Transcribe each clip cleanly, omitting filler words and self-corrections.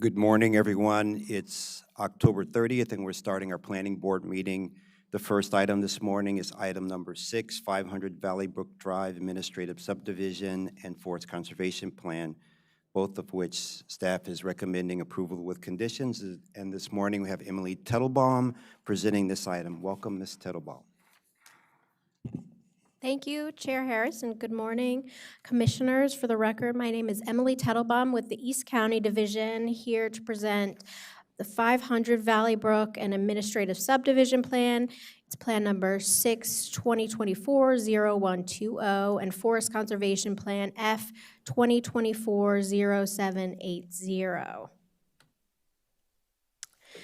Good morning, everyone. It's October 30th, and we're starting our planning board meeting. The first item this morning is item number 6, 500 Valley Brook Drive Administrative Subdivision and Forest Conservation Plan, both of which staff is recommending approval with conditions. And this morning we have Emily Tettelbaum presenting this item. Welcome, Ms. Tettelbaum. Thank you, Chair Harris, and good morning, Commissioners. For the record, my name is Emily Tettelbaum with the East County Division, here to present the 500 Valley Brook and Administrative Subdivision Plan. It's Plan Number 6, 2024-0120, and Forest Conservation Plan F, 2024-0780.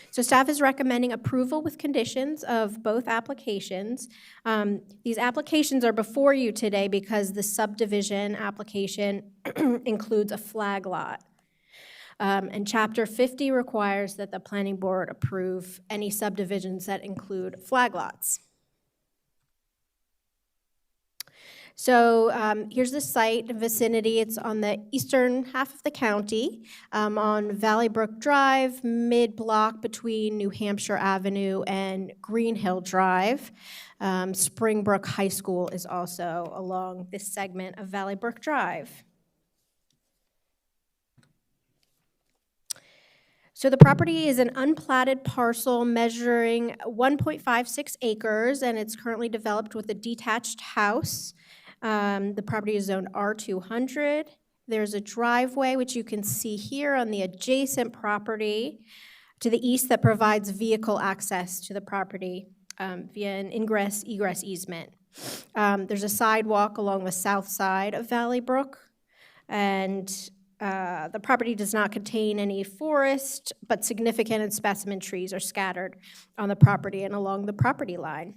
So staff is recommending approval with conditions of both applications. These applications are before you today because the subdivision application includes a flag lot. And Chapter 50 requires that the planning board approve any subdivisions that include flag lots. So here's the site vicinity. It's on the eastern half of the county, on Valley Brook Drive, mid-block between New Hampshire Avenue and Green Hill Drive. Springbrook High School is also along this segment of Valley Brook Drive. So the property is an unplatted parcel measuring 1.56 acres, and it's currently developed with a detached house. The property is zoned R200. There's a driveway, which you can see here on the adjacent property to the east, that provides vehicle access to the property via an ingress-egress easement. There's a sidewalk along the south side of Valley Brook, and the property does not contain any forest, but significant and specimen trees are scattered on the property and along the property line.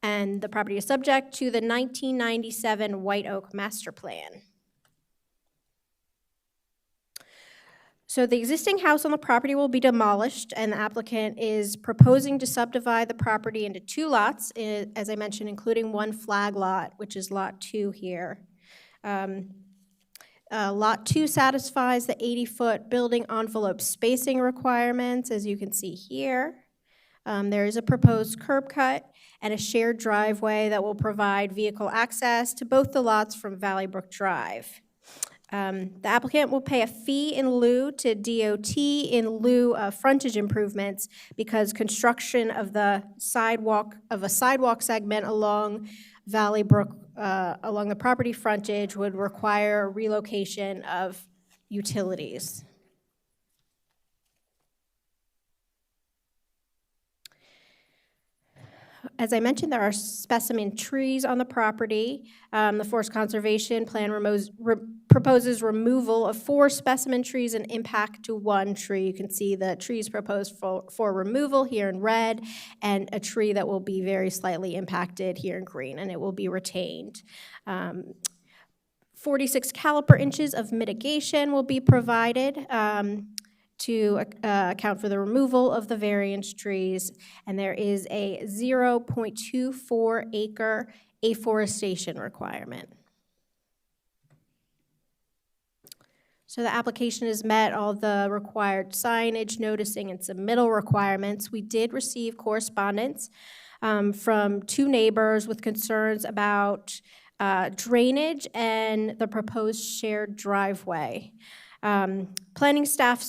And the property is subject to the 1997 White Oak Master Plan. So the existing house on the property will be demolished, and the applicant is proposing to subdivide the property into 2 lots, as I mentioned, including 1 flag lot, which is Lot 2 here. Lot 2 satisfies the 80-foot building envelope spacing requirements, as you can see here. There is a proposed curb cut and a shared driveway that will provide vehicle access to both the lots from Valley Brook Drive. The applicant will pay a fee in lieu to DOT in lieu of frontage improvements because construction of a sidewalk segment along Valley Brook, along the property frontage, would require relocation of utilities. As I mentioned, there are specimen trees on the property. The Forest Conservation Plan proposes removal of 4 specimen trees and impact to 1 tree. You can see the trees proposed for removal here in red, and a tree that will be very slightly impacted here in green, and it will be retained. 46 caliper inches of mitigation will be provided to account for the removal of the variance trees, and there is a 0.24 acre afforestation requirement. So the application has met all the required signage, noticing, and submittal requirements. We did receive correspondence from 2 neighbors with concerns about drainage and the proposed shared driveway. Planning staff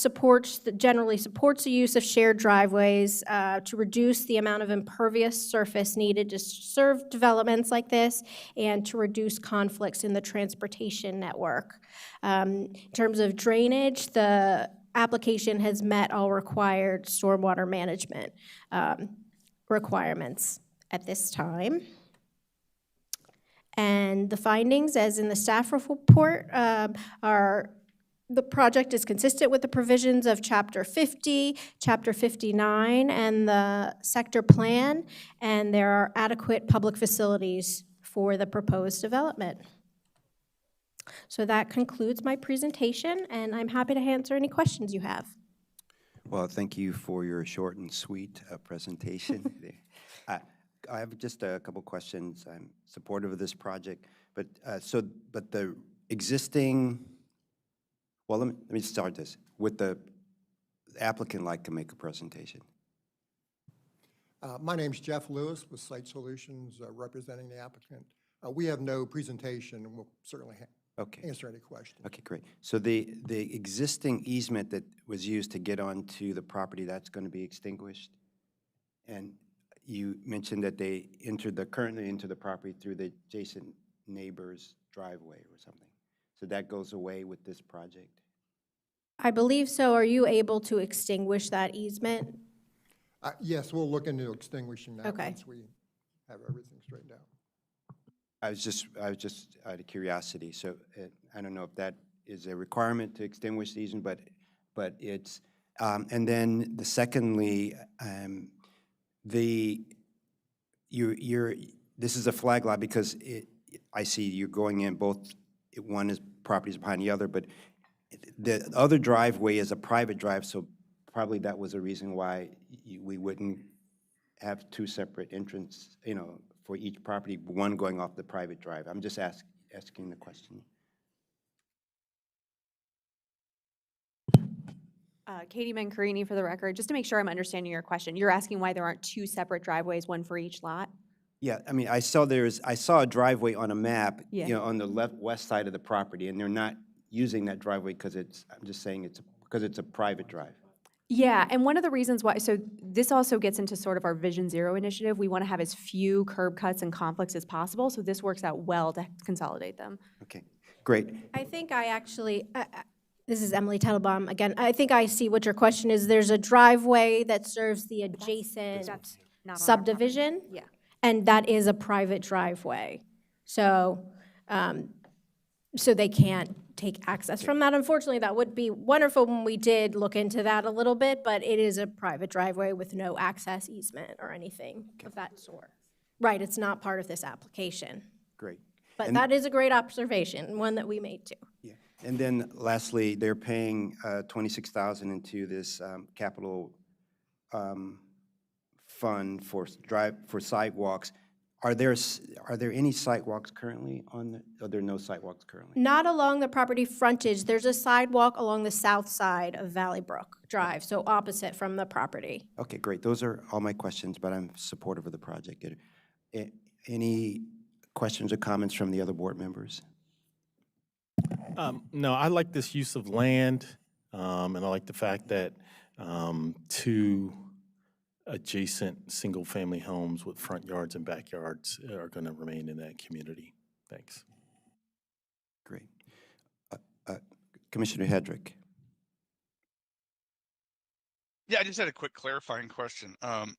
generally supports the use of shared driveways to reduce the amount of impervious surface needed to serve developments like this and to reduce conflicts in the transportation network. In terms of drainage, the application has met all required stormwater management requirements at this time. And the findings, as in the staff report, are the project is consistent with the provisions of Chapter 50, Chapter 59, and the sector plan, and there are adequate public facilities for the proposed development. So that concludes my presentation, and I'm happy to answer any questions you have. Well, thank you for your short and sweet presentation. I have just a couple questions. I'm supportive of this project, but the existing. Well, let me start this. With the applicant like to make a presentation? My name's Jeff Lewis with Site Solutions, representing the applicant. We have no presentation, and we'll certainly Okay. answer any questions. Okay, great. So the existing easement that was used to get onto the property, that's going to be extinguished? And you mentioned that they currently enter the property through the adjacent neighbor's driveway or something. So that goes away with this project? I believe so. Are you able to extinguish that easement? Yes, we'll look into extinguishing that Okay. once we have everything straightened out. I was just out of curiosity, so I don't know if that is a requirement to extinguish the easement, but it's, and then secondly, this is a flag lot because I see you're going in both, one is properties behind the other, but the other driveway is a private drive, so probably that was a reason why we wouldn't have two separate entrances, for each property, one going off the private drive. I'm just asking the question. Katie Mancarini for the record, just to make sure I'm understanding your question. You're asking why there aren't two separate driveways, one for each lot? Yeah, I mean, I saw a driveway on a map, Yeah. on the west side of the property, and they're not using that driveway because I'm just saying because it's a private drive. Yeah, and one of the reasons why, so this also gets into sort of our Vision Zero initiative. We want to have as few curb cuts and conflicts as possible, so this works out well to consolidate them. Okay, great. I think I actually, this is Emily Teitelbaum again. I think I see what your question is. There's a driveway that serves the adjacent Not on our subdivision. property. Yeah. And that is a private driveway. So, so they can't take access from that. Unfortunately, that would be wonderful when we did look into that a little bit, but it is a private driveway with no access easement or anything of that sort. Right, it's not part of this application. Great. But that is a great observation, one that we made too. Yeah, and then lastly, they're paying $26,000 into this capital fund for sidewalks. Are there any sidewalks currently are there no sidewalks currently? Not along the property frontage. There's a sidewalk along the south side of Valley Brook Drive, so opposite from the property. Okay, great. Those are all my questions, but I'm supportive of the project. Any questions or comments from the other board members? No, I like this use of land, and I like the fact that two adjacent single-family homes with front yards and backyards are going to remain in that community. Thanks. Great. Commissioner Hedrick. Yeah, I just had a quick clarifying question. On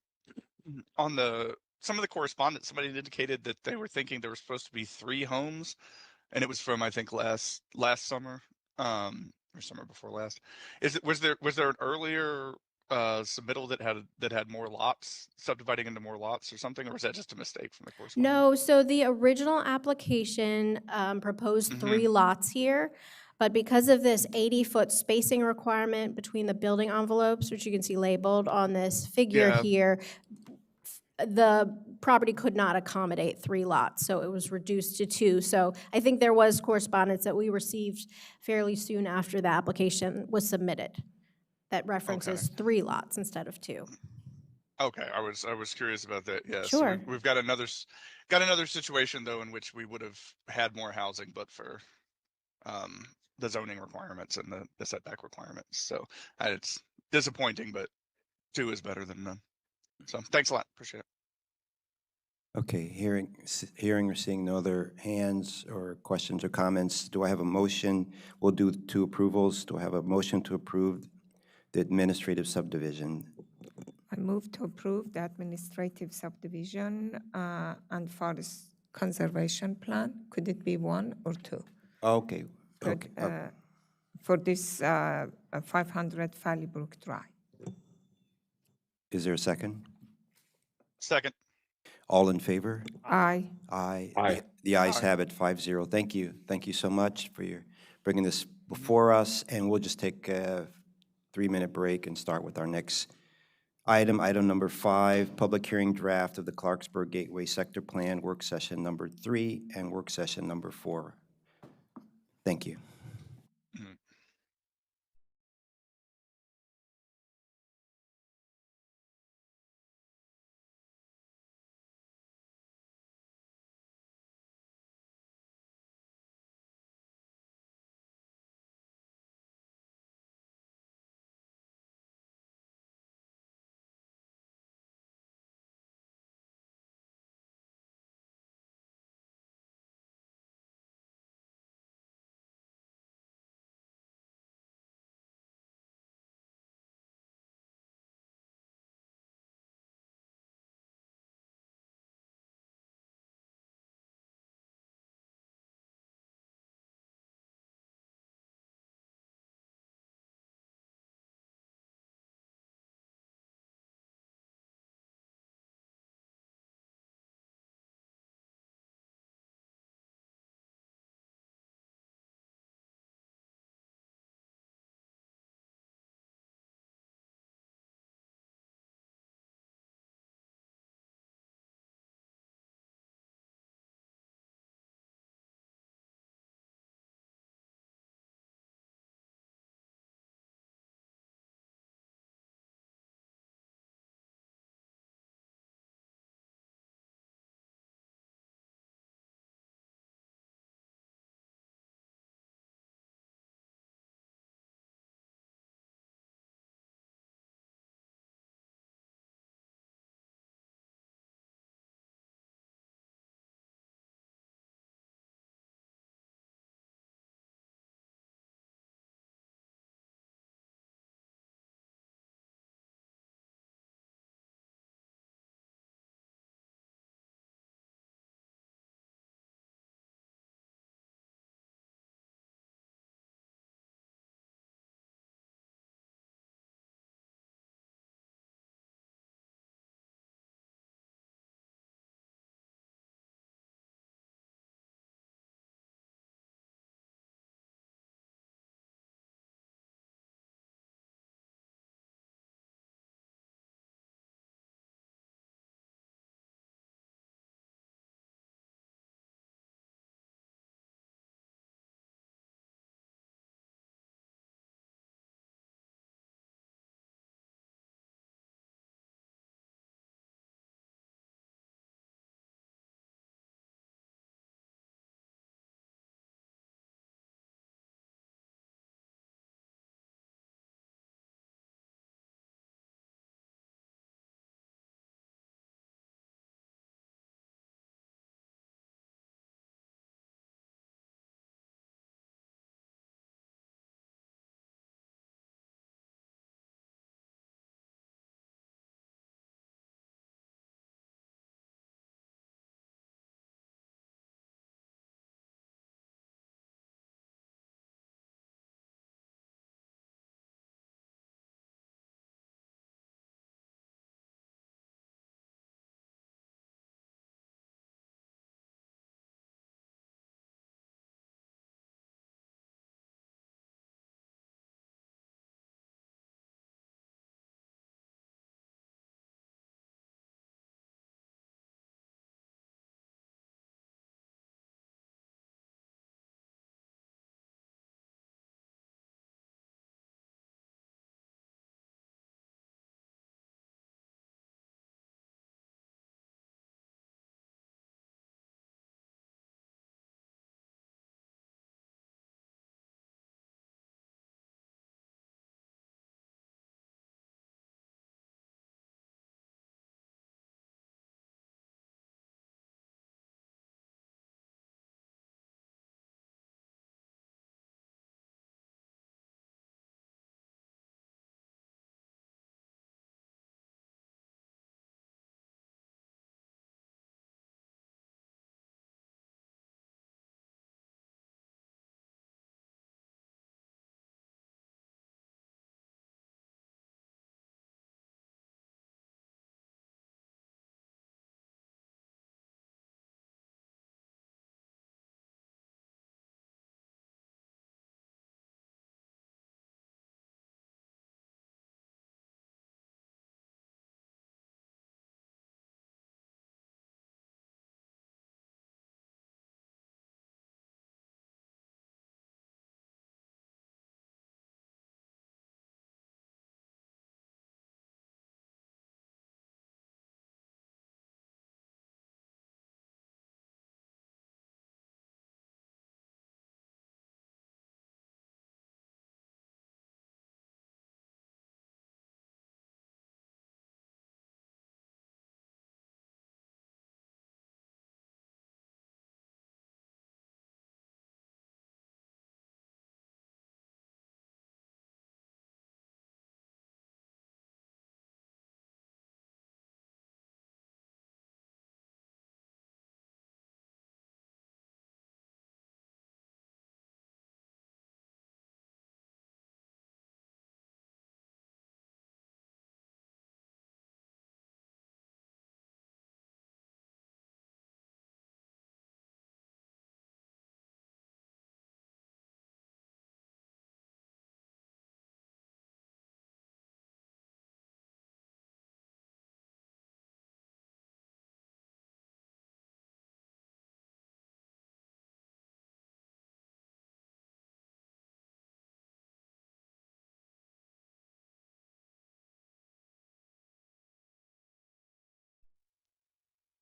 some of the correspondence, somebody indicated that they were thinking there were supposed to be 3 homes, and it was from, I think, last summer, or summer before last. Was there an earlier submittal that had more lots, subdividing into more lots or something, or was that just a mistake from the correspondence? No, so the original application proposed 3 lots here, but because of this 80-foot spacing requirement between the building envelopes, which you can see labeled on this figure Yeah. here, the property could not accommodate 3 lots, so it was reduced to 2. So I think there was correspondence that we received fairly soon after the application was submitted that references 3 lots instead of 2. Okay, I was curious about that. Yeah, Sure. So we've got another situation though in which we would have had more housing, but for the zoning requirements and the setback requirements. So it's disappointing, but 2 is better than none. So thanks a lot. Appreciate it. Okay, hearing or seeing no other hands or questions or comments, do I have a motion? We'll do 2 approvals. Do I have a motion to approve the administrative subdivision? I move to approve the administrative subdivision and forest conservation plan. Could it be 1 or 2? Okay, Could, okay. For this 500 Valley Brook Drive. Is there a second? Second. All in favor? Aye. Aye. Aye. The ayes have it, 5-0. Thank you. Thank you so much for bringing this before us, and we'll just take a 3-minute break and start with our next item number 5, public hearing draft of the Clarksburg Gateway Sector Plan, work session number 3 and work session number 4. Thank you.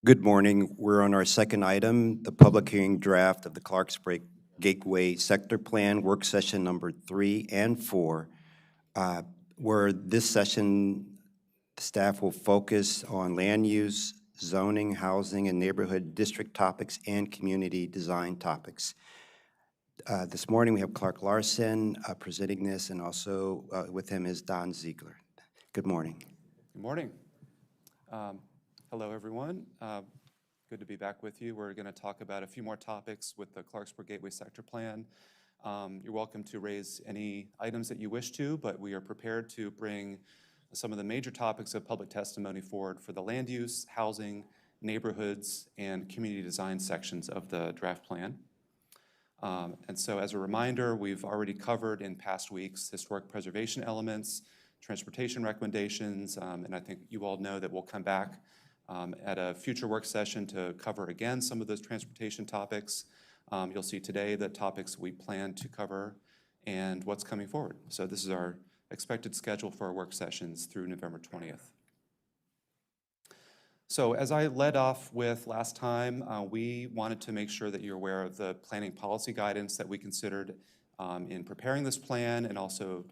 Good morning. We're on our second item, the public hearing draft of the Clarksburg Gateway Sector Plan, work session number 3 and 4, where this session, staff will focus on land use, zoning, housing, and neighborhood district topics and community design topics. This morning, we have Clark Larson presenting this, and also with him is Don Ziegler. Good morning. Good morning. Hello, everyone. Good to be back with you. We're going to talk about a few more topics with the Clarksburg Gateway Sector Plan. You're welcome to raise any items that you wish to, but we are prepared to bring some of the major topics of public testimony forward for the land use, housing, neighborhoods, and community design sections of the draft plan. And so as a reminder, we've already covered in past weeks historic preservation elements, transportation recommendations, and I think you all know that we'll come back at a future work session to cover again some of those transportation topics. You'll see today the topics we plan to cover and what's coming forward. So this is our expected schedule for our work sessions through November 20th. So as I led off with last time, we wanted to make sure that you're aware of the planning policy guidance that we considered in preparing this plan, and also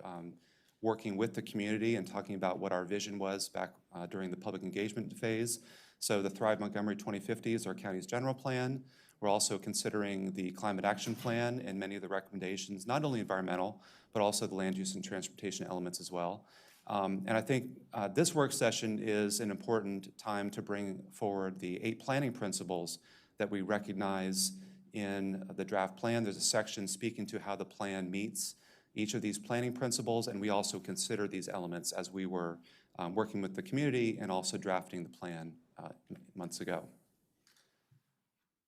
working with the community and talking about what our vision was back during the public engagement phase. So the Thrive Montgomery 2050 is our county's general plan. We're also considering the climate action plan and many of the recommendations, not only environmental, but also the land use and transportation elements as well. And I think this work session is an important time to bring forward the 8 planning principles that we recognize in the draft plan. There's a section speaking to how the plan meets each of these planning principles, and we also consider these elements as we were working with the community and also drafting the plan months ago.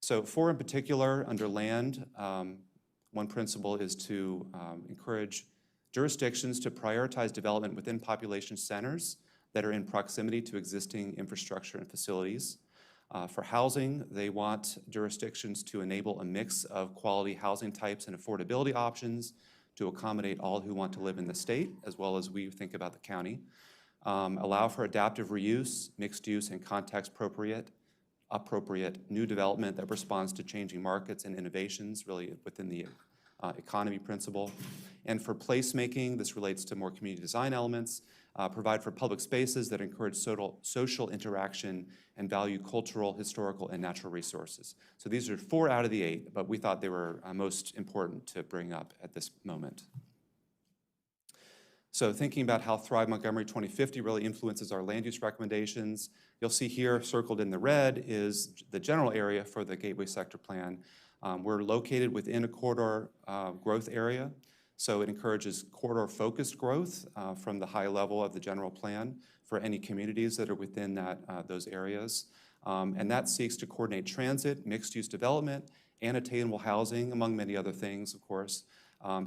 So 4 in particular, under land, one principle is to encourage jurisdictions to prioritize development within population centers that are in proximity to existing infrastructure and facilities. For housing, they want jurisdictions to enable a mix of quality housing types and affordability options to accommodate all who want to live in the state, as well as we think about the county. Allow for adaptive reuse, mixed use, and appropriate new development that responds to changing markets and innovations, really within the economy principle. And for placemaking, this relates to more community design elements, provide for public spaces that encourage social interaction and value cultural, historical, and natural resources. So these are 4 out of the 8, but we thought they were most important to bring up at this moment. So thinking about how Thrive Montgomery 2050 really influences our land use recommendations, you'll see here circled in the red is the general area for the Gateway Sector Plan. We're located within a corridor growth area, so it encourages corridor-focused growth from the high level of the general plan for any communities that are within those areas. And that seeks to coordinate transit, mixed-use development, and attainable housing, among many other things, of course,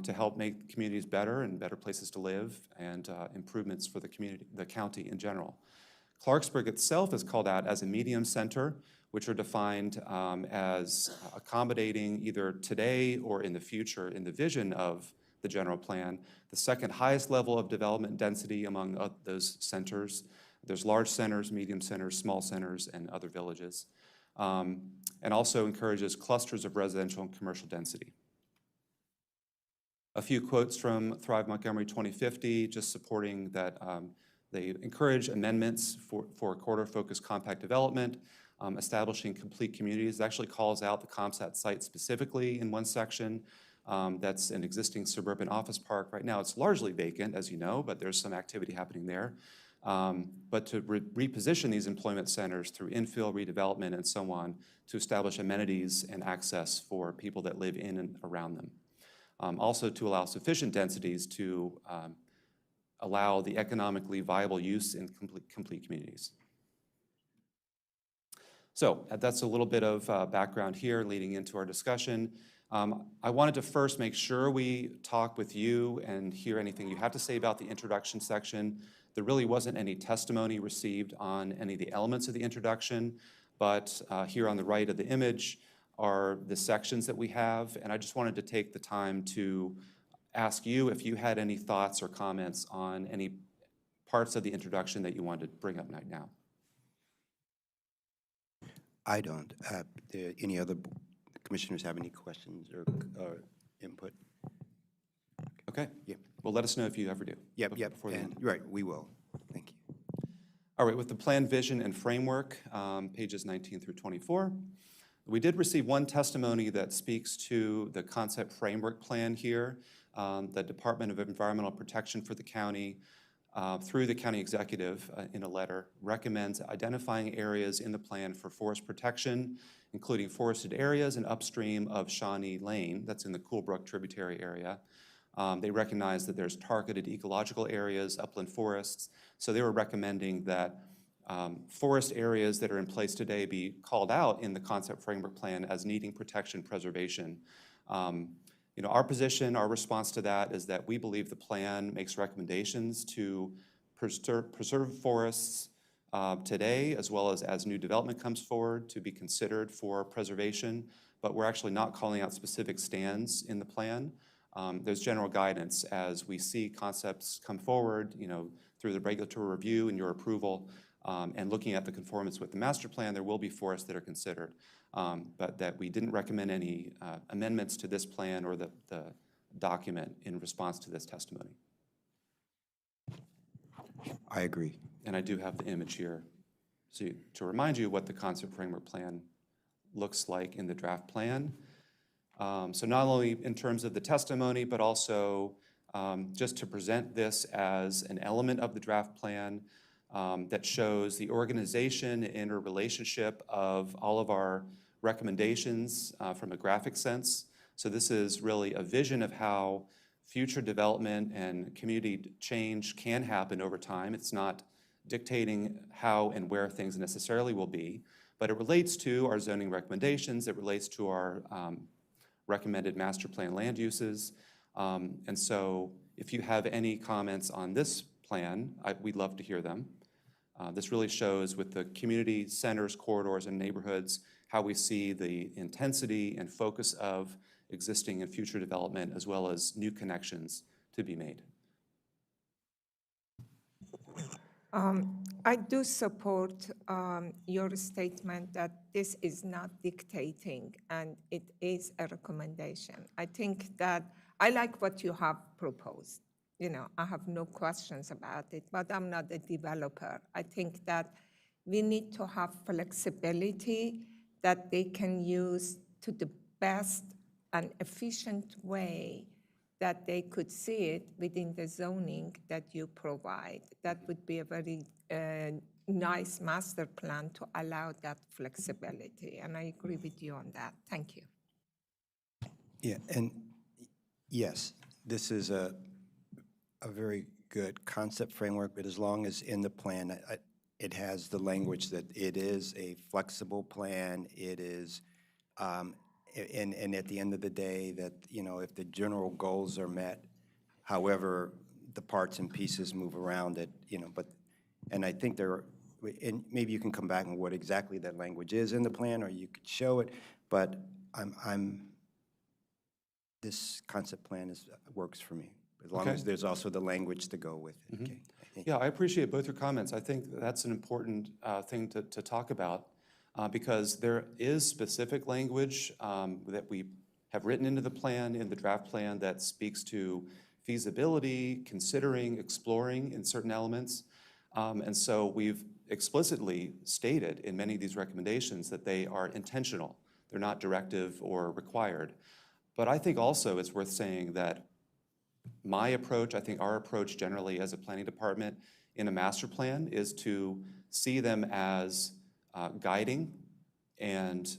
to help make communities better and better places to live, and improvements for the community, the county in general. Clarksburg itself is called out as a medium center, which are defined as accommodating either today or in the future, in the vision of the general plan, the second highest level of development density among those centers. There's large centers, medium centers, small centers, and other villages, and also encourages clusters of residential and commercial density. A few quotes from Thrive Montgomery 2050, just supporting that they encourage amendments for corridor-focused compact development, establishing complete communities. It actually calls out the ComSat site specifically in one section. That's an existing suburban office park. Right now it's largely vacant, as you know, but there's some activity happening there. But to reposition these employment centers through infill, redevelopment, and so on, to establish amenities and access for people that live in and around them. Also to allow sufficient densities to allow the economically viable use in complete communities. So that's a little bit of background here leading into our discussion. I wanted to first make sure we talk with you and hear anything you have to say about the introduction section. There really wasn't any testimony received on any of the elements of the introduction, but here on the right of the image are the sections that we have, and I just wanted to take the time to ask you if you had any thoughts or comments on any parts of the introduction that you wanted to bring up right now. I don't. Any other commissioners have any questions or input? Okay. Yep. Well, let us know if you ever do. Yep, yep, Before the end. and, right, we will. Thank you. All right, with the plan, vision, and framework, pages 19 through 24, we did receive one testimony that speaks to the concept framework plan here. The Department of Environmental Protection for the county, through the county executive in a letter, recommends identifying areas in the plan for forest protection, including forested areas and upstream of Shawnee Lane, that's in the Cool Brook tributary area. They recognize that there's targeted ecological areas, upland forests, so they were recommending that forest areas that are in place today be called out in the concept framework plan as needing protection preservation. Our position, our response to that is that we believe the plan makes recommendations to preserve forests today, as well as new development comes forward to be considered for preservation, but we're actually not calling out specific stands in the plan. There's general guidance as we see concepts come forward, through the regulatory review and your approval, and looking at the conformance with the master plan, there will be forests that are considered, but that we didn't recommend any amendments to this plan or the document in response to this testimony. I agree. And I do have the image here to remind you what the concept framework plan looks like in the draft plan. So not only in terms of the testimony, but also just to present this as an element of the draft plan that shows the organization and interrelationship of all of our recommendations from a graphic sense. So this is really a vision of how future development and community change can happen over time. It's not dictating how and where things necessarily will be, but it relates to our zoning recommendations, it relates to our recommended master plan land uses. And so if you have any comments on this plan, we'd love to hear them. This really shows with the community centers, corridors, and neighborhoods how we see the intensity and focus of existing and future development, as well as new connections to be made. I do support your statement that this is not dictating and it is a recommendation. I think that I like what you have proposed. I have no questions about it, but I'm not a developer. I think that we need to have flexibility that they can use to the best and efficient way that they could see it within the zoning that you provide. That would be a very nice master plan to allow that flexibility. And I agree with you on that. Thank you. Yeah, and yes, this is a very good concept framework, but as long as in the plan, it has the language that it is a flexible plan, it is, and at the end of the day, that, if the general goals are met, however, the parts and pieces move around it, and I think and maybe you can come back on what exactly that language is in the plan, or you could show it, but this concept plan works for me, as long as there's also the language to go with it. Okay. Yeah, I appreciate both your comments. I think that's an important thing to talk about because there is specific language that we have written into the plan, in the draft plan, that speaks to feasibility, considering, exploring in certain elements. And so we've explicitly stated in many of these recommendations that they are intentional. They're not directive or required. But I think also it's worth saying that my approach, I think our approach generally as a planning department in a master plan is to see them as guiding and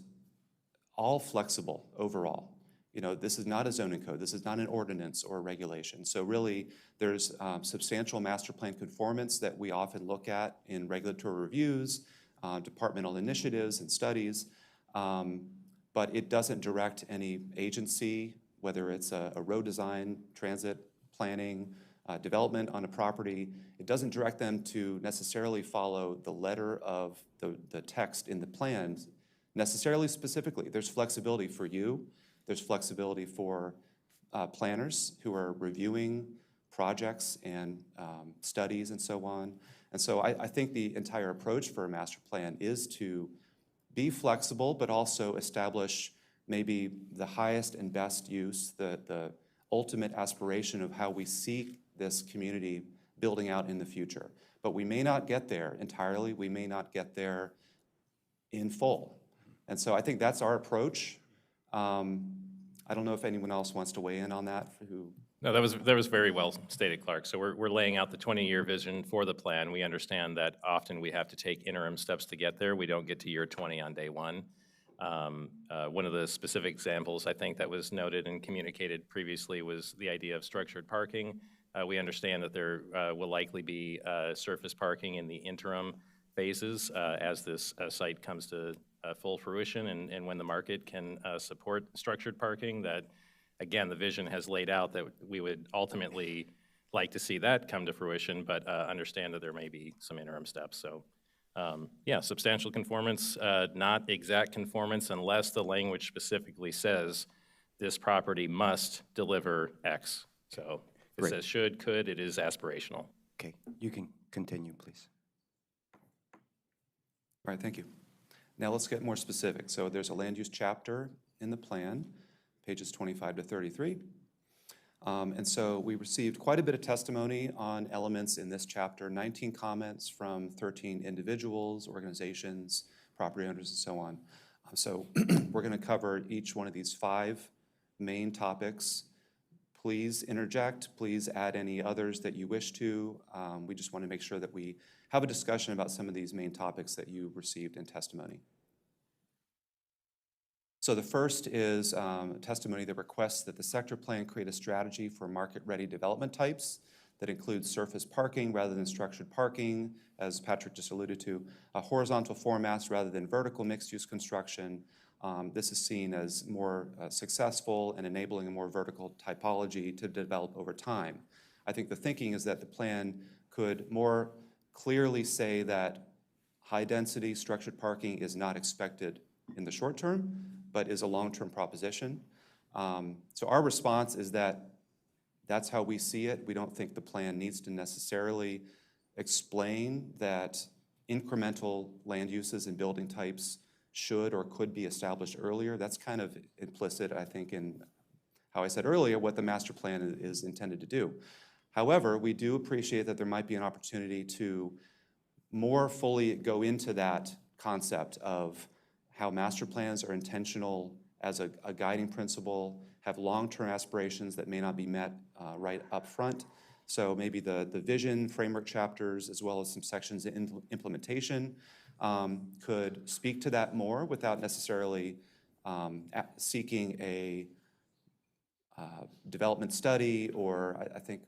all flexible overall. This is not a zoning code. This is not an ordinance or a regulation. So really, there's substantial master plan conformance that we often look at in regulatory reviews, departmental initiatives and studies, but it doesn't direct any agency, whether it's a road design, transit planning, development on a property. It doesn't direct them to necessarily follow the letter of the text in the plans necessarily specifically. There's flexibility for you. There's flexibility for planners who are reviewing projects and studies and so on. And so I think the entire approach for a master plan is to be flexible, but also establish maybe the highest and best use, the ultimate aspiration of how we see this community building out in the future. But we may not get there entirely. We may not get there in full. And so I think that's our approach. I don't know if anyone else wants to weigh in on that. No, that was very well stated, Clark. So we're laying out the 20-year vision for the plan. We understand that often we have to take interim steps to get there. We don't get to year 20 on day one. One of the specific examples I think that was noted and communicated previously was the idea of structured parking. We understand that there will likely be surface parking in the interim phases as this site comes to full fruition and when the market can support structured parking. That, again, the vision has laid out that we would ultimately like to see that come to fruition, but understand that there may be some interim steps. So yeah, substantial conformance, not exact conformance unless the language specifically says this property must deliver X. So if it Great. says should, could, it is aspirational. Okay, you can continue, please. All right, thank you. Now let's get more specific. So there's a land use chapter in the plan, pages 25 to 33. And so we received quite a bit of testimony on elements in this chapter, 19 comments from 13 individuals, organizations, property owners, and so on. So we're going to cover each one of these 5 main topics. Please interject. Please add any others that you wish to. We just want to make sure that we have a discussion about some of these main topics that you received in testimony. So the first is testimony that requests that the sector plan create a strategy for market-ready development types that includes surface parking rather than structured parking, as Patrick just alluded to, horizontal formats rather than vertical mixed-use construction. This is seen as more successful and enabling a more vertical typology to develop over time. I think the thinking is that the plan could more clearly say that high-density structured parking is not expected in the short term, but is a long-term proposition. So our response is that that's how we see it. We don't think the plan needs to necessarily explain that incremental land uses and building types should or could be established earlier. That's kind of implicit, I think, in how I said earlier, what the master plan is intended to do. However, we do appreciate that there might be an opportunity to more fully go into that concept of how master plans are intentional as a guiding principle, have long-term aspirations that may not be met right up front. So maybe the vision framework chapters, as well as some sections in implementation, could speak to that more without necessarily seeking a development study, or I think,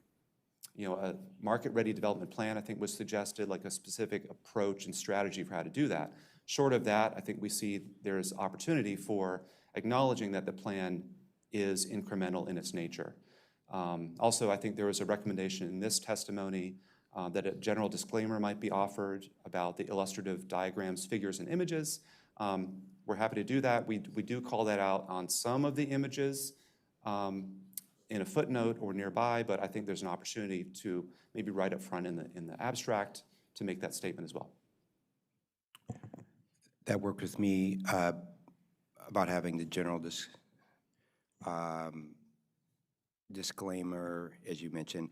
a market-ready development plan, I think, was suggested, like a specific approach and strategy for how to do that. Short of that, I think we see there's opportunity for acknowledging that the plan is incremental in its nature. Also, I think there was a recommendation in this testimony that a general disclaimer might be offered about the illustrative diagrams, figures, and images. We're happy to do that. We do call that out on some of the images in a footnote or nearby, but I think there's an opportunity to maybe right up front in the abstract to make that statement as well. That worked with me about having the general disclaimer, as you mentioned.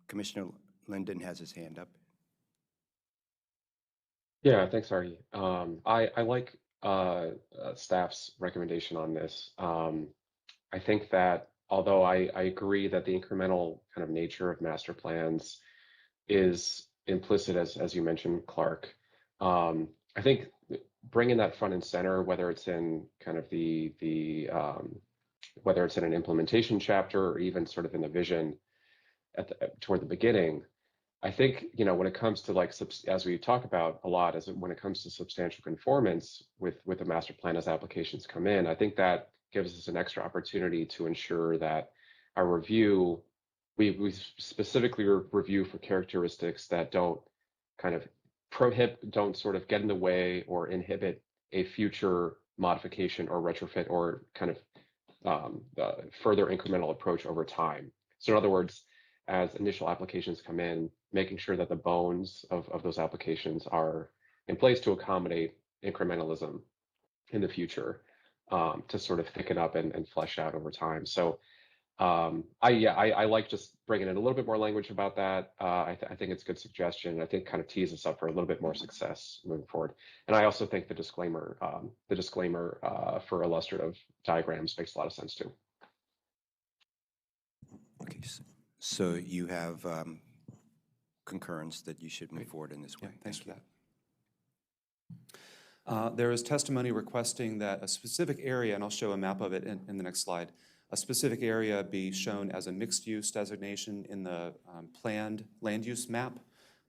Commissioner Linden has his hand up. Yeah, thanks, Artie. I like staff's recommendation on this. I think that although I agree that the incremental kind of nature of master plans is implicit, as you mentioned, Clark, I think bringing that front and center, whether it's in kind of whether it's in an implementation chapter or even sort of in the vision toward the beginning, I think, when it comes to as we talk about a lot, when it comes to substantial conformance with the master plan as applications come in, I think that gives us an extra opportunity to ensure that our review, we specifically review for characteristics that don't kind of don't sort of get in the way or inhibit a future modification or retrofit or kind of further incremental approach over time. So in other words, as initial applications come in, making sure that the bones of those applications are in place to accommodate incrementalism in the future to sort of thicken up and flesh out over time. So I like just bringing in a little bit more language about that. I think it's a good suggestion. I think kind of tees us up for a little bit more success moving forward. And I also think the disclaimer for illustrative diagrams makes a lot of sense too. Okay, so you have concurrence that you should move forward in this way. Yeah, thanks for that. There is testimony requesting that a specific area, and I'll show a map of it in the next slide, a specific area be shown as a mixed-use designation in the planned land use map.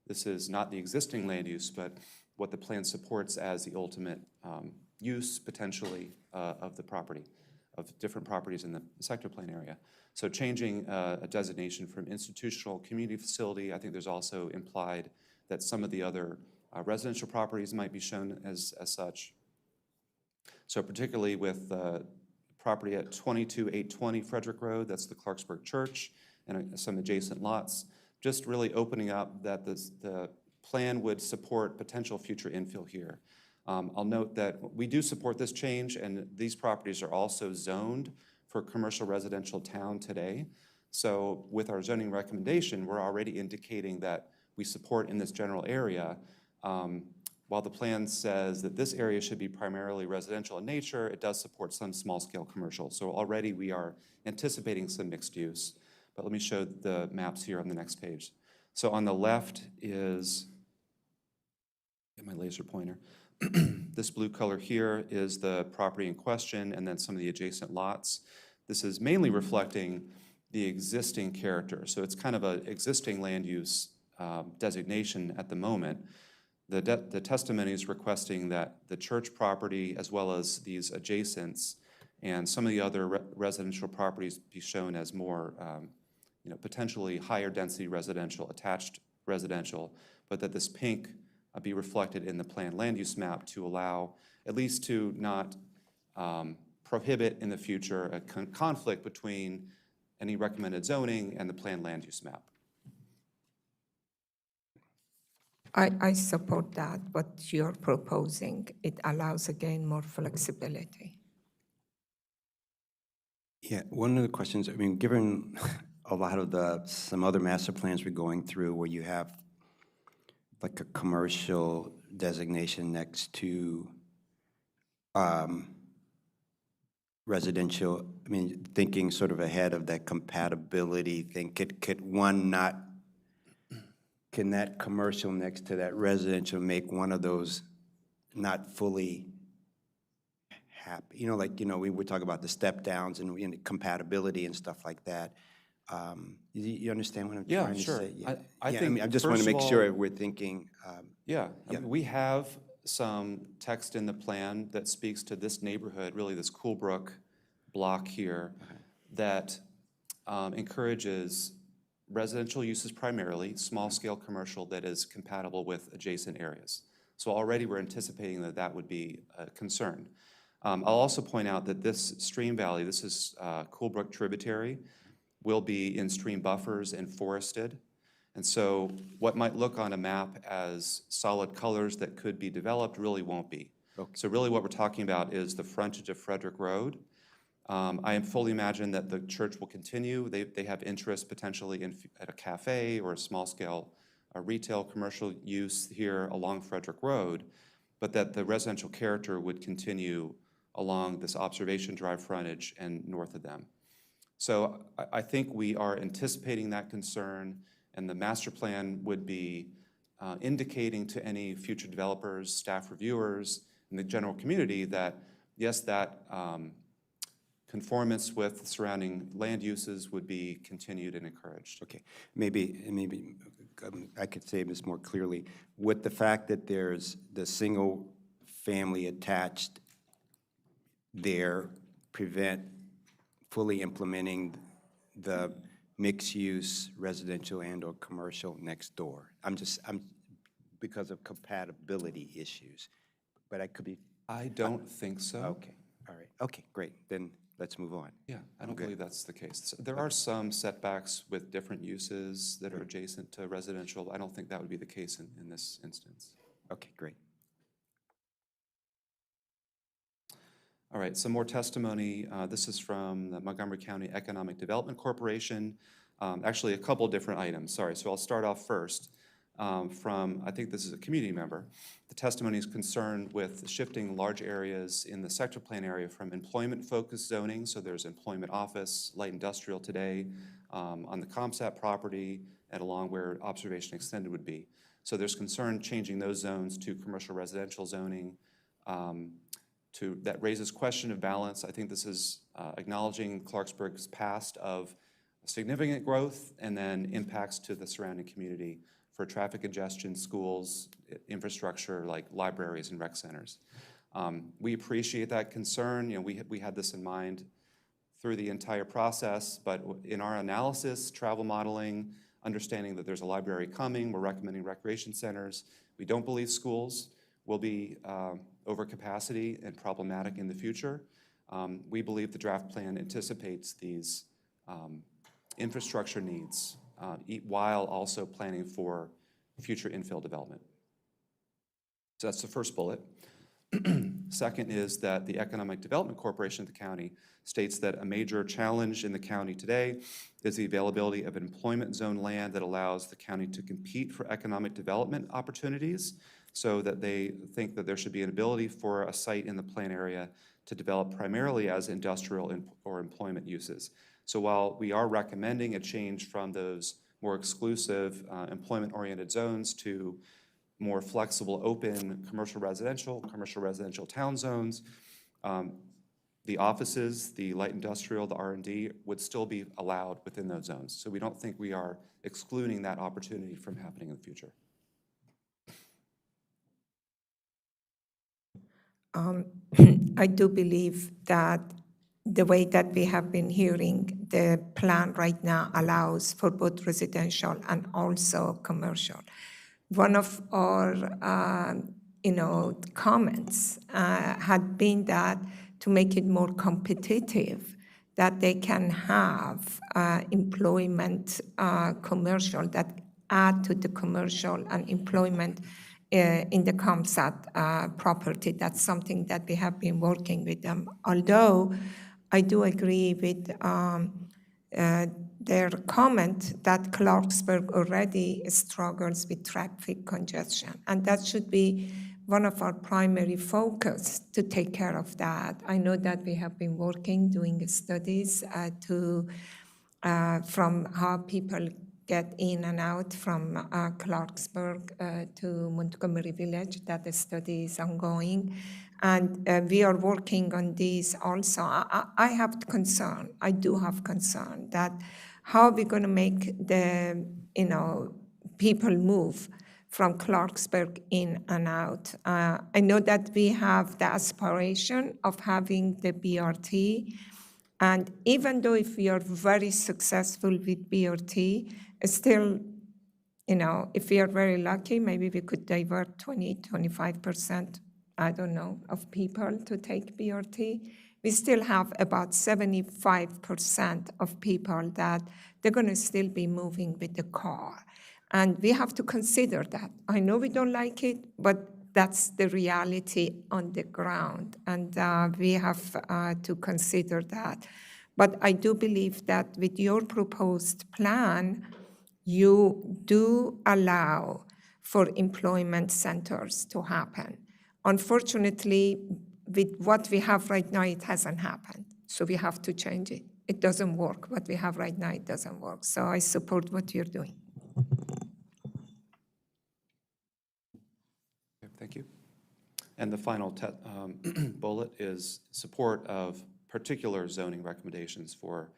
This is not the existing land use, but what the plan supports as the ultimate use, potentially, of the property, of different properties in the sector plan area. So changing a designation from institutional community facility, I think there's also implied that some of the other residential properties might be shown as such. So particularly with property at 22820 Frederick Road, that's the Clarksburg Church, and some adjacent lots, just really opening up that the plan would support potential future infill here. I'll note that we do support this change, and these properties are also zoned for commercial residential town today. So with our zoning recommendation, we're already indicating that we support in this general area. While the plan says that this area should be primarily residential in nature, it does support some small-scale commercial. So already we are anticipating some mixed use. But let me show the maps here on the next page. So on the left is, get my laser pointer. This blue color here is the property in question, and then some of the adjacent lots. This is mainly reflecting the existing character. So it's kind of an existing land use designation at the moment. The testimony is requesting that the church property, as well as these adjacents and some of the other residential properties, be shown as more, potentially higher density residential, attached residential, but that this pink be reflected in the planned land use map to allow, at least to not prohibit in the future a conflict between any recommended zoning and the planned land use map. I support that, what you're proposing. It allows, again, more flexibility. Yeah, one of the questions, I mean, given a lot of some other master plans we're going through where you have like a commercial designation next to residential, I mean, thinking sort of ahead of that compatibility thing, can that commercial next to that residential make one of those not fully happy? We would talk about the step downs and compatibility and stuff like that. You understand what I'm trying to say? Yeah, I think I just want to make sure we're thinking. I mean, we have some text in the plan that speaks to this neighborhood, really this Coolbrook block here, that encourages residential uses primarily, small-scale commercial that is compatible with adjacent areas. So already we're anticipating that that would be a concern. I'll also point out that this stream valley, this is Coolbrook tributary, will be in stream buffers and forested. And so what might look on a map as solid colors that could be developed really won't be. Okay. So really what we're talking about is the frontage of Frederick Road. I fully imagine that the church will continue. They have interest potentially at a cafe or a small-scale retail commercial use here along Frederick Road, but that the residential character would continue along this observation drive frontage and north of them. So I think we are anticipating that concern, and the master plan would be indicating to any future developers, staff reviewers, and the general community that, yes, that conformance with surrounding land uses would be continued and encouraged. Okay, maybe I could say this more clearly. With the fact that there's the single family attached there, prevent fully implementing the mixed-use residential and/or commercial next door. I'm because of compatibility issues, but I could be. I don't think so. Okay, all right. Okay, great. Then let's move on. Yeah, I don't believe that's the case. There are some setbacks with different uses that are adjacent to residential. I don't think that would be the case in this instance. Okay, great. All right, some more testimony. This is from the Montgomery County Economic Development Corporation. Actually, a couple different items, sorry. So I'll start off first from, I think this is a community member. The testimony is concerned with shifting large areas in the sector plan area from employment-focused zoning, so there's employment office, light industrial today, on the ComSat property and along where observation extended would be. So there's concern changing those zones to commercial residential zoning. That raises question of balance. I think this is acknowledging Clarksburg's past of significant growth and then impacts to the surrounding community for traffic congestion, schools, infrastructure like libraries and rec centers. We appreciate that concern. You know, we had this in mind through the entire process, but in our analysis, travel modeling, understanding that there's a library coming, we're recommending recreation centers. We don't believe schools will be over capacity and problematic in the future. We believe the draft plan anticipates these infrastructure needs while also planning for future infill development. So that's the first bullet. Second is that the Economic Development Corporation of the county states that a major challenge in the county today is the availability of employment zone land that allows the county to compete for economic development opportunities, so that they think that there should be an ability for a site in the plan area to develop primarily as industrial or employment uses. So while we are recommending a change from those more exclusive employment-oriented zones to more flexible, open commercial residential town zones, the offices, the light industrial, the R&D would still be allowed within those zones. So we don't think we are excluding that opportunity from happening in the future. I do believe that the way that we have been hearing, the plan right now allows for both residential and also commercial. One of our, comments had been that to make it more competitive, that they can have employment commercial that add to the commercial and employment in the ComSat property. That's something that we have been working with them. Although I do agree with their comment that Clarksburg already struggles with traffic congestion, and that should be one of our primary focus to take care of that. I know that we have been working, doing studies from how people get in and out from Clarksburg to Montgomery Village, that the study is ongoing. And we are working on this also. I have concern, I do have concern that how are we going to make the, people move from Clarksburg in and out. I know that we have the aspiration of having the BRT, and even though if we are very successful with BRT, still, if we are very lucky, maybe we could divert 25%, I don't know, of people to take BRT. We still have about 75% of people that they're going to still be moving with the car. And we have to consider that. I know we don't like it, but that's the reality on the ground. And we have to consider that. But I do believe that with your proposed plan, you do allow for employment centers to happen. Unfortunately, with what we have right now, it hasn't happened. So we have to change it. It doesn't work. What we have right now, it doesn't work. So I support what you're doing. Thank you. And the final bullet is support of particular zoning recommendations for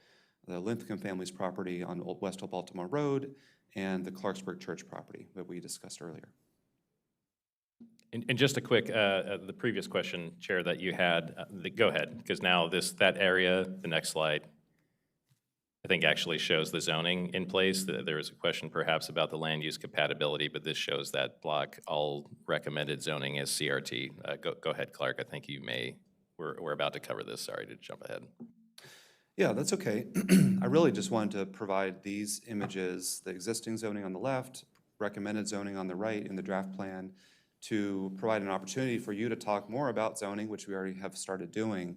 the Linthicum family's property on West Old Baltimore Road and the Clarksburg Church property that we discussed earlier. And just a quick, the previous question, Chair, that you had, go ahead, because now that area, the next slide, I think actually shows the zoning in place. There was a question perhaps about the land use compatibility, but this shows that block, all recommended zoning is CRT. Go ahead, Clark. I think you may, we're about to cover this. Sorry to jump ahead. Yeah, that's okay. I really just wanted to provide these images, the existing zoning on the left, recommended zoning on the right in the draft plan, to provide an opportunity for you to talk more about zoning, which we already have started doing.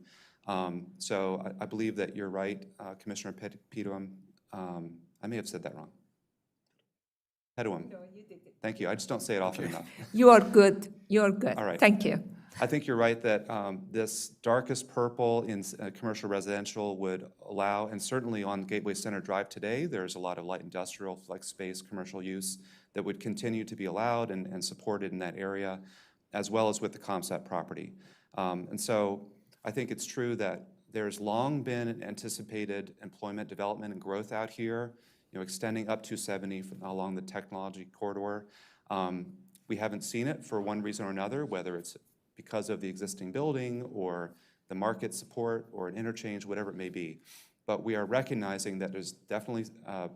So I believe that you're right, Commissioner Petuum. I may have said that wrong. Petuum. No, you did it. Thank you. I just don't say it often enough. You are good. You are good. All right. Thank you. I think you're right that this darkest purple in commercial residential would allow, and certainly on Gateway Center Drive today, there's a lot of light industrial, flex space, commercial use that would continue to be allowed and supported in that area, as well as with the ComSat property. And so I think it's true that there's long been anticipated employment development and growth out here, extending up to 70 along the technology corridor. We haven't seen it for one reason or another, whether it's because of the existing building or the market support or an interchange, whatever it may be. But we are recognizing that there's definitely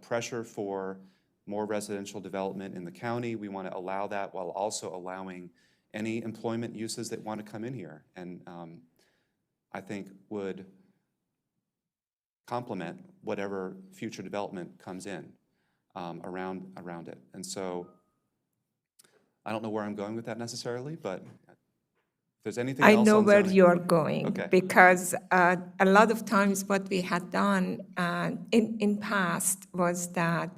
pressure for more residential development in the county. We want to allow that while also allowing any employment uses that want to come in here, and I think would complement whatever future development comes in around it. And so I don't know where I'm going with that necessarily, but if there's anything else I know on where zoning- you're going, Okay. because a lot of times what we had done in past was that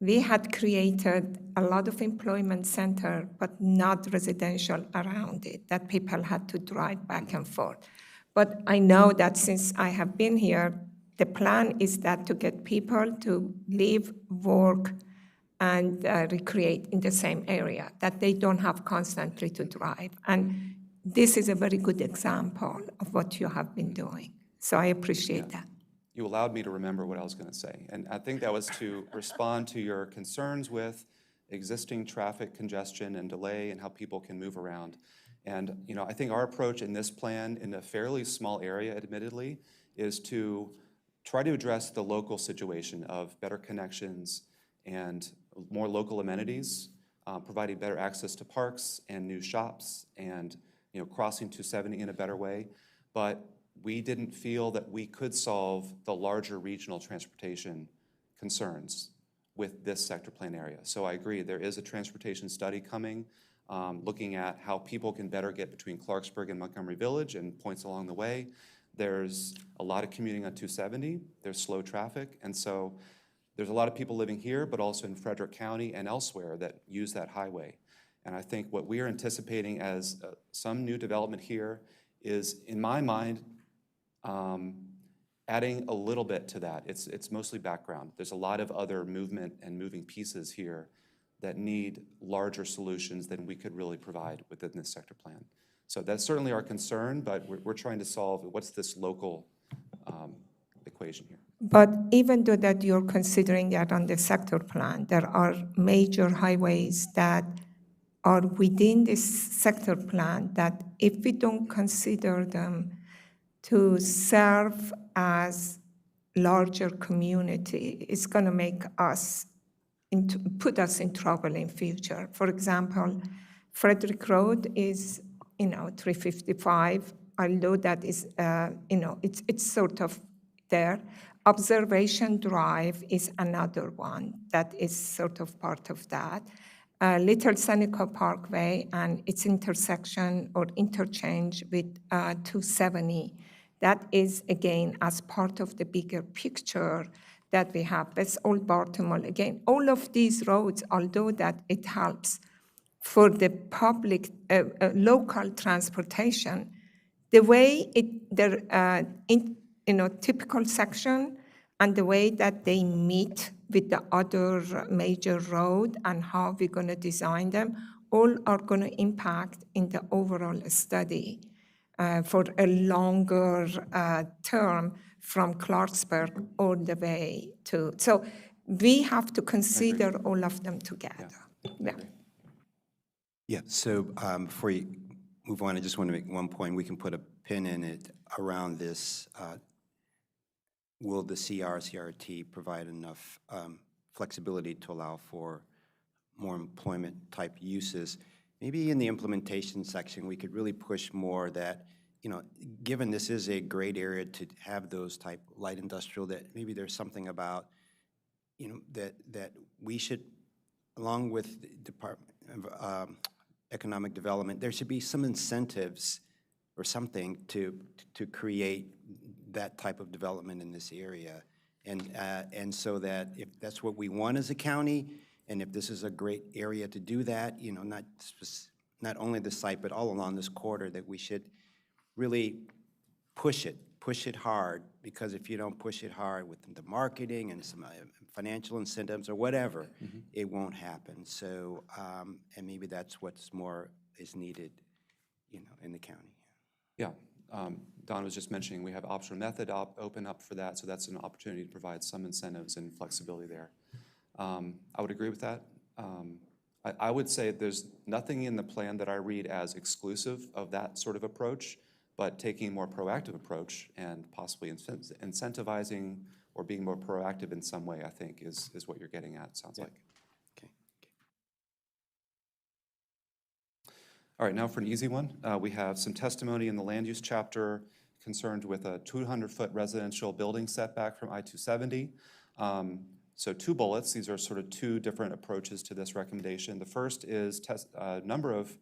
we had created a lot of employment center, but not residential around it, that people had to drive back and forth. But I know that since I have been here, the plan is that to get people to live, work, and recreate in the same area, that they don't have constantly to drive. And this is a very good example of what you have been doing. So I appreciate that. You allowed me to remember what I was going to say. And I think that was to respond to your concerns with existing traffic congestion and delay and how people can move around. And I think our approach in this plan, in a fairly small area admittedly, is to try to address the local situation of better connections and more local amenities, providing better access to parks and new shops, and crossing 270 in a better way. But we didn't feel that we could solve the larger regional transportation concerns with this sector plan area. So I agree, there is a transportation study coming, looking at how people can better get between Clarksburg and Montgomery Village and points along the way. There's a lot of commuting on 270, there's slow traffic, and so there's a lot of people living here, but also in Frederick County and elsewhere that use that highway. And I think what we are anticipating as some new development here is, in my mind, adding a little bit to that. It's mostly background. There's a lot of other movement and moving pieces here that need larger solutions than we could really provide within this sector plan. So that's certainly our concern, but we're trying to solve what's this local equation here. But even though that you're considering that on the sector plan, there are major highways that are within this sector plan that if we don't consider them to serve as larger community, it's going to make us, put us in trouble in future. For example, Frederick Road is, 355, although that is, it's sort of there. Observation Drive is another one that is sort of part of that. Little Seneca Parkway and its intersection or interchange with 270. That is, again, as part of the bigger picture that we have. That's Old Baltimore. Again, all of these roads, although that it helps for the public, local transportation, the way typical section and the way that they meet with the other major road and how we're going to design them, all are going to impact in the overall study for a longer term from Clarksburg all the way to. So we have to consider all of them together. Yeah. Yeah, so before you move on, I just want to make one point. We can put a pin in it around this. Will the CRT provide enough flexibility to allow for more employment-type uses? Maybe in the implementation section, we could really push more that, given this is a great area to have those type light industrial, that maybe there's something about, that we should, along with the Department of economic development, there should be some incentives or something to create that type of development in this area. And so that if that's what we want as a county, and if this is a great area to do that, you know, not only the site, but all along this corridor, that we should really push it hard, because if you don't push it hard with the marketing and some financial incentives or whatever, it won't happen. So, and maybe that's what's more is needed, you know, in the county. Yeah, Don was just mentioning we have optional method open up for that, so that's an opportunity to provide some incentives and flexibility there. I would agree with that. I would say there's nothing in the plan that I read as exclusive of that sort of approach, but taking a more proactive approach and possibly incentivizing or being more proactive in some way, I think, is what you're getting at, sounds like. Okay. All right, now for an easy one. We have some testimony in the land use chapter concerned with a 200-foot residential building setback from I-270. So 2 bullets. These are sort of 2 different approaches to this recommendation. The first is a number of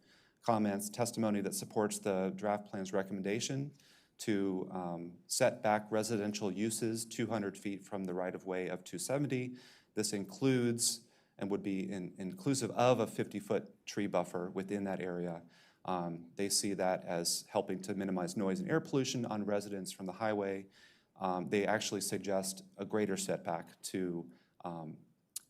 comments, testimony that supports the draft plan's recommendation to set back residential uses 200 feet from the right-of-way of 270. This includes and would be inclusive of a 50-foot tree buffer within that area. They see that as helping to minimize noise and air pollution on residents from the highway. They actually suggest a greater setback to,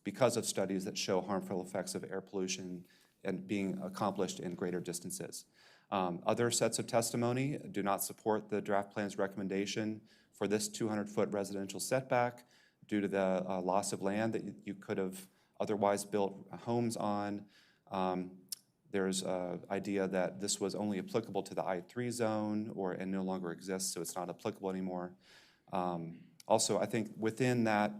because of studies that show harmful effects of air pollution and being accomplished in greater distances. Other sets of testimony do not support the draft plan's recommendation for this 200-foot residential setback due to the loss of land that you could have otherwise built homes on. There's an idea that this was only applicable to the I-3 zone and no longer exists, so it's not applicable anymore. Also, I think within that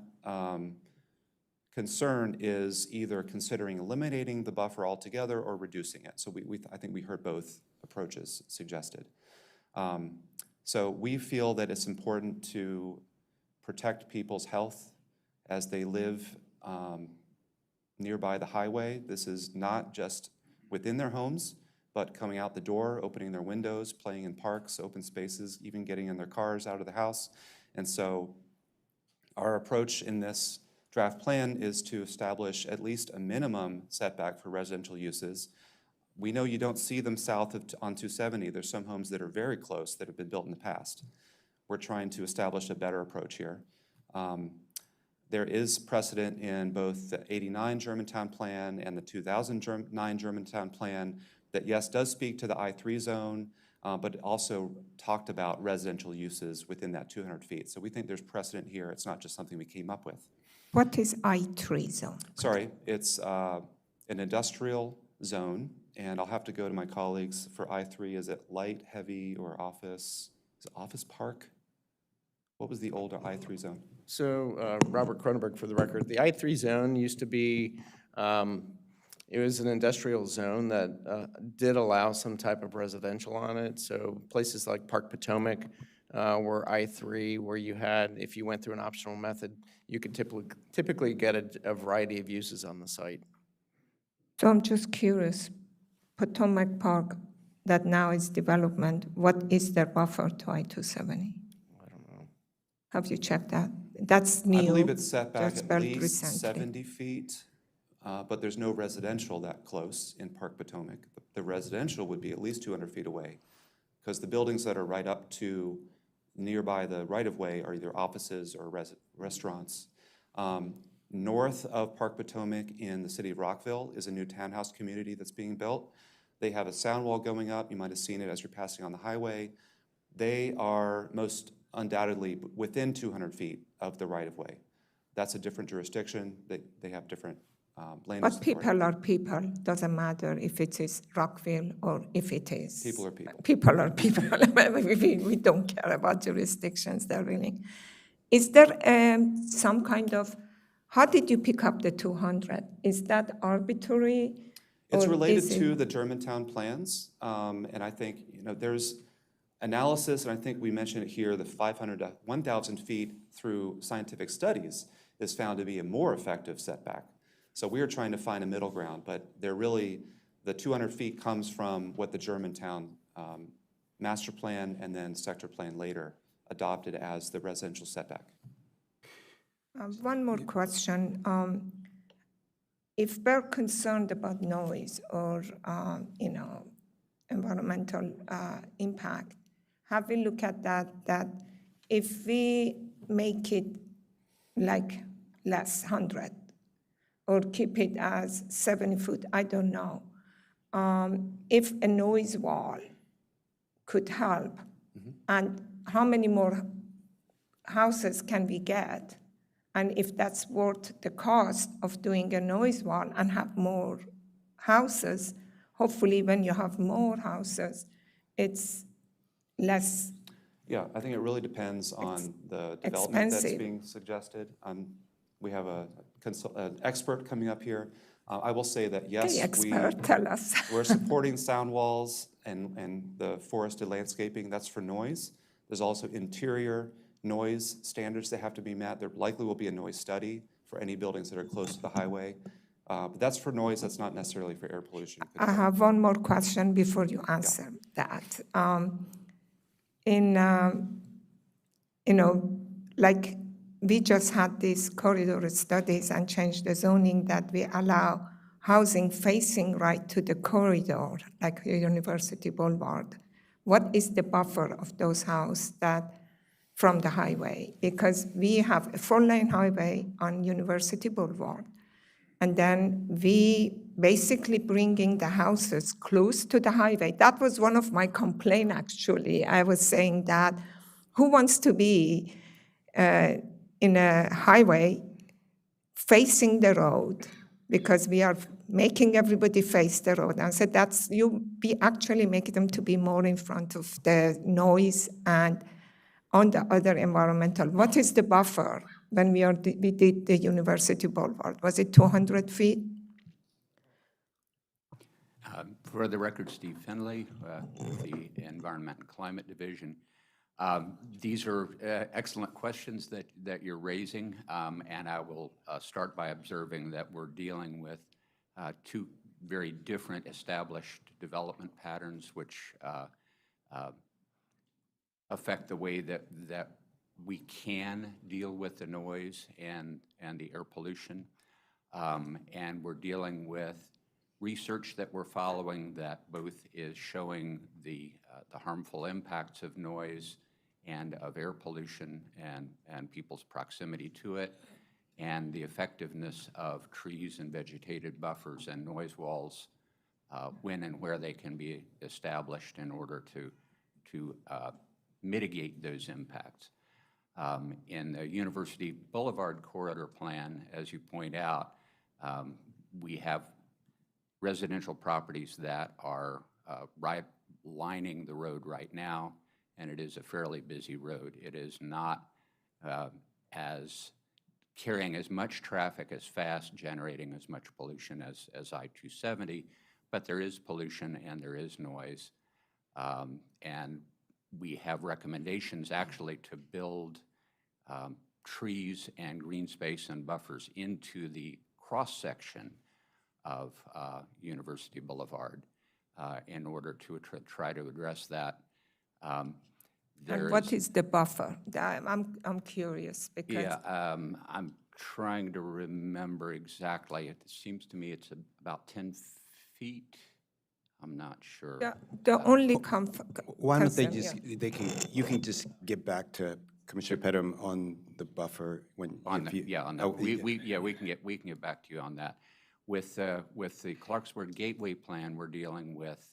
concern is either considering eliminating the buffer altogether or reducing it. So I think we heard both approaches suggested. So we feel that it's important to protect people's health as they live nearby the highway. This is not just within their homes, but coming out the door, opening their windows, playing in parks, open spaces, even getting in their cars out of the house. And so our approach in this draft plan is to establish at least a minimum setback for residential uses. We know you don't see them south of on 270. There's some homes that are very close that have been built in the past. We're trying to establish a better approach here. There is precedent in both the '89 Germantown Plan and the 2009 Germantown Plan that, yes, does speak to the I-3 zone, but also talked about residential uses within that 200 feet. So we think there's precedent here. It's not just something we came up with. What is I-3 zone? Sorry, it's an industrial zone, and I'll have to go to my colleagues for I-3. Is it light, heavy, or office? Is it office park? What was the older I-3 zone? So, Robert Cronenberg for the record. The I-3 zone used to be, it was an industrial zone that did allow some type of residential on it. So places like Park Potomac were I-3, where you had, if you went through an optional method, you could typically get a variety of uses on the site. So I'm just curious, Potomac Park, that now is development, what is their buffer to I-270? I don't know. Have you checked that? That's new. I believe it's set back just at built least recently. 70 feet, but there's no residential that close in Park Potomac. The residential would be at least 200 feet away, because the buildings that are right up to nearby the right-of-way are either offices or restaurants. North of Park Potomac in the city of Rockville is a new townhouse community that's being built. They have a sound wall going up. You might have seen it as you're passing on the highway. They are most undoubtedly within 200 feet of the right-of-way. That's a different jurisdiction. They have different land use But people are people. Doesn't matter if it is Rockville or if it is. People are people. People are people. we don't care about jurisdictions. They're really. Is there some kind of, how did you pick up the 200? Is that arbitrary? It's or related is to the Germantown plans, and I think there's analysis, and I think we mentioned it here, the 500 to 1,000 feet through scientific studies is found to be a more effective setback. So we are trying to find a middle ground, but they're really The 200 feet comes from what the Germantown master plan and then sector plan later adopted as the residential setback. One more question. If we're concerned about noise or, environmental impact, have we looked at that if we make it like less 100 or keep it as 70 foot, I don't know. If a noise wall could help, and how many more houses can we get? And if that's worth the cost of doing a noise wall and have more houses, hopefully when you have more houses, it's less. Yeah, I think it really depends on the development that's expensive. being suggested. We have an expert coming up here. I will say that, yes, Okay, expert, tell us. we're supporting sound walls and the forested landscaping. That's for noise. There's also interior noise standards that have to be met. There likely will be a noise study for any buildings that are close to the highway. But that's for noise. That's not necessarily for air pollution I control. have one more question before you answer that. Like we just had these corridor studies and changed the zoning that we allow housing facing right to the corridor, like University Boulevard. What is the buffer of those houses that from the highway? Because we have a 4-lane highway on University Boulevard, and then we basically bringing the houses close to the highway. That was one of my complaints, actually. I was saying that who wants to be in a highway facing the road, because we are making everybody face the road. And I said, you be actually making them to be more in front of the noise and on the other environmental. What is the buffer when we did the University Boulevard? Was it 200 feet? For the record, Steve Finley, with the Environment and Climate Division. These are excellent questions that you're raising, and I will start by observing that we're dealing with two very different established development patterns, which affect the way that we can deal with the noise and the air pollution. And we're dealing with research that we're following that both is showing the harmful impacts of noise and of air pollution and people's proximity to it, and the effectiveness of trees and vegetated buffers and noise walls when and where they can be established in order to mitigate those impacts. In the University Boulevard Corridor Plan, as you point out, we have residential properties that are right lining the road right now, and it is a fairly busy road. It is not as carrying as much traffic as fast, generating as much pollution as I-270, but there is pollution and there is noise. And we have recommendations actually to build trees and green space and buffers into the cross-section of University Boulevard in order to try to address that. And what is the buffer? I'm curious because. Yeah, I'm trying to remember exactly. It seems to me it's about 10 feet. I'm not sure. The only Why don't they concern, just, you can just get back to Commissioner Pedram on the buffer when. On if you- that, yeah, on that. We can get back to you on that. With the Clarksburg Gateway Plan, we're dealing with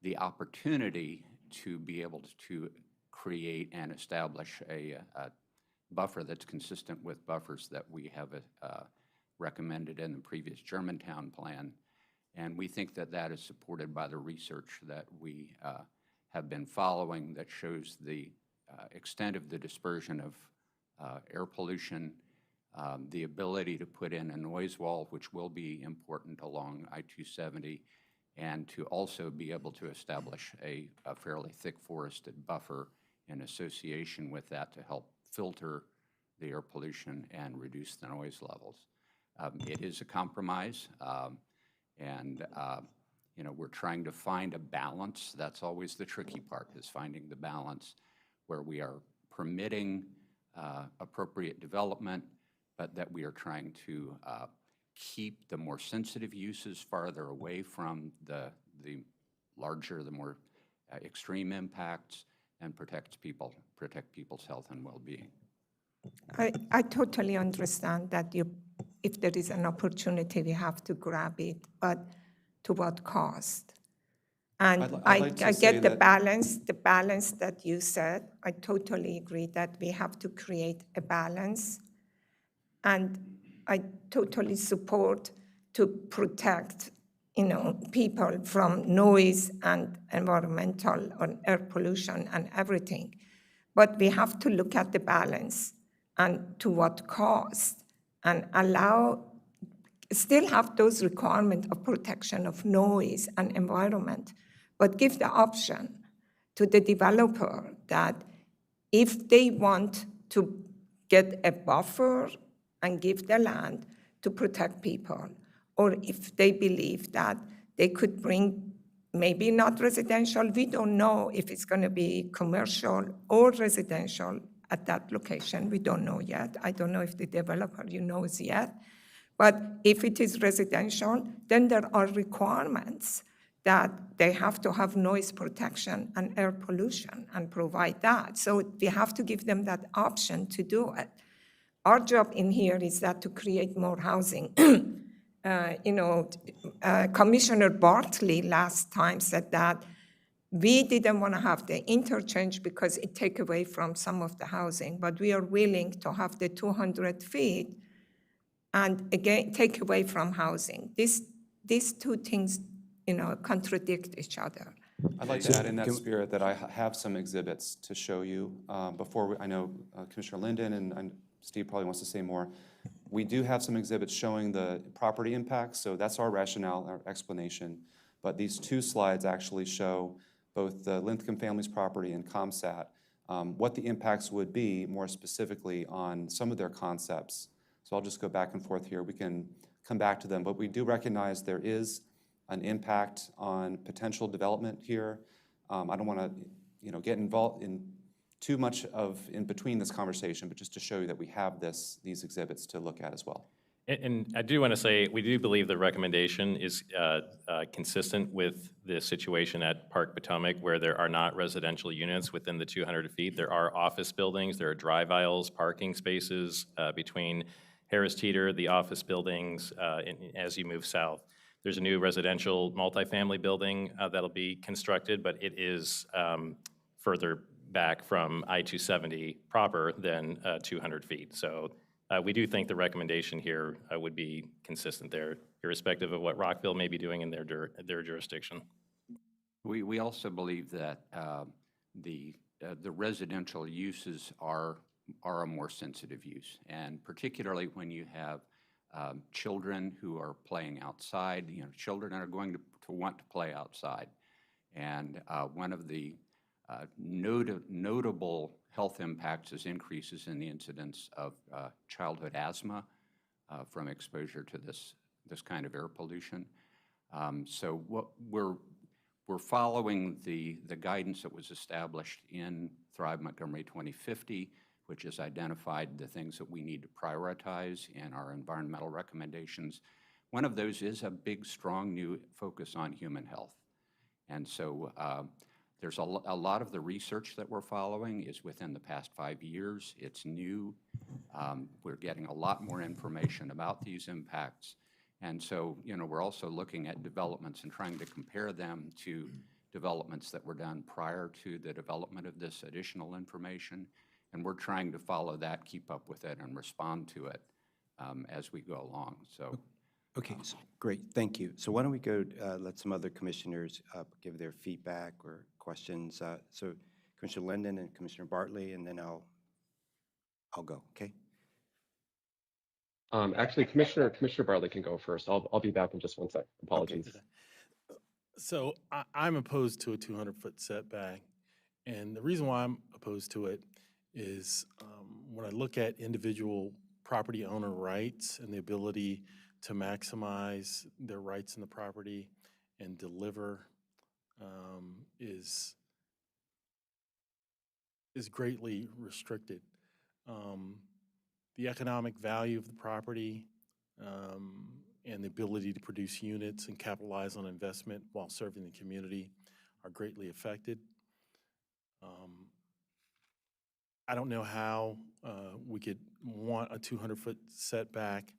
the opportunity to be able to create and establish a buffer that's consistent with buffers that we have recommended in the previous Germantown plan. And we think that that is supported by the research that we have been following that shows the extent of the dispersion of air pollution, the ability to put in a noise wall, which will be important along I-270, and to also be able to establish a fairly thick forested buffer in association with that to help filter the air pollution and reduce the noise levels. It is a compromise, and you know, we're trying to find a balance. That's always the tricky part, is finding the balance where we are permitting appropriate development, but that we are trying to keep the more sensitive uses farther away from the larger, the more extreme impacts, and protect people's health and well-being. I totally understand that if there is an opportunity, we have to grab it, but to what cost? And I'd like to I say get that- the balance that you said. I totally agree that we have to create a balance. And I totally support to protect, you know, people from noise and environmental and air pollution and everything. But we have to look at the balance and to what cost, and still have those requirements of protection of noise and environment, but give the option to the developer that if they want to get a buffer and give the land to protect people, or if they believe that they could bring, maybe not residential, we don't know if it's going to be commercial or residential at that location. We don't know yet. I don't know if the developer knows yet. But if it is residential, then there are requirements that they have to have noise protection and air pollution and provide that. So we have to give them that option to do it. Our job in here is that to create more housing. Commissioner Bartley last time said that we didn't want to have the interchange because it take away from some of the housing, but we are willing to have the 200 feet and again, take away from housing. These two things, contradict each other. I'd like to add in that spirit that I have some exhibits to show you. I know Commissioner Linden and Steve probably wants to say more. We do have some exhibits showing the property impacts, so that's our rationale, our explanation. But these two slides actually show both the Linthicum family's property and ComSat, what the impacts would be more specifically on some of their concepts. So I'll just go back and forth here. We can come back to them, but we do recognize there is an impact on potential development here. I don't want to, get involved in too much in between this conversation, but just to show you that we have these exhibits to look at as well. And I do want to say, we do believe the recommendation is consistent with the situation at Park Potomac, where there are not residential units within the 200 feet. There are office buildings, there are drive aisles, parking spaces between Harris Teeter, the office buildings, as you move south. There's a new residential multifamily building that'll be constructed, but it is further back from I-270 proper than 200 feet. So we do think the recommendation here would be consistent there, irrespective of what Rockville may be doing in their jurisdiction. We also believe that the residential uses are a more sensitive use, and particularly when you have children who are playing outside. Children are going to want to play outside, and one of the notable health impacts is increases in the incidence of childhood asthma from exposure to this kind of air pollution. So what we're following the guidance that was established in Thrive Montgomery 2050, which has identified the things that we need to prioritize in our environmental recommendations. One of those is a big, strong new focus on human health. And so there's a lot of the research that we're following is within the past 5 years. It's new. We're getting a lot more information about these impacts. And so, we're also looking at developments and trying to compare them to developments that were done prior to the development of this additional information. And we're trying to follow that, keep up with it, and respond to it as we go along. So. Okay, great, thank you. So why don't we go, let some other commissioners give their feedback or questions. So Commissioner Linden and Commissioner Bartley, and then I'll go, okay? Actually, Commissioner Bartley can go first. I'll be back in just one sec. Apologies. Okay. So I'm opposed to a 200-foot setback, and the reason why I'm opposed to it is when I look at individual property owner rights and the ability to maximize their rights in the property and deliver is greatly restricted. The economic value of the property and the ability to produce units and capitalize on investment while serving the community are greatly affected. I don't know how we could want a 200-foot setback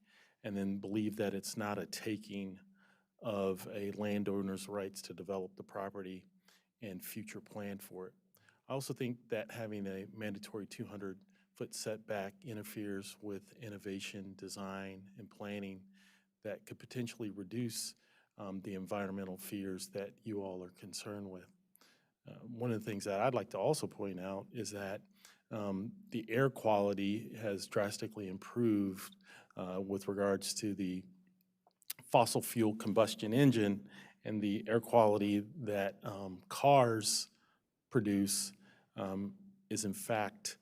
and then believe that it's not a taking of a landowner's rights to develop the property and future plan for it. I also think that having a mandatory 200-foot setback interferes with innovation, design, and planning that could potentially reduce the environmental fears that you all are concerned with. One of the things that I'd like to also point out is that the air quality has drastically improved with regards to the fossil fuel combustion engine, and the air quality that cars produce is in fact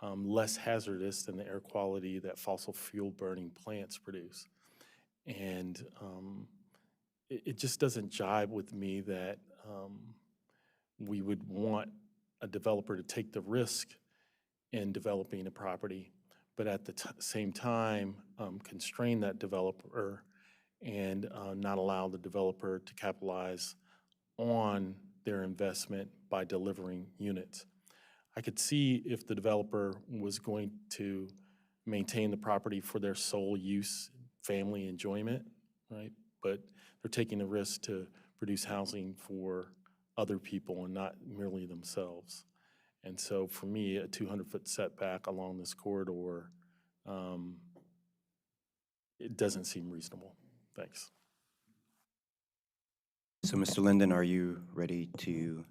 less hazardous than the air quality that fossil fuel burning plants produce. And it just doesn't jive with me that we would want a developer to take the risk in developing a property, but at the same time constrain that developer and not allow the developer to capitalize on their investment by delivering units. I could see if the developer was going to maintain the property for their sole use, family enjoyment, right? But they're taking the risk to produce housing for other people and not merely themselves. And so for me, a 200-foot setback along this corridor, it doesn't seem reasonable. Thanks. So, Mr. Linden, are you ready to?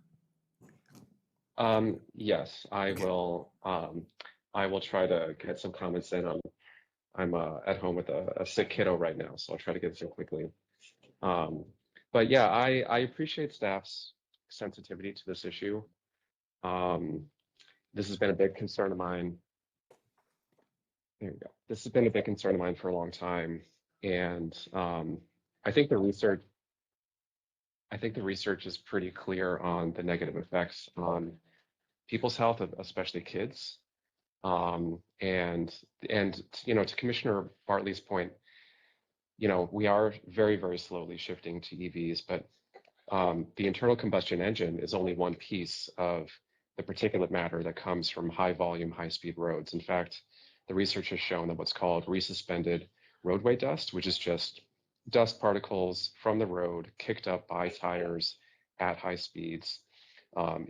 Yes, I Okay. will. I will try to get some comments in. I'm at home with a sick kiddo right now, so I'll try to get this in quickly. But yeah, I appreciate staff's sensitivity to this issue. This has been a big concern of mine. There we go. This has been a big concern of mine for a long time, and I think the research. I think the research is pretty clear on the negative effects on people's health, especially kids. And you know, to Commissioner Bartley's point, you know, we are very, very slowly shifting to EVs, but the internal combustion engine is only one piece of the particulate matter that comes from high volume, high speed roads. In fact, the research has shown that what's called resuspended roadway dust, which is just dust particles from the road kicked up by tires at high speeds,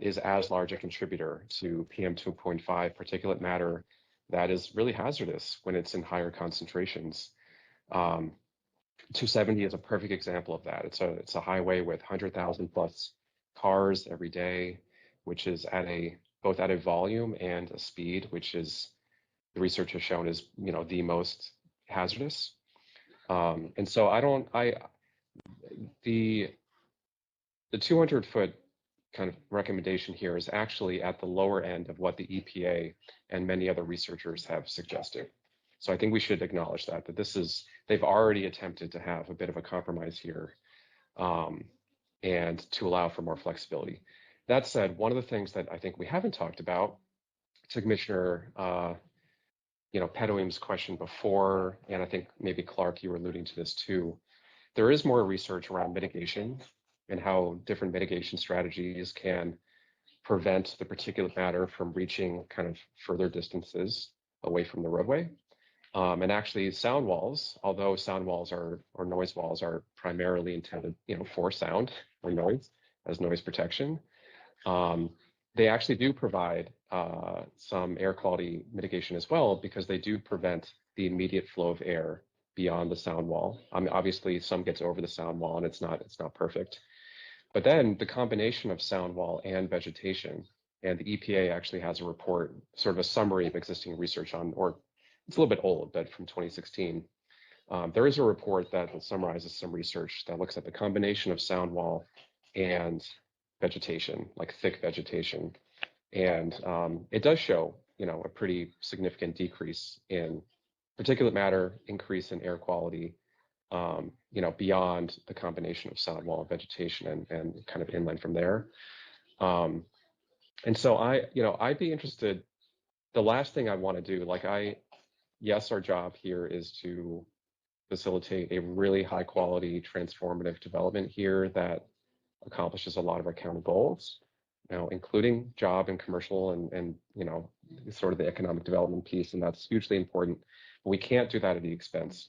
is as large a contributor to PM 2.5 particulate matter that is really hazardous when it's in higher concentrations. 270 is a perfect example of that. It's a highway with 100,000 plus cars every day, which is at both at a volume and a speed, which is the research has shown is, you know, the most hazardous. And so the 200-foot kind of recommendation here is actually at the lower end of what the EPA and many other researchers have suggested. So I think we should acknowledge that they've already attempted to have a bit of a compromise here and to allow for more flexibility. That said, one of the things that I think we haven't talked about, to Commissioner Pedoeem's question before, and I think maybe Clark, you were alluding to this too, there is more research around mitigation and how different mitigation strategies can prevent the particulate matter from reaching kind of further distances away from the roadway. And actually sound walls, although sound walls or noise walls are primarily intended, you know, for sound or noise as noise protection, they actually do provide some air quality mitigation as well, because they do prevent the immediate flow of air beyond the sound wall. I mean, obviously some gets over the sound wall and it's not perfect. But then the combination of sound wall and vegetation, and the EPA actually has a report, sort of a summary of existing research on, or it's a little bit old, but from 2016. There is a report that summarizes some research that looks at the combination of sound wall and vegetation, like thick vegetation. And it does show, you know, a pretty significant decrease in particulate matter, increase in air quality, beyond the combination of sound wall and vegetation and kind of inland from there. And so I'd be interested, the last thing I want to do, yes, our job here is to facilitate a really high quality transformative development here that accomplishes a lot of our county goals, including job and commercial and sort of the economic development piece, and that's hugely important. But we can't do that at the expense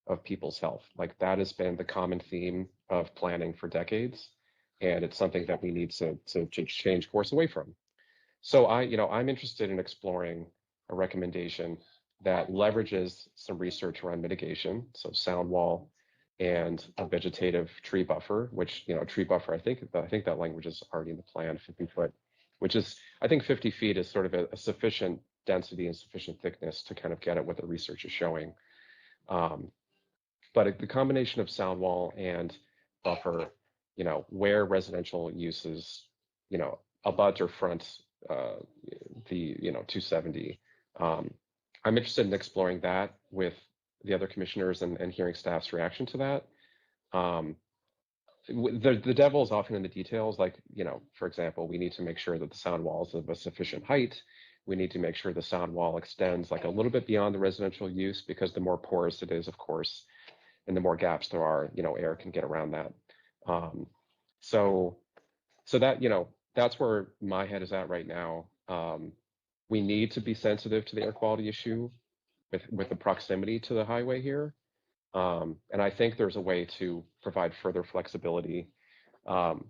of people's health. Like that has been the common theme of planning for decades, and it's something that we need to change course away from. So I'm interested in exploring a recommendation that leverages some research around mitigation, so sound wall and a vegetative tree buffer, which, tree buffer, I think that language is already in the plan, 50 foot, which is, I think 50 feet is sort of a sufficient density and sufficient thickness to kind of get at what the research is showing. But the combination of sound wall and buffer, where residential uses, abut or front the 270. I'm interested in exploring that with the other commissioners and hearing staff's reaction to that. The devil is often in the details. Like, for example, we need to make sure that the sound wall is of a sufficient height. We need to make sure the sound wall extends like a little bit beyond the residential use, because the more porous it is, of course, and the more gaps there are, air can get around that. So that, that's where my head is at right now. We need to be sensitive to the air quality issue with the proximity to the highway here. And I think there's a way to provide further flexibility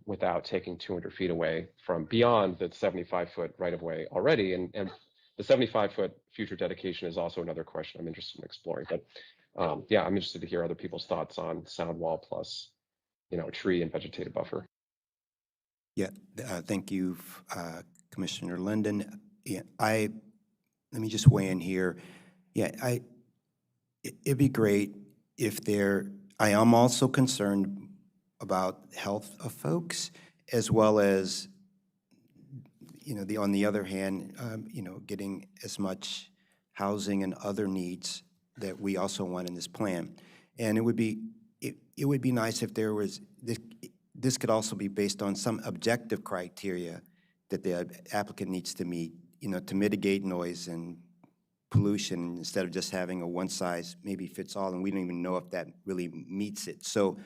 without taking 200 feet away from beyond the 75-foot right-of-way already. And the 75-foot future dedication is also another question I'm interested in exploring. But yeah, I'm interested to hear other people's thoughts on sound wall plus, tree and vegetative buffer. Yeah, thank you, Commissioner Linden. Yeah, let me just weigh in here. Yeah, it'd be great if I am also concerned about health of folks, as well as, on the other hand, getting as much housing and other needs that we also want in this plan. And it would be nice if there was, this could also be based on some objective criteria that the applicant needs to meet, to mitigate noise and pollution, instead of just having a one size maybe fits all, and we don't even know if that really meets it. So,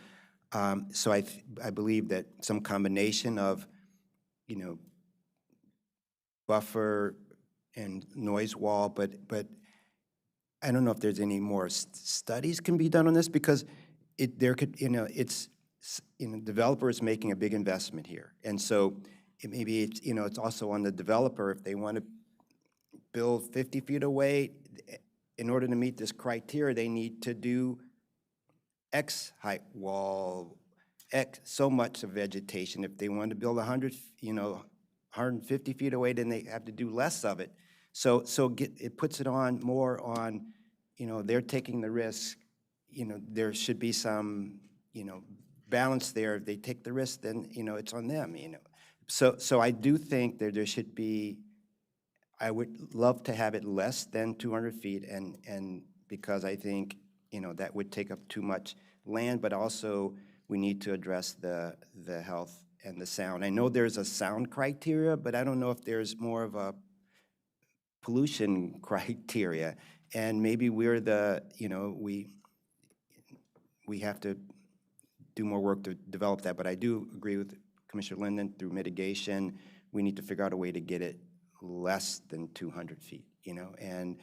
I believe that some combination of, buffer and noise wall, but I don't know if there's any more studies can be done on this, because developer is making a big investment here, and so maybe it's also on the developer if they want to build 50 feet away. In order to meet this criteria, they need to do X height wall, X so much of vegetation. If they want to build 150 feet away, then they have to do less of it. So it puts it on more on, they're taking the risk. There should be some, balance there. If they take the risk, then, it's on them, So I do think that there should be, I would love to have it less than 200 feet, and because I think, that would take up too much land, but also we need to address the health and the sound. I know there's a sound criteria, but I don't know if there's more of a pollution criteria, and maybe we're we have to do more work to develop that. But I do agree with Commissioner Linden, through mitigation, we need to figure out a way to get it less than 200 feet, and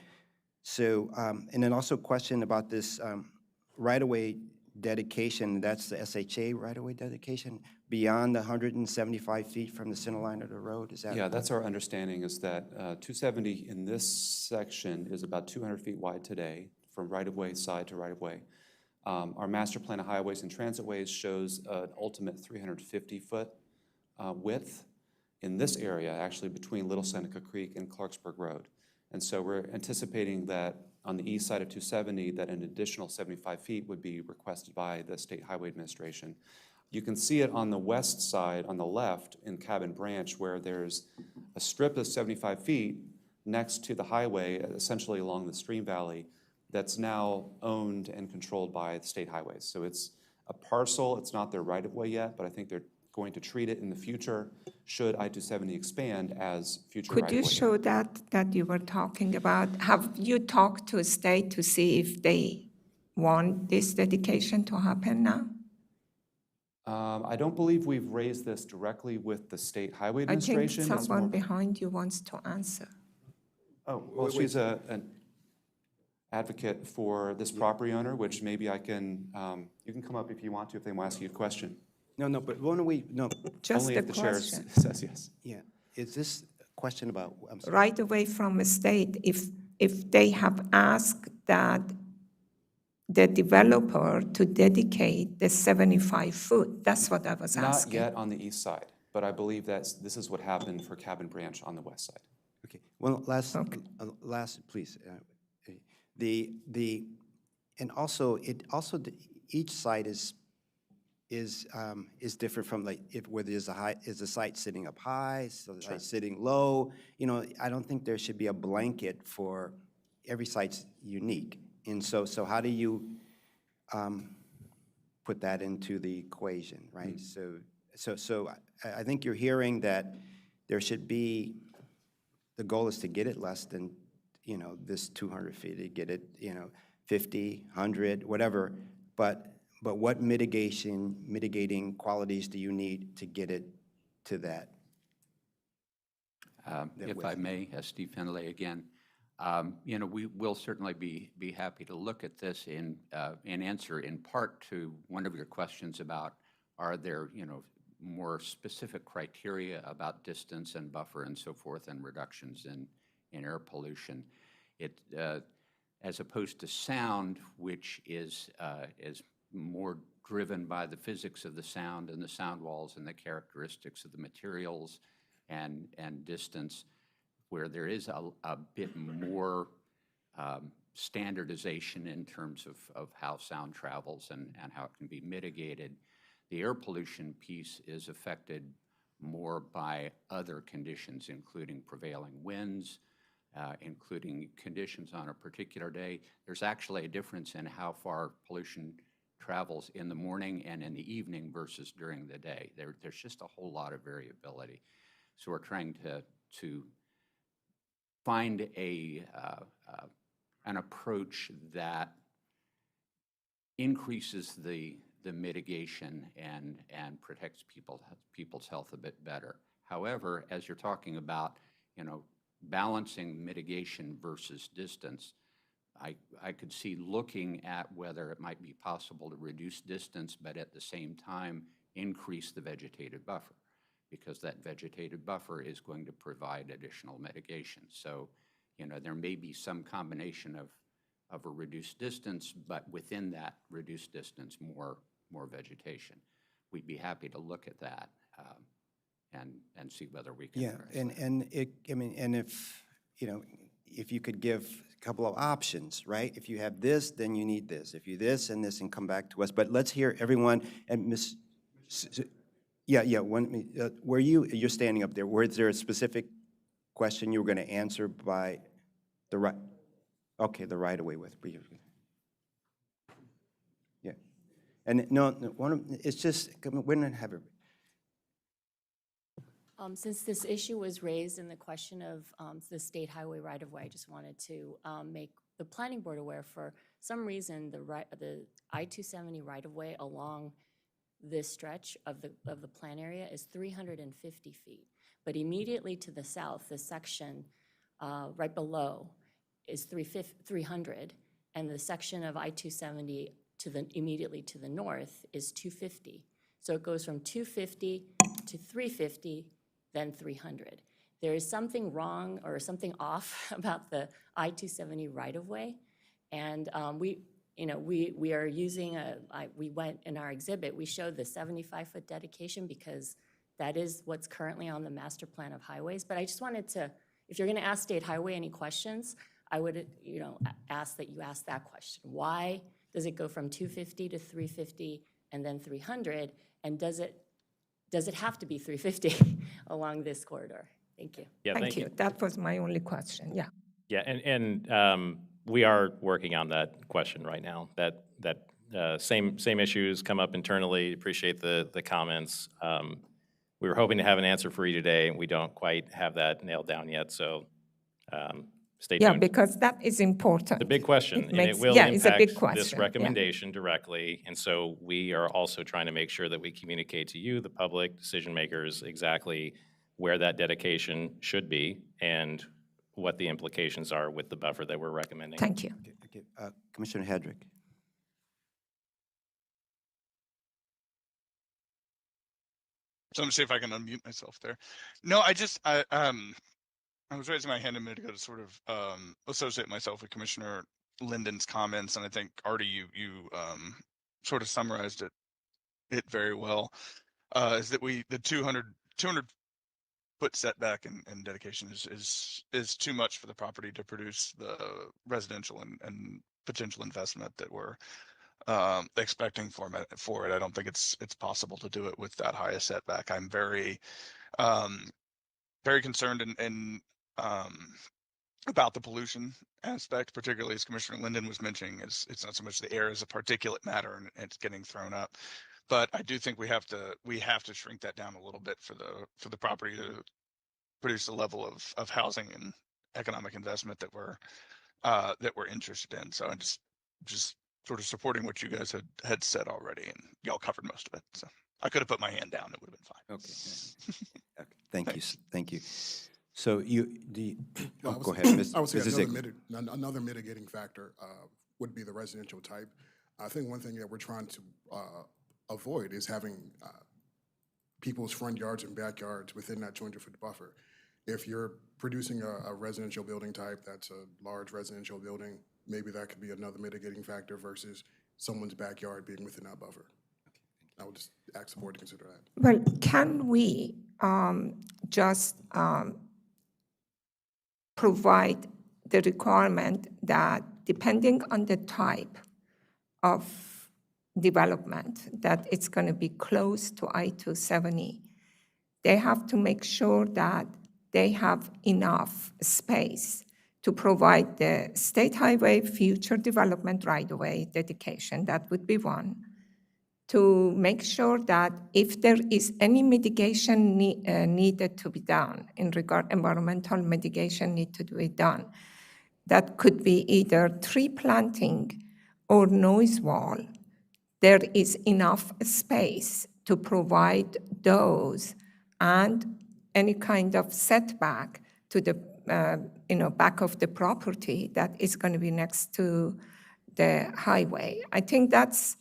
so, and then also question about this right-of-way dedication, that's the SHA right-of-way dedication, beyond the 175 feet from the center line of the road, is that? Yeah, that's our understanding, is that 270 in this section is about 200 feet wide today, from right-of-way side to right-of-way. Our master plan of highways and transitways shows an ultimate 350-foot width in this area, actually between Little Seneca Creek and Clarksburg Road. And so we're anticipating that on the east side of 270, that an additional 75 feet would be requested by the State Highway Administration. You can see it on the west side, on the left, in Cabin Branch, where there's a strip of 75 feet next to the highway, essentially along the stream valley, that's now owned and controlled by the state highways. So it's a parcel, it's not their right-of-way yet, but I think they're going to treat it in the future, should I-270 expand, as future Could right-of-way. you show that you were talking about? Have you talked to a state to see if they want this dedication to happen now? I don't believe we've raised this directly with the State Highway I think Administration. It's someone more- behind you wants to answer. Oh, well, she's an advocate for this property owner, which maybe I can, you can come up if you want to, if they want to ask you a question. No, but why don't we, no, Just Only the if the chair question. says yes. yeah, is this a question about, I'm sorry. Right away from a state, if they have asked that the developer to dedicate the 75 foot, that's what I was Not asking. yet on the east side, but I believe this is what happened for Cabin Branch on the west side. Okay, well, last, Okay. please. And also, each site is different from like, whether there's is the site sitting up high, so the site sitting low? You know, I don't think there should be a blanket for, every site's unique. And so how do you put that into the equation, right? So I think you're hearing that there should be, the goal is to get it less than, you know, this 200 feet, to get it, you know, 50, 100, whatever. But what mitigating qualities do you need to get it to that? If I may, Steve Finlay again, you know, we will certainly be happy to look at this and answer in part to one of your questions about, are there, you know, more specific criteria about distance and buffer and so forth, and reductions in air pollution. It, as opposed to sound, which is more driven by the physics of the sound and the sound walls and the characteristics of the materials and distance, where there is a bit more standardization in terms of how sound travels and how it can be mitigated. The air pollution piece is affected more by other conditions, including prevailing winds, including conditions on a particular day. There's actually a difference in how far pollution travels in the morning and in the evening versus during the day. There's just a whole lot of variability. So we're trying to find an approach that increases the mitigation and protects people's health a bit better. However, as you're talking about, you know, balancing mitigation versus distance, I could see looking at whether it might be possible to reduce distance, but at the same time increase the vegetative buffer, because that vegetative buffer is going to provide additional mitigation. So, you know, there may be some combination of a reduced distance, but within that reduced distance, more vegetation. We'd be happy to look at that and see whether we can. Yeah, and if, you know, if you could give a couple of options, right? If you have this, then you need this. If you this and this, and come back to us. But let's hear everyone, and Ms. Yeah, you're standing up there. Was there a specific question you were going to answer by the right? Okay, the right away with. Yeah, and no, it's just, we're not having. Since this issue was raised in the question of the state highway right-of-way, I just wanted to make the planning board aware, for some reason, the I-270 right-of-way along this stretch of the plan area is 350 feet. But immediately to the south, the section right below is 300, and the section of I-270 immediately to the north is 250. So it goes from 250 to 350, then 300. There is something wrong or something off about the I-270 right-of-way, and we are using we went in our exhibit, we showed the 75-foot dedication because that is what's currently on the master plan of highways. But I just wanted to, if you're going to ask State Highway any questions, I would, you know, ask that you ask that question. Why does it go from 250 to 350 and then 300? And does it have to be 350 along this corridor? Thank you. Yeah, Thank you. That was my only question, yeah. Yeah, and We are working on that question right now. Same issues come up internally. Appreciate the comments. We were hoping to have an answer for you today. We don't quite have that nailed down yet, so stay Yeah, tuned. because that is important. The big question, and it makes- will yeah, it's a big impact question, this yeah. recommendation directly. And so we are also trying to make sure that we communicate to you, the public, decision makers, exactly where that dedication should be and what the implications are with the buffer that we're recommending. Thank you. Okay, Commissioner Hedrick. So let me see if I can unmute myself there. No, I was raising my hand a minute ago to sort of associate myself with Commissioner Linden's comments, and I think Artie, you sort of summarized it very well. Is that the 200 foot setback and dedication is too much for the property to produce the residential and potential investment that we're expecting for it. I don't think it's possible to do it with that high a setback. I'm very concerned and about the pollution aspect, particularly as Commissioner Linden was mentioning. It's not so much the air as a particulate matter and it's getting thrown up, but I do think we have to shrink that down a little bit for the property to produce the level of housing and economic investment that we're interested in. So I'm just sort of supporting what you guys had said already, and y'all covered most of it. So I could have put my hand down; it would have been fine. Okay, thank you, thank you. So go ahead, I would say Mrs. Ziegler. another mitigating factor would be the residential type. I think one thing that we're trying to avoid is having people's front yards and backyards within that 200-foot buffer. If you're producing a residential building type that's a large residential building, maybe that could be another mitigating factor versus someone's backyard being within that buffer. I would just ask the board to consider that. Well, can we just provide the requirement that depending on the type of development, that it's going to be close to I-270, they have to make sure that they have enough space to provide the state highway future development right-of-way dedication. That would be one. To make sure that if there is any mitigation needed to be done in regard environmental mitigation need to be done, that could be either tree planting or noise wall. There is enough space to provide those and any kind of setback to the back of the property that is going to be next to the highway. I think that's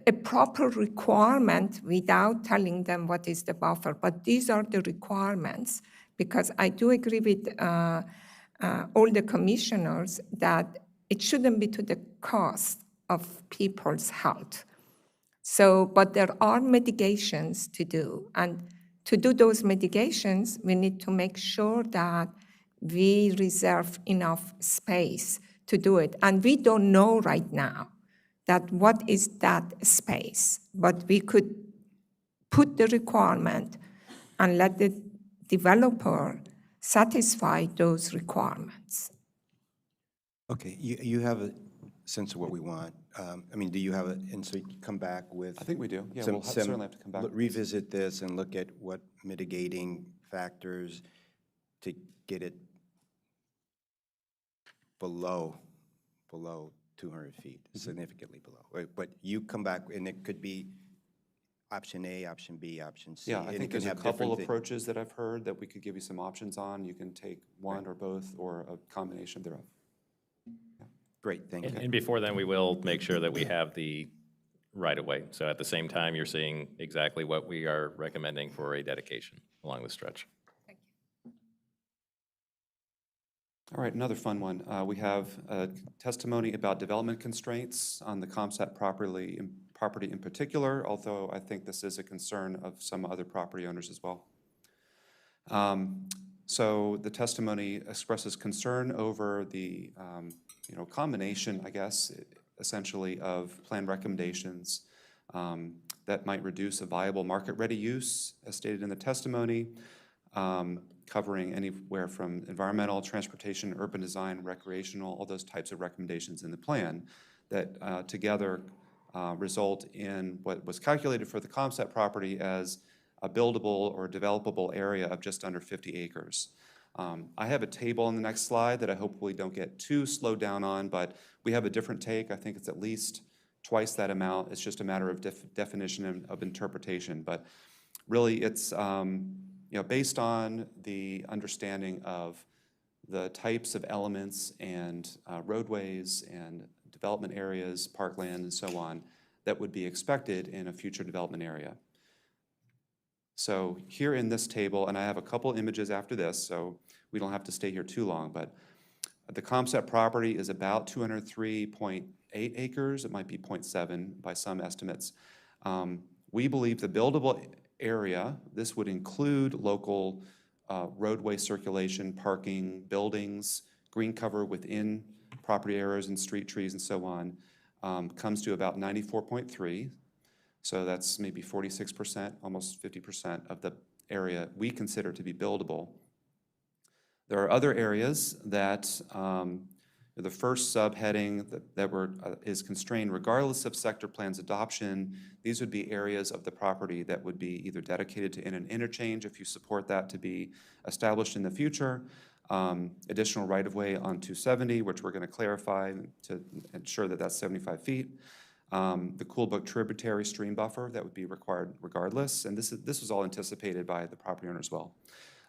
a proper requirement without telling them what is the buffer, but these are the requirements, because I do agree with all the commissioners that it shouldn't be to the cost of people's health. So, but there are mitigations to do, and to do those mitigations, we need to make sure that we reserve enough space to do it, and we don't know right now that what is that space, but we could put the requirement and let the developer satisfy those requirements. Okay, you have a sense of what we want. I mean, do you have and so you can come back with? I think we do. Yeah, we'll certainly have to come back. Revisit this and look at what mitigating factors to get it below 200 feet, significantly below. Right? But you come back, and it could be option A, option B, option C. Yeah, I and think there's a couple approaches that I've heard that we could give you some options on. You can take one or both or a combination thereof. Yeah. Great, thank you. And before then, we will make sure that we have the right-of-way. So at the same time, you're seeing exactly what we are recommending for a dedication along the stretch. All right, another fun one. We have testimony about development constraints on the ComSat property in particular, although I think this is a concern of some other property owners as well. So the testimony expresses concern over the combination, I guess, essentially of plan recommendations that might reduce a viable market-ready use, as stated in the testimony. covering anywhere from environmental, transportation, urban design, recreational, all those types of recommendations in the plan that together result in what was calculated for the concept property as a buildable or developable area of just under 50 acres. I have a table on the next slide that I hopefully don't get too slowed down on, but we have a different take. I think it's at least twice that amount. It's just a matter of definition and of interpretation. But really, it's based on the understanding of the types of elements and roadways and development areas, parkland, and so on that would be expected in a future development area. So here in this table, and I have a couple images after this, so we don't have to stay here too long, but the concept property is about 203.8 acres. It might be 0.7 by some estimates. We believe the buildable area, this would include local roadway circulation, parking, buildings, green cover within property areas and street trees and so on, comes to about 94.3. So that's maybe 46%, almost 50% of the area we consider to be buildable. There are other areas that the first subheading is constrained regardless of sector plan's adoption. These would be areas of the property that would be either dedicated to an interchange if you support that to be established in the future, additional right-of-way on 270, which we're going to clarify to ensure that that's 75 feet. The Coolbrook tributary stream buffer that would be required regardless, and this was all anticipated by the property owner as well.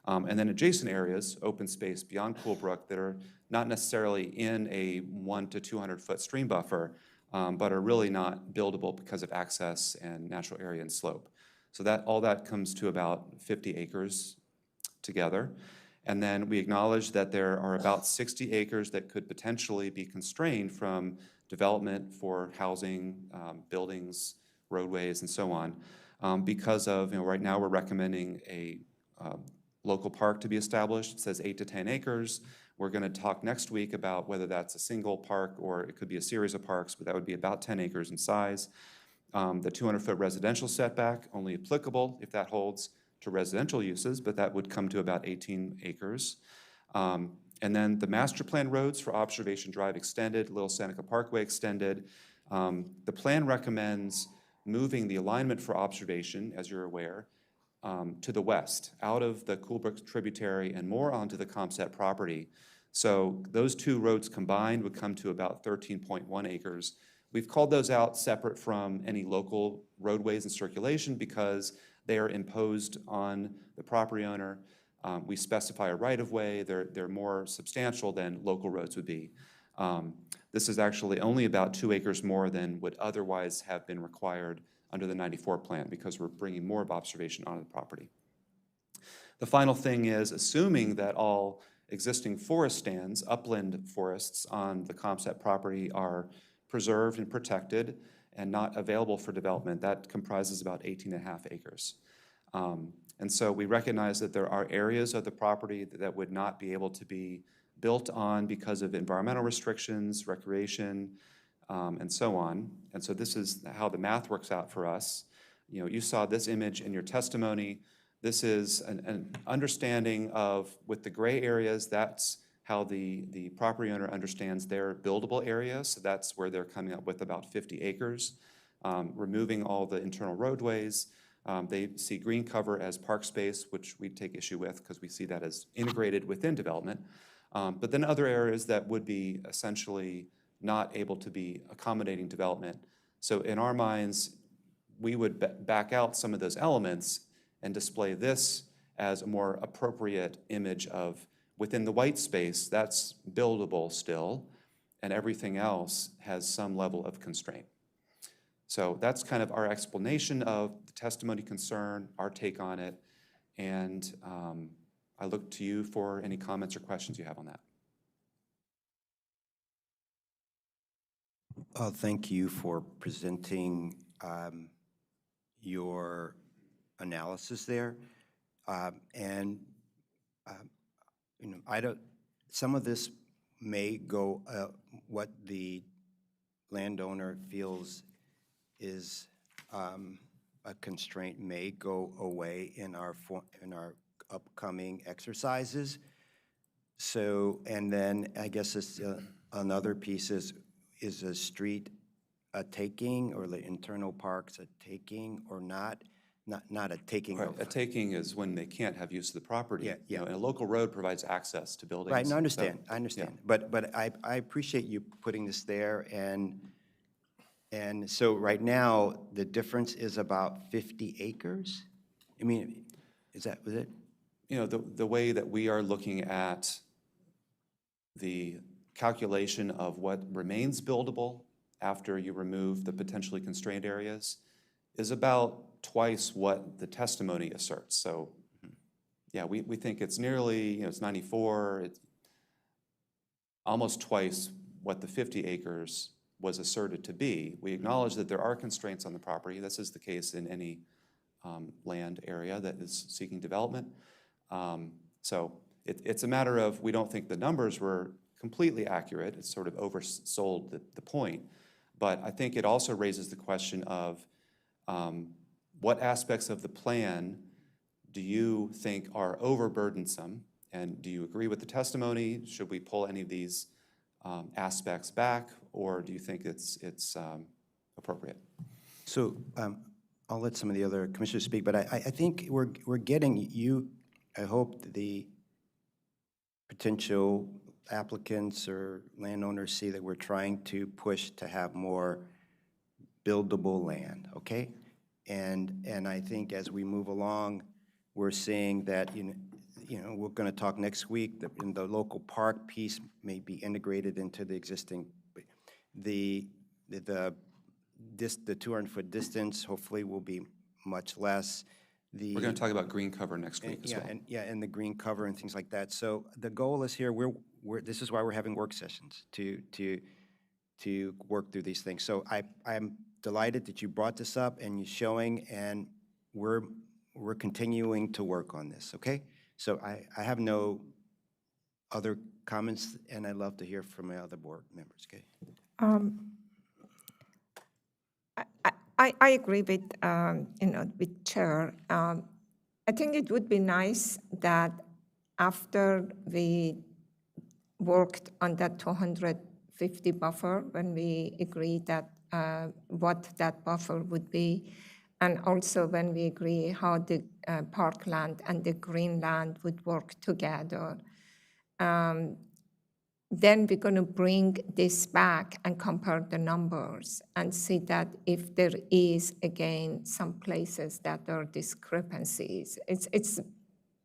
And then adjacent areas, open space beyond Coolbrook that are not necessarily in a 100 to 200 foot stream buffer, but are really not buildable because of access and natural area and slope. So all that comes to about 50 acres together. And then we acknowledge that there are about 60 acres that could potentially be constrained from development for housing, buildings, roadways, and so on. Because of, right now we're recommending a local park to be established. It says 8 to 10 acres. We're going to talk next week about whether that's a single park or it could be a series of parks, but that would be about 10 acres in size. The 200-foot residential setback, only applicable if that holds to residential uses, but that would come to about 18 acres. And then the master plan roads for Observation Drive extended, Little Seneca Parkway extended. The plan recommends moving the alignment for Observation, as you're aware, to the west, out of the Coolbrook tributary and more onto the Comset property. So those two roads combined would come to about 13.1 acres. We've called those out separate from any local roadways and circulation because they are imposed on the property owner. We specify a right-of-way. They're more substantial than local roads would be. This is actually only about 2 acres more than would otherwise have been required under the 94 plan because we're bringing more of Observation onto the property. The final thing is, assuming that all existing forest stands, upland forests on the Comset property are preserved and protected and not available for development, that comprises about 18.5 acres. And so we recognize that there are areas of the property that would not be able to be built on because of environmental restrictions, recreation, and so on. And so this is how the math works out for us. You saw this image in your testimony. This is an understanding of, with the gray areas, that's how the property owner understands their buildable area. So that's where they're coming up with about 50 acres, removing all the internal roadways. They see green cover as park space, which we take issue with because we see that as integrated within development. But then other areas that would be essentially not able to be accommodating development. So in our minds, we would back out some of those elements and display this as a more appropriate image of within the white space, that's buildable still, and everything else has some level of constraint. So that's kind of our explanation of the testimony concern, our take on it, and I look to you for any comments or questions you have on that. Thank you for presenting your analysis there. Some of this may go, what the landowner feels is a constraint may go away in our upcoming exercises. So, and then I guess it's, another piece is a street a taking, or the internal parks a taking or not? Not a taking Right, of. a taking is when they can't have use of the property. Yeah, You know, yeah. and a local road provides access to buildings. Right, and I so, understand, I yeah. understand. But I appreciate you putting this there, and so right now, the difference is about 50 acres? I mean, was it? You know, the way that we are looking at the calculation of what remains buildable after you remove the potentially constrained areas is about twice what the testimony asserts. So, yeah, we think it's nearly, you know, it's 94, it's almost twice what the 50 acres was asserted to be. We acknowledge that there are constraints on the property. This is the case in any land area that is seeking development. So it's a matter of, we don't think the numbers were completely accurate. It's sort of oversold the point. But I think it also raises the question of what aspects of the plan do you think are overburdensome? And do you agree with the testimony? Should we pull any of these aspects back, or do you think it's appropriate? So I'll let some of the other commissioners speak, but I think we're getting you, I hope the potential applicants or landowners see that we're trying to push to have more buildable land, okay? And I think as we move along, we're seeing that, you know, we're going to talk next week, that in the local park piece may be integrated into the existing, the 200-foot distance hopefully will be much less. We're going to talk about green cover next week as well. And the green cover and things like that. So the goal is here, this is why we're having work sessions, to work through these things. So I'm delighted that you brought this up and you're showing, and we're continuing to work on this, okay? So I have no other comments, and I'd love to hear from my other board members, okay? I agree with, with Chair. I think it would be nice that after we worked on that 250 buffer, when we agreed that what that buffer would be, and also when we agree how the parkland and the greenland would work together, then we're going to bring this back and compare the numbers and see that if there is, again, some places that there are discrepancies. It's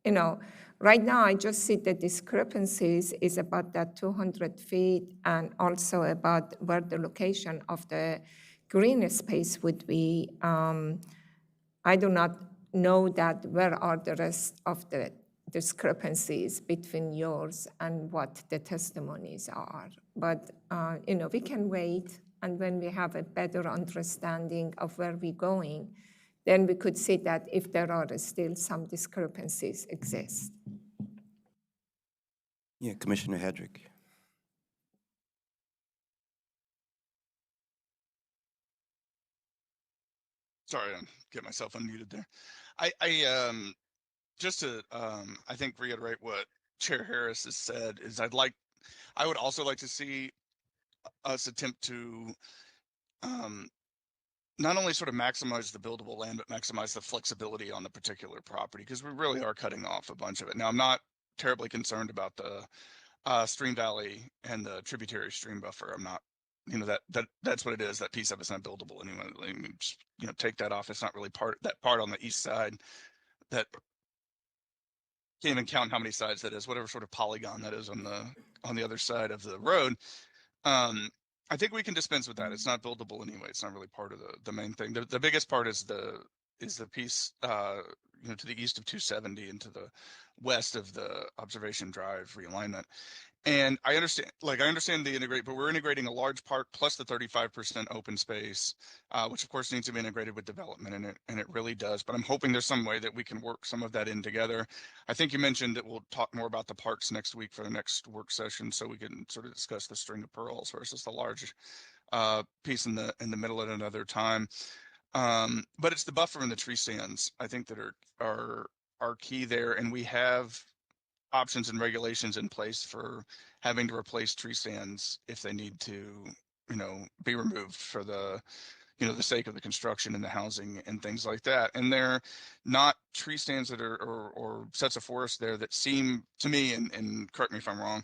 you know, right now I just see the discrepancies is about that 200 feet and also about where the location of the green space would be. I do not know that where are the rest of the discrepancies between yours and what the testimonies are. But, we can wait, and when we have a better understanding of where we're going, then we could see that if there are still some discrepancies exist. Yeah, Commissioner Hedrick. Sorry, I get myself unmuted there. Just to, I think, reiterate what Chair Harris has said, is I would also like to see us attempt to not only sort of maximize the buildable land, but maximize the flexibility on the particular property, because we really are cutting off a bunch of it. Now, I'm not terribly concerned about the stream valley and the tributary stream buffer. I'm not, that's what it is. That piece of it's not buildable anyway. I mean, just, take that off. It's not really that part on the east side that can't even count how many sides that is, whatever sort of polygon that is on the other side of the road. I think we can dispense with that. It's not buildable anyway. It's not really part of the main thing. The biggest part is the piece to the east of 270 and to the west of the Observation Drive realignment. And I understand the integrate, but we're integrating a large park plus the 35% open space, which of course needs to be integrated with development, and it really does. But I'm hoping there's some way that we can work some of that in together. I think you mentioned that we'll talk more about the parks next week for the next work session, so we can sort of discuss the string of pearls versus the large piece in the middle at another time. But it's the buffer and the tree stands, I think, that are are key there, and we have options and regulations in place for having to replace tree stands if they need to, be removed for the, the sake of the construction and the housing and things like that. And they're not tree stands that are, or sets of forest there that seem to me, and correct me if I'm wrong,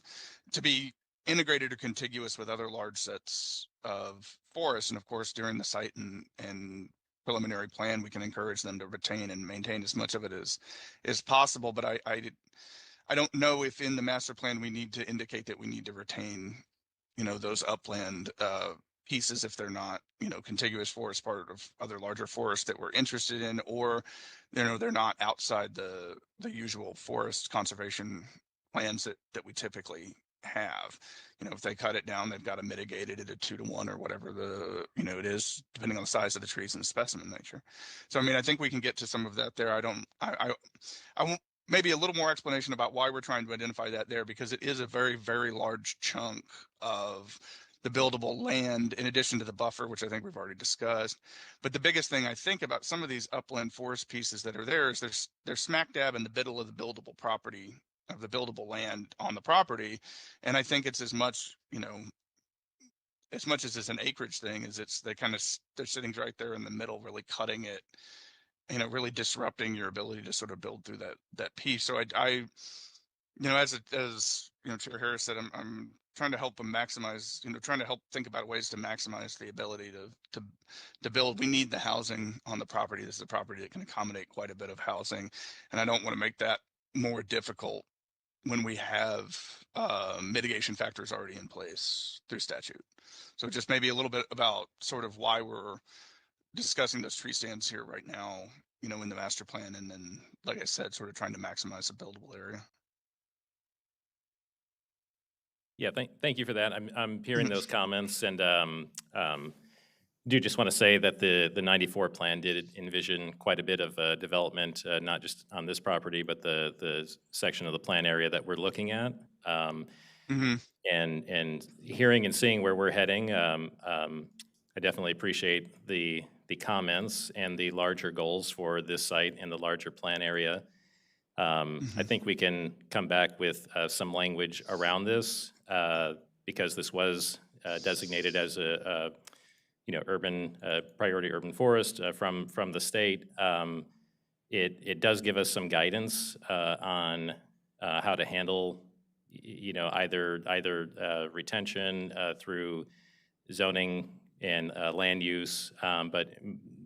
to be integrated or contiguous with other large sets of forest. And of course, during the site and preliminary plan, we can encourage them to retain and maintain as much of it as possible. But I don't know if in the master plan we need to indicate that we need to retain, those upland pieces if they're not, contiguous forest, part of other larger forests that we're interested in, or, they're not outside the usual forest conservation plans that we typically have. If they cut it down, they've got to mitigate it at a 2-to-1 or whatever it is, depending on the size of the trees and the specimen nature. So, I mean, I think we can get to some of that there. I won't, maybe a little more explanation about why we're trying to identify that there, because it is a very, very large chunk of the buildable land in addition to the buffer, which I think we've already discussed. But the biggest thing I think about some of these upland forest pieces that are there is they're smack dab in the middle of the buildable property, of the buildable land on the property. And I think it's as much, as much as it's an acreage thing, as they're sitting right there in the middle, really cutting it, really disrupting your ability to sort of build through that piece. So I as Chair Harris said, I'm trying to help them maximize, trying to help think about ways to maximize the ability to build. We need the housing on the property. This is a property that can accommodate quite a bit of housing, and I don't want to make that more difficult when we have mitigation factors already in place through statute. So just maybe a little bit about sort of why we're discussing those tree stands here right now, in the master plan, and then, like I said, sort of trying to maximize the buildable area. Yeah, thank you for that. I'm hearing those comments, and do just want to say that the 94 plan did envision quite a bit of development, not just on this property, but the section of the plan area that we're looking at. And hearing and seeing where we're heading, I definitely appreciate the comments and the larger goals for this site and the larger plan area. I think we can come back with some language around this because this was designated as a urban priority urban forest from the state. It does give us some guidance on how to handle either retention through zoning and land use, but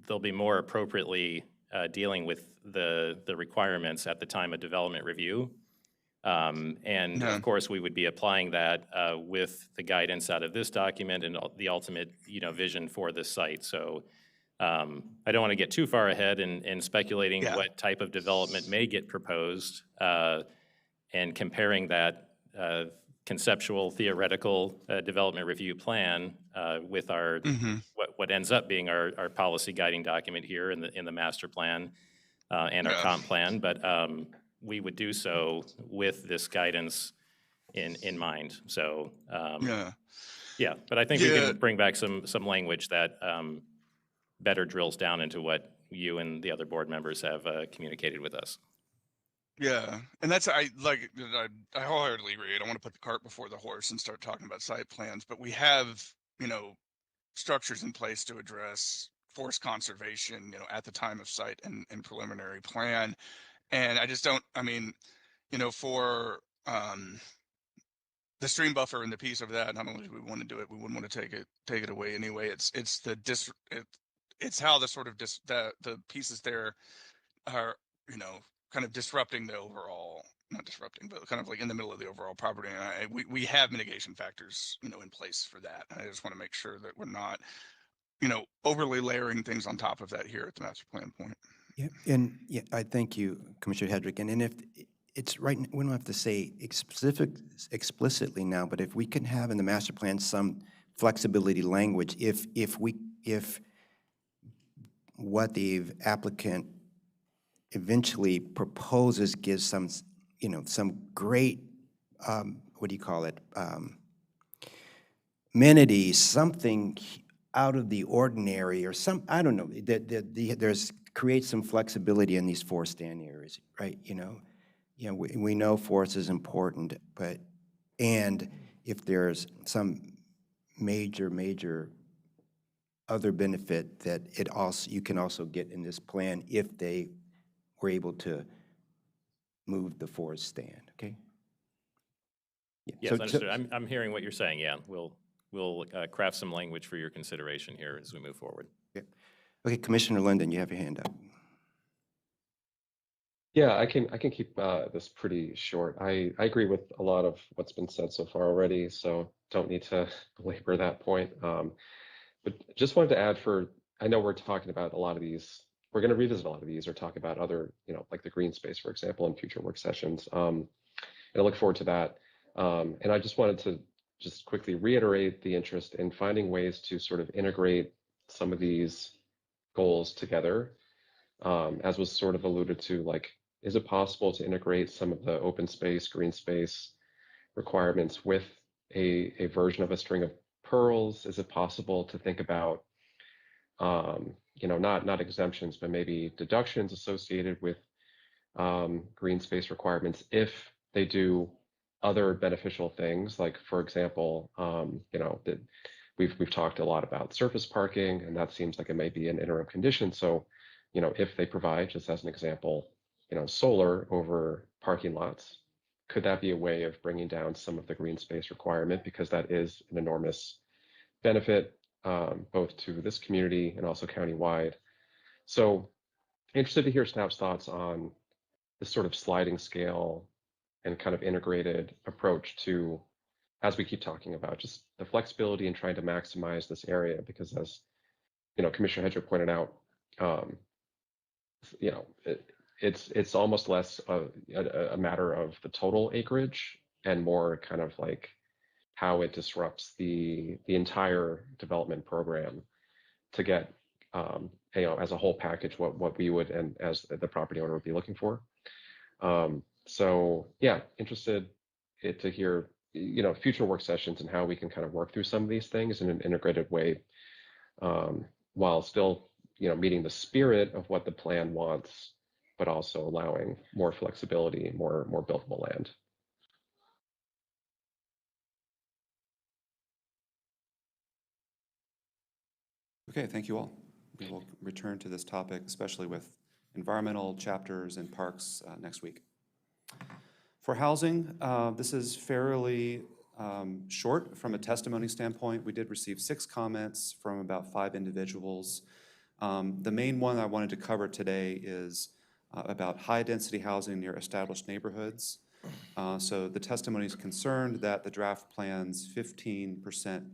they'll be more appropriately dealing with the requirements at the time of development review. And of course, we would be applying that with the guidance out of this document and the ultimate, vision for this site. So I don't want to get too far ahead in speculating what type of development may get proposed and comparing that conceptual, theoretical development review plan with our what ends up being our policy guiding document here in the master plan and our comp plan. But we would do so with this guidance in mind. So but I think we can bring back some language that better drills down into what you and the other board members have communicated with us. Yeah, and that's I wholeheartedly agree. I don't want to put the cart before the horse and start talking about site plans, but we have structures in place to address forest conservation at the time of site and preliminary plan. And I just don't. I mean, for the stream buffer and the piece of that, not only do we want to do it, we wouldn't want to take it away anyway. It's how the sort of the pieces there are kind of disrupting the overall, not disrupting, but kind of like in the middle of the overall property. And we have mitigation factors in place for that. And I just want to make sure that we're not overly layering things on top of that here at the master plan point. Yeah, and I thank you, Commissioner Hedrick. And if it's right, we don't have to say explicitly now, but if we can have in the master plan some flexibility language, if what the applicant eventually proposes gives some, some great, what do you call it, amenities, something out of the ordinary or some, I don't know, there's, create some flexibility in these forest stand areas, right? We know forest is important, but, and if there's some major other benefit that you can also get in this plan if they were able to move the forest stand, okay? Yeah, Yes, understood. I'm hearing what you're saying, yeah. We'll craft some language for your consideration here as we move forward. Okay, Commissioner Linden, you have your hand up. Yeah, I can keep this pretty short. I agree with a lot of what's been said so far already, so don't need to belabor that point. But just wanted to add I know we're talking about a lot of these, we're going to revisit a lot of these or talk about other, like the green space, for example, in future work sessions. And I look forward to that. And I just wanted to just quickly reiterate the interest in finding ways to sort of integrate some of these goals together. As was sort of alluded to, like, is it possible to integrate some of the open space, green space requirements with a version of a string of pearls? Is it possible to think about, not exemptions, but maybe deductions associated with green space requirements if they do other beneficial things? Like, for example, we've talked a lot about surface parking, and that seems like it may be an interim condition. So, if they provide, just as an example, solar over parking lots, could that be a way of bringing down some of the green space requirement? Because that is an enormous benefit, both to this community and also countywide. So interested to hear staff's thoughts on this sort of sliding scale and kind of integrated approach to, as we keep talking about, just the flexibility and trying to maximize this area, because as Commissioner Hedger pointed out, it's almost less a matter of the total acreage and more kind of like how it disrupts the entire development program to get as a whole package what we would, and as the property owner, would be looking for. So yeah, interested to hear future work sessions and how we can kind of work through some of these things in an integrated way, while still meeting the spirit of what the plan wants, but also allowing more flexibility, more buildable land. Okay, thank you all. We will return to this topic, especially with environmental chapters and parks next week. For housing, this is fairly short from a testimony standpoint. We did receive 6 comments from about 5 individuals. The main one I wanted to cover today is about high-density housing near established neighborhoods. So the testimony is concerned that the draft plan's 15%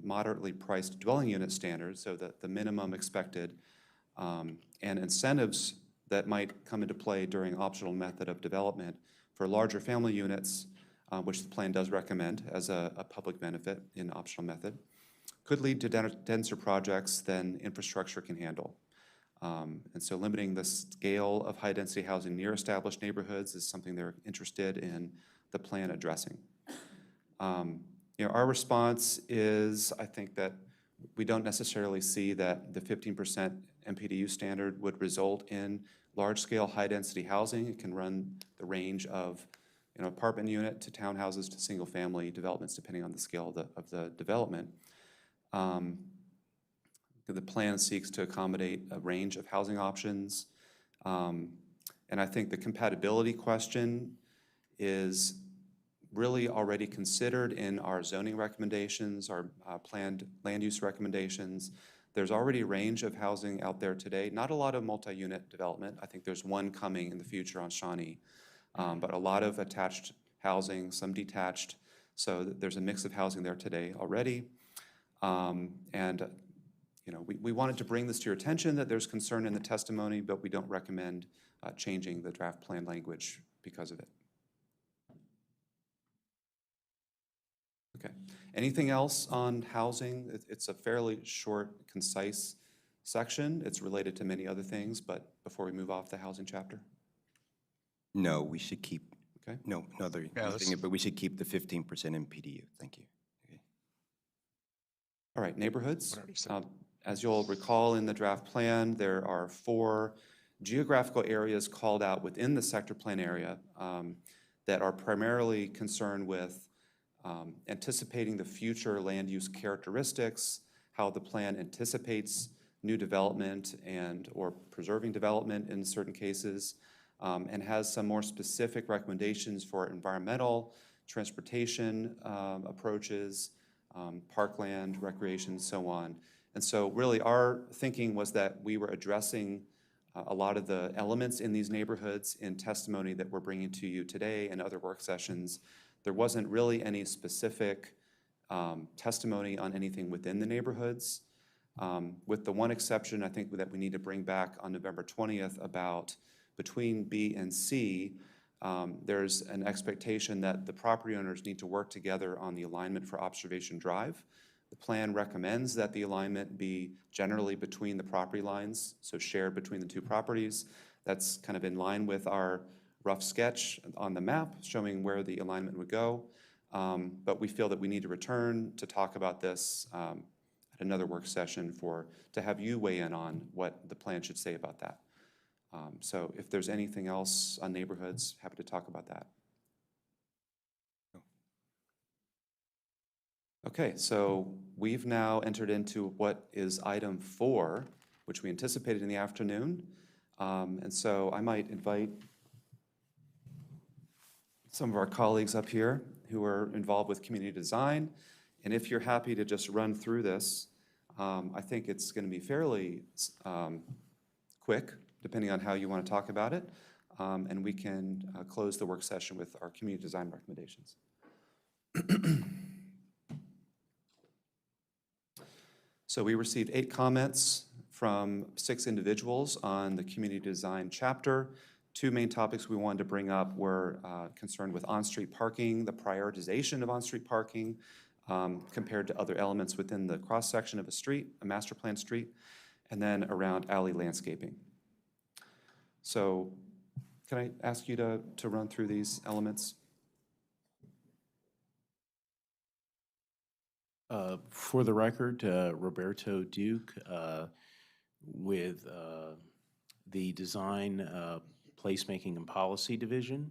moderately priced dwelling unit standard, so that the minimum expected, and incentives that might come into play during optional method of development for larger family units, which the plan does recommend as a public benefit in optional method, could lead to denser projects than infrastructure can handle. And so limiting the scale of high-density housing near established neighborhoods is something they're interested in the plan addressing. Our response is, I think, that we don't necessarily see that the 15% MPDU standard would result in large-scale high-density housing. It can run the range of apartment unit to townhouses to single-family developments, depending on the scale of the development. The plan seeks to accommodate a range of housing options. And I think the compatibility question is really already considered in our zoning recommendations, our planned land use recommendations. There's already a range of housing out there today, not a lot of multi-unit development. I think there's one coming in the future on Shawnee, but a lot of attached housing, some detached. So there's a mix of housing there today already. We wanted to bring this to your attention, that there's concern in the testimony, but we don't recommend changing the draft plan language because of it. Okay. Anything else on housing? It's a fairly short, concise section. It's related to many other things, but before we move off the housing chapter? No, we should keep, Okay. no other thing, but we should keep the 15% MPDU. Thank you. All right, neighborhoods. 107. As you'll recall in the draft plan, there are 4 geographical areas called out within the sector plan area that are primarily concerned with anticipating the future land use characteristics, how the plan anticipates new development and or preserving development in certain cases, and has some more specific recommendations for environmental, transportation approaches, parkland, recreation, so on. And so really our thinking was that we were addressing a lot of the elements in these neighborhoods in testimony that we're bringing to you today and other work sessions. There wasn't really any specific testimony on anything within the neighborhoods, with the one exception I think that we need to bring back on November 20th about between B and C, there's an expectation that the property owners need to work together on the alignment for Observation Drive. The plan recommends that the alignment be generally between the property lines, so shared between the 2 properties. That's kind of in line with our rough sketch on the map showing where the alignment would go. But we feel that we need to return to talk about this at another work session to have you weigh in on what the plan should say about that. So if there's anything else on neighborhoods, happy to talk about that. Okay, so we've now entered into what is item 4, which we anticipated in the afternoon. And so I might invite some of our colleagues up here who are involved with community design. And if you're happy to just run through this, I think it's going to be fairly quick, depending on how you want to talk about it. And we can close the work session with our community design recommendations. So we received 8 comments from 6 individuals on the community design chapter. 2 main topics we wanted to bring up were concerned with on-street parking, the prioritization of on-street parking compared to other elements within the cross-section of a street, a master plan street, and then around alley landscaping. So can I ask you to run through these elements? For the record, Roberto Duke with the Design, Placemaking, and Policy Division.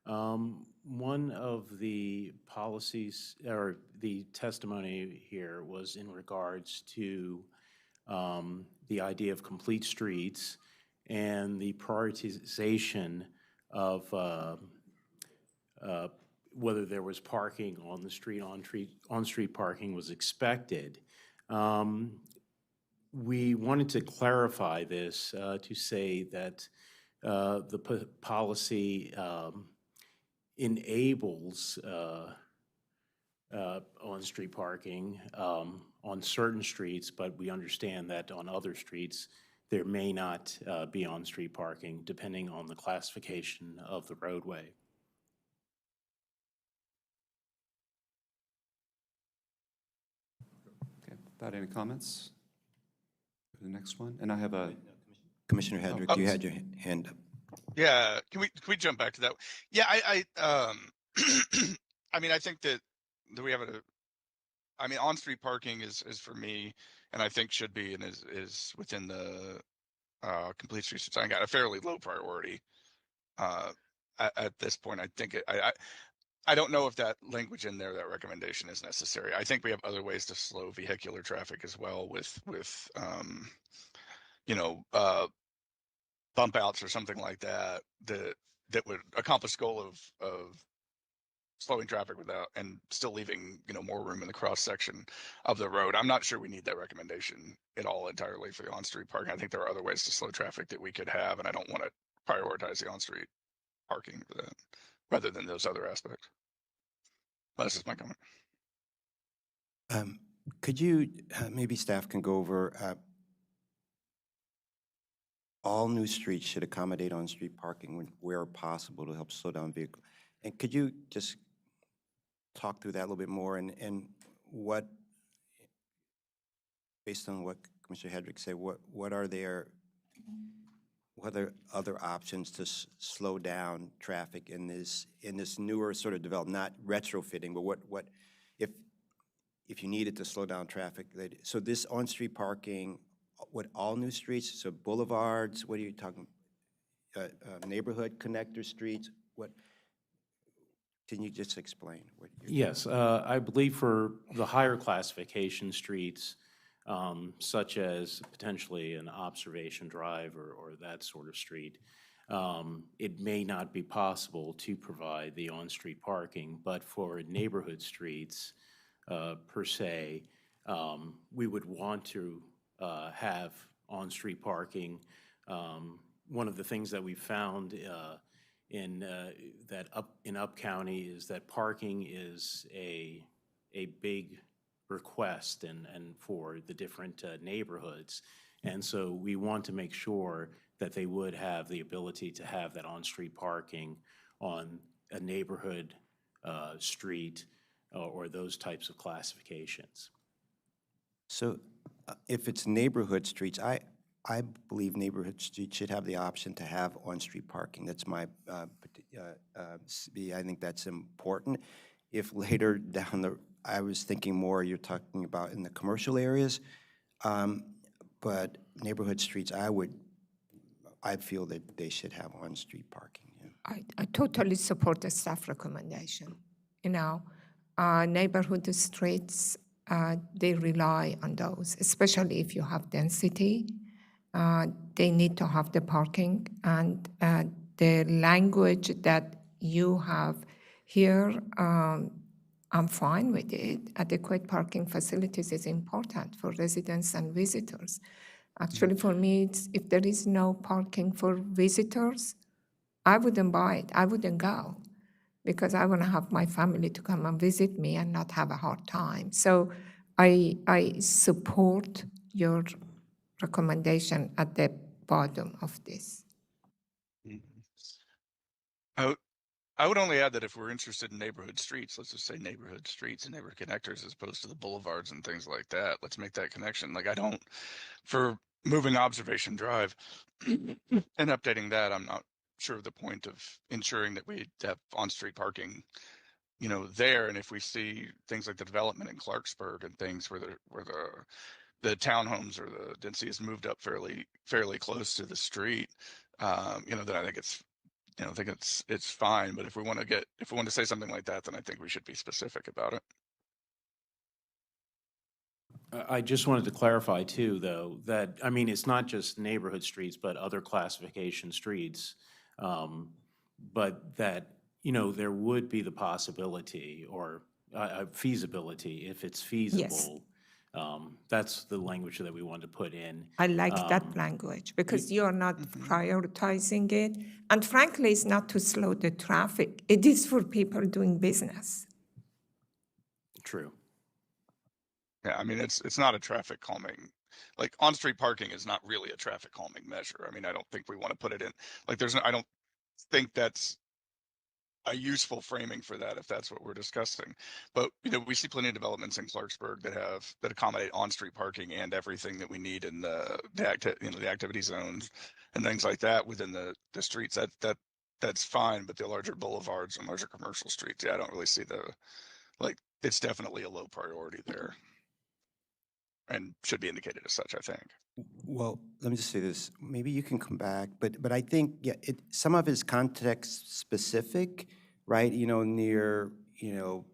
One of the policies, or the testimony here, was in regards to the idea of complete streets and the prioritization of whether there was parking on the street, on-street parking was expected. We wanted to clarify this to say that the policy enables on-street parking on certain streets, but we understand that on other streets there may not be on-street parking depending on the classification of the roadway. Okay, without any comments? The next one, and I have a... Commissioner Hedrick, you had your hand up. Yeah, can we jump back to that? Yeah, I mean, I think that we have on-street parking is for me, and I think should be and is within the complete streets design got a fairly low priority at this point. I think I don't know if that language in there, that recommendation, is necessary. I think we have other ways to slow vehicular traffic as well with bump outs or something like that would accomplish the goal of slowing traffic without and still leaving more room in the cross section of the road. I'm not sure we need that recommendation at all entirely for the on-street parking. I think there are other ways to slow traffic that we could have, and I don't want to prioritize the on-street parking for that rather than those other aspects. That's just my comment. Could you, maybe staff can go over, all new streets should accommodate on-street parking where possible to help slow down vehicles. And could you just talk through that a little bit more and what, based on what Commissioner Hedrick said, what are other options to slow down traffic in this newer sort of development, not retrofitting, but what if you needed to slow down traffic, so this on-street parking, what, all new streets, so boulevards, what are you talking, neighborhood connector streets, what, can you just explain what you're? Yes, I believe for the higher classification streets, such as potentially an observation drive or that sort of street, it may not be possible to provide the on-street parking, but for neighborhood streets, per se, we would want to have on-street parking. One of the things that we found in Up County is that parking is a big request and for the different neighborhoods. And so we want to make sure that they would have the ability to have that on-street parking on a neighborhood street or those types of classifications. So if it's neighborhood streets, I believe neighborhood streets should have the option to have on-street parking. That's my, I think that's important. If later down the, I was thinking more you're talking about in the commercial areas, but neighborhood streets, I feel that they should have on-street parking. Yeah. I totally support the staff recommendation. You know, neighborhood streets, they rely on those, especially if you have density. They need to have the parking, and the language that you have here, I'm fine with it. Adequate parking facilities is important for residents and visitors. Actually, for me, if there is no parking for visitors, I wouldn't buy it. I wouldn't go, because I want to have my family to come and visit me and not have a hard time. So I support your recommendation at the bottom of this. I would only add that if we're interested in neighborhood streets, let's just say neighborhood streets and neighborhood connectors as opposed to the boulevards and things like that. Let's make that connection. Like, I don't, for moving Observation Drive and updating that, I'm not sure of the point of ensuring that we have on-street parking, you know, there. And if we see things like the development in Clarksburg and things where the townhomes or the density is moved up fairly close to the street, you know, then I think it's fine. But if we want to say something like that, then I think we should be specific about it. I just wanted to clarify too, though, that, I mean, it's not just neighborhood streets, but other classification streets. But that, you know, there would be the possibility or feasibility, if it's feasible. That's the language that we want to put in. I like that language, because you're not prioritizing it. And frankly, it's not to slow the traffic. It is for people doing business. True. Yeah, I mean, it's not a traffic calming, like on-street parking is not really a traffic calming measure. I mean, I don't think we want to put it in, like, I don't think that's a useful framing for that, if that's what we're discussing. But, you know, we see plenty of developments in Clarksburg that accommodate on-street parking and everything that we need in the activity zones and things like that within the streets. That's fine, but the larger boulevards and larger commercial streets, yeah, I don't really see it's definitely a low priority there, and should be indicated as such, I think. Well, let me just say this. Maybe you can come back, but I think, yeah, some of it is context specific, right? You know, near, you know,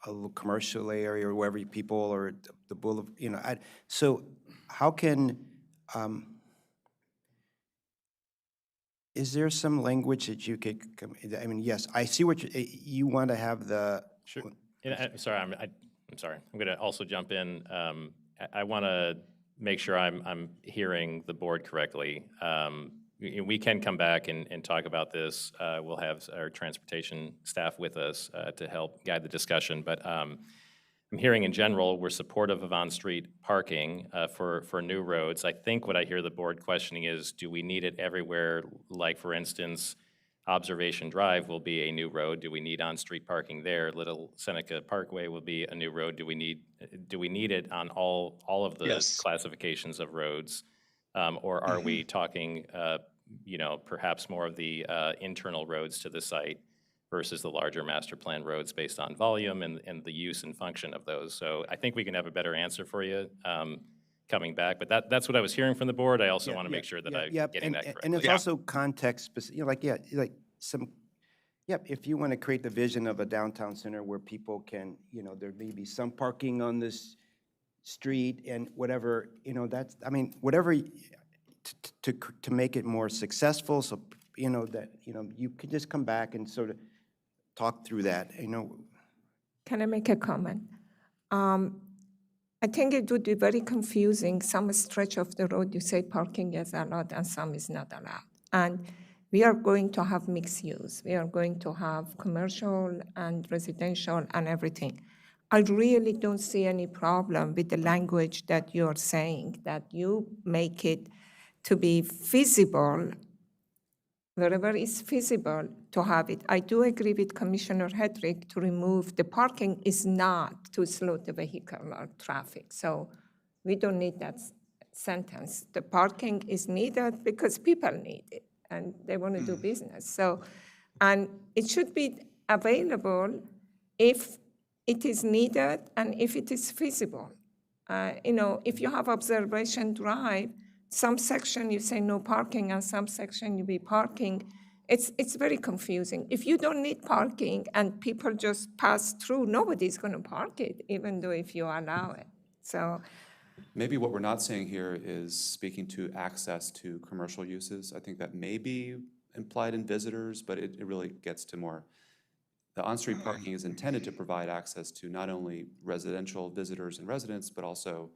a little commercial area or wherever people or the boulevard, you know. So how can, is there some language that you could, I mean, yes, I see what you want to have the. Sure. I'm sorry. I'm sorry. I'm going to also jump in. I want to make sure I'm hearing the board correctly. We can come back and talk about this. We'll have our transportation staff with us to help guide the discussion. But I'm hearing in general, we're supportive of on-street parking for new roads. I think what I hear the board questioning is, do we need it everywhere? Like, for instance, Observation Drive will be a new road. Do we need on-street parking there? Little Seneca Parkway will be a new road. Do we need it on all of the classifications of roads? Or are we talking, you know, perhaps more of the internal roads to the site versus the larger master plan roads based on volume and the use and function of those. So I think we can have a better answer for you coming back, but that's what I was hearing from the board. I also want to make sure that I'm getting that correctly. And it's also context specific, like some, if you want to create the vision of a downtown center where people can, there may be some parking on this street and whatever, that's, I mean, whatever, to make it more successful, so, that, you can just come back and sort of talk through that, Can I make a comment? I think it would be very confusing, some stretch of the road you say parking is allowed and some is not allowed. And we are going to have mixed use. We are going to have commercial and residential and everything. I really don't see any problem with the language that you're saying, that you make it to be feasible, wherever it's feasible to have it. I do agree with Commissioner Hedrick to remove the parking is not to slow the vehicular traffic. So we don't need that sentence. The parking is needed because people need it and they want to do business. So, and it should be available if it is needed and if it is feasible. If you have observation drive, some section you say no parking and some section you be parking, it's very confusing. If you don't need parking and people just pass through, nobody's going to park it, even though if you allow it. So Maybe what we're not saying here is speaking to access to commercial uses. I think that may be implied in visitors, but it really gets to more. The on-street parking is intended to provide access to not only residential visitors and residents, but also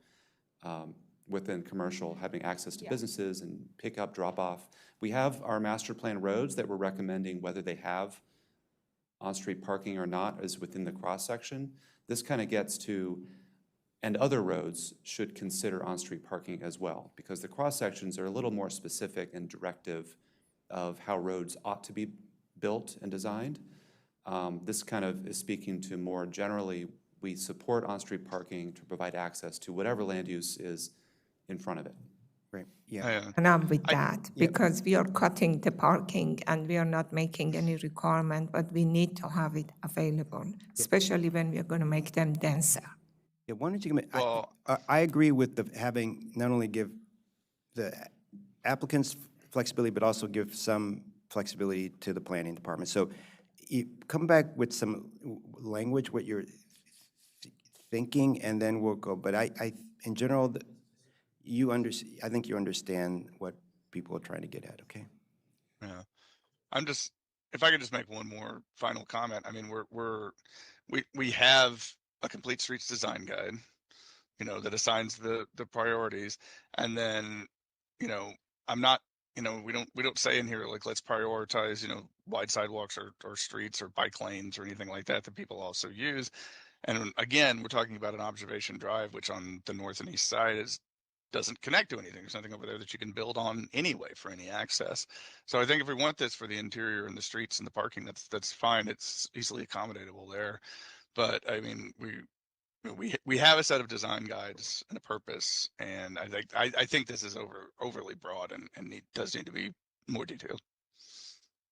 within commercial, having access to businesses and pickup, drop-off. We have our master plan roads that we're recommending whether they have on-street parking or not is within the cross-section. This kind of gets to, and other roads should consider on-street parking as well, because the cross-sections are a little more specific and directive of how roads ought to be built and designed. This kind of is speaking to more generally, we support on-street parking to provide access to whatever land use is in front of it. right, yeah. and I'm with that because we are cutting the parking and we are not making any requirement, but we need to have it available, especially when we are going to make them denser. Yeah, why don't you, give me- Well- I agree with having, not only give the applicants flexibility, but also give some flexibility to the planning department. So you come back with some language, what you're thinking, and then we'll go. But I in general, I think you understand what people are trying to get at, okay? Yeah, if I could just make one more final comment. I mean, we have a complete streets design guide, that assigns the priorities, and then, I'm not, we don't say in here like let's prioritize, wide sidewalks or streets or bike lanes or anything like that people also use. And again, we're talking about an observation drive, which on the north and east side doesn't connect to anything. There's nothing over there that you can build on anyway for any access. So I think if we want this for the interior and the streets and the parking, that's fine. It's easily accommodatable there. But I mean, we have a set of design guides and a purpose, and I think this is overly broad and does need to be more detailed.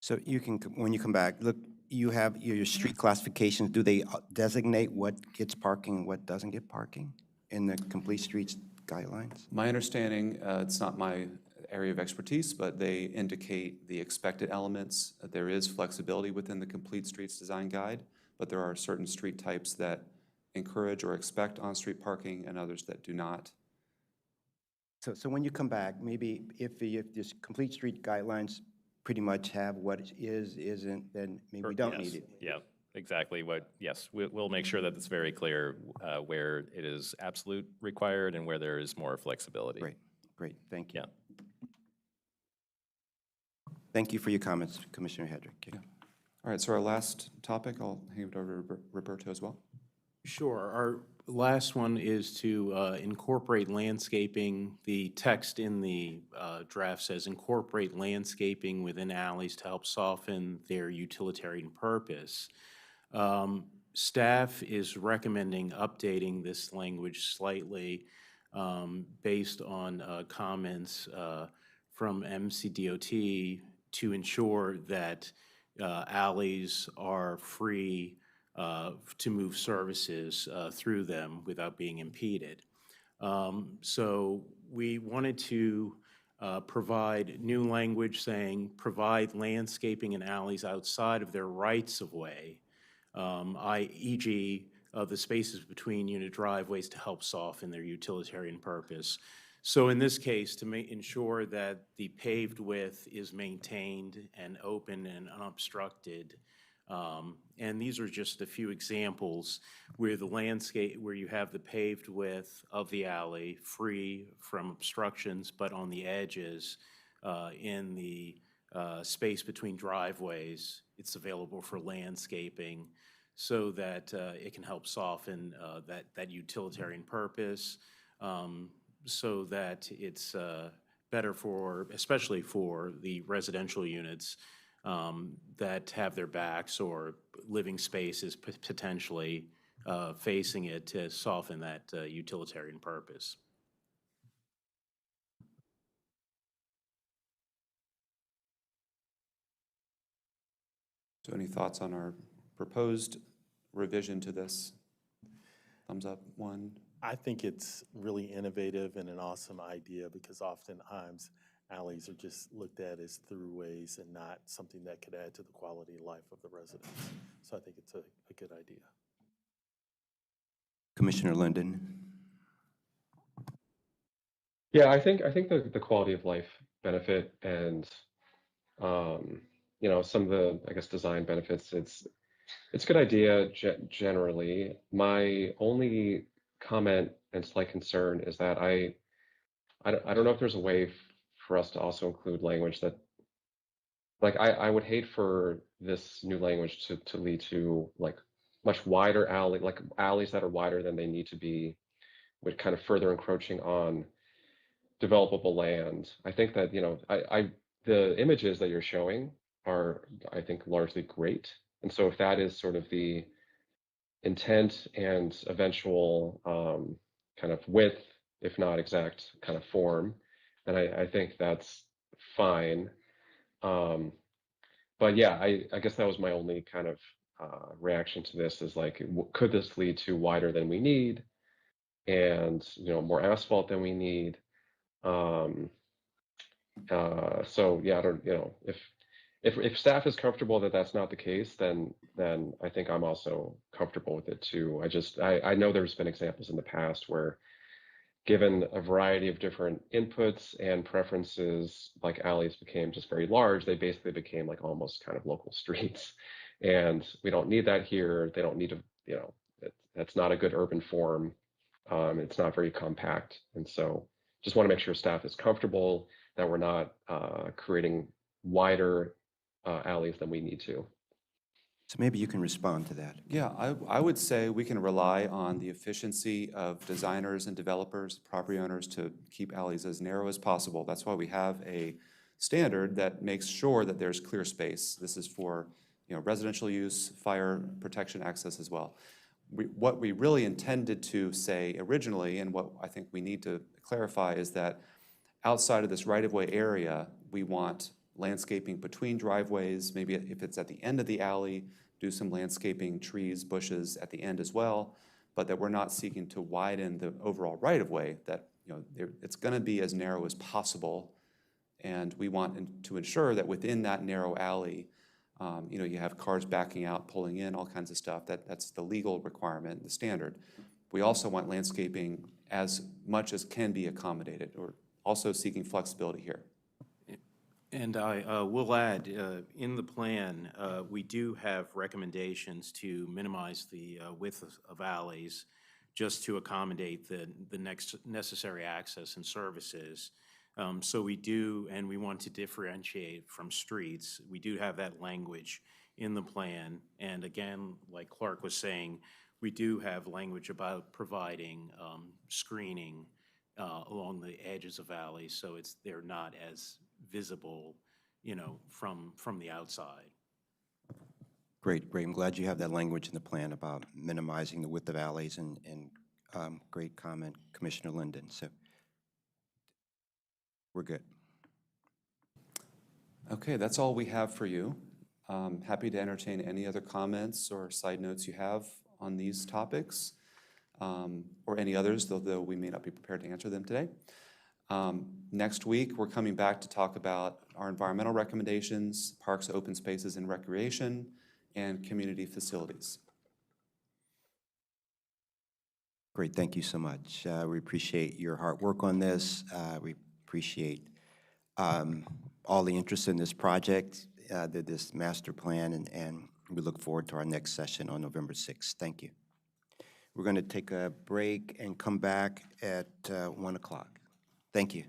So you can, when you come back, look, you have your street classifications. Do they designate what gets parking and what doesn't get parking in the complete streets guidelines? My understanding, it's not my area of expertise, but they indicate the expected elements. There is flexibility within the Complete Streets Design Guide, but there are certain street types that encourage or expect on-street parking and others that do not. So when you come back, maybe if this complete street guidelines pretty much have what isn't, then maybe we don't need it. Yeah, exactly. We'll make sure that it's very clear where it is absolute required and where there is more flexibility. Great, thank you. Yeah. Thank you for your comments, Commissioner Hedrick. Yeah. All right, so our last topic, I'll hand it over to Roberto as well. Sure. Our last one is to incorporate landscaping. The text in the draft says incorporate landscaping within alleys to help soften their utilitarian purpose. Staff is recommending updating this language slightly based on comments from MCDOT to ensure that alleys are free to move services through them without being impeded. So we wanted to provide new language saying provide landscaping and alleys outside of their rights of way, e.g. The spaces between unit driveways to help soften their utilitarian purpose. So in this case, to ensure that the paved width is maintained and open and unobstructed. And these are just a few examples where the landscape, where you have the paved width of the alley free from obstructions, but on the edges, in the space between driveways, it's available for landscaping so that it can help soften that utilitarian purpose, so that it's better for, especially for the residential units that have their backs or living spaces potentially facing it to soften that utilitarian purpose. So any thoughts on our proposed revision to this? Thumbs up, one. I think it's really innovative and an awesome idea because oftentimes alleys are just looked at as throughways and not something that could add to the quality of life of the residents. So I think it's a good idea. Commissioner Linden. Yeah, I think the quality of life benefit and some of the, I guess, design benefits, it's a good idea generally. My only comment and slight concern is that I don't know if there's a way for us to also include language that, like, I would hate for this new language to lead to like much wider alleys that are wider than they need to be, with kind of further encroaching on developable land. I think that, the images that you're showing are, I think, largely great. And so if that is sort of the intent and eventual kind of width, if not exact kind of form, then I think that's fine. But yeah, I guess that was my only kind of reaction to this is like, could this lead to wider than we need and, more asphalt than we need? So yeah, I don't, if staff is comfortable that that's not the case, then I think I'm also comfortable with it too. I know there's been examples in the past where, given a variety of different inputs and preferences, like alleys became just very large. They basically became like almost kind of local streets, and we don't need that here. They don't need to, that's not a good urban form. It's not very compact, and so just want to make sure staff is comfortable that we're not creating wider alleys than we need to. So maybe you can respond to that. Yeah, I would say we can rely on the efficiency of designers and developers, property owners, to keep alleys as narrow as possible. That's why we have a standard that makes sure that there's clear space. This is for residential use, fire protection, access as well. What we really intended to say originally, and what I think we need to clarify, is that outside of this right-of-way area, we want landscaping between driveways, maybe if it's at the end of the alley, do some landscaping, trees, bushes at the end as well, but that we're not seeking to widen the overall right-of-way, that it's going to be as narrow as possible, and we want to ensure that within that narrow alley, you have cars backing out, pulling in, all kinds of stuff. That's the legal requirement, the standard. We also want landscaping as much as can be accommodated, or also seeking flexibility here. And I will add, in the plan, we do have recommendations to minimize the width of alleys just to accommodate the next necessary access and services. So we do, and we want to differentiate from streets. We do have that language in the plan. And again, like Clark was saying, we do have language about providing screening along the edges of alleys, so they're not as visible, from the outside. Great. I'm glad you have that language in the plan about minimizing the width of alleys, and great comment, Commissioner Linden. So we're good. Okay, that's all we have for you. Happy to entertain any other comments or side notes you have on these topics, or any others, though we may not be prepared to answer them today. Next week, we're coming back to talk about our environmental recommendations, parks, open spaces, and recreation, and community facilities. Great, thank you so much. We appreciate your hard work on this. We appreciate all the interest in this project, this master plan, and we look forward to our next session on November 6th. Thank you. We're going to take a break and come back at 1 o'clock. Thank you.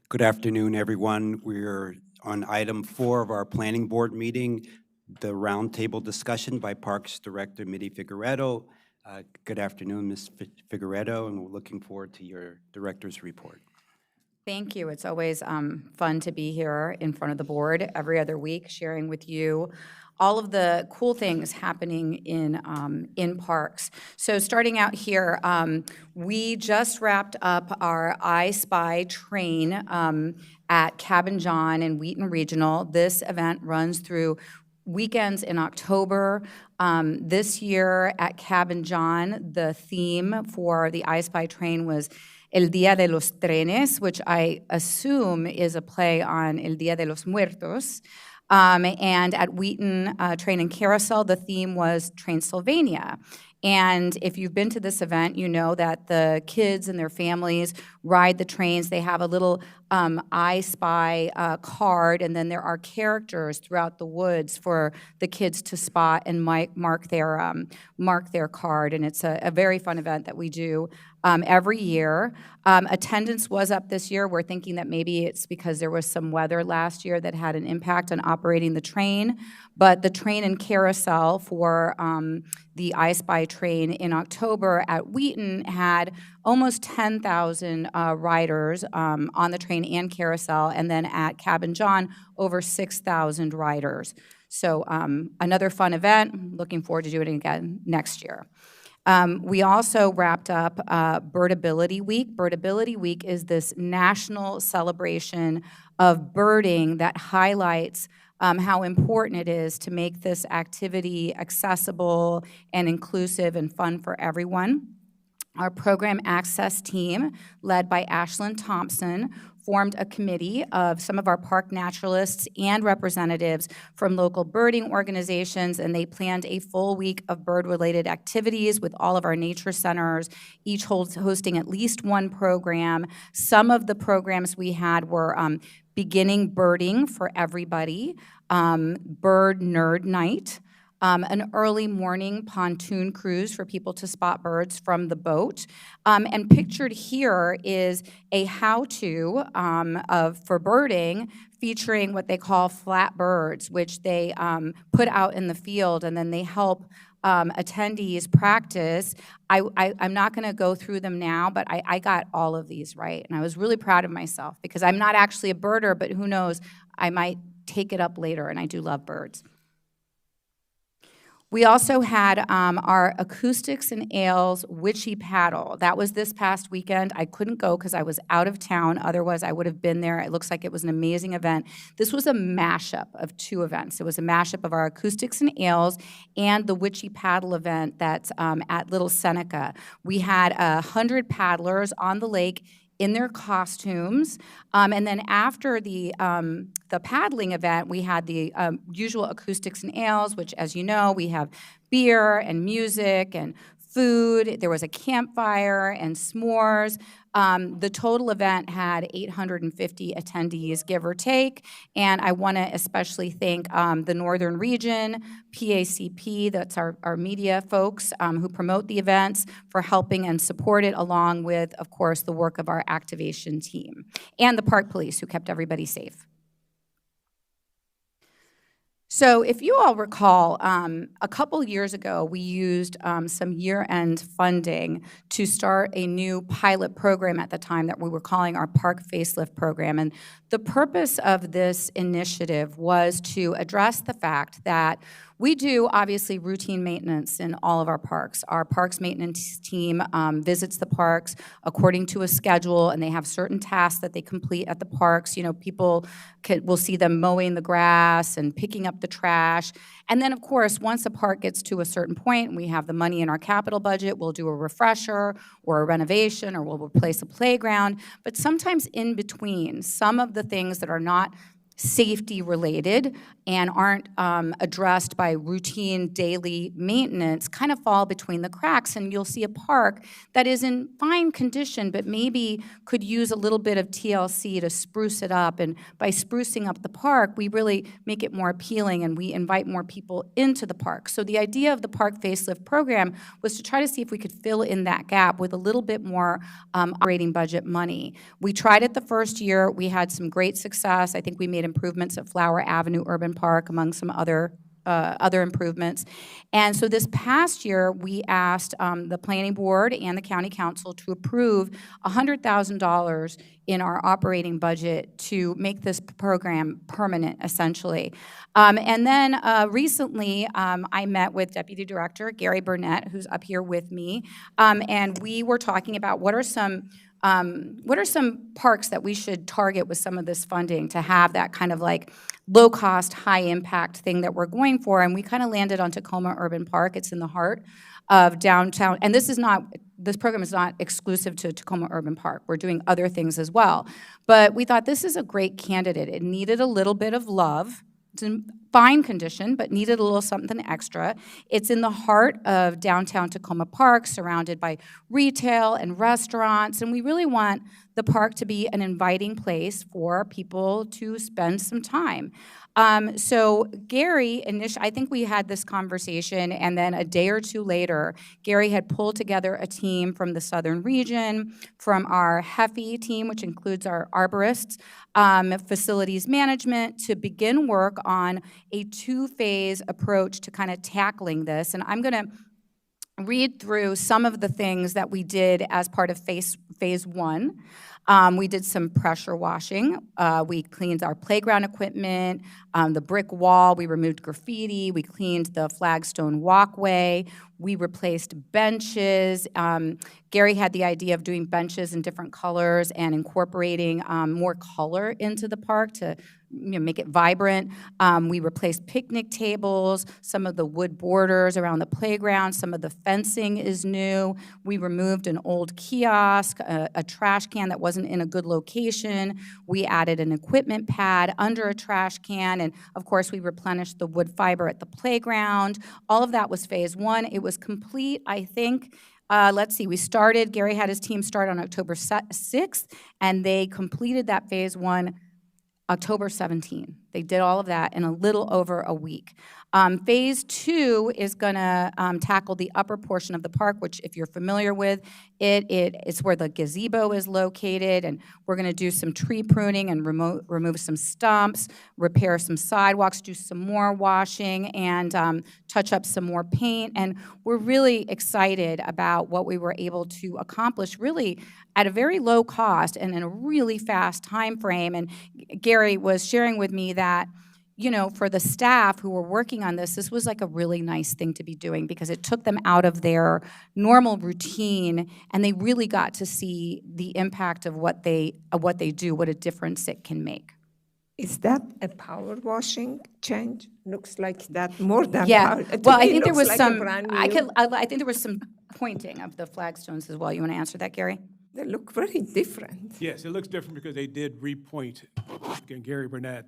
Good afternoon, everyone. We're on item 4 of our planning board meeting, the roundtable discussion by Parks Director Mitty Figueredo. Good afternoon, Ms. Figueredo, and we're looking forward to your director's report. Thank you. It's always fun to be here in front of the board every other week, sharing with you all of the cool things happening in parks. So starting out here, we just wrapped up our I Spy train at Cabin John and Wheaton Regional. This event runs through weekends in October. This year at Cabin John, the theme for the I Spy train was El Día de los Trenes, which I assume is a play on El Día de los Muertos. And at Wheaton Train and Carousel, the theme was Transylvania. And if you've been to this event, you know that the kids and their families ride the trains. They have a little I Spy card, and then there are characters throughout the woods for the kids to spot and mark their card. And it's a very fun event that we do every year. Attendance was up this year. We're thinking that maybe it's because there was some weather last year that had an impact on operating the train. But the train and carousel for the I Spy train in October at Wheaton had almost 10,000 riders on the train and carousel, and then at Cabin John, over 6,000 riders. So another fun event. Looking forward to doing it again next year. We also wrapped up Birdability Week. Birdability Week is this national celebration of birding that highlights how important it is to make this activity accessible and inclusive and fun for everyone. Our program access team, led by Ashlyn Thompson, formed a committee of some of our park naturalists and representatives from local birding organizations, and they planned a full week of bird-related activities with all of our nature centers, each hosting at least one program. Some of the programs we had were beginning birding for everybody, bird nerd night, an early morning pontoon cruise for people to spot birds from the boat. And pictured here is a how-to for birding featuring what they call flat birds, which they put out in the field, and then they help attendees practice. I'm not going to go through them now, but I got all of these right, and I was really proud of myself because I'm not actually a birder, but who knows, I might take it up later, and I do love birds. We also had our Acoustics and Ales Witchy Paddle. That was this past weekend. I couldn't go because I was out of town. Otherwise, I would have been there. It looks like it was an amazing event. This was a mashup of two events. It was a mashup of our Acoustics and Ales and the Witchy Paddle event that's at Little Seneca. We had 100 paddlers on the lake in their costumes. And then after the paddling event, we had the usual Acoustics and Ales, which, as you know, we have beer and music and food. There was a campfire and s'mores. The total event had 850 attendees, give or take. And I want to especially thank the Northern Region, PACP, that's our media folks who promote the events, for helping and support it, along with, of course, the work of our activation team, and the park police who kept everybody safe. So if you all recall, a couple years ago, we used some year-end funding to start a new pilot program at the time that we were calling our Park Facelift Program. And the purpose of this initiative was to address the fact that we do, obviously, routine maintenance in all of our parks. Our parks maintenance team visits the parks according to a schedule, and they have certain tasks that they complete at the parks. You know, people will see them mowing the grass and picking up the trash. And then, of course, once a park gets to a certain point and we have the money in our capital budget, we'll do a refresher or a renovation, or we'll replace a playground. But sometimes in between, some of the things that are not safety related and aren't addressed by routine daily maintenance kind of fall between the cracks, and you'll see a park that is in fine condition but maybe could use a little bit of TLC to spruce it up. And by sprucing up the park, we really make it more appealing and we invite more people into the park. So the idea of the park facelift program was to try to see if we could fill in that gap with a little bit more operating budget money. We tried it the first year. We had some great success. I think we made improvements at Flower Avenue Urban Park, among some other improvements. And so this past year, we asked the planning board and the county council to approve $100,000 in our operating budget to make this program permanent, essentially. And then recently, I met with Deputy Director Gary Burnett, who's up here with me, and we were talking about what are some parks that we should target with some of this funding to have that kind of like low-cost, high-impact thing that we're going for, and we kind of landed on Tacoma Urban Park. It's in the heart of downtown, and this program is not exclusive to Tacoma Urban Park. We're doing other things as well, but we thought this is a great candidate. It needed a little bit of love. It's in fine condition, but needed a little something extra. It's in the heart of downtown Tacoma Park, surrounded by retail and restaurants, and we really want the park to be an inviting place for people to spend some time. So Gary, I think we had this conversation, and then a day or two later, Gary had pulled together a team from the southern region, from our HEFI team, which includes our arborists, facilities management, to begin work on a two-phase approach to kind of tackling this. And I'm going to read through some of the things that we did as part of phase one. We did some pressure washing. We cleaned our playground equipment, the brick wall. We removed graffiti. We cleaned the flagstone walkway. We replaced benches. Gary had the idea of doing benches in different colors and incorporating more color into the park to make it vibrant. We replaced picnic tables, some of the wood borders around the playground, some of the fencing is new. We removed an old kiosk, a trash can that wasn't in a good location. We added an equipment pad under a trash can, and of course we replenished the wood fiber at the playground. All of that was phase one. It was complete, I think. Let's see, Gary had his team start on October 6th, and they completed that phase one October 17. They did all of that in a little over a week. Phase two is going to tackle the upper portion of the park, which, if you're familiar with, it's where the gazebo is located, and we're going to do some tree pruning and remove some stumps, repair some sidewalks, do some more washing, and touch up some more paint. And we're really excited about what we were able to accomplish, really at a very low cost and in a really fast time frame. And Gary was sharing with me that, for the staff who were working on this was like a really nice thing to be doing, because it took them out of their normal routine, and they really got to see the impact of what they do, what a difference it can make. Is that a power washing change? Looks like that more than yeah. power. Well, I think there was like some. I think there was some pointing of the flagstones as well. You want to answer that, Gary? They look very different. Yes, it looks different because they did repoint. Again, Gary Burnett.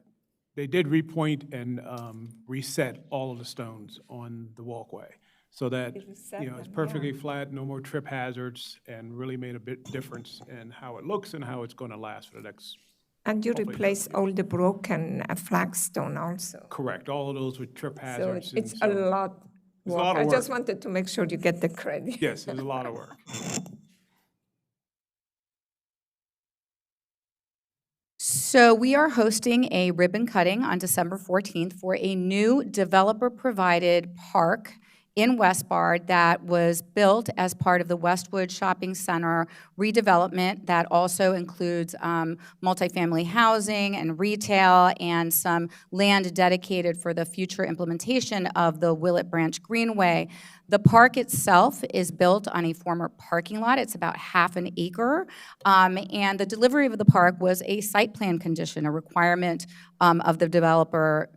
They did repoint and reset all of the stones on the walkway, so that it's perfectly flat, no more trip hazards, and really made a bit difference in how it looks and how it's going to last for the next. And you replace all the broken flagstone also. Correct, all of those with trip hazards. So it's a lot. It's a lot of work. I just wanted to make sure you get the credit. Yes, it's a lot of work. So we are hosting a ribbon cutting on December 14th for a new developer-provided park in Westbard that was built as part of the Westwood Shopping Center redevelopment that also includes multifamily housing and retail and some land dedicated for the future implementation of the Willett Branch Greenway. The park itself is built on a former parking lot. It's about half an acre, and the delivery of the park was a site plan condition, a requirement of the developer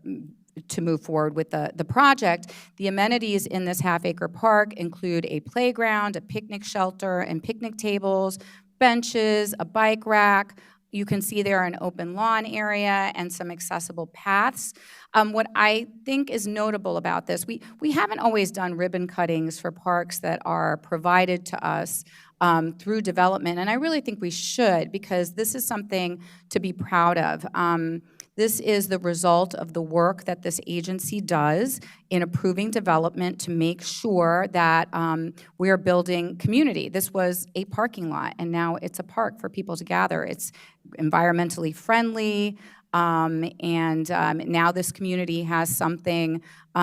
to move forward with the project. The amenities in this half-acre park include a playground, a picnic shelter, and picnic tables, benches, a bike rack, You can see there an open lawn area and some accessible paths. What I think is notable about this, we haven't always done ribbon cuttings for parks that are provided to us through development, and I really think we should, because this is something to be proud of. This is the result of the work that this agency does in approving development to make sure that we are building community. This was a parking lot, and now it's a park for people to gather. It's environmentally friendly, and now this community has something,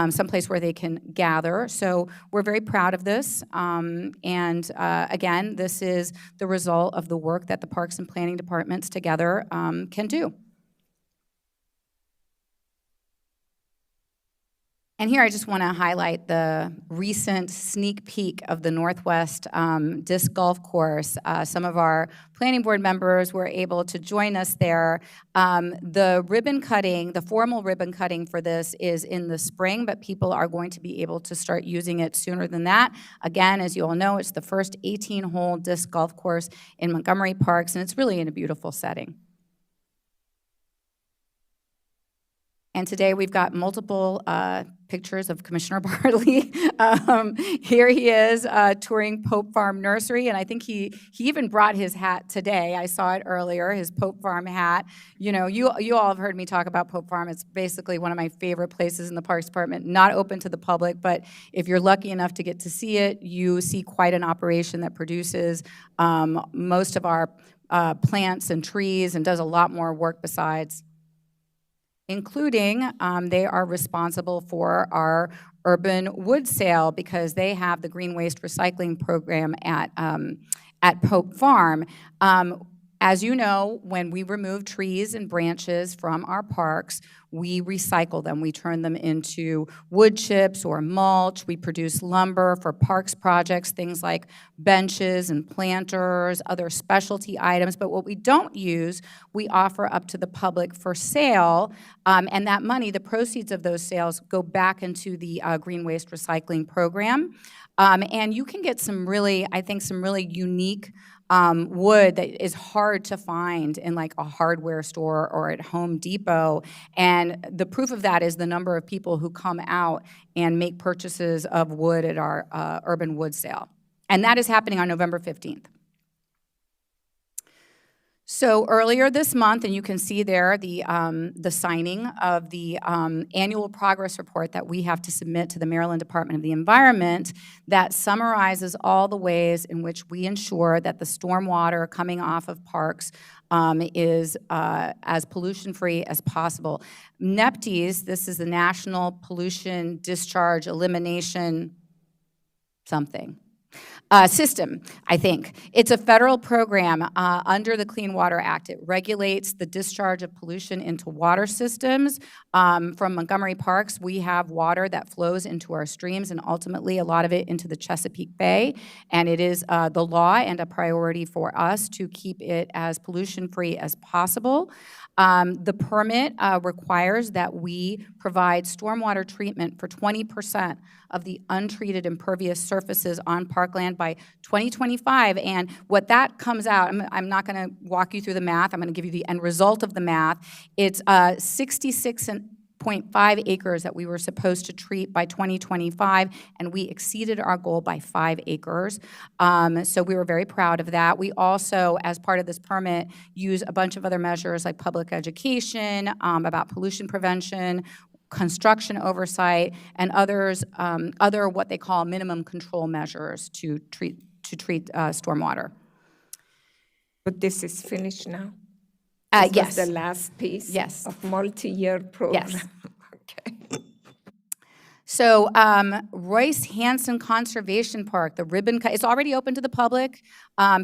someplace where they can gather. So we're very proud of this. Again, this is the result of the work that the Parks and Planning departments together can do. And here I just want to highlight the recent sneak peek of the Northwest Disc Golf Course. Some of our planning board members were able to join us there. The ribbon cutting, the formal ribbon cutting for this is in the spring, but people are going to be able to start using it sooner than that. Again, as you all know, it's the first 18-hole disc golf course in Montgomery Parks, and it's really in a beautiful setting. And today we've got multiple pictures of Commissioner Bartley. Here he is touring Pope Farm Nursery, and I think he even brought his hat today. I saw it earlier, his Pope Farm hat. You know, you all have heard me talk about Pope Farm. It's basically one of my favorite places in the Parks Department, not open to the public, but if you're lucky enough to get to see it, you see quite an operation that produces most of our plants and trees and does a lot more work besides, including they are responsible for our urban wood sale because they have the green waste recycling program at Pope Farm. As you know, when we remove trees and branches from our parks, we recycle them. We turn them into wood chips or mulch. We produce lumber for parks projects, things like benches and planters, other specialty items. But what we don't use, we offer up to the public for sale. And that money, the proceeds of those sales, go back into the green waste recycling program. And you can get some really, I think, some really unique wood that is hard to find in like a hardware store or at Home Depot. And the proof of that is the number of people who come out and make purchases of wood at our urban wood sale. And that is happening on November 15th. So earlier this month, and you can see there the signing of the annual progress report that we have to submit to the Maryland Department of the Environment that summarizes all the ways in which we ensure that the stormwater coming off of parks is as pollution-free as possible. NEPDES, this is the National Pollution Discharge Elimination something. System, I think. It's a federal program under the Clean Water Act. It regulates the discharge of pollution into water systems. From Montgomery Parks, we have water that flows into our streams and ultimately a lot of it into the Chesapeake Bay. And it is the law and a priority for us to keep it as pollution-free as possible. The permit requires that we provide stormwater treatment for 20% of the untreated impervious surfaces on parkland by 2025. And what that comes out, I'm not going to walk you through the math. I'm going to give you the end result of the math. It's 66.5 acres that we were supposed to treat by 2025, and we exceeded our goal by 5 acres. So we were very proud of that. We also, as part of this permit, use a bunch of other measures like public education, about pollution prevention, construction oversight, and other what they call minimum control measures to treat stormwater. But this is finished now? Yes. This was the last piece of multi-year program? Yes. Okay. So Royce Hansen Conservation Park, the ribbon cut, it's already open to the public.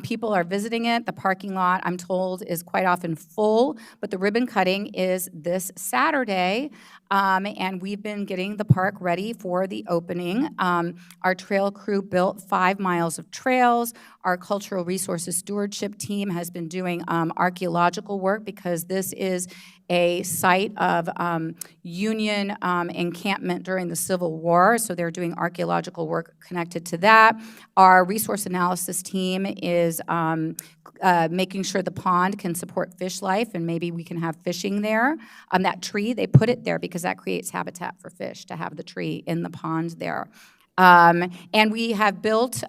People are visiting it. The parking lot, I'm told, is quite often full, but the ribbon cutting is this Saturday, and we've been getting the park ready for the opening. Our trail crew built 5 miles of trails. Our cultural resources stewardship team has been doing archaeological work because this is a site of Union encampment during the Civil Civil War, so they're doing archaeological work connected to that. Our resource analysis team is making sure the pond can support fish life, and maybe we can have fishing there. That tree, they put it there because that creates habitat for fish, to have the tree in the pond there. And we have built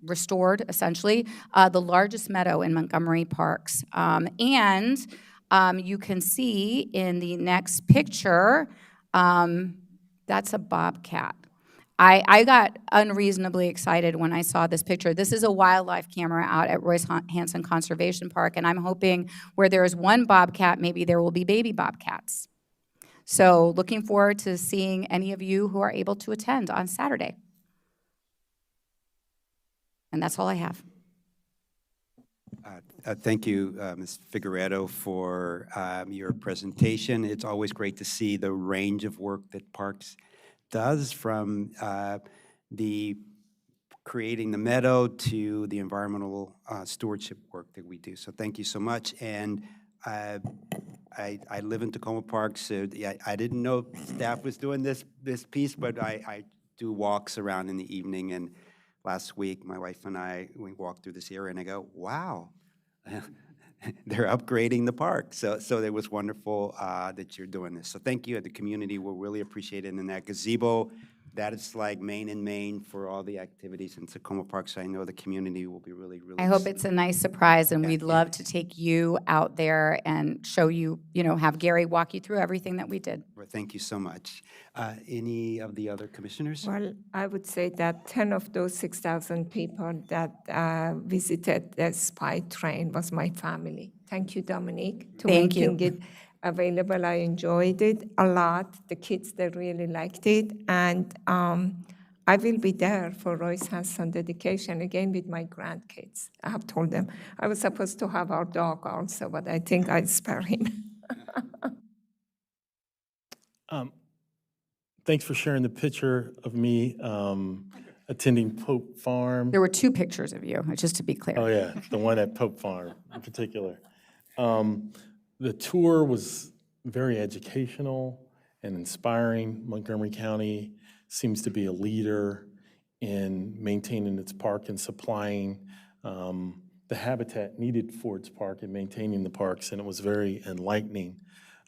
restored, essentially, the largest meadow in Montgomery Parks. You can see in the next picture, that's a bobcat. I got unreasonably excited when I saw this picture. This is a wildlife camera out at Royce Hansen Conservation Park, and I'm hoping where there is one bobcat, maybe there will be baby bobcats. So looking forward to seeing any of you who are able to attend on Saturday. And that's all I have. Thank you, Ms. Figueredo, for your presentation. It's always great to see the range of work that Parks does, from the creating the meadow to the environmental stewardship work that we do. So thank you so much. And I live in Tacoma Park, so I didn't know staff was doing this piece, but I do walks around in the evening. And last week, my wife and we walked through this area, and I go, wow, they're upgrading the park. So it was wonderful that you're doing this. So thank you. The community will really appreciate it. And that gazebo, that is like main and main for all the activities in Tacoma Park. So I know the community will be really I hope it's a nice surprise, and we'd love to take you out there and show you, have Gary walk you through everything that we did. Well, thank you so much. Any of the other commissioners? Well, I would say that 10 of those 6,000 people that visited the spy train was my family. Thank you, Dominique, to Thank you. making it available. I enjoyed it a lot. The kids, they really liked it. And I will be there for Royce Hanson dedication again with my grandkids. I have told them. I was supposed to have our dog also, but I think I'd spare him. Thanks for sharing the picture of me attending Pope Farm. There were 2 pictures of you, just to be clear. Oh, yeah, the one at Pope Farm in particular. The tour was very educational and inspiring. Montgomery County seems to be a leader in maintaining its park and supplying the habitat needed for its park and maintaining the parks, and it was very enlightening.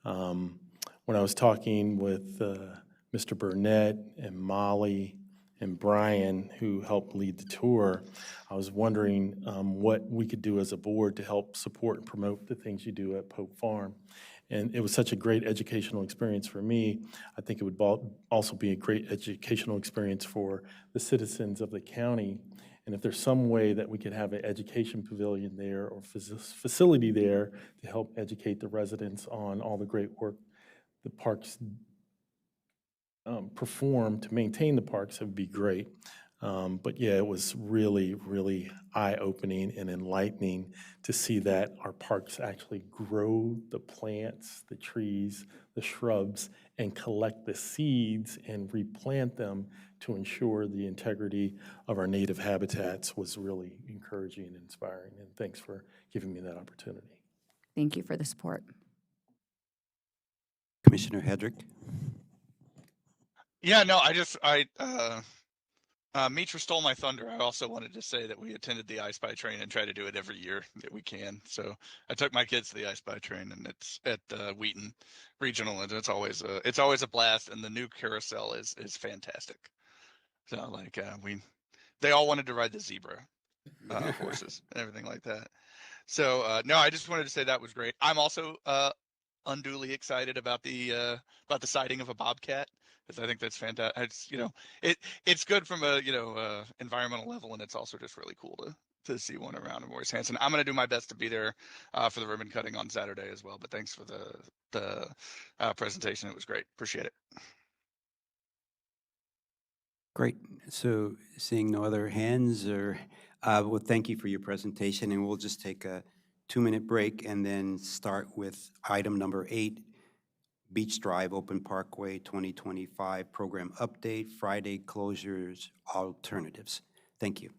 When I was talking with Mr. Burnett and Molly and Brian, who helped lead the tour, I was wondering what we could do as a board to help support and promote the things you do at Pope Farm. And it was such a great educational experience for me. I think it would also be a great educational experience for the citizens of the county. And if there's some way that we could have an education pavilion there or facility there to help educate the residents on all the great work the parks perform to maintain the parks, it would be great. But yeah, it was really, really eye-opening and enlightening to see that our parks actually grow the plants, the trees, the shrubs, and collect the seeds and replant them to ensure the integrity of our native habitats was really encouraging and inspiring. And thanks for giving me that opportunity. Thank you for the support. Commissioner Hedrick? Yeah, no, Mitra stole my thunder. I also wanted to say that we attended the I Spy train and try to do it every year that we can. So I took my kids to the I Spy train, and it's at Wheaton Regional, and it's always a blast. And the new carousel is fantastic. So they all wanted to ride the zebra horses and everything like that. So no, I just wanted to say that was great. I'm also unduly excited about the sighting of a bobcat, because I think that's fantastic. It's good from a environmental level, and it's also just really cool to see one around in Royce Hansen. I'm going to do my best to be there for the ribbon cutting on Saturday as well. But thanks for the presentation. It was great. Appreciate it. Great. So seeing no other hands, well, thank you for your presentation, and we'll just take a 2-minute break and then start with item number 8, Beach Drive Open Parkway 2025 Program Update, Friday Closures Alternatives. Thank you.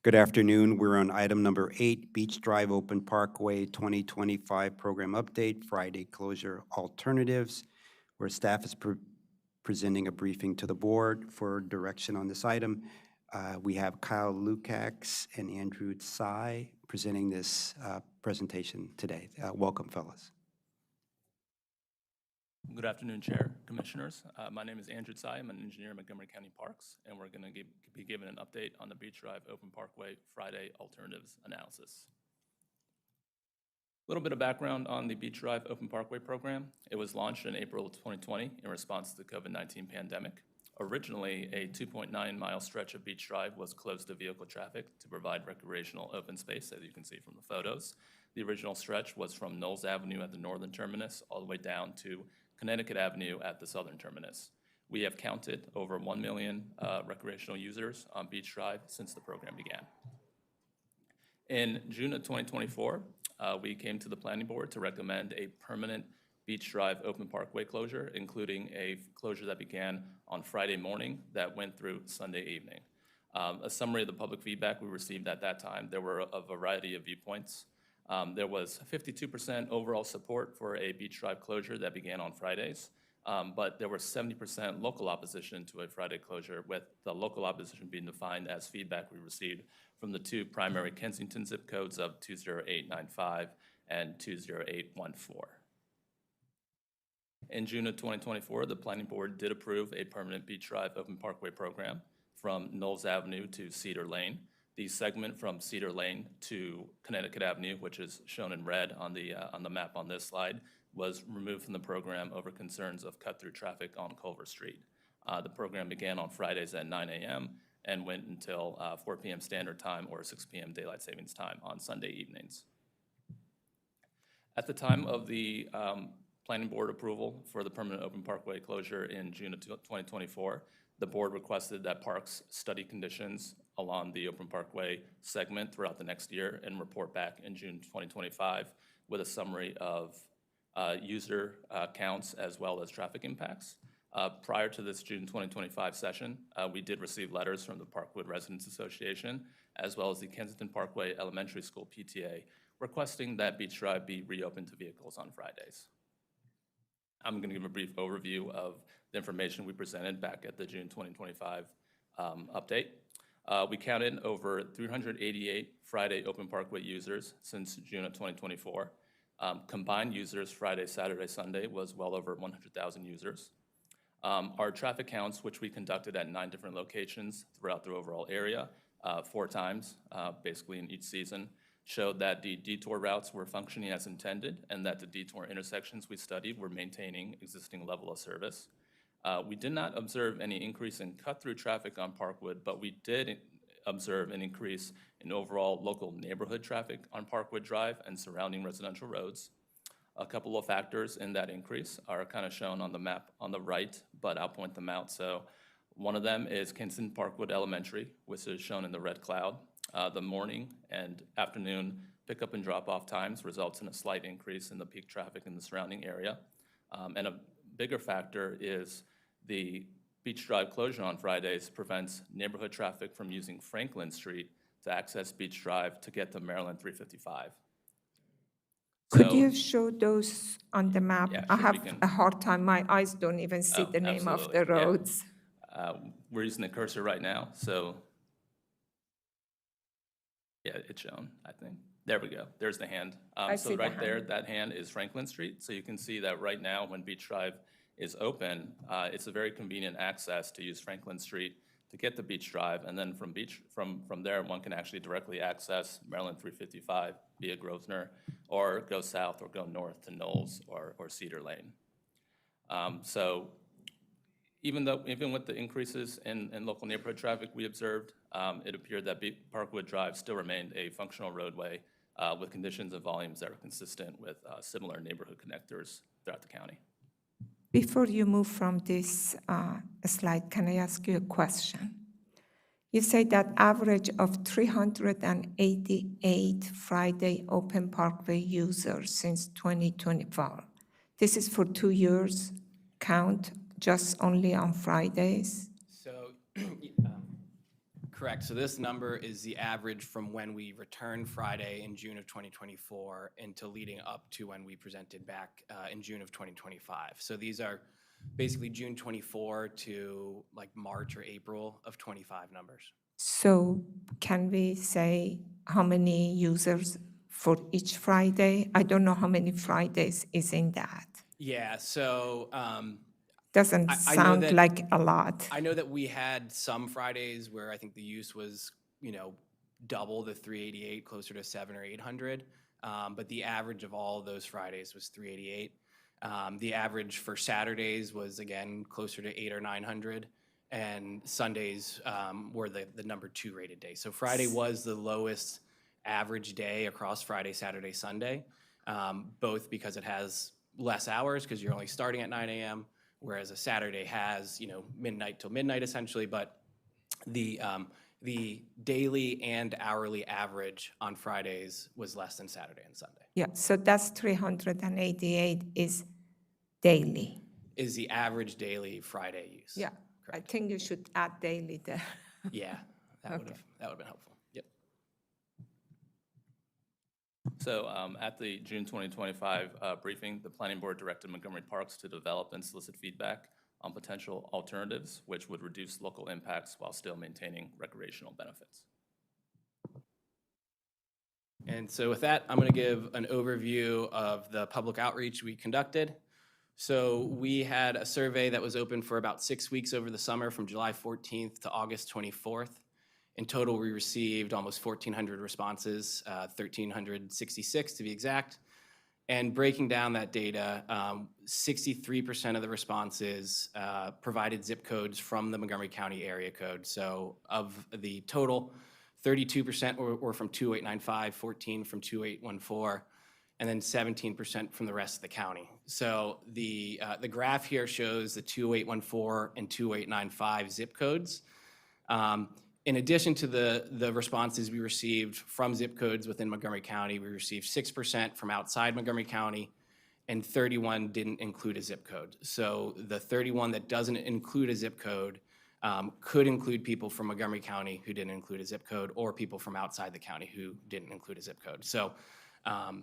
Good afternoon. We're on item number 8, Beach Drive Open Parkway 2025 Program Update, Friday Closure Alternatives, where staff is presenting a briefing to the board for direction on this item. We have Kyle Lukacs and Andrew Tsai presenting this presentation today. Welcome, fellas. Good afternoon, Chair, Commissioners. My name is Andrew Tsai. I'm an engineer at Montgomery County Parks, and we're going to be given an update on the Beach Drive Open Parkway Friday Alternatives Analysis. A little bit of background on the Beach Drive Open Parkway program. It was launched in April of 2020 in response to the COVID-19 pandemic. Originally, a 2.9-mile stretch of Beach Drive was closed to vehicle traffic to provide recreational open space, as you can see from the photos. The original stretch was from Knowles Avenue at the northern terminus all the way down to Connecticut Avenue at the southern terminus. We have counted over 1 million recreational users on Beach Drive since the program began. In June of 2024, we came to the Planning Board to recommend a permanent Beach Drive Open Parkway closure, including a closure that began on Friday morning that went through Sunday evening. A summary of the public feedback we received at that time, there were a variety of viewpoints. There was 52% overall support for a Beach Drive closure that began on Fridays, but there was 70% local opposition to a Friday closure, with the local opposition being defined as feedback we received from the two primary Kensington zip codes of 20895 and 20814. In June of 2024, the Planning Board did approve a permanent Beach Drive Open Parkway program from Knowles Avenue to Cedar Lane. The segment from Cedar Lane to Connecticut Avenue, which is shown in red on the map on this slide, was removed from the program over concerns of cut-through traffic on Culver Street. The program began on Fridays at 9 a.m. and went until 4 p.m. Standard Time or 6 p.m. Daylight Savings Time on Sunday evenings. At the time of the Planning Board approval for the permanent open parkway closure in June of 2024, the board requested that Parks study conditions along the open parkway segment throughout the next year and report back in June 2025 with a summary of user counts as well as traffic impacts. Prior to this June 2025 session, we did receive letters from the Parkwood Residents Association as well as the Kensington Parkway Elementary School PTA requesting that Beach Drive be reopened to vehicles on Fridays. I'm going to give a brief overview of the information we presented back at the June 2025 update. We counted over 388 Friday Open Parkway users since June of 2024. Combined users Friday, Saturday, Sunday was well over 100,000 users. Our traffic counts, which we conducted at 9 different locations throughout the overall area, 4 times, basically in each season, showed that the detour routes were functioning as intended and that the detour intersections we studied were maintaining existing level of service. We did not observe any increase in cut-through traffic on Parkwood, but we did observe an increase in overall local neighborhood traffic on Parkwood Drive and surrounding residential roads. A couple of factors in that increase are kind of shown on the map on the right, but I'll point them out. So one of them is Kensington Parkwood Elementary, which is shown in the red cloud. The morning and afternoon pickup and drop-off times results in a slight increase in the peak traffic in the surrounding area. And a bigger factor is the Beach Drive closure on Fridays prevents neighborhood traffic from using Franklin Street to access Beach Drive to get to Maryland 355. Could you show those on the map? Yeah, I sure, have a hard time. My eyes don't even see the name of the absolutely, yeah. roads. We're using the cursor right now, so yeah, it's shown, I think. There we go. There's the hand. I So see the right there, hand. that hand is Franklin Street. So you can see that right now when Beach Drive is open, it's a very convenient access to use Franklin Street to get to Beach Drive. And then from there, one can actually directly access Maryland 355 via Grosvenor or go south or go north to Knowles or Cedar Lane. So even with the increases in local neighborhood traffic we observed, it appeared that Parkwood Drive still remained a functional roadway with conditions and volumes that are consistent with similar neighborhood connectors throughout the county. Before you move from this slide, can I ask you a question? You say that average of 388 Friday Open Parkway users since 2024. This is for 2 years count, just only on Fridays? So, Correct. So this number is the average from when we returned Friday in June of 2024 until leading up to when we presented back in June of 2025. So these are basically June 24 to like March or April of 25 numbers. So can we say how many users for each Friday? I don't know how many Fridays is in that. Yeah, so Doesn't I know sound that- like a lot. I know that we had some Fridays where I think the use was, double the 388, closer to 700 or 800. But the average of all of those Fridays was 388. The average for Saturdays was, again, closer to 800 or 900. And Sundays were the number 2 rated day. So Friday was the lowest average day across Friday, Saturday, Sunday, both because it has less hours because you're only starting at 9 a.m., whereas a Saturday has, midnight till midnight essentially, but the daily and hourly average on Fridays was less than Saturday and Sunday. Yeah, so that's 388 is daily. Is the average daily Friday use. Yeah, I think you should add daily there. Yeah, that would Okay. have been helpful. Yep. So at the June 2025 briefing, the planning board directed Montgomery Parks to develop and solicit feedback on potential alternatives which would reduce local impacts while still maintaining recreational benefits. And so with that, I'm going to give an overview of the public outreach we conducted. So we had a survey that was open for about 6 weeks over the summer from July 14th to August 24th. In total, we received almost 1,400 responses, 1,366 to be exact. And breaking down that data, 63% of the responses provided zip codes from the Montgomery County area code. So of the total, 32% were from 2895, 14 from 2814, and then 17% from the rest of the county. So the graph here shows the 2814 and 2895 zip codes. In addition to the responses we received from zip codes within Montgomery County, we received 6% from outside Montgomery County, and 31 didn't include a zip code. So the 31 that doesn't include a zip code could include people from Montgomery County who didn't include a zip code, or people from outside the county who didn't include a zip code. So I'll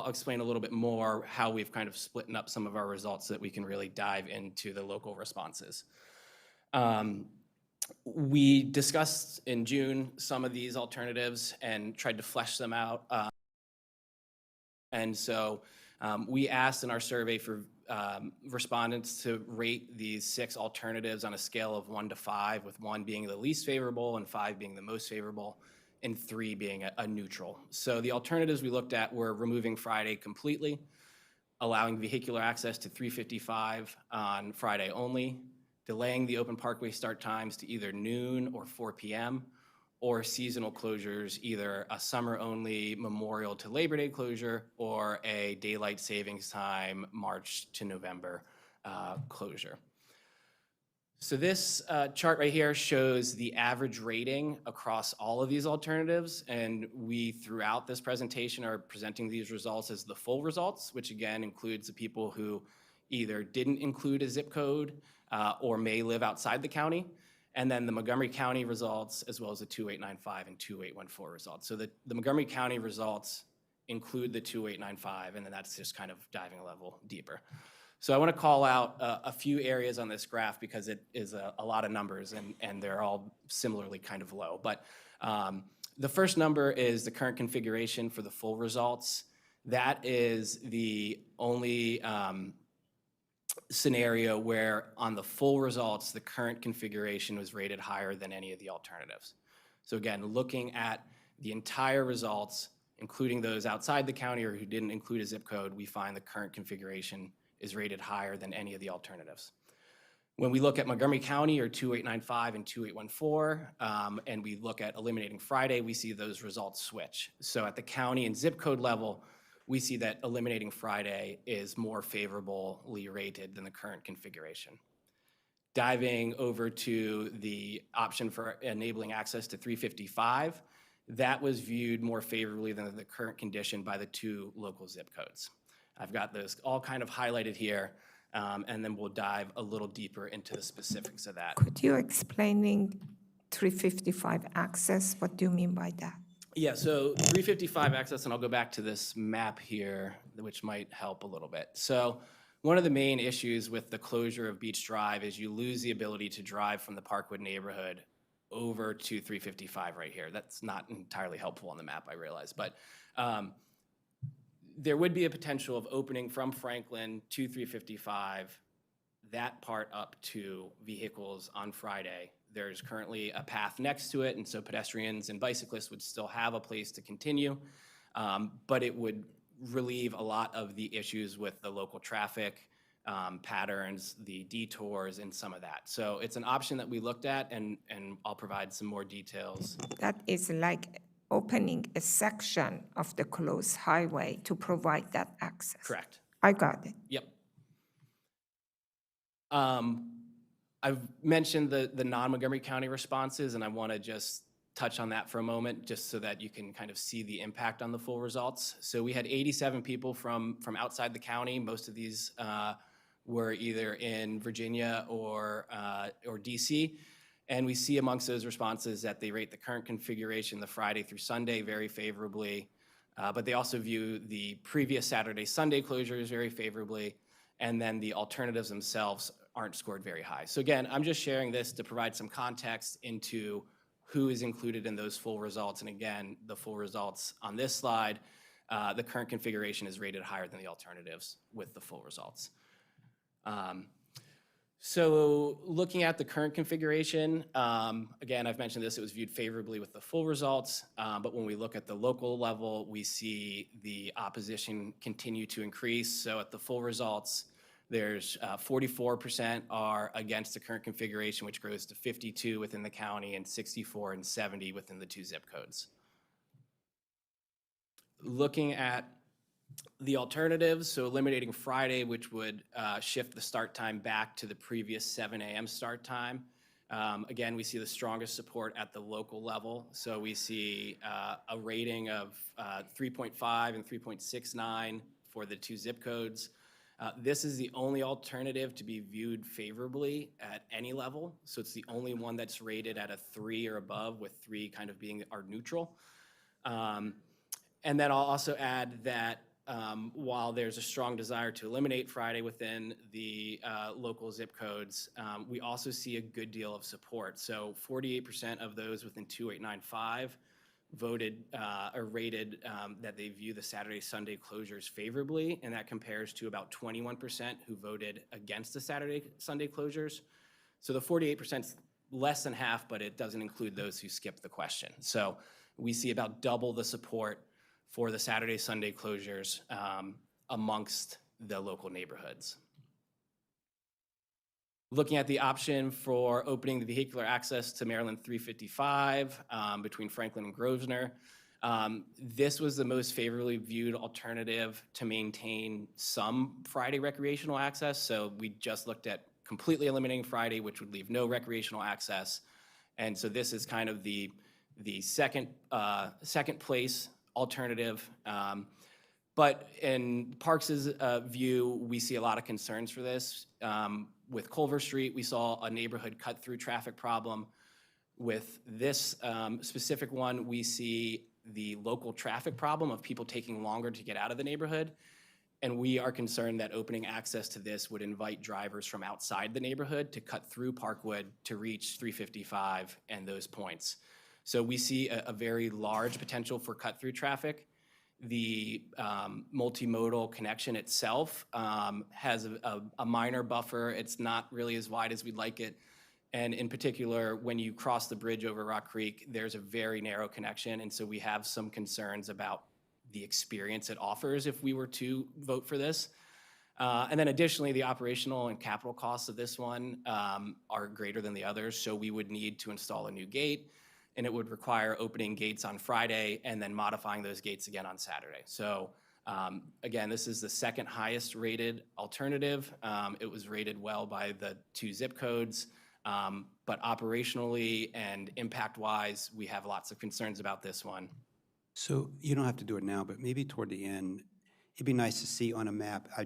explain a little bit more how we've kind of splitting up some of our results so that we can really dive into the local responses. We discussed in June some of these alternatives and tried to flesh them out. And so we asked in our survey for respondents to rate these 6 alternatives on a scale of 1 to 5, with 1 being the least favorable and 5 being the most favorable, and 3 being a neutral. So the alternatives we looked at were removing Friday completely, allowing vehicular access to 355 on Friday only, delaying the open parkway start times to either noon or 4 p.m., or seasonal closures, either a summer-only Memorial to Labor Day closure or a daylight savings time March to November closure. So this chart right here shows the average rating across all of these alternatives, and we, throughout this presentation, are presenting these results as the full results, which again includes the people who either didn't include a zip code or may live outside the county, and then the Montgomery County results, as well as the 2895 and 2814 results. So the Montgomery County results include the 2895, and then that's just kind of diving a level deeper. So I want to call out a few areas on this graph because it is a lot of numbers, and they're all similarly kind of low. But the first number is the current configuration for the full results. That is the only scenario where on the full results, the current configuration was rated higher than any of the alternatives. So again, looking at the entire results, including those outside the county or who didn't include a zip code, we find the current configuration is rated higher than any of the alternatives. When we look at Montgomery County, or 2895 and 2814, and we look at eliminating Friday, we see those results switch. So at the county and zip code level, we see that eliminating Friday is more favorably rated than the current configuration. Diving over to the option for enabling access to 355, that was viewed more favorably than the current condition by the 2 local zip codes. I've got those all kind of highlighted here, and then we'll dive a little deeper into the specifics of that. Could you explaining 355 access. What do you mean by that? Yeah, so 355 access, and I'll go back to this map here, which might help a little bit. So one of the main issues with the closure of Beach Drive is you lose the ability to drive from the Parkwood neighborhood over to 355 right here. That's not entirely helpful on the map, I realize, but there would be a potential of opening from Franklin to 355, that part up to vehicles on Friday. There's currently a path next to it, and so pedestrians and bicyclists would still have a place to continue, but it would relieve a lot of the issues with the local traffic patterns, the detours, and some of that. So it's an option that we looked at, and I'll provide some more details. That is like opening a section of the closed highway to provide that access. Correct. I got it. Yep. I've mentioned the non-Montgomery County responses, and I want to just touch on that for a moment, just so that you can kind of see the impact on the full results. So we had 87 people from outside the county. Most of these were either in Virginia or DC. And we see amongst those responses that they rate the current configuration, the Friday through Sunday, very favorably. But they also view the previous Saturday, Sunday closures very favorably. And then the alternatives themselves aren't scored very high. So again, I'm just sharing this to provide some context into who is included in those full results. And again, the full results on this slide, the current configuration is rated higher than the alternatives with the full results. So looking at the current configuration, again, I've mentioned this, it was viewed favorably with the full results, but when we look at the local level, we see the opposition continue to increase. So at the full results, there's 44% are against the current configuration, which grows to 52 within the county and 64 and 70 within the 2 zip codes. Looking at the alternatives, so eliminating Friday, which would shift the start time back to the previous 7 a.m. start time. Again, we see the strongest support at the local level. So we see a rating of 3.5 and 3.69 for the 2 zip codes. This is the only alternative to be viewed favorably at any level. So it's the only one that's rated at a 3 or above, with 3 kind of being our neutral. And then I'll also add that while there's a strong desire to eliminate Friday within the local zip codes, we also see a good deal of support. So 48% of those within 2895 voted or rated that they view the Saturday, Sunday closures favorably, and that compares to about 21% who voted against the Saturday, Sunday closures. So the 48% is less than half, but it doesn't include those who skipped the question. So we see about double the support for the Saturday, Sunday closures amongst the local neighborhoods. Looking at the option for opening the vehicular access to Maryland 355 between Franklin and Grosvenor, this was the most favorably viewed alternative to maintain some Friday recreational access. So we just looked at completely eliminating Friday, which would leave no recreational access. And so this is kind of the second place alternative. But in Parks' view, we see a lot of concerns for this. With Culver Street, we saw a neighborhood cut-through traffic problem. With this specific one, we see the local traffic problem of people taking longer to get out of the neighborhood. And we are concerned that opening access to this would invite drivers from outside the neighborhood to cut through Parkwood to reach 355 and those points. So we see a very large potential for cut-through traffic. The multimodal connection itself has a minor buffer. It's not really as wide as we'd like it. And in particular, when you cross the bridge over Rock Creek, there's a very narrow connection. And so we have some concerns about the experience it offers if we were to vote for this. And then additionally, the operational and capital costs of this one are greater than the others. So we would need to install a new gate, and it would require opening gates on Friday and then modifying those gates again on Saturday. So again, this is the second highest rated alternative. It was rated well by the 2 zip codes, but operationally and impact-wise, we have lots of concerns about this one. So you don't have to do it now, but maybe toward the end, it'd be nice to see on a map. I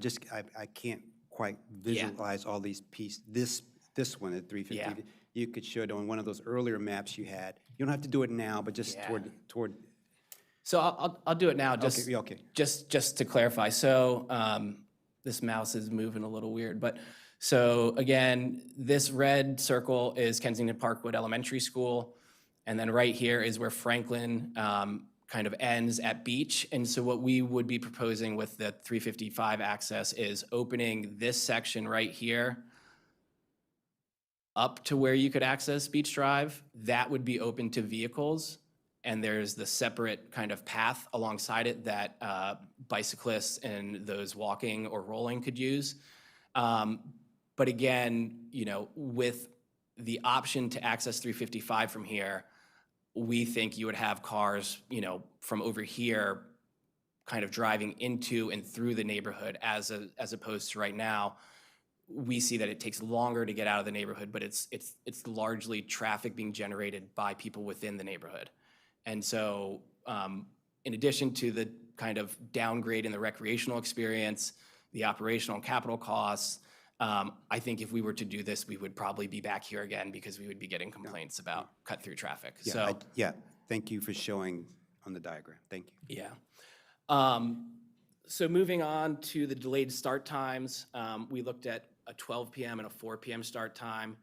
can't quite visualize all these pieces. This one at 350. Yeah. you could show it on one of those earlier maps you had. You don't have to do it now, but just Yeah. toward, So I'll do it now, okay, okay. just to clarify. So this mouse is moving a little weird, but so again, this red circle is Kensington Parkwood Elementary School, and then right here is where Franklin kind of ends at Beach. And so what we would be proposing with the 355 access is opening this section right here up to where you could access Beach Drive. That would be open to vehicles. And there's the separate kind of path alongside it that bicyclists and those walking or rolling could use. But again, you know, with the option to access 355 from here, we think you would have cars, you know, from over here kind of driving into and through the neighborhood as opposed to right now. We see that it takes longer to get out of the neighborhood, but it's largely traffic being generated by people within the neighborhood. And so in addition to the kind of downgrade in the recreational experience, the operational and capital costs, I think if we were to do this, we would probably be back here again because we would be getting complaints about cut-through traffic. Yeah, So yeah, thank you for showing on the diagram. Thank you. yeah. So moving on to the delayed start times, we looked at a 12 p.m. and a 4 p.m. start time.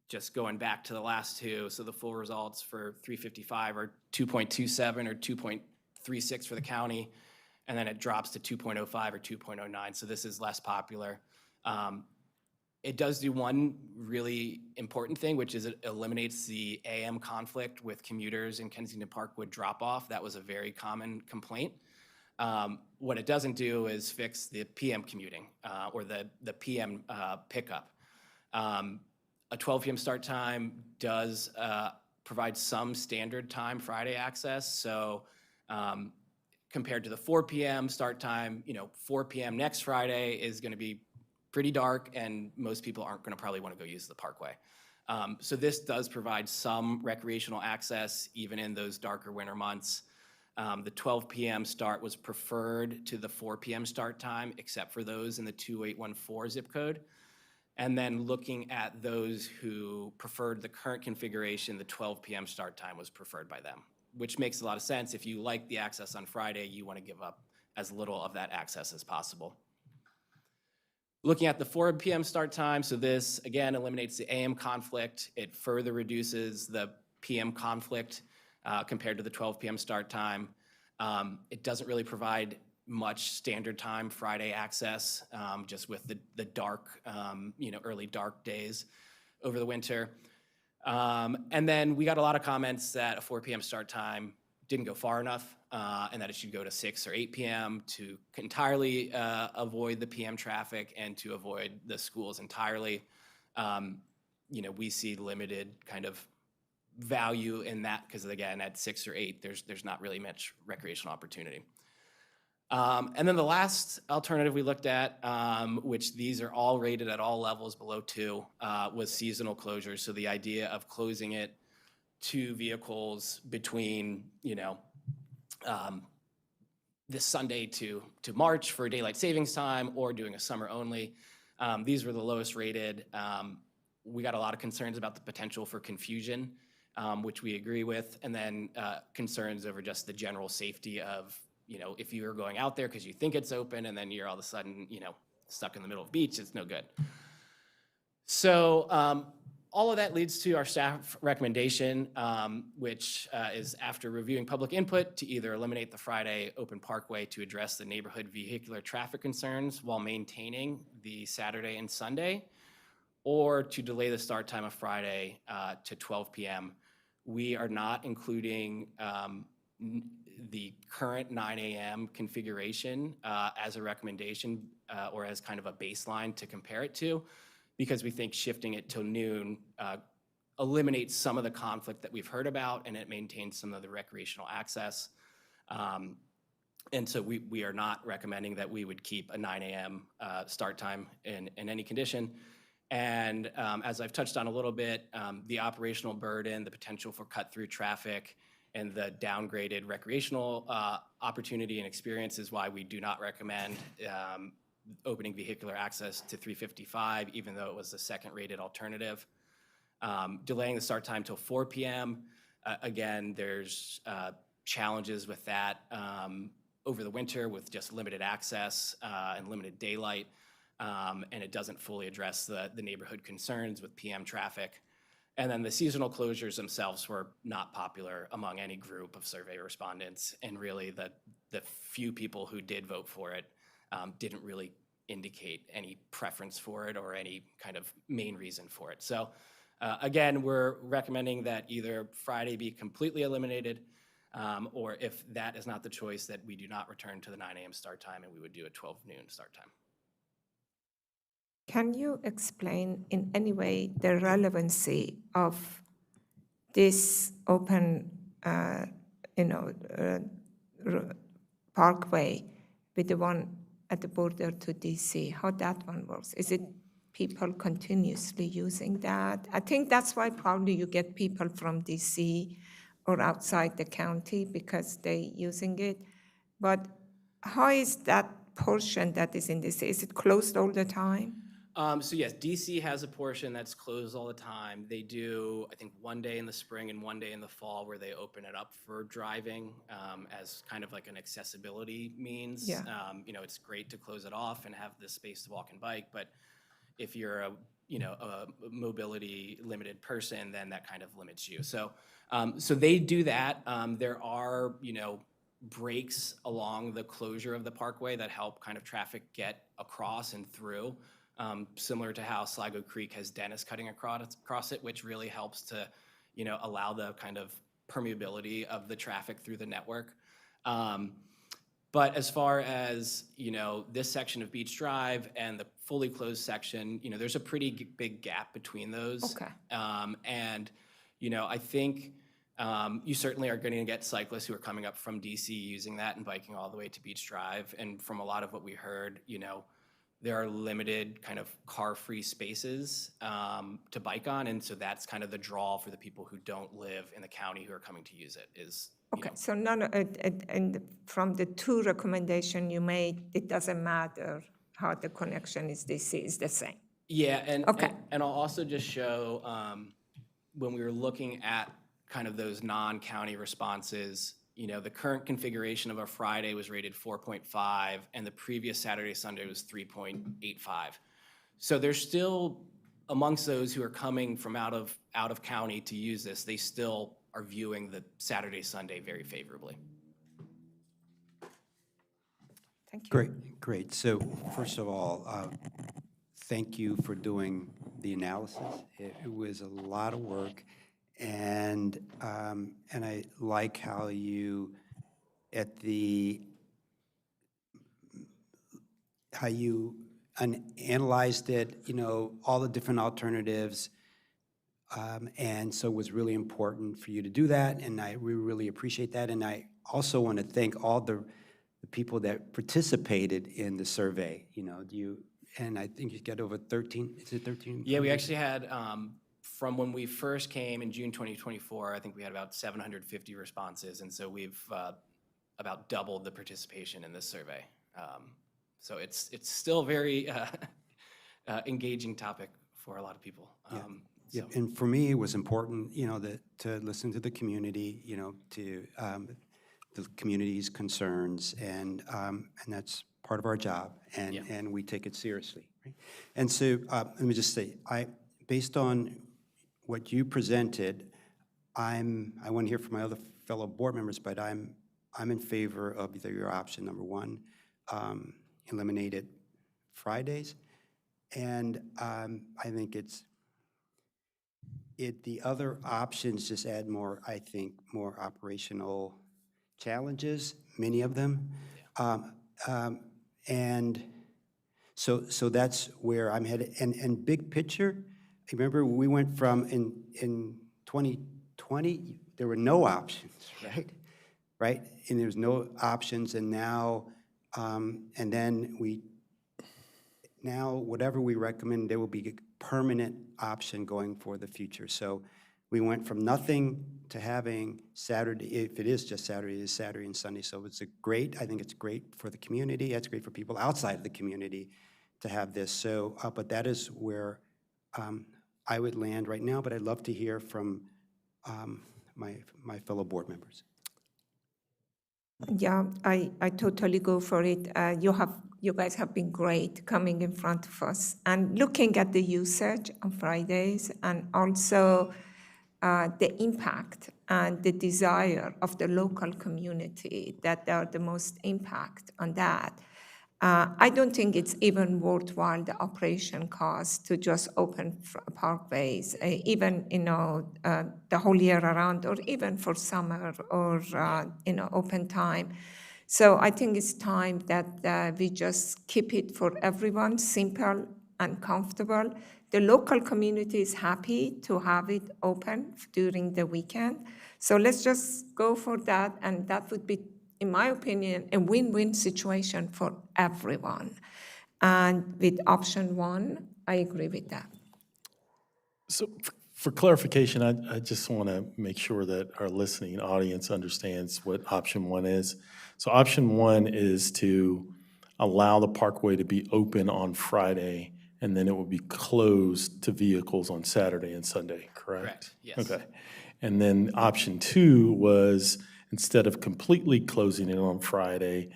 Just going back to the last two, so the full results for 355 are 2.27 or 2.36 for the county, and then it drops to 2.05 or 2.09, so this is less popular. It does do one really important thing, which is it eliminates the AM conflict with commuters in Kensington Parkwood drop-off. That was a very common complaint. What it doesn't do is fix the PM commuting or the PM pickup. A 12 p.m. start time does provide some standard time Friday access. So compared to the 4 p.m. start time, you know, 4 p.m. next Friday is going to be pretty dark, and most people aren't going to probably want to go use the Parkway. So this does provide some recreational access even in those darker winter months. The 12 p.m. start was preferred to the 4 p.m. start time, except for those in the 2814 zip code. And then looking at those who preferred the current configuration, the 12 p.m. start time was preferred by them, which makes a lot of sense. If you like the access on Friday, you want to give up as little of that access as possible. Looking at the 4 p.m. start time, so this, again, eliminates the AM conflict. It further reduces the PM conflict compared to the 12 p.m. start time. It doesn't really provide much standard time Friday access, just with the dark, you know, early dark days over the winter. And then we got a lot of comments that a 4 p.m. start time didn't go far enough, and that it should go to 6 or 8 p.m. to entirely avoid the PM traffic and to avoid the schools entirely. You know, we see limited kind of value in that because, again, at 6 or 8, there's not really much recreational opportunity. And then the last alternative we looked at, which these are all rated at all levels below 2, was seasonal closures. So the idea of closing it to vehicles between, you know, this Sunday to March for daylight savings time or doing a summer only. These were the lowest rated. We got a lot of concerns about the potential for confusion, which we agree with, and then concerns over just the general safety of, you know, if you're going out there because you think it's open and then you're all of a sudden, you know, stuck in the middle of the beach, it's no good. So all of that leads to our staff recommendation, which is after reviewing public input to either eliminate the Friday open parkway to address the neighborhood vehicular traffic concerns while maintaining the Saturday and Sunday, or to delay the start time of Friday to 12 p.m. We are not including the current 9 a.m. configuration as a recommendation or as kind of a baseline to compare it to, because we think shifting it till noon eliminates some of the conflict that we've heard about, and it maintains some of the recreational access. And so we are not recommending that we would keep a 9 a.m. Start time in any condition. And as I've touched on a little bit, the operational burden, the potential for cut-through traffic, and the downgraded recreational opportunity and experience is why we do not recommend opening vehicular access to 355, even though it was the second-rated alternative. Delaying the start time till 4 p.m. Again, there's challenges with that over the winter with just limited access and limited daylight, and it doesn't fully address the neighborhood concerns with PM traffic. And then the seasonal closures themselves were not popular among any group of survey respondents, and really the few people who did vote for it didn't really indicate any preference for it or any kind of main reason for it. So again, we're recommending that either Friday be completely eliminated, or if that is not the choice, that we do not return to the 9 a.m. start time and we would do a 12 noon start time. Can you explain in any way the relevancy of this open, parkway with the one at the border to DC? How that one works? Is it people continuously using that? I think that's why probably you get people from DC or outside the county because they're using it. But how is that portion that is in DC? Is it closed all the time? So yes, DC has a portion that's closed all the time. They do, I think, one day in the spring and one day in the fall where they open it up for driving as kind of like an accessibility means. Yeah. It's great to close it off and have the space to walk and bike, but if you're a mobility limited person, then that kind of limits you. So they do that. There are, breaks along the closure of the parkway that help kind of traffic get across and through. Similar to how Sligo Creek has Dennis cutting across it, which really helps to, allow the kind of permeability of the traffic through the network. But as far as, this section of Beach Drive and the fully closed section, there's a pretty big gap between those. Okay. And, I think you certainly are going to get cyclists who are coming up from DC using that and biking all the way to Beach Drive. And from a lot of what we heard, there are limited kind of car-free spaces to bike on, and so that's kind of the draw for the people who don't live in the county who are coming to use it. Okay, so and from the two recommendations you made, it doesn't matter how the connection is DC, is the same. Yeah, and Okay. and I'll also just show when we were looking at kind of those non-county responses. The current configuration of our Friday was rated 4.5, and the previous Saturday, Sunday was 3.85. So there's still, amongst those who are coming from out of county to use this, they still are viewing the Saturday, Sunday very favorably. Thank you. Great. So first of all, thank you for doing the analysis. It was a lot of work. And I like how you analyzed it, all the different alternatives. And so it was really important for you to do that, and we really appreciate that. And I also want to thank all the people that participated in the survey. And I think you got over 13. Is it 13? Yeah, we actually had. From when we first came in June 2024, I think we had about 750 responses, and so we've about doubled the participation in this survey. So it's still a very engaging topic for a lot of people. Yeah, and for me, it was important, to listen to the community, to the community's concerns, and that's part of our job, and we take it seriously. Right? And so let me just say, based on what you presented, I want to hear from my other fellow board members, but I'm in favor of either your option number one, eliminated Fridays, and I think the other options just add more, I think, more operational challenges, many of them, and so that's where I'm headed. And big picture. Remember, we went from in 2020, there were no options, right? And there's no options, and now, and then now whatever we recommend, there will be a permanent option going for the future. So we went from nothing to having Saturday, if it is just Saturday, it is Saturday and Sunday. So it's I think it's great for the community. It's great for people outside of the community to have this. So, but that is where I would land right now, but I'd love to hear from my fellow board members. Yeah, I totally go for it. You guys have been great coming in front of us and looking at the usage on Fridays and also the impact and the desire of the local community that they are the most impact on that. I don't think it's even worthwhile the operation cost to just open parkways, even the whole year around, or even for summer or open time. So I think it's time that we just keep it for everyone simple and comfortable. The local community is happy to have it open during the weekend. So let's just go for that, and that would be, in my opinion, a win-win situation for everyone. And with option one, I agree with that. So for clarification, I just want to make sure that our listening audience understands what option one is. So option one is to allow the parkway to be open on Friday, and then it will be closed to vehicles on Saturday and Sunday, correct? Correct, yes. Okay. And then option two was, instead of completely closing it on Friday,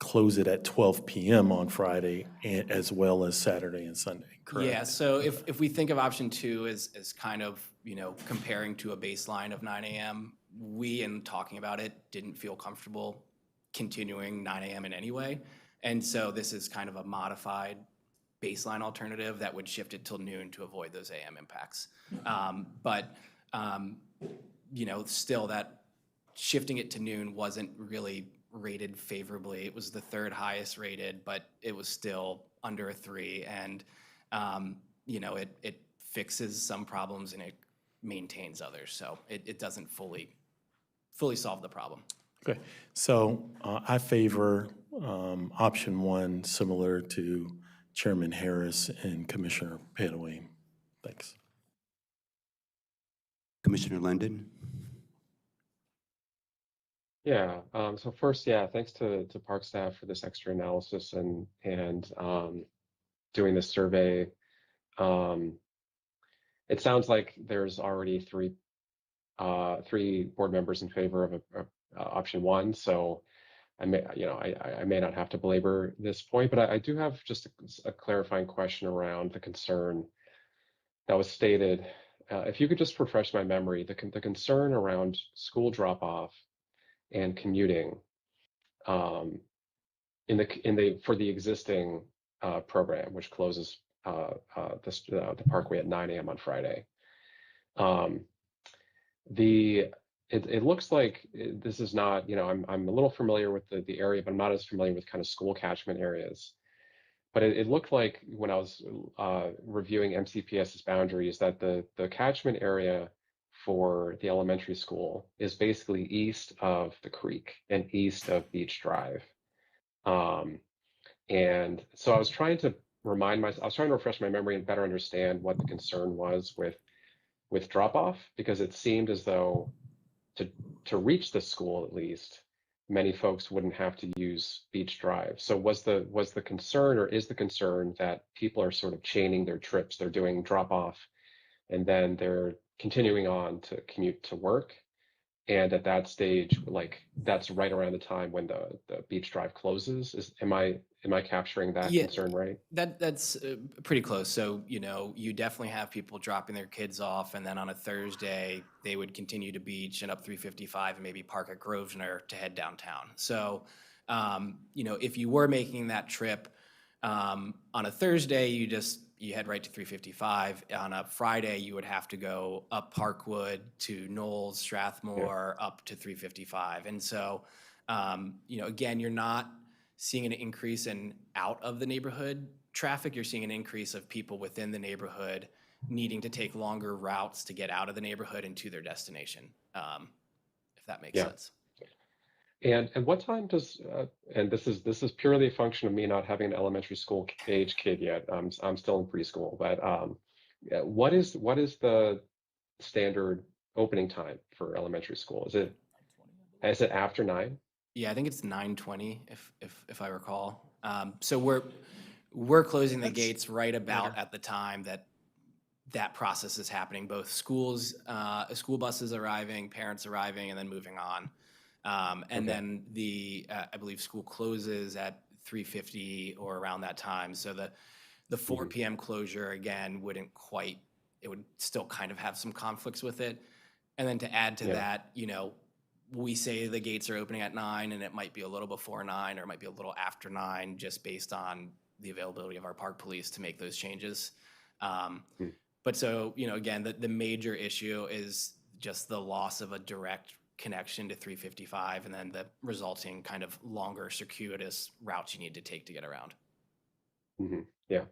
close it at 12 p.m. on Friday as well as Saturday and Sunday, correct? Yeah, so if we think of option two as kind of, comparing to a baseline of 9 a.m., we, in talking about it, didn't feel comfortable continuing 9 a.m. in any way. And so this is kind of a modified baseline alternative that would shift it till noon to avoid those AM impacts. Still that shifting it to noon wasn't really rated favorably. It was the third highest rated, but it was still under a 3. And, it fixes some problems and it maintains others. So it doesn't fully solve the problem. Okay, so I favor option one, similar to Chairman Harris and Commissioner Padaway. Thanks. Commissioner London? Yeah, so first, thanks to Park staff for this extra analysis and doing this survey. It sounds like there's already three board members in favor of option one, so I may not have to belabor this point, but I do have just a clarifying question around the concern that was stated. If you could just refresh my memory, the concern around school drop-off and commuting for the existing program, which closes the parkway at 9 a.m. on Friday. It looks like this is not, I'm a little familiar with the area, but I'm not as familiar with kind of school catchment areas. But it looked like when I was reviewing MCPS's boundaries that the catchment area for the elementary school is basically east of the creek and east of Beach Drive. And so I was trying to refresh my memory and better understand what the concern was with drop-off, because it seemed as though to reach the school, at least, many folks wouldn't have to use Beach Drive. So was the concern, or is the concern, that people are sort of chaining their trips? They're doing drop-off and then they're continuing on to commute to work, and at that stage, like, that's right around the time when the Beach Drive closes. Am I capturing that concern right? That's pretty close. So, you definitely have people dropping their kids off, and then on a Thursday, they would continue to beach and up 355 and maybe park at Grosvenor to head downtown. So, if you were making that trip on a Thursday, you head right to 355. On a Friday, you would have to go up Parkwood to Knowles, Strathmore, up to 355. And so, again, you're not seeing an increase in out of the neighborhood traffic. You're seeing an increase of people within the neighborhood needing to take longer routes to get out of the neighborhood and to their destination, if that makes sense. And what time does and this is purely a function of me not having an elementary school age kid yet. I'm still in preschool, but what is the standard opening time for elementary school? Is it after 9? Yeah, I think it's 9:20 if I recall. So we're closing the gates right about at the time that process is happening. Both school buses arriving, parents arriving, and then moving on. And then I believe school closes at 3:50 or around that time. So the 4 p.m. closure again it would still kind of have some conflicts with it. And then to add to that, we say the gates are opening at 9 and it might be a little before 9 or it might be a little after 9 just based on the availability of our park police to make those changes. But so, again, the major issue is just the loss of a direct connection to 355 and then the resulting kind of longer circuitous routes you need to take to get around. Yeah.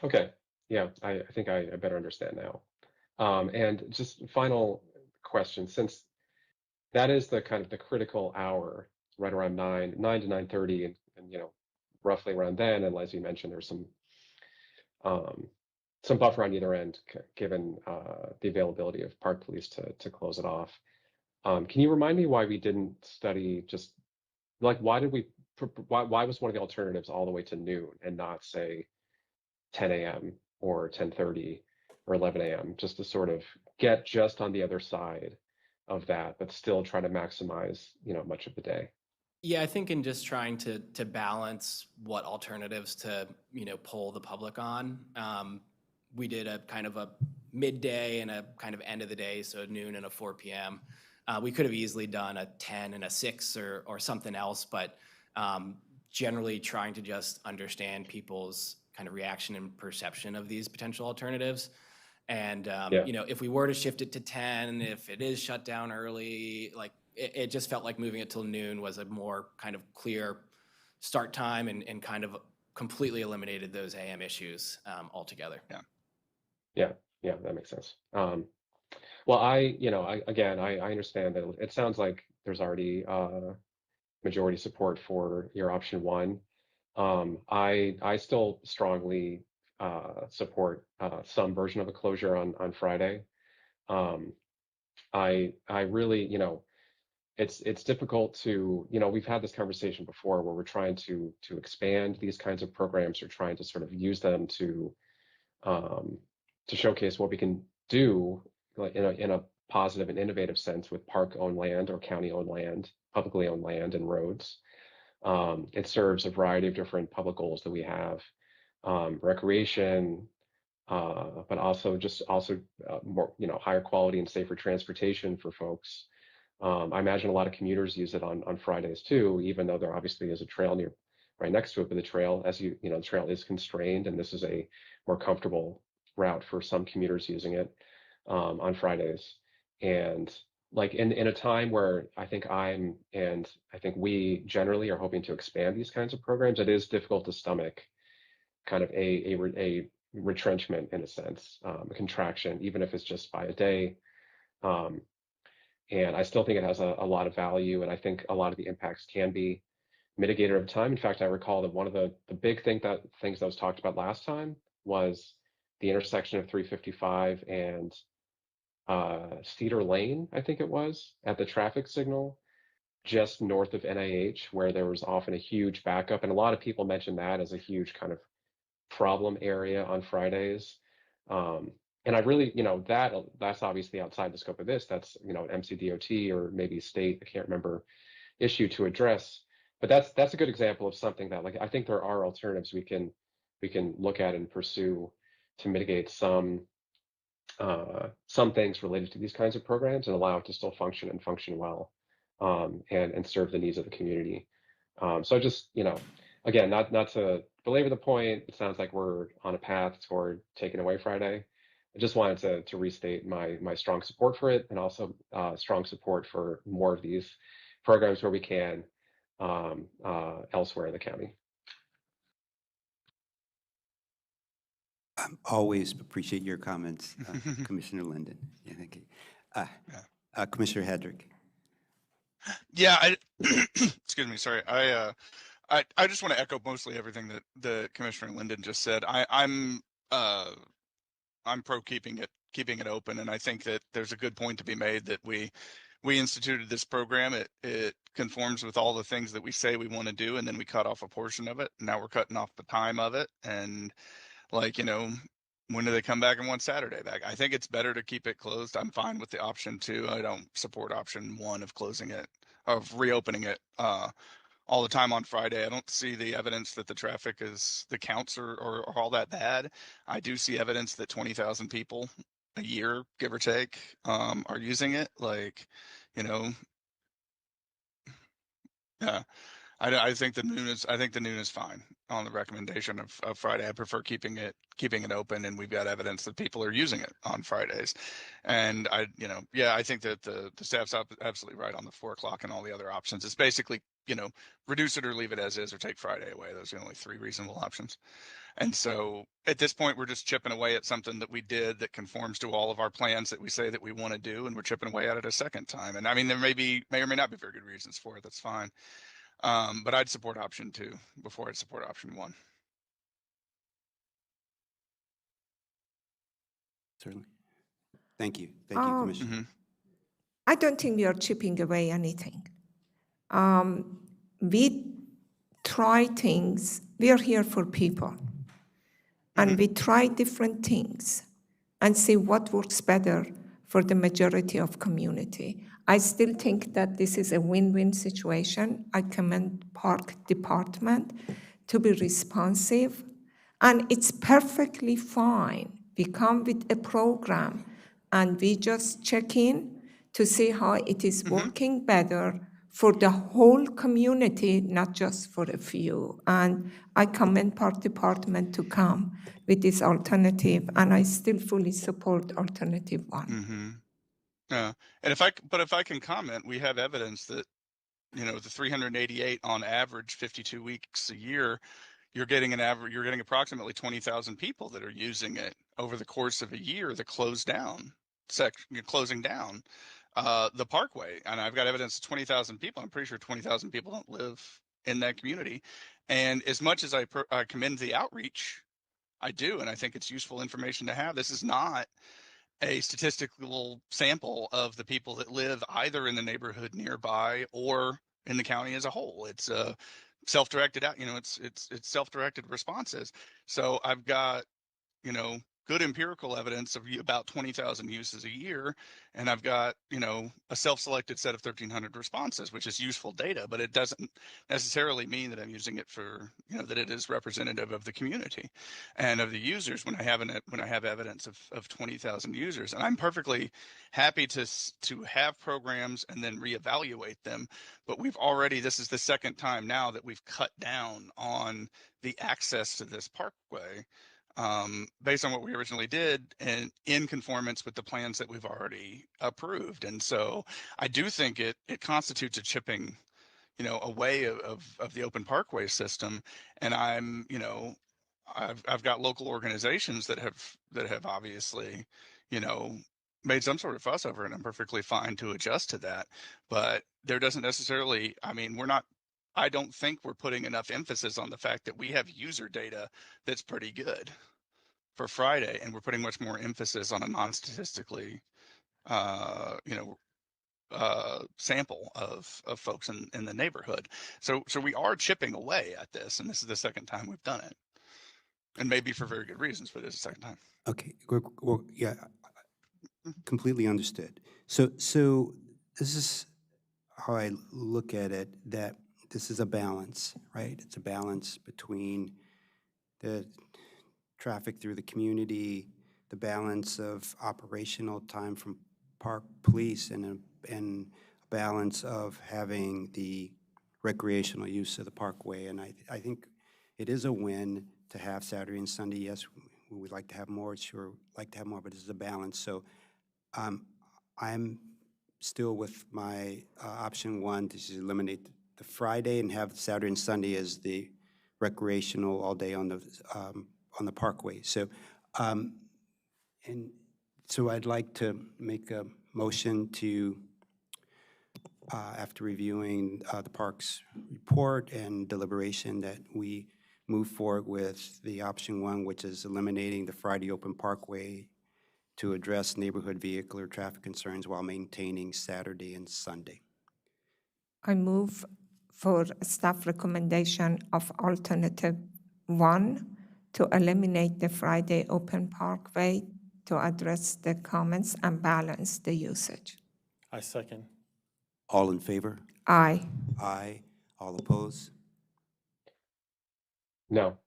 Okay. Yeah, I think I better understand now. And just final question, since that is the kind of the critical hour, right around 9 to 9:30, and roughly around then, and as you mentioned, there's some buffer on either end, given the availability of park police to close it off. Can you remind me why we didn't study just like why was one of the alternatives all the way to noon and not say 10 a.m. or 10:30 or 11 a.m. just to sort of get just on the other side of that, but still try to maximize much of the day? Yeah, I think in just trying to balance what alternatives to poll the public on, we did a kind of a midday and a kind of end of the day, so noon and a 4 p.m. We could have easily done a 10 and a 6 or something else, but generally trying to just understand people's kind of reaction and perception of these potential alternatives. And, if we were to shift it to 10, if it is shut down early, like it just felt like moving it till noon was a more kind of clear start time and kind of completely eliminated those AM issues altogether. Yeah, that makes sense. Well, I understand that it sounds like there's already majority support for your option one. I still strongly support some version of a closure on Friday. I really, it's difficult to, we've had this conversation before where we're trying to expand these kinds of programs or trying to sort of use them to showcase what we can do like in a positive and innovative sense with park-owned land or county-owned land, publicly owned land and roads. It serves a variety of different public goals that we have, recreation, but also more, higher quality and safer transportation for folks. I imagine a lot of commuters use it on Fridays too, even though there obviously is a trail right next to it, but the trail, the trail is constrained, and this is a more comfortable route for some commuters using it on Fridays. And like in a time where I think we generally are hoping to expand these kinds of programs, it is difficult to stomach kind of a retrenchment in a sense, a contraction, even if it's just by a day. And I still think it has a lot of value, and I think a lot of the impacts can be mitigated over time. In fact, I recall that one of the big things that was talked about last time was the intersection of 355 and Cedar Lane, I think it was, at the traffic signal just north of NIH, where there was often a huge backup. And a lot of people mentioned that as a huge kind of problem area on Fridays. And I really, that's obviously outside the scope of this. That's, MCDOT or maybe state, I can't remember, issue to address. But that's a good example of something that, like, I think there are alternatives we can look at and pursue to mitigate some things related to these kinds of programs and allow it to still function and function well, and serve the needs of the community. So just, again, not to belabor the point, it sounds like we're on a path toward taking away Friday. I just wanted to restate my strong support for it, and also strong support for more of these programs where we can elsewhere in the county. Always appreciate your comments, Commissioner Linden. Yeah, thank you. Commissioner Hedrick. Yeah, excuse me, sorry. I just want to echo mostly everything that the Commissioner Linden just said. I'm pro keeping it keeping it open. And I think that there's a good point to be made that we instituted this program. It conforms with all the things that we say we want to do, and then we cut off a portion of it. Now we're cutting off the time of it. And like, when do they come back and want Saturday back? I think it's better to keep it closed. I'm fine with the option 2. I don't support option 1 of closing it, of reopening it all the time on Friday. I don't see the evidence that the counts are all that bad. I do see evidence that 20,000 people a year, give or take, are using it. Like, yeah. I think the noon is fine on the recommendation of Friday. I prefer keeping it open, and we've got evidence that people are using it on Fridays. And I think that the staff's absolutely right on the 4 o'clock and all the other options. It's basically, reduce it or leave it as is or take Friday away. Those are the only 3 reasonable options. And so at this point, we're just chipping away at something that we did that conforms to all of our plans that we say that we want to do, and we're chipping away at it a second time. And I mean, there may or may not be very good reasons for it. That's fine. But I'd support option 2 before I'd support option 1. Certainly. Thank you. Thank you, Commissioner. I don't think we are chipping away anything. We try things. We are here for people. And we try different things and see what works better for the majority of community. I still think that this is a win-win situation. I commend Park Department to be responsive, and it's perfectly fine. We come with a program and we just check in to see how it is working better for the whole community, not just for a few. And I commend Park Department to come with this alternative, and I still fully support alternative 1. Yeah. And if I can comment, we have evidence that, the 388 on average, 52 weeks a year, you're getting approximately 20,000 people that are using it over the course of a year that closing down the Parkway. And I've got evidence of 20,000 people. I'm pretty sure 20,000 people don't live in that community. And as much as I commend the outreach, I do, and I think it's useful information to have. This is not a statistical sample of the people that live either in the neighborhood nearby or in the county as a whole. It's self-directed out, it's self-directed responses. So I've got, good empirical evidence of about 20,000 uses a year, and I've got, a self-selected set of 1,300 responses, which is useful data, but it doesn't necessarily mean that I'm using it for, that it is representative of the community and of the users when I have evidence of 20,000 users. And I'm perfectly happy to have programs and then reevaluate them, but this is the second time now that we've cut down on the access to this parkway, based on what we originally did and in conformance with the plans that we've already approved. And so I do think it constitutes a chipping, away of the open parkway system. And I've got local organizations that have obviously, made some sort of fuss over it, and I'm perfectly fine to adjust to that. But there doesn't necessarily, I don't think we're putting enough emphasis on the fact that we have user data that's pretty good for Friday, and we're putting much more emphasis on a non-statistically, sample of folks in the neighborhood. So we are chipping away at this, and this is the second time we've done it, and maybe for very good reasons, but it's the second time. Okay, well, yeah, completely understood. So this is how I look at it, that this is a balance, right? It's a balance between the traffic through the community, the balance of operational time from park police, and a balance of having the recreational use of the parkway. And I think it is a win to have Saturday and Sunday. Yes, we would like to have more, sure, like to have more, but this is a balance. So I'm still with my option 1 to just eliminate the Friday and have Saturday and Sunday as the recreational all day on the parkway. So, and so I'd like to make a motion to, after reviewing the parks report and deliberation, that we move forward with the option 1, which is eliminating the Friday open parkway to address neighborhood vehicular traffic concerns while maintaining Saturday and Sunday. I move for staff recommendation of alternative 1 to eliminate the Friday open parkway to address the comments and balance the usage. I second. All in favor? Aye. Aye. All opposed? No.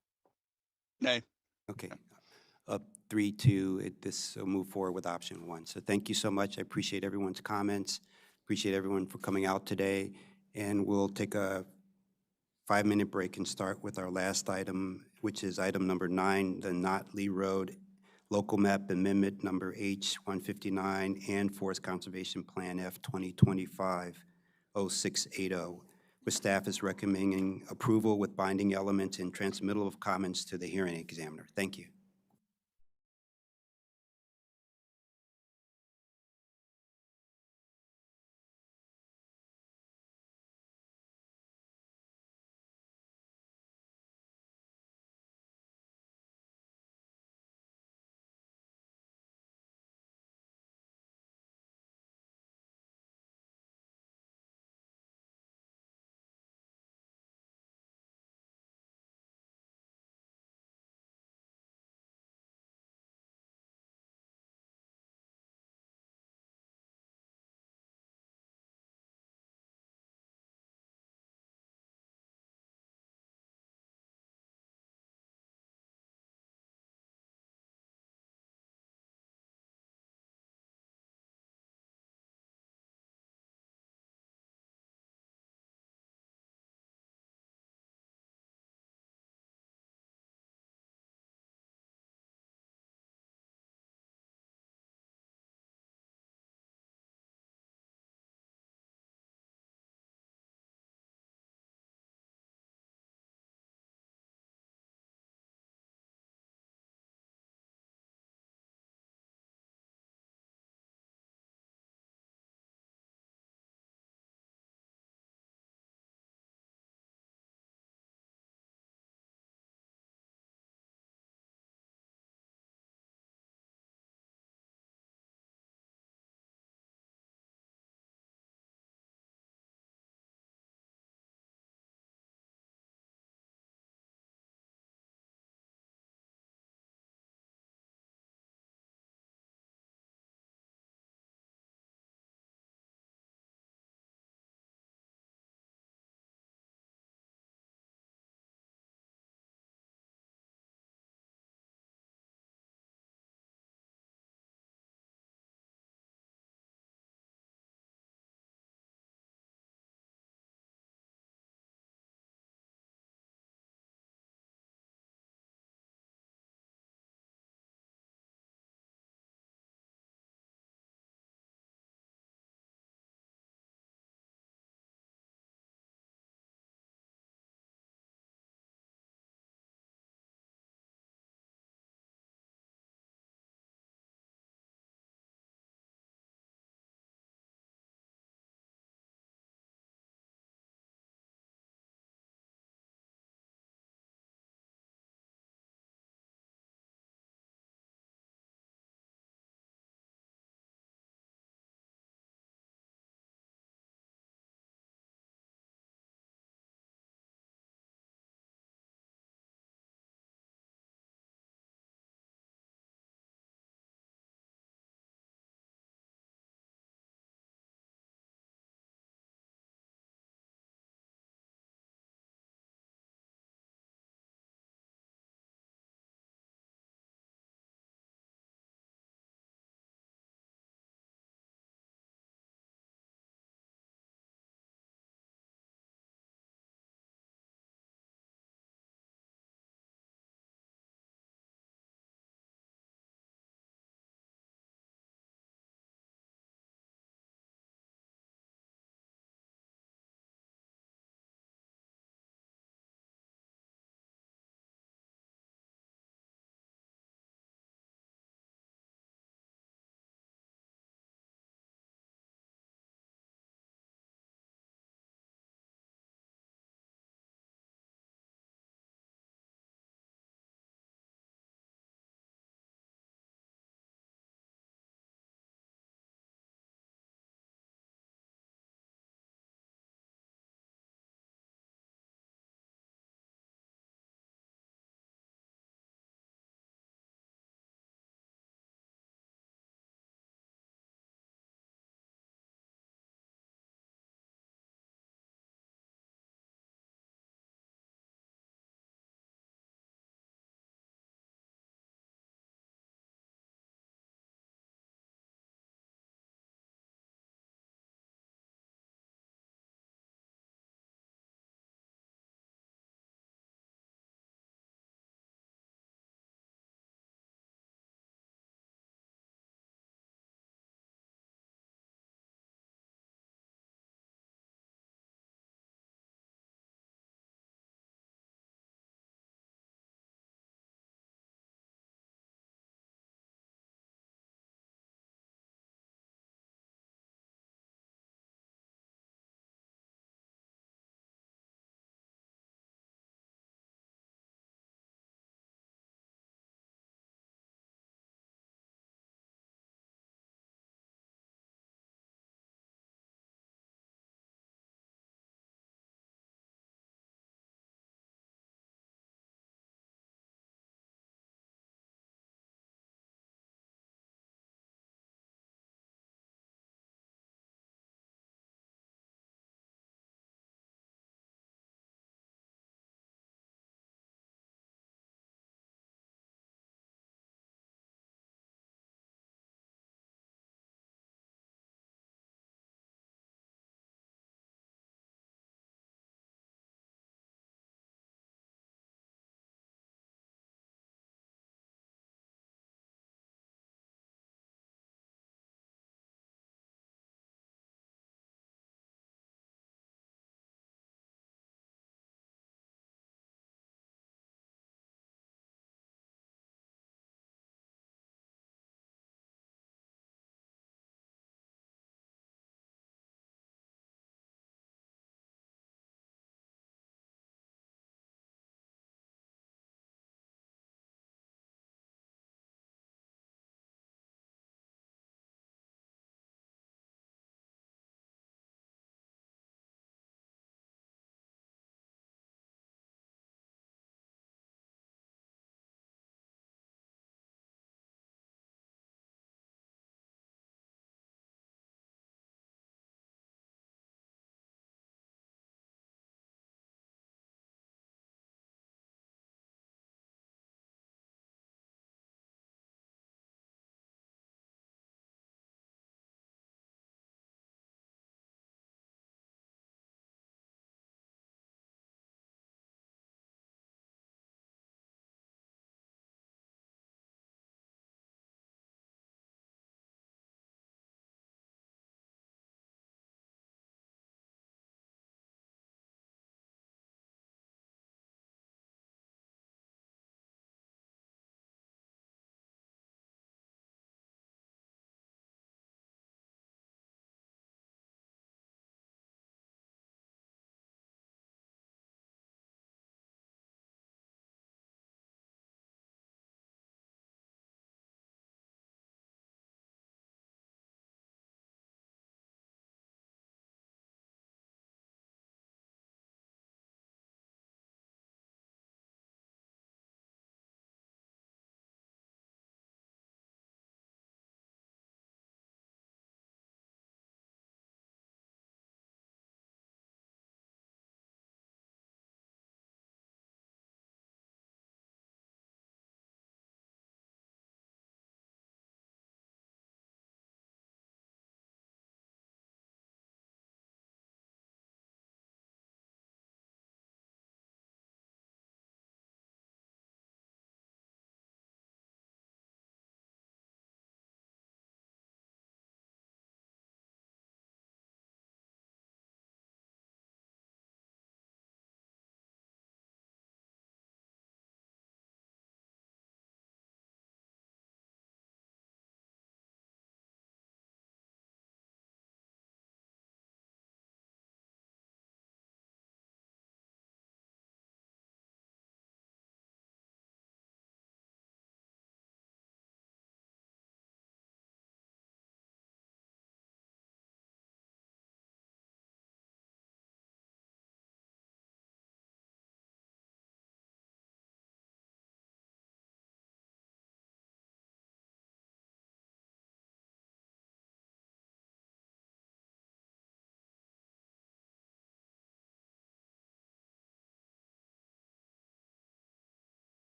Nay. Okay. 3-2, this will move forward with option 1. So thank you so much. I appreciate everyone's comments. Appreciate everyone for coming out today. And we'll take a 5-minute break and start with our last item, which is item number 9, the Notley Road Local Map Amendment number H-159 and Forest Conservation Plan F 2025-0680, with staff is recommending approval with binding elements and transmittal of comments to the hearing examiner. Thank you.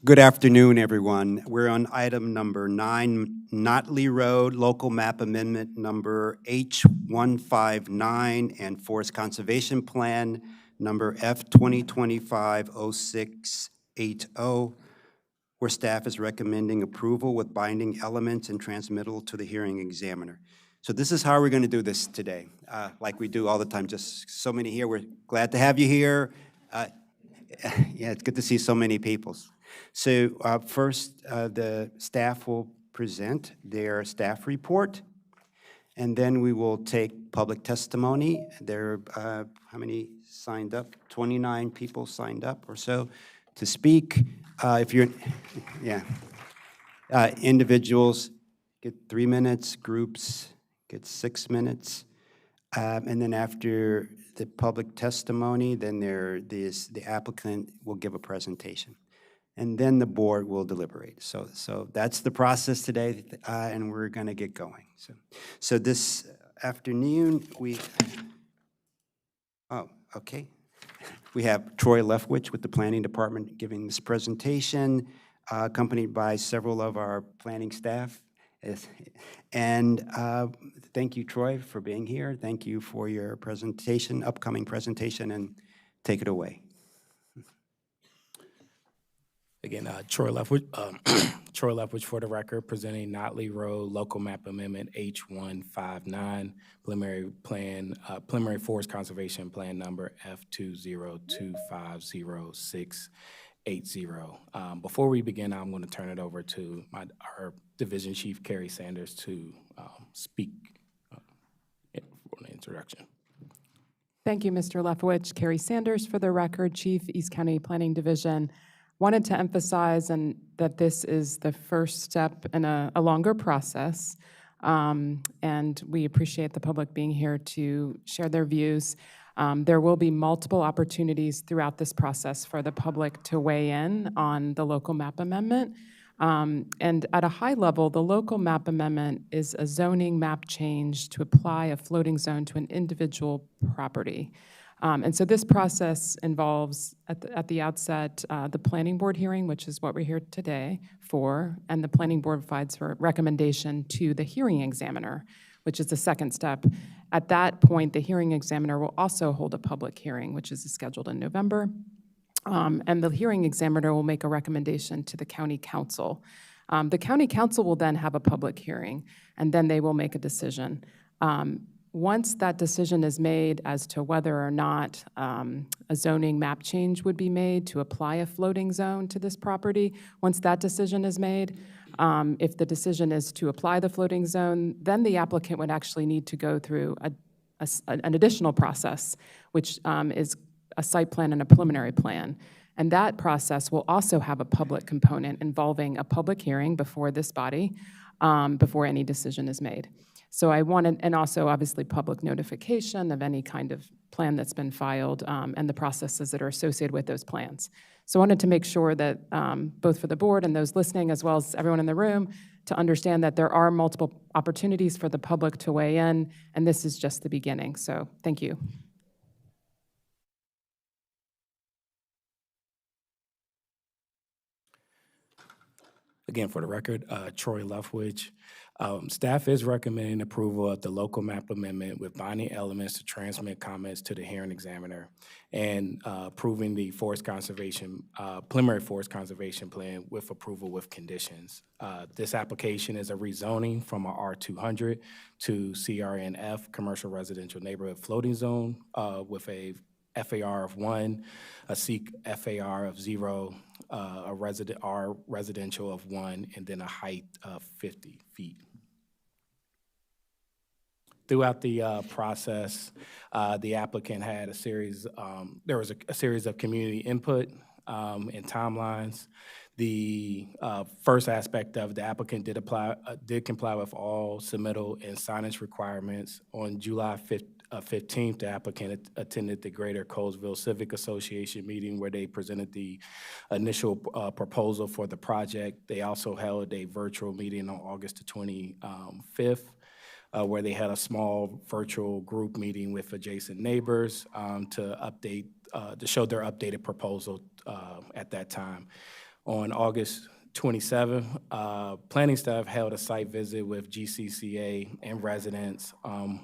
Good afternoon, everyone. We're on item number 9, Notley Road, local map amendment number H159 and Forest Conservation Plan number F2025-0680, where staff is recommending approval with binding elements and transmittal to the hearing examiner. So this is how we're going to do this today, like we do all the time. Just so many here. We're glad to have you here. Yeah, it's good to see so many people. So first, the staff will present their staff report, and then we will take public testimony. There are, how many signed up? 29 people signed up or so to speak. If you're, yeah, individuals get 3 minutes, groups get 6 minutes. And then after the public testimony, then the applicant will give a presentation. And then the board will deliberate. So that's the process today, and we're going to get going. So this afternoon, okay. We have Troy Leftwich with the Planning Department giving this presentation, accompanied by several of our planning staff. And thank you, Troy, for being here. Thank you for your presentation, upcoming presentation, and take it away. Again, Troy Leftwich, Troy Leftwich for the record, presenting Notley Road Local Map Amendment H159, preliminary forest conservation plan number F202506080. Before we begin, I'm going to turn it over to our Division Chief, Carrie Sanders, to speak for the introduction. Thank you, Mr. Leftwich. Carrie Sanders for the record, Chief, East County Planning Division. Wanted to emphasize that this is the first step in a longer process, and we appreciate the public being here to share their views. There will be multiple opportunities throughout this process for the public to weigh in on the local map amendment. And at a high level, the local map amendment is a zoning map change to apply a floating zone to an individual property. And so this process involves, at the outset, the planning board hearing, which is what we're here today for, and the planning board provides for recommendation to the hearing examiner, which is the second step. At that point, the hearing examiner will also hold a public hearing, which is scheduled in November. And the hearing examiner will make a recommendation to the county council. The county council will then have a public hearing, and then they will make a decision. Once that decision is made as to whether or not a zoning map change would be made to apply a floating zone to this property, once that decision is made, if the decision is to apply the floating zone, then the applicant would actually need to go through an additional process, which is a site plan and a preliminary plan. And that process will also have a public component involving a public hearing before this body, before any decision is made. So I wanted, and also obviously public notification of any kind of plan that's been filed and the processes that are associated with those plans. So I wanted to make sure that both for the board and those listening, as well as everyone in the room, to understand that there are multiple opportunities for the public to weigh in, and this is just the beginning. So thank you. Again, for the record, Troy Leftwich. Staff is recommending approval of the local map amendment with binding elements to transmit comments to the hearing examiner and approving the forest conservation, preliminary forest conservation plan with approval with conditions. This application is a rezoning from a R200 to CRNF, Commercial Residential Neighborhood Floating Zone, with a FAR of 1, a SEEK FAR of 0, a residential of 1, and then a height of 50 feet. Throughout the process, the applicant had a series, there was a series of community input and timelines. The first aspect of the applicant did comply with all submittal and signage requirements. On July 15th, the applicant attended the Greater Colesville Civic Association meeting where they presented the initial proposal for the project. They also held a virtual meeting on August the 25th. Where they had a small virtual group meeting with adjacent neighbors to show their updated proposal at that time. On August 27th, planning staff held a site visit with GCCA and residents,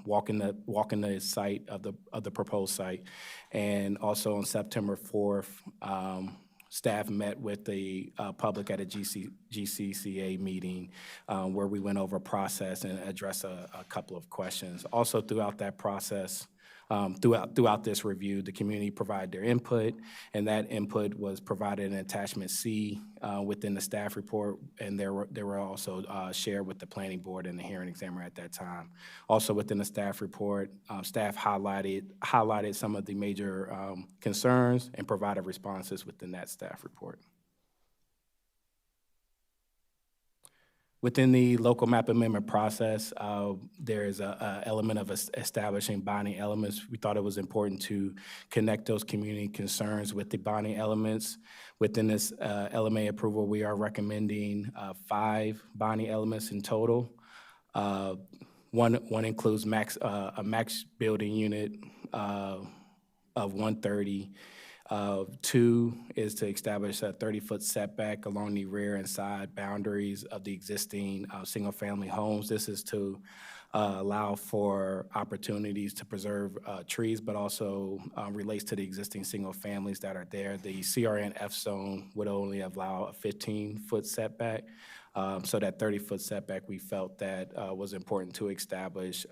walking the site of the proposed site. And also on September 4th, staff met with the public at a GCCA meeting where we went over process and addressed a couple of questions. Also throughout that process, throughout this review, the community provided their input, and that input was provided in attachment C within the staff report, and they were also shared with the planning board and the hearing examiner at that time. Also within the staff report, staff highlighted some of the major concerns and provided responses within that staff report. Within the local map amendment process, there is an element of establishing binding elements. We thought it was important to connect those community concerns with the binding elements. Within this LMA approval, we are recommending 5 binding elements in total. One includes a max building unit of 130. 2 is to establish a 30-foot setback along the rear and side boundaries of the existing single-family homes. This is to allow for opportunities to preserve trees, but also relates to the existing single families that are there. The CRN F zone would only allow a 15-foot setback. So that 30-foot setback we felt that was important to establish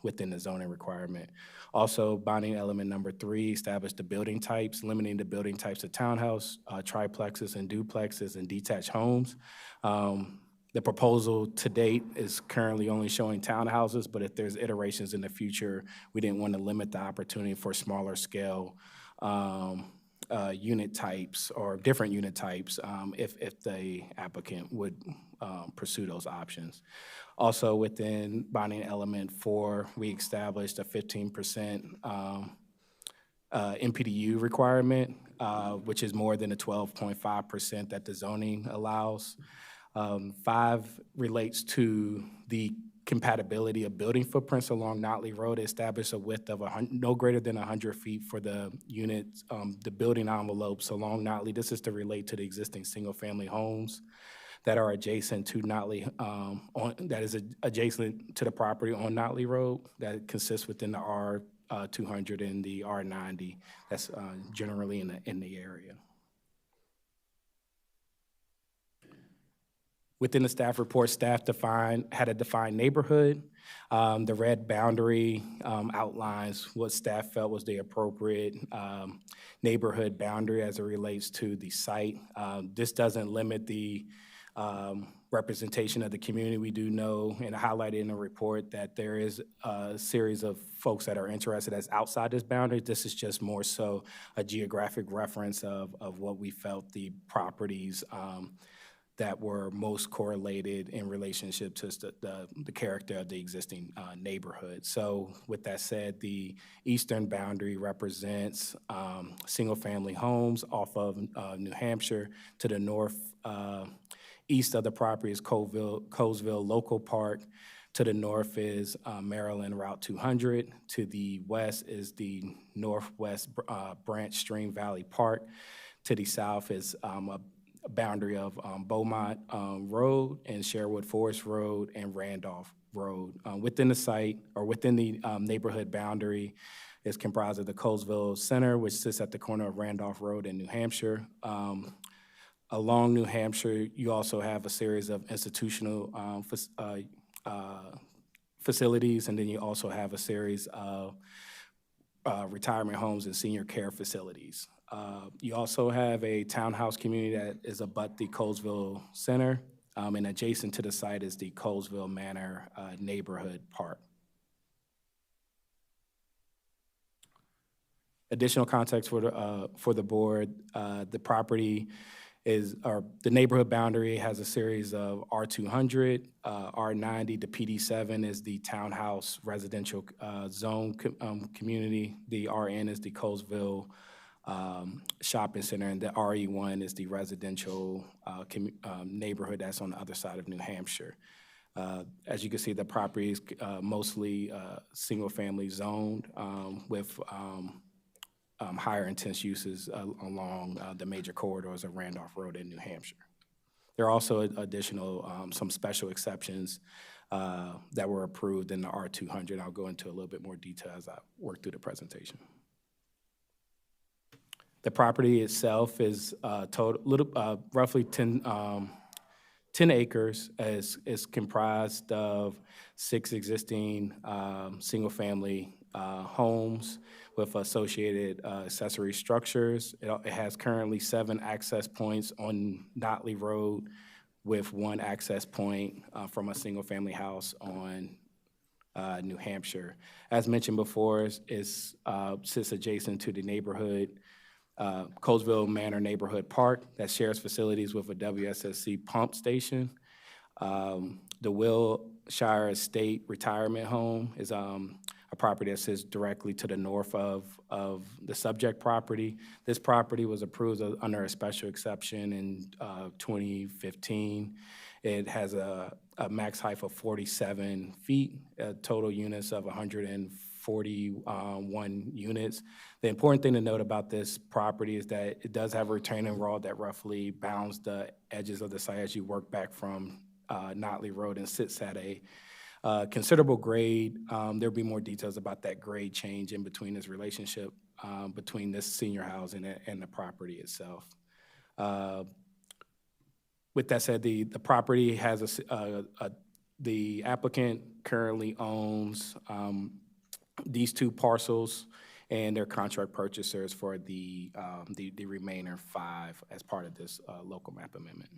within the zoning requirement. Also, binding element number 3, establish the building types, limiting the building types of townhouse, triplexes and duplexes and detached homes. The proposal to date is currently only showing townhouses, but if there's iterations in the future, we didn't want to limit the opportunity for smaller scale unit types or different unit types if the applicant would pursue those options. Also within binding element 4, we established a 15% MPDU requirement, which is more than the 12.5% that the zoning allows. 5 relates to the compatibility of building footprints along Notley Road. Establish a width of no greater than 100 feet for the units, the building envelopes along Notley. This is to relate to the existing single-family homes that are adjacent to Notley, that is adjacent to the property on Notley Road that consists within the R200 and the R90. That's generally in the area. Within the staff report, staff had a defined neighborhood. The red boundary outlines what staff felt was the appropriate neighborhood boundary as it relates to the site. This doesn't limit the representation of the community. We do know and highlighted in the report that there is a series of folks that are interested as outside this boundary. This is just more so a geographic reference of what we felt the properties that were most correlated in relationship to the character of the existing neighborhood. So with that said, the eastern boundary represents single-family homes off of New Hampshire. To the north, east of the property is Colesville Local Park. To the north is Maryland Route 200. To the west is the Northwest Branch Stream Valley Park. To the south is a boundary of Beaumont Road and Sherwood Forest Road and Randolph Road. Within the site, or within the neighborhood boundary, is comprised of the Colesville Center, which sits at the corner of Randolph Road in New Hampshire. Along New Hampshire, you also have a series of institutional facilities, and then you also have a series of retirement homes and senior care facilities. You also have a townhouse community that is abut the Colesville Center, and adjacent to the site is the Colesville Manor Neighborhood Park. Additional context for the board, the property is, or the neighborhood boundary has a series of R200, R90, the PD7 is the townhouse residential zone community, the RN is the Colesville shopping center, and the RE1 is the residential neighborhood that's on the other side of New Hampshire. As you can see, the property is mostly single-family zoned with higher intense uses along the major corridors of Randolph Road in New Hampshire. There are also additional, some special exceptions that were approved in the R200. I'll go into a little bit more detail as I work through the presentation. The property itself is roughly 10 acres. Is comprised of 6 existing single-family homes with associated accessory structures. It has currently 7 access points on Notley Road, with 1 access point from a single-family house on New Hampshire. As mentioned before, it sits adjacent to the neighborhood Colesville Manor Neighborhood Park that shares facilities with a WSSC pump station. The Wilshire Estate Retirement Home is a property that sits directly to the north of the subject property. This property was approved under a special exception in 2015. It has a max height of 47 feet, total units of 141 units. The important thing to note about this property is that it does have a retaining wall that roughly bounds the edges of the site as you work back from Notley Road, and sits at a considerable grade. There'll be more details about that grade change in between this relationship between this senior housing and the property itself. With that said, the property has the applicant currently owns these 2 parcels, and they're contract purchasers for the remainder 5 as part of this local map amendment.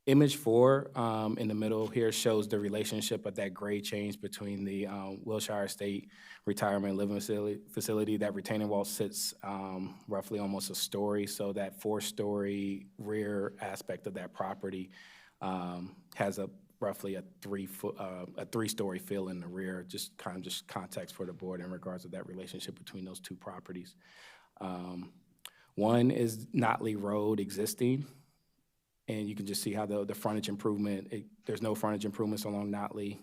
Image 4 in the middle here shows the relationship of that grade change between the Wilshire State Retirement Living Facility. That retaining wall sits roughly almost a story, so that 4-story rear aspect of that property has roughly a 3-story fill in the rear. Just context for the board in regards to that relationship between those 2 properties. One is Notley Road existing, and you can just see how the frontage improvement, there's no frontage improvements along Notley.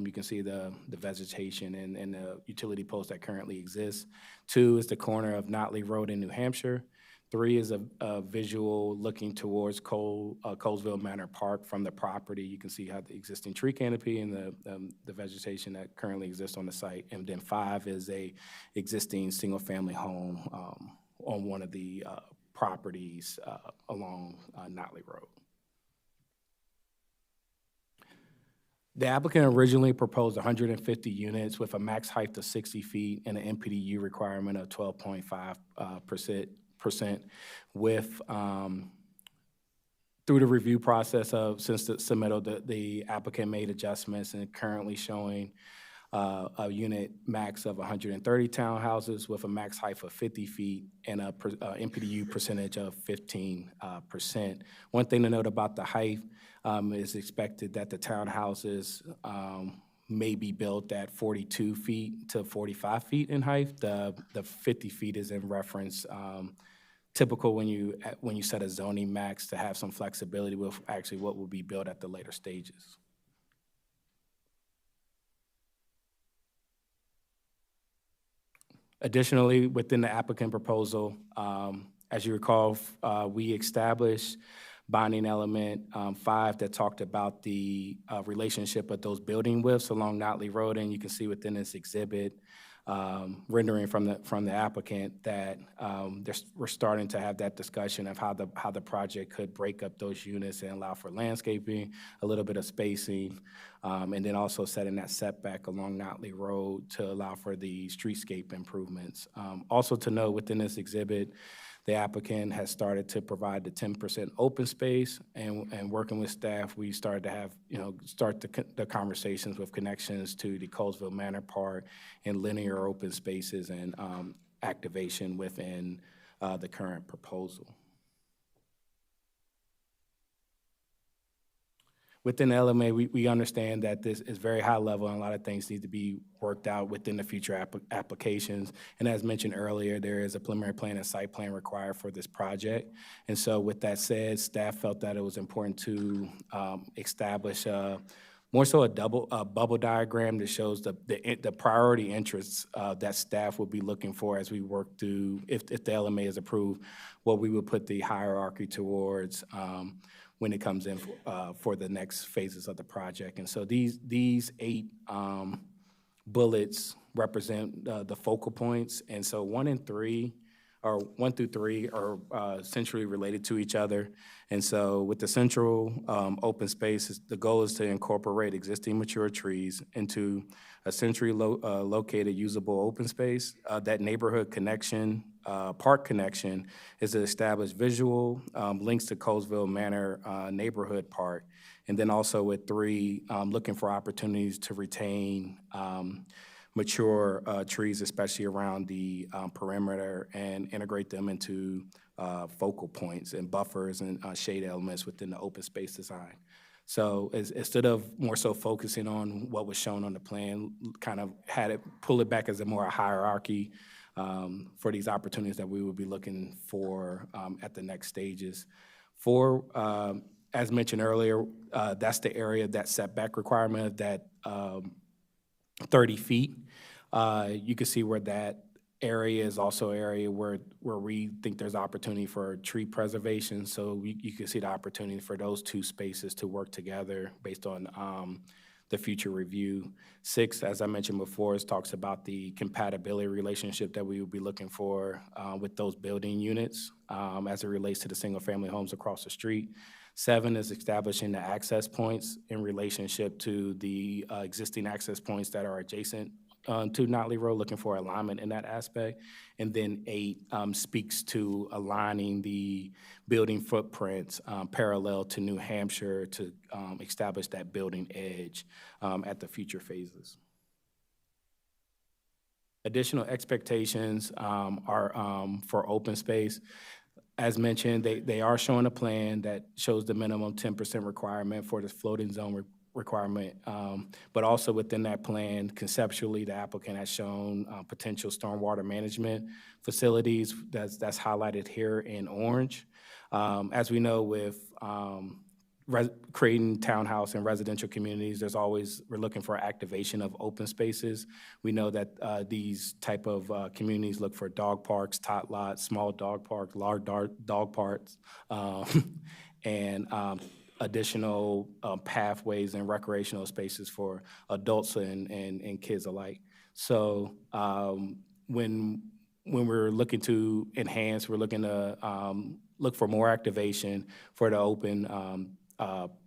You can see the vegetation and the utility post that currently exists. 2 is the corner of Notley Road in New Hampshire. 3 is a visual looking towards Colesville Manor Park from the property. You can see how the existing tree canopy and the vegetation that currently exists on the site. And then 5 is a existing single-family home on one of the properties along Notley Road. The applicant originally proposed 150 units with a max height of 60 feet and an MPDU requirement of 12.5%. With through the review process since the submittal, the applicant made adjustments and currently showing a unit max of 130 townhouses with a max height of 50 feet and a MPDU percentage of 15%. One thing to note about the height is expected that the townhouses may be built at 42 feet to 45 feet in height. The 50 feet is in reference typical when you set a zoning max to have some flexibility with actually what will be built at the later stages. Additionally, within the applicant proposal, as you recall, we established bonding element 5 that talked about the relationship of those building widths along Notley Road, and you can see within this exhibit rendering from the applicant that we're starting to have that discussion of how the project could break up those units and allow for landscaping, a little bit of spacing, and then also setting that setback along Notley Road to allow for the streetscape improvements. Also to note within this exhibit, the applicant has started to provide the 10% open space, and working with staff, we started to have, the conversations with connections to the Colesville Manor Park and linear open spaces and activation within the current proposal. Within the LMA, we understand that this is very high level and a lot of things need to be worked out within the future applications. And as mentioned earlier, there is a preliminary plan and site plan required for this project. And so with that said, staff felt that it was important to establish a more so a bubble diagram that shows the priority interests that staff will be looking for as we work through, if the LMA is approved, what we would put the hierarchy towards when it comes in for the next phases of the project. And so these 8 bullets represent the focal points. And so 1 through 3 are centrally related to each other. And so with the central open space, the goal is to incorporate existing mature trees into a centrally located usable open space. That neighborhood connection, park connection, is to establish visual links to Colesville Manor neighborhood park. And then also with 3, looking for opportunities to retain mature trees, especially around the perimeter, and integrate them into focal points and buffers and shade elements within the open space design. So instead of more so focusing on what was shown on the plan, kind of pull it back as a more hierarchy for these opportunities that we would be looking for at the next stages. As mentioned earlier, that's the area, that setback requirement of that 30 feet. You can see where that area is also an area where we think there's opportunity for tree preservation. So you can see the opportunity for those 2 spaces to work together based on the future review. 6, as I mentioned before, talks about the compatibility relationship that we would be looking for with those building units as it relates to the single-family homes across the street. 7 is establishing the access points in relationship to the existing access points that are adjacent to Notley Road, looking for alignment in that aspect. And then 8 speaks to aligning the building footprints parallel to New Hampshire to establish that building edge at the future phases. Additional expectations are for open space. As mentioned, they are showing a plan that shows the minimum 10% requirement for this floating zone requirement, but also within that plan, conceptually, the applicant has shown potential stormwater management facilities that's highlighted here in orange. As we know, with creating townhouse and residential communities, we're looking for activation of open spaces. We know that these type of communities look for dog parks, tot lots, small dog parks, large dog parks, and additional pathways and recreational spaces for adults and kids alike. So when we're looking to enhance, we're looking to look for more activation for the open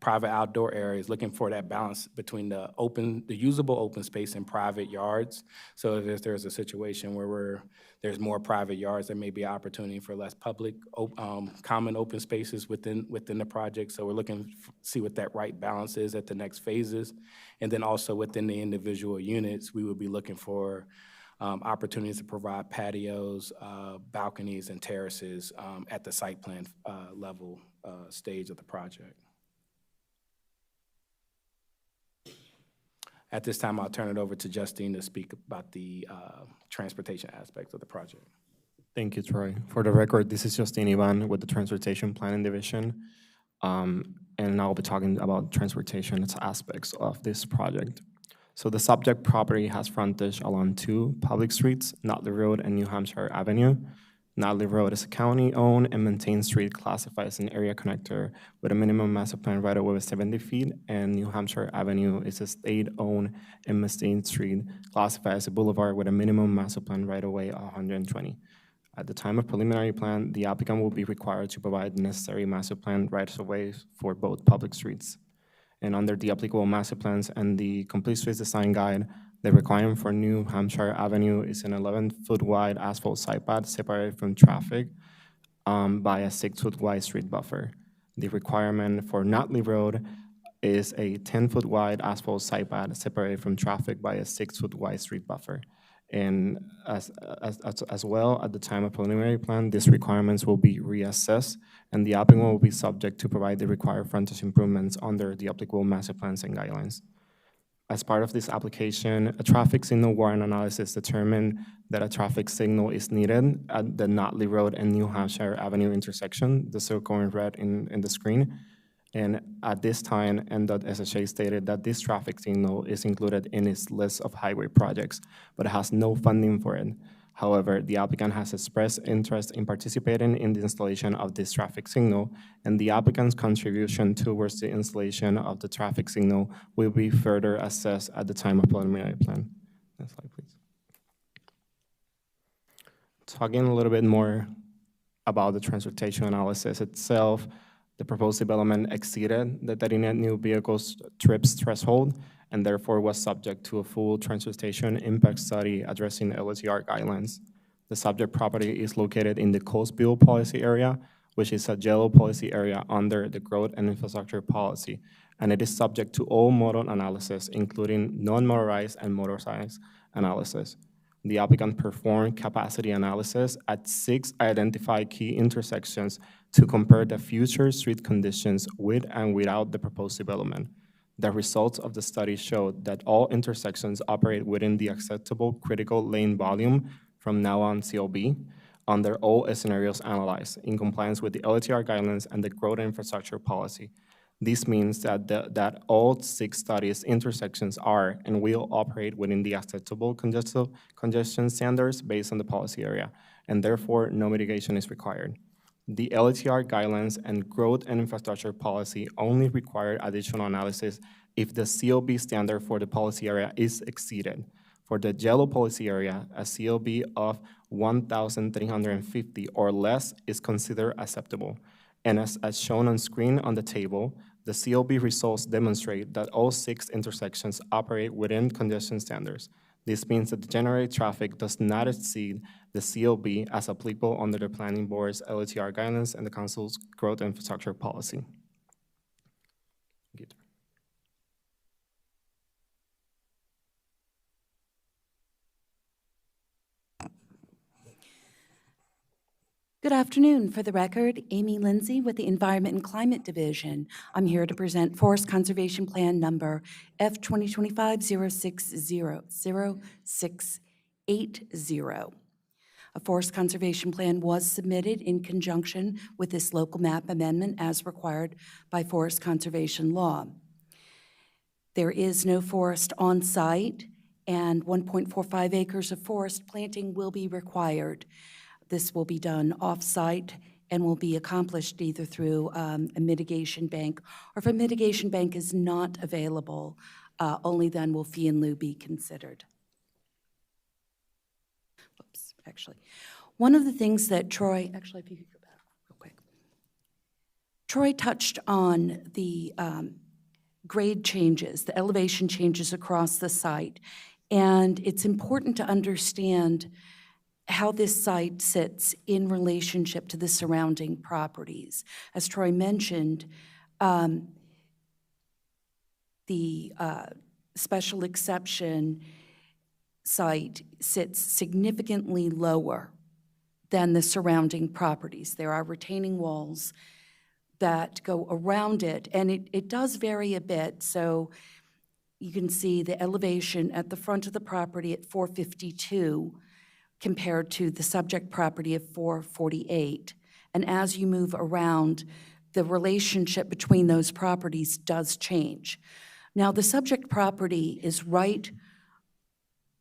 private outdoor areas, looking for that balance between the usable open space and private yards. So if there's a situation where there's more private yards, there may be an opportunity for less public common open spaces within the project. So we're looking to see what that right balance is at the next phases. And then also within the individual units, we would be looking for opportunities to provide patios, balconies, and terraces at the site plan level stage of the project. At this time, I'll turn it over to Justine to speak about the transportation aspects of the project. Thank you, Troy. For the record, this is Justine Ivan with the Transportation Planning Division, and I'll be talking about transportation aspects of this project. So the subject property has frontage along 2 public streets, Notley Road and New Hampshire Avenue. Notley Road is a county-owned and maintained street classified as an area connector with a minimum master plan right-of-way of 70 feet, and New Hampshire Avenue is a state-owned and maintained street classified as a boulevard with a minimum master plan right-of-way of 120. At the time of preliminary plan, the applicant will be required to provide the necessary master plan rights-of-way for both public streets. And under the applicable master plans and the Complete Streets Design Guide, the requirement for New Hampshire Avenue is an 11-foot wide asphalt side path separated from traffic by a 6-foot wide street buffer. The requirement for Notley Road is a 10-foot wide asphalt side path separated from traffic by a 6-foot wide street buffer. And as well, at the time of preliminary plan, these requirements will be reassessed, and the applicant will be subject to provide the required frontage improvements under the applicable master plans and guidelines. As part of this application, a traffic signal warrant analysis determined that a traffic signal is needed at the Notley Road and New Hampshire Avenue intersection, the circle in red in the screen. And at this time, NDOT/SHA stated that this traffic signal is included in its list of highway projects, but it has no funding for it. However, the applicant has expressed interest in participating in the installation of this traffic signal, and the applicant's contribution towards the installation of the traffic signal will be further assessed at the time of preliminary plan. Next slide, please. Talking a little bit more about the transportation analysis itself, the proposed development exceeded the 39 new vehicles trips threshold and therefore was subject to a full transportation impact study addressing LTR guidelines. The subject property is located in the Coastville Policy Area, which is a yellow policy area under the Growth and Infrastructure Policy, and it is subject to all modal analysis, including non-motorized and motorized analysis. The applicant performed capacity analysis at 6 identified key intersections to compare the future street conditions with and without the proposed development. The results of the study showed that all intersections operate within the acceptable critical lane volume from now on CLB under all scenarios analyzed in compliance with the LTR guidelines and the Growth and Infrastructure Policy. This means that all 6 studies intersections are and will operate within the acceptable congestion standards based on the policy area, and therefore no mitigation is required. The LTR guidelines and Growth and Infrastructure Policy only require additional analysis if the CLB standard for the policy area is exceeded. For the yellow policy area, a CLB of 1,350 or less is considered acceptable. And as shown on screen on the table, the CLB results demonstrate that all 6 intersections operate within congestion standards. This means that the generated traffic does not exceed the CLB as applicable under the Planning Board's LTR guidelines and the Council's Growth and Infrastructure Policy. Good afternoon. For the record, Amy Lindsay with the Environment and Climate Division. I'm here to present Forest Conservation Plan number F2025-0600680. A forest conservation plan was submitted in conjunction with this local map amendment as required by forest conservation law. There is no forest on site, and 1.45 acres of forest planting will be required. This will be done off-site and will be accomplished either through a mitigation bank, or if a mitigation bank is not available, only then will fee in lieu be considered. Whoops, actually. One of the things that Troy, actually, if you could go back real quick. Troy touched on the grade changes, the elevation changes across the site, and it's important to understand how this site sits in relationship to the surrounding properties. As Troy mentioned, the special exception site sits significantly lower than the surrounding properties. There are retaining walls that go around it, and it does vary a bit. So you can see the elevation at the front of the property at 452 compared to the subject property of 448. And as you move around, the relationship between those properties does change. Now, the subject property is right,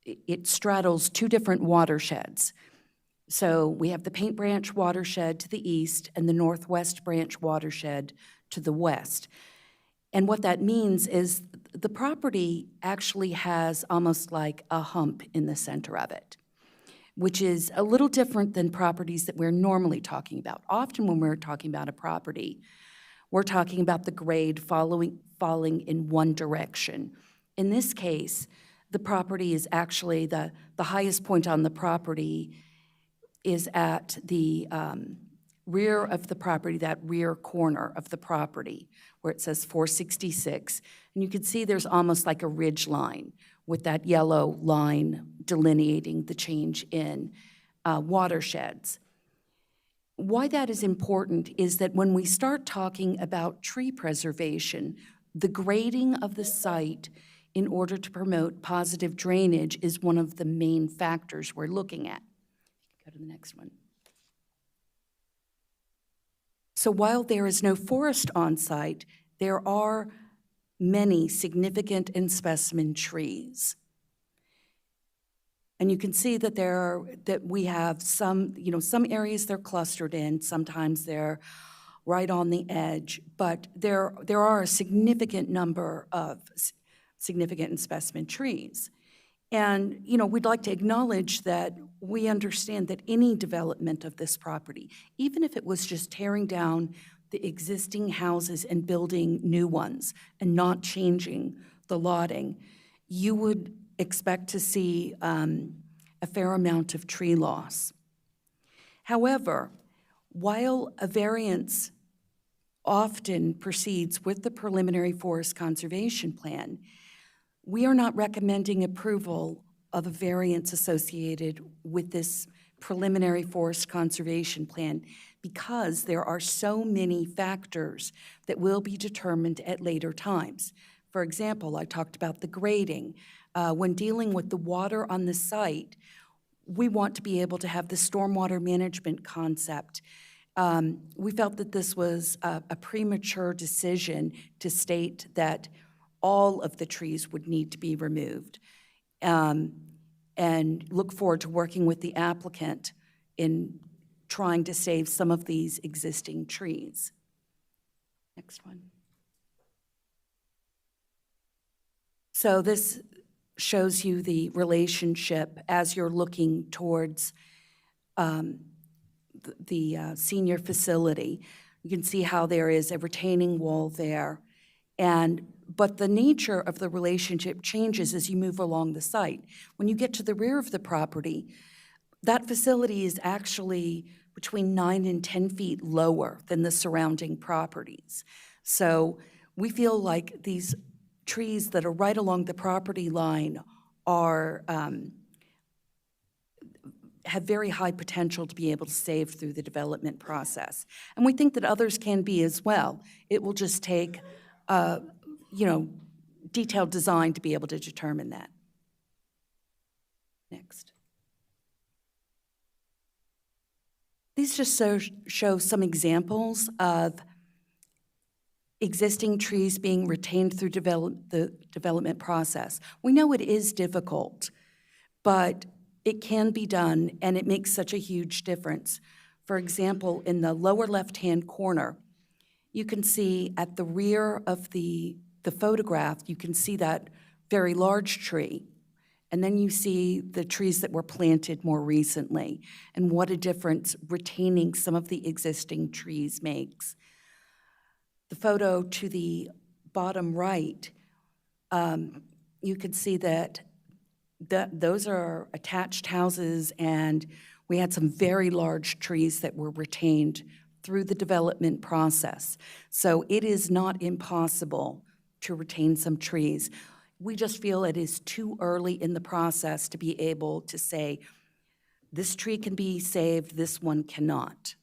it straddles 2 different watersheds. So we have the Paint Branch watershed to the east and the Northwest Branch watershed to the west. And what that means is the property actually has almost like a hump in the center of it, which is a little different than properties that we're normally talking about. Often when we're talking about a property, we're talking about the grade falling in one direction. In this case, the property is actually, the highest point on the property is at the rear of the property, that rear corner of the property, where it says 466. And you can see there's almost like a ridge line with that yellow line delineating the change in watersheds. Why that is important is that when we start talking about tree preservation, the grading of the site in order to promote positive drainage is one of the main factors we're looking at. Go to the next one. So while there is no forest on site, there are many significant and specimen trees. And you can see that we have some, some areas they're clustered in, sometimes they're right on the edge, but there are a significant number of significant and specimen trees. And, we'd like to acknowledge that we understand that any development of this property, even if it was just tearing down the existing houses and building new ones and not changing the lotting, you would expect to see a fair amount of tree loss. However, while a variance often proceeds with the preliminary forest conservation plan, we are not recommending approval of a variance associated with this preliminary forest conservation plan because there are so many factors that will be determined at later times. For example, I talked about the grading. When dealing with the water on the site, we want to be able to have the stormwater management concept. We felt that this was a premature decision to state that all of the trees would need to be removed, and look forward to working with the applicant in trying to save some of these existing trees. Next one. So this shows you the relationship as you're looking towards the senior facility. You can see how there is a retaining wall there, but the nature of the relationship changes as you move along the site. When you get to the rear of the property, that facility is actually between 9 and 10 feet lower than the surrounding properties. So we feel like these trees that are right along the property line have very high potential to be able to save through the development process. And we think that others can be as well. It will just take detailed design to be able to determine that. Next. These just show some examples of existing trees being retained through the development process. We know it is difficult, but it can be done, and it makes such a huge difference. For example, in the lower left-hand corner, you can see at the rear of the photograph, you can see that very large tree. And then you see the trees that were planted more recently and what a difference retaining some of the existing trees makes. The photo to the bottom right, you can see that those are attached houses, and we had some very large trees that were retained through the development process. So it is not impossible to retain some trees. We just feel it is too early in the process to be able to say, this tree can be saved, this one cannot.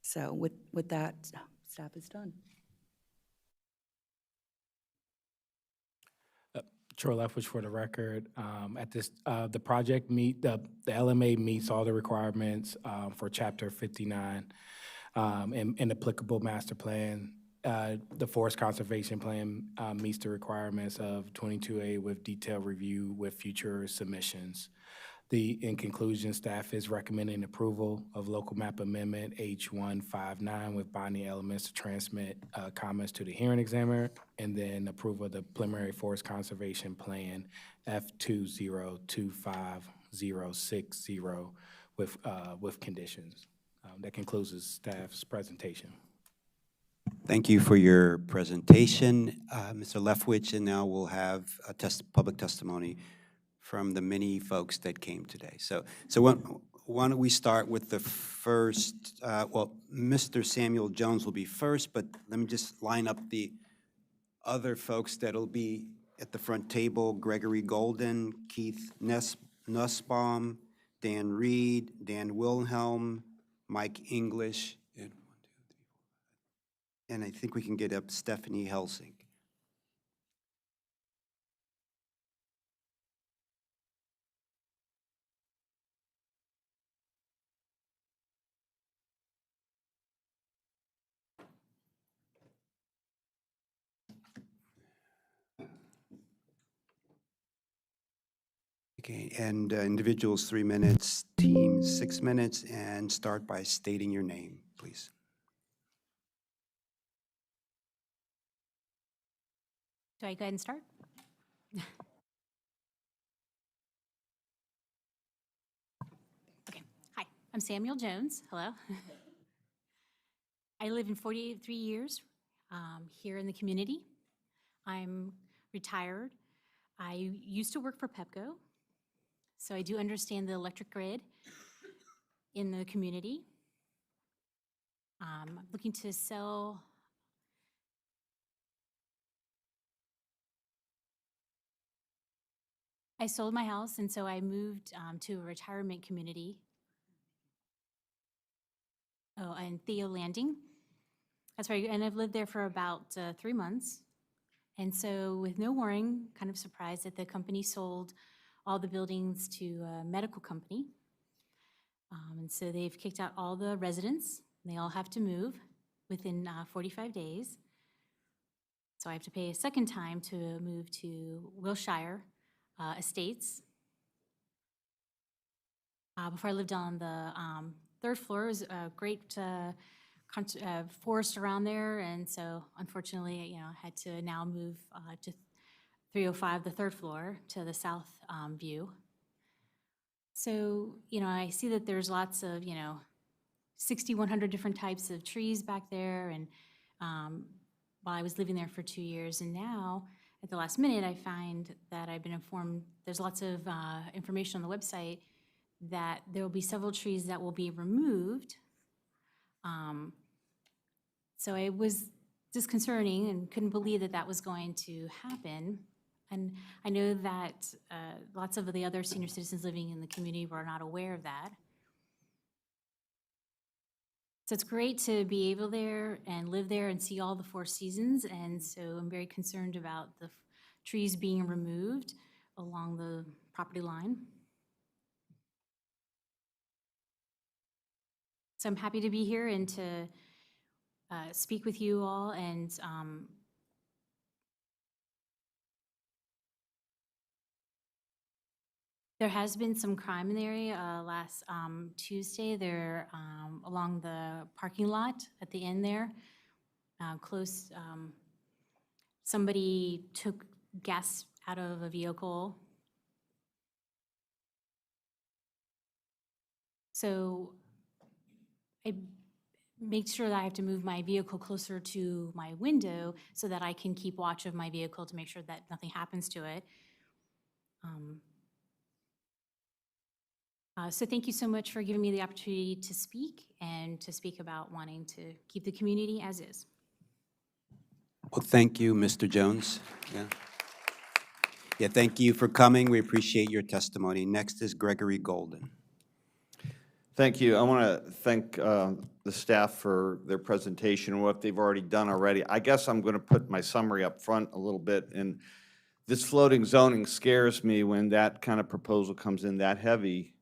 So with that, staff is done. Troy Leftwich for the record. At this, the project the LMA meets all the requirements for Chapter 59 and applicable master plan. The Forest Conservation Plan meets the requirements of 22A with detailed review with future submissions. In conclusion, staff is recommending approval of local map amendment H159 with binding elements to transmit comments to the hearing examiner, and then approval of the preliminary forest conservation plan F2025060 with conditions. That concludes the staff's presentation. Thank you for your presentation, Mr. Leftwich, and now we'll have a public testimony from the many folks that came today. So why don't we start with the first, Mr. Samuel Jones will be first, but let me just line up the other folks that'll be at the front table: Gregory Golden, Keith Nussbaum, Dan Reed, Dan Wilhelm, Mike English, and I think we can get up Stephanie Helsing. Okay, and individuals 3 minutes, teams 6 minutes, and start by stating your name, please. Do I go ahead and start? Okay. Hi, I'm Samuel Jones. Hello. I live in 43 years here in the community. I'm retired. I used to work for Pepco, so I do understand the electric grid in the community. I'm looking to sell. I sold my house, and so I moved to a retirement community. Oh, and Theo Landing. That's right, and I've lived there for about 3 months. And so with no warning, kind of surprised that the company sold all the buildings to a medical company. And so they've kicked out all the residents, and they all have to move within 45 days. So I have to pay a second time to move to Wilshire Estates. Before I lived on the third floor, it was a great forest around there, and so unfortunately, I had to now move to 305, the third floor, to the south view. So, I see that there's lots of, 6,100 different types of trees back there, and while I was living there for 2 years, and now, at the last minute, I find that I've been informed, there's lots of information on the website that there will be several trees that will be removed. So it was disconcerting and couldn't believe that that was going to happen. And I know that lots of the other senior citizens living in the community were not aware of that. So it's great to be able there and live there and see all the 4 seasons. And so I'm very concerned about the trees being removed along the property line. So I'm happy to be here and to speak with you all, and there has been some crime in the area. Last Tuesday, there along the parking lot at the end there, close, somebody took gas out of a vehicle. So I make sure that I have to move my vehicle closer to my window so that I can keep watch of my vehicle to make sure that nothing happens to it. So thank you so much for giving me the opportunity to speak and to speak about wanting to keep the community as is. Well, thank you, Mr. Jones. Yeah, thank you for coming. We appreciate your testimony. Next is Gregory Golden. Thank you. I want to thank the staff for their presentation and what they've already done already. I guess I'm going to put my summary up front a little bit. And this floating zoning scares me when that kind of proposal comes in that heavy,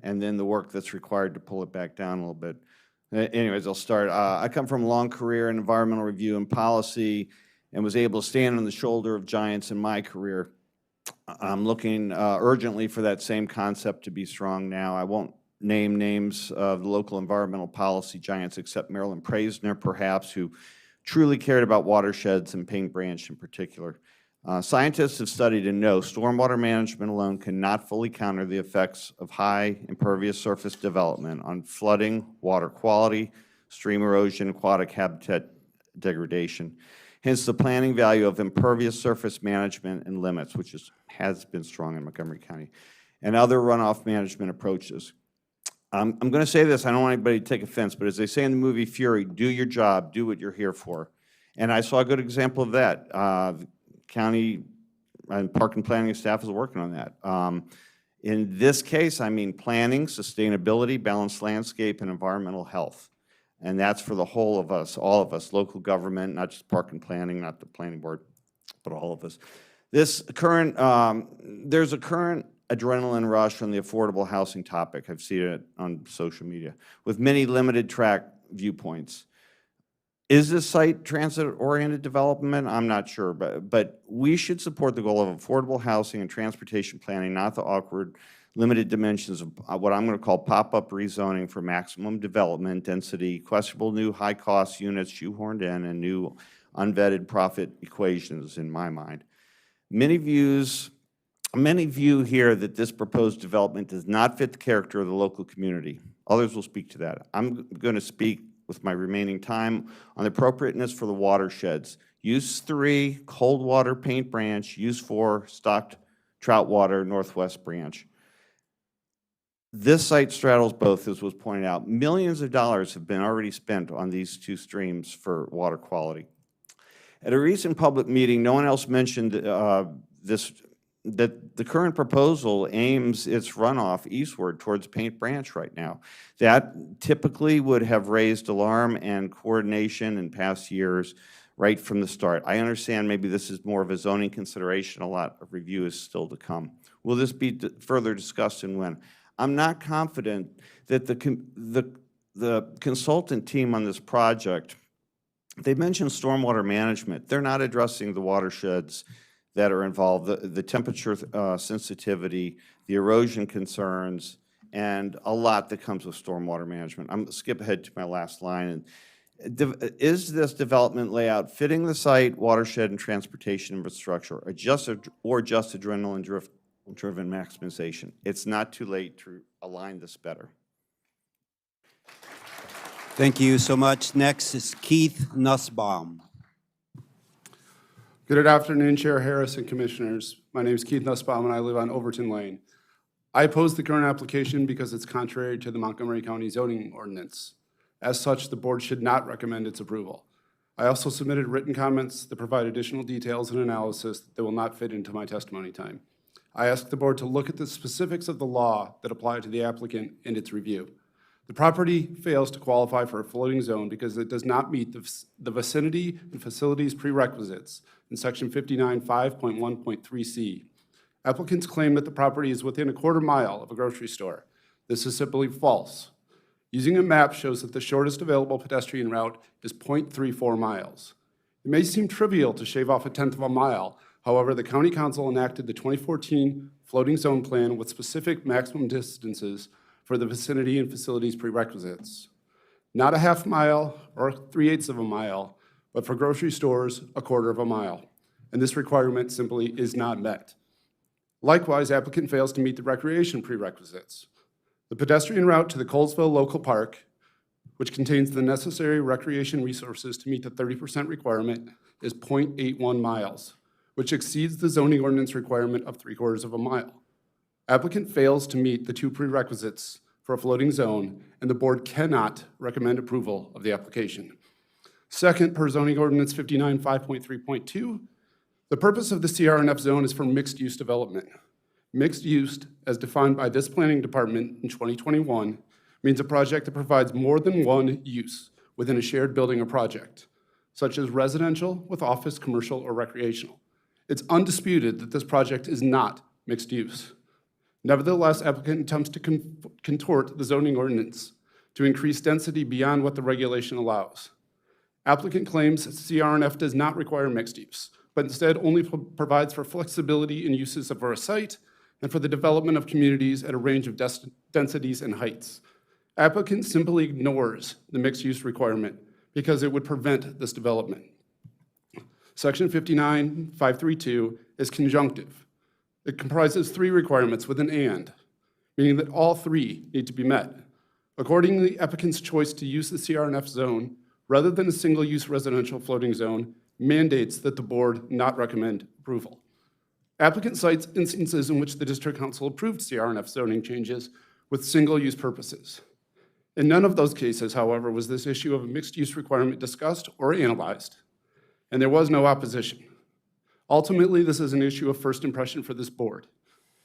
and then the work that's required to pull it back down a little bit. Anyways, I'll start. I come from a long career in environmental review and policy and was able to stand on the shoulder of giants in my career. I'm looking urgently for that same concept to be strong now. I won't name names of the local environmental policy giants except Marilyn Praisner, perhaps, who truly cared about watersheds and Paint Branch in particular. Scientists have studied and know stormwater management alone cannot fully counter the effects of high impervious surface development on flooding, water quality, stream erosion, aquatic habitat degradation. Hence the planning value of impervious surface management and limits, which has been strong in Montgomery County, and other runoff management approaches. I'm going to say this, I don't want anybody to take offense, but as they say in the movie Fury, do your job, do what you're here for. And I saw a good example of that. The county and park and planning staff is working on that. In this case, I mean planning, sustainability, balanced landscape, and environmental health. And that's for the whole of us, all of us, local government, not just park and planning, not the planning board, but all of us. This current, there's a current adrenaline rush on the affordable housing topic. I've seen it on social media with many limited track viewpoints. Is this site transit-oriented development? I'm not sure, but we should support the goal of affordable housing and transportation planning, not the awkward, limited dimensions of what I'm going to call pop-up rezoning for maximum development density, questionable new high-cost units shoehorned in, and new unvetted profit equations in my mind. Many view here that this proposed development does not fit the character of the local community. Others will speak to that. I'm going to speak with my remaining time on the appropriateness for the watersheds. Use 3, Coldwater, Paint Branch. Use 4, Stocked Trout Water, Northwest Branch. This site straddles both, as was pointed out. Millions of dollars have been already spent on these 2 streams for water quality. At a recent public meeting, no one else mentioned that the current proposal aims its runoff eastward towards Paint Branch right now. That typically would have raised alarm and coordination in past years right from the start. I understand maybe this is more of a zoning consideration. A lot of review is still to come. Will this be further discussed and when? I'm not confident that the consultant team on this project, they mentioned stormwater management. They're not addressing the watersheds that are involved, the temperature sensitivity, the erosion concerns, and a lot that comes with stormwater management. I'm going to skip ahead to my last line. Is this development layout fitting the site, watershed, and transportation infrastructure, or just adrenaline-driven maximization? It's not too late to align this better. Thank you so much. Next is Keith Nussbaum. Good afternoon, Chair Harris and Commissioners. My name is Keith Nussbaum, and I live on Overton Lane. I oppose the current application because it's contrary to the Montgomery County zoning ordinance. As such, the board should not recommend its approval. I also submitted written comments that provide additional details and analysis that will not fit into my testimony time. I ask the board to look at the specifics of the law that apply to the applicant in its review. The property fails to qualify for a floating zone because it does not meet the vicinity and facilities prerequisites in Section 59.5.1.3c. Applicants claim that the property is within a quarter mile of a grocery store. This is simply false. Using a map shows that the shortest available pedestrian route is 0.34 miles. It may seem trivial to shave off 1/10 of a mile. However, the County Council enacted the 2014 Floating Zone Plan with specific maximum distances for the vicinity and facilities prerequisites. Not a half mile or 3/8 of a mile, but for grocery stores, a quarter of a mile. And this requirement simply is not met. Likewise, applicant fails to meet the recreation prerequisites. The pedestrian route to the Colesville Local Park, which contains the necessary recreation resources to meet the 30% requirement, is 0.81 miles, which exceeds the zoning ordinance requirement of 3/4 of a mile. Applicant fails to meet the 2 prerequisites for a floating zone, and the board cannot recommend approval of the application. Second, per zoning ordinance 59.5.3.2, the purpose of the CRNF zone is for mixed-use development. Mixed use, as defined by this planning department in 2021, means a project that provides more than one use within a shared building or project, such as residential with office, commercial, or recreational. It's undisputed that this project is not mixed use. Nevertheless, applicant attempts to contort the zoning ordinance to increase density beyond what the regulation allows. Applicant claims CRNF does not require mixed use, but instead only provides for flexibility in uses of our site and for the development of communities at a range of densities and heights. Applicant simply ignores the mixed use requirement because it would prevent this development. Section 59.532 is conjunctive. It comprises 3 requirements with an and, meaning that all 3 need to be met. Accordingly, applicant's choice to use the CRNF zone rather than a single-use residential floating zone mandates that the board not recommend approval. Applicant cites instances in which the District Council approved CRNF zoning changes with single-use purposes. In none of those cases, however, was this issue of a mixed-use requirement discussed or analyzed, and there was no opposition. Ultimately, this is an issue of first impression for this board.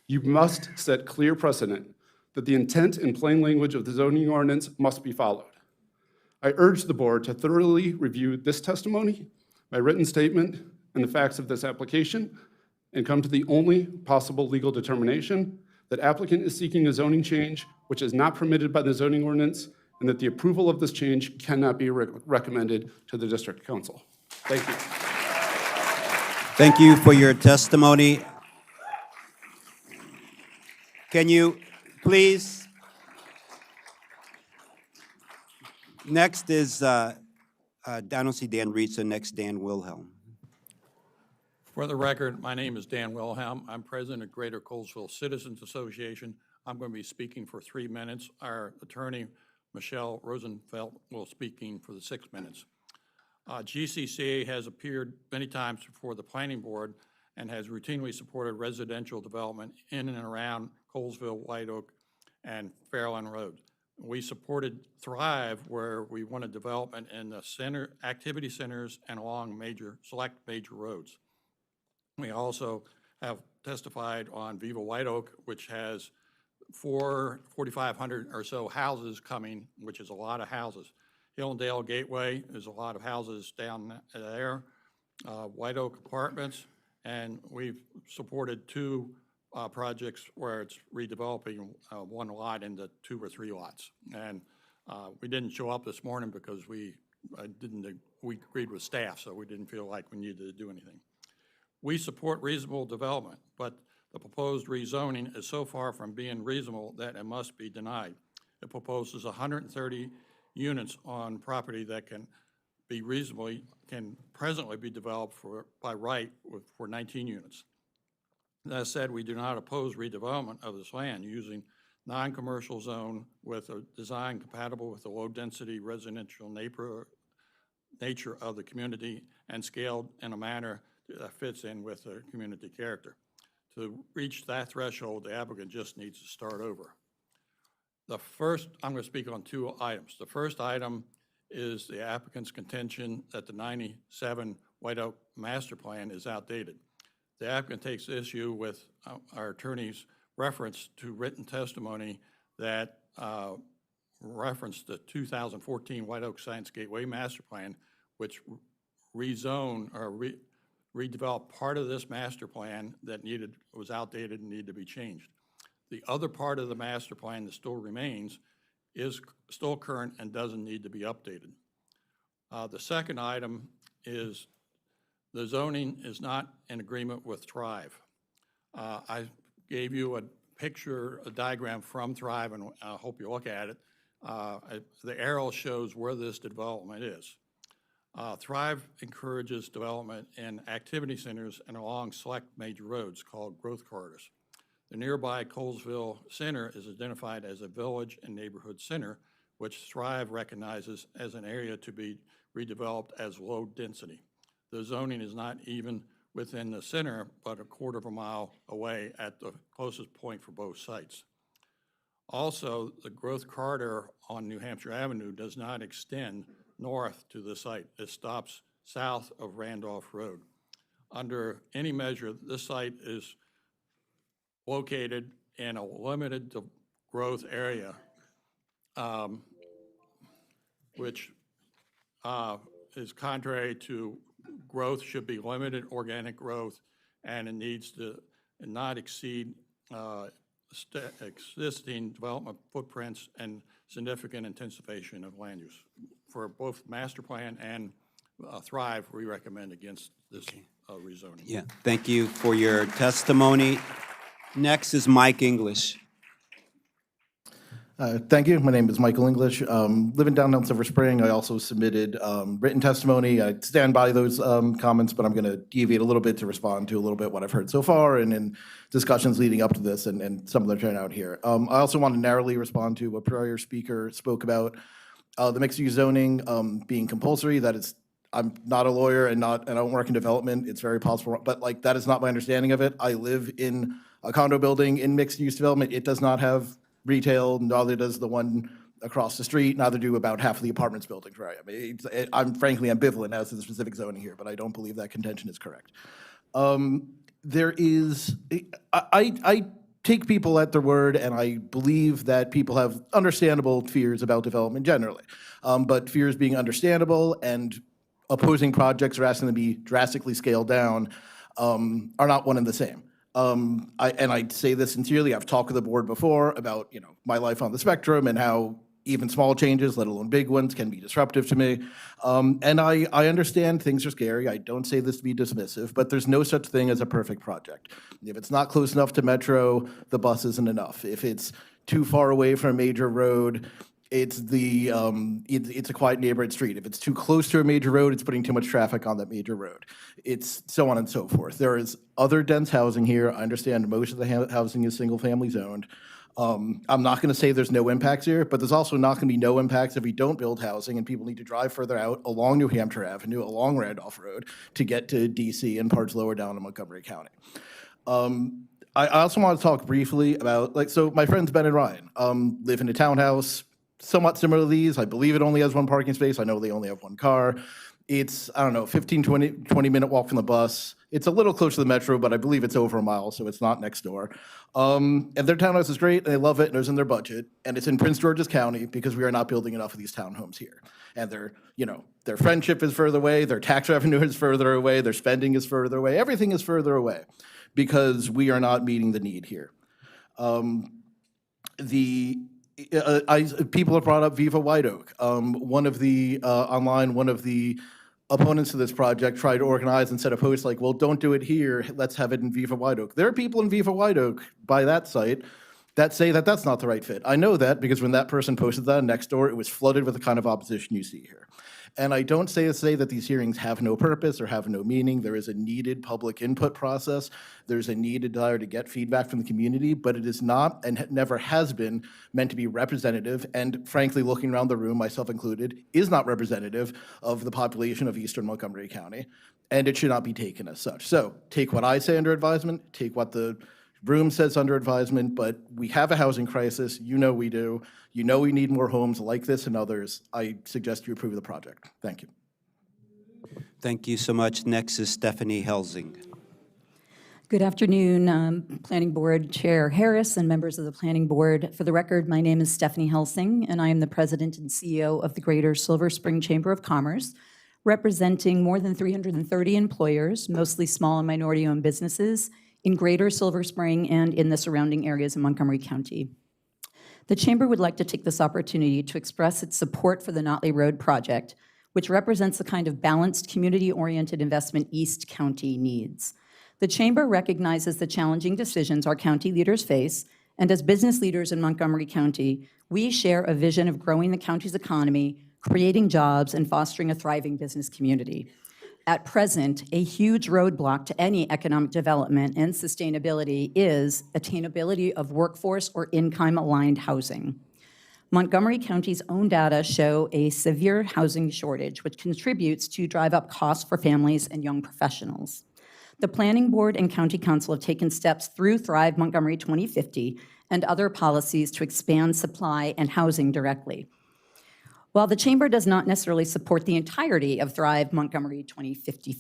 You must set clear precedent that the intent and plain language of the zoning ordinance must be followed. I urge the board to thoroughly review this testimony, my written statement, and the facts of this application, and come to the only possible legal determination that applicant is seeking a zoning change which is not permitted by the zoning ordinance and that the approval of this change cannot be recommended to the District Council. Thank you. Thank you for your testimony. Can you please? Next is, I don't see Dan Reed, so next Dan Wilhelm. For the record, my name is Dan Wilhelm. I'm president of Greater Colesville Citizens Association. I'm going to be speaking for 3 minutes. Our attorney, Michelle Rosenfeld, will be speaking for the 6 minutes. GCCA has appeared many times before the Planning Board and has routinely supported residential development in and around Colesville, White Oak, and Fairland Road. We supported Thrive, where we wanted development in the center, activity centers, and along select major roads. We also have testified on Viva White Oak, which has 4,500 or so houses coming, which is a lot of houses. Hillendale Gateway, there's a lot of houses down there. White Oak Apartments, and we've supported 2 projects where it's redeveloping 1 lot into 2 or 3 lots. And we didn't show up this morning because we agreed with staff, so we didn't feel like we needed to do anything. We support reasonable development, but the proposed rezoning is so far from being reasonable that it must be denied. It proposes 130 units on property that can presently be developed by right for 19 units. That said, we do not oppose redevelopment of this land using non-commercial zone with a design compatible with the low-density residential nature of the community and scaled in a manner that fits in with the community character. To reach that threshold, the applicant just needs to start over. I'm going to speak on 2 items. The first item is the applicant's contention that the 97 White Oak Master Plan is outdated. The applicant takes issue with our attorney's reference to written testimony that referenced the 2014 White Oak Science Gateway Master Plan, which rezoned or redeveloped part of this master plan that was outdated and needed to be changed. The other part of the master plan that still remains is still current and doesn't need to be updated. The second item is the zoning is not in agreement with Thrive. I gave you a diagram from Thrive, and I hope you look at it. The arrow shows where this development is. Thrive encourages development in activity centers and along select major roads called growth corridors. The nearby Colesville Center is identified as a village and neighborhood center, which Thrive recognizes as an area to be redeveloped as low density. The zoning is not even within the center, but a quarter of a mile away at the closest point for both sites. Also, the growth corridor on New Hampshire Avenue does not extend north to the site. It stops south of Randolph Road. Under any measure, this site is located in a limited growth area, which is contrary to growth should be limited organic growth, and it needs to not exceed existing development footprints and significant intensification of land use. For both master plan and Thrive, we recommend against this rezoning. Yeah, thank you for your testimony. Next is Mike English. Thank you. My name is Michael English. Living downtown Silver Spring, I also submitted written testimony. I stand by those comments, but I'm going to deviate a little bit to respond to a little bit what I've heard so far and in discussions leading up to this and some of the turnout here. I also want to narrowly respond to what prior speaker spoke about the mixed-use zoning being compulsory. That is, I'm not a lawyer and I don't work in development. It's very possible, but like that is not my understanding of it. I live in a condo building in mixed-use development. It does not have retail, neither does the one across the street, neither do about half of the apartments buildings where I am. I'm frankly ambivalent as to the specific zoning here, but I don't believe that contention is correct. There is, I take people at their word, and I believe that people have understandable fears about development generally. But fears being understandable and opposing projects or asking them to be drastically scaled down are not one and the same. I say this sincerely. I've talked with the board before about my life on the spectrum and how even small changes, let alone big ones, can be disruptive to me. And I understand things are scary. I don't say this to be dismissive, but there's no such thing as a perfect project. If it's not close enough to Metro, the bus isn't enough. If it's too far away from a major road, it's a quiet neighborhood street. If it's too close to a major road, it's putting too much traffic on that major road. It's so on and so forth. There is other dense housing here. I understand most of the housing is single-family zoned. I'm not going to say there's no impacts here, but there's also not going to be no impacts if we don't build housing and people need to drive further out along New Hampshire Avenue, along Randolph Road to get to DC and parts lower down in Montgomery County. I also want to talk briefly about, so my friends Ben and Ryan live in a townhouse somewhat similar to these. I believe it only has one parking space. I know they only have one car. It's, I don't know, 15, 20-minute walk from the bus. It's a little close to the Metro, but I believe it's over a mile, so it's not next door. And their townhouse is great, and they love it, and it was in their budget. And it's in Prince George's County because we are not building enough of these townhomes here. And their friendship is further away, their tax revenue is further away, their spending is further away, everything is further away because we are not meeting the need here. People have brought up Viva White Oak. One of the opponents of this project tried to organize and set a post like, well, don't do it here, let's have it in Viva White Oak. There are people in Viva White Oak by that site that say that that's not the right fit. I know that because when that person posted that next door, it was flooded with the kind of opposition you see here. And I don't say that these hearings have no purpose or have no meaning. There is a needed public input process. There's a needed desire to get feedback from the community, but it is not and never has been meant to be representative. And frankly, looking around the room, myself included, is not representative of the population of Eastern Montgomery County. And it should not be taken as such. So take what I say under advisement, take what the room says under advisement, but we have a housing crisis. You know we do. You know we need more homes like this and others. I suggest you approve the project. Thank you. Thank you so much. Next is Stephanie Helsing. Good afternoon, Planning Board Chair Harris and members of the Planning Board. For the record, my name is Stephanie Helsing, and I am the President and CEO of the Greater Silver Spring Chamber of Commerce, representing more than 330 employers, mostly small and minority-owned businesses, in Greater Silver Spring and in the surrounding areas of Montgomery County. The Chamber would like to take this opportunity to express its support for the Notley Road project, which represents the kind of balanced, community-oriented investment East County needs. The Chamber recognizes the challenging decisions our county leaders face, and as business leaders in Montgomery County, we share a vision of growing the county's economy, creating jobs, and fostering a thriving business community. At present, a huge roadblock to any economic development and sustainability is attainability of workforce or income-aligned housing. Montgomery County's own data show a severe housing shortage, which contributes to drive up costs for families and young professionals. The Planning Board and County Council have taken steps through Thrive Montgomery 2050 and other policies to expand supply and housing directly. While the Chamber does not necessarily support the entirety of Thrive Montgomery 2050,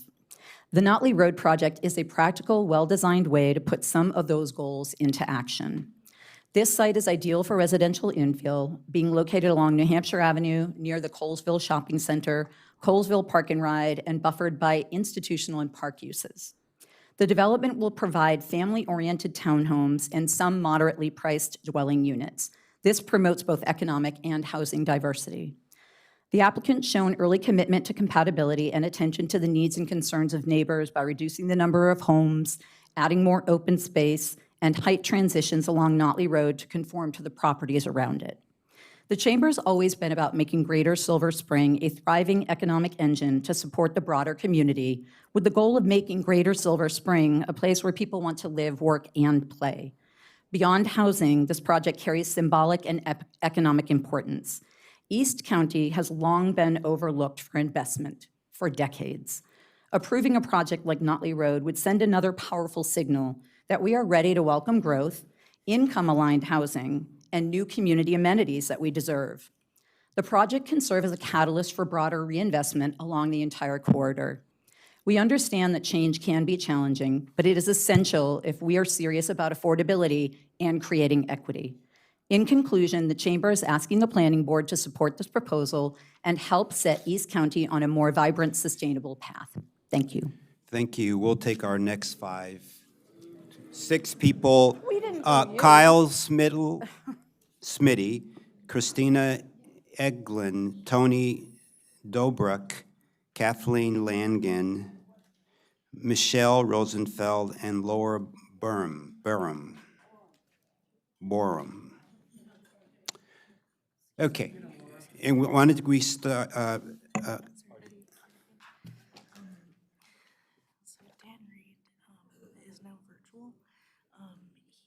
the Notley Road project is a practical, well-designed way to put some of those goals into action. This site is ideal for residential infill, being located along New Hampshire Avenue near the Colesville Shopping Center, Colesville Park and Ride, and buffered by institutional and park uses. The development will provide family-oriented townhomes and some moderately priced dwelling units. This promotes both economic and housing diversity. The applicant's shown early commitment to compatibility and attention to the needs and concerns of neighbors by reducing the number of homes, adding more open space, and height transitions along Notley Road to conform to the properties around it. The Chamber's always been about making Greater Silver Spring a thriving economic engine to support the broader community, with the goal of making Greater Silver Spring a place where people want to live, work, and play. Beyond housing, this project carries symbolic and economic importance. East County has long been overlooked for investment for decades. Approving a project like Notley Road would send another powerful signal that we are ready to welcome growth, income-aligned housing, and new community amenities that we deserve. The project can serve as a catalyst for broader reinvestment along the entire corridor. We understand that change can be challenging, but it is essential if we are serious about affordability and creating equity. In conclusion, the Chamber is asking the Planning Board to support this proposal and help set East County on a more vibrant, sustainable path. Thank you. Thank you. We'll take our next 6 people. Kyle Smitty, Christina Eglin, Tony Dobruck, Kathleen Langen, Michelle Rosenfeld, and Laura Borum. Okay, and why don't we start, So Dan Reed is now virtual.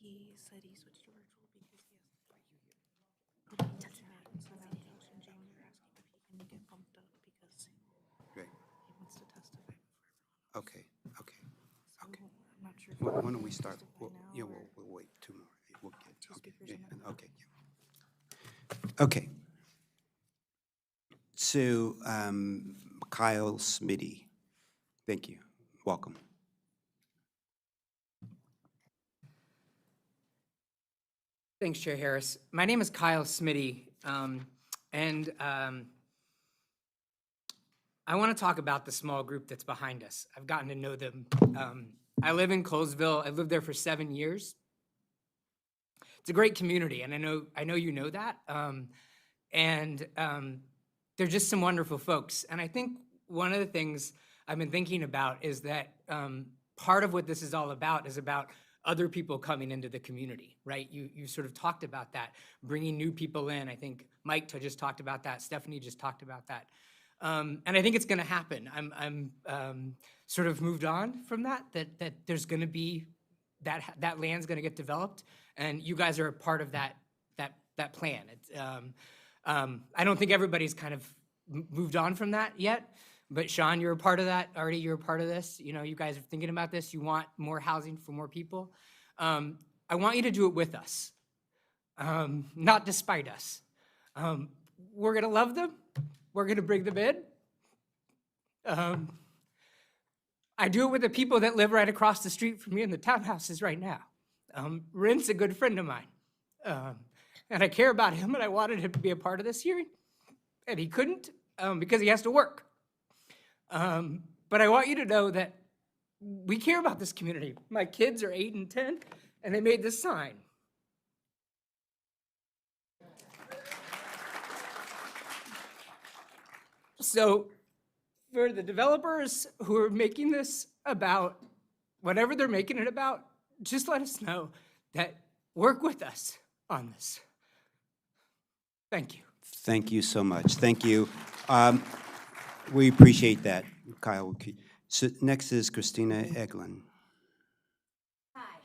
He said he switched to virtual because he has. So now Josh and James are asking if he can get bumped up because Great. he wants to testify before everyone. Okay. So I'm not sure if Why he don't can we start? testify We'll, now yeah, or we'll wait 2 more. We'll get, two speakers yeah, in that. okay, yeah. Okay. So, Kyle Smitty, thank you. Welcome. Thanks, Chair Harris. My name is Kyle Smitty, and I want to talk about the small group that's behind us. I've gotten to know them. I live in Colesville. I've lived there for 7 years. It's a great community, and I know you know that. They're just some wonderful folks. And I think one of the things I've been thinking about is that part of what this is all about is about other people coming into the community, right? You sort of talked about that, bringing new people in. I think Mike just talked about that. Stephanie just talked about that. And I think it's going to happen. I'm sort of moved on from that there's going to be, that land's going to get developed, and you guys are a part of that plan. I don't think everybody's kind of moved on from that yet, but Sean, you're a part of that already. You're a part of this. You know, you guys are thinking about this. You want more housing for more people. I want you to do it with us, not despite us. We're going to love them. We're going to bring them in. I do it with the people that live right across the street from me in the townhouses right now. Rin's a good friend of mine. And I care about him, and I wanted him to be a part of this hearing. And he couldn't because he has to work. But I want you to know that we care about this community. My kids are 8 and 10, and they made this sign. So for the developers who are making this about whatever they're making it about, just let us know that work with us on this. Thank you. Thank you so much. Thank you. We appreciate that, Kyle. So next is Christina Eglin. Hi.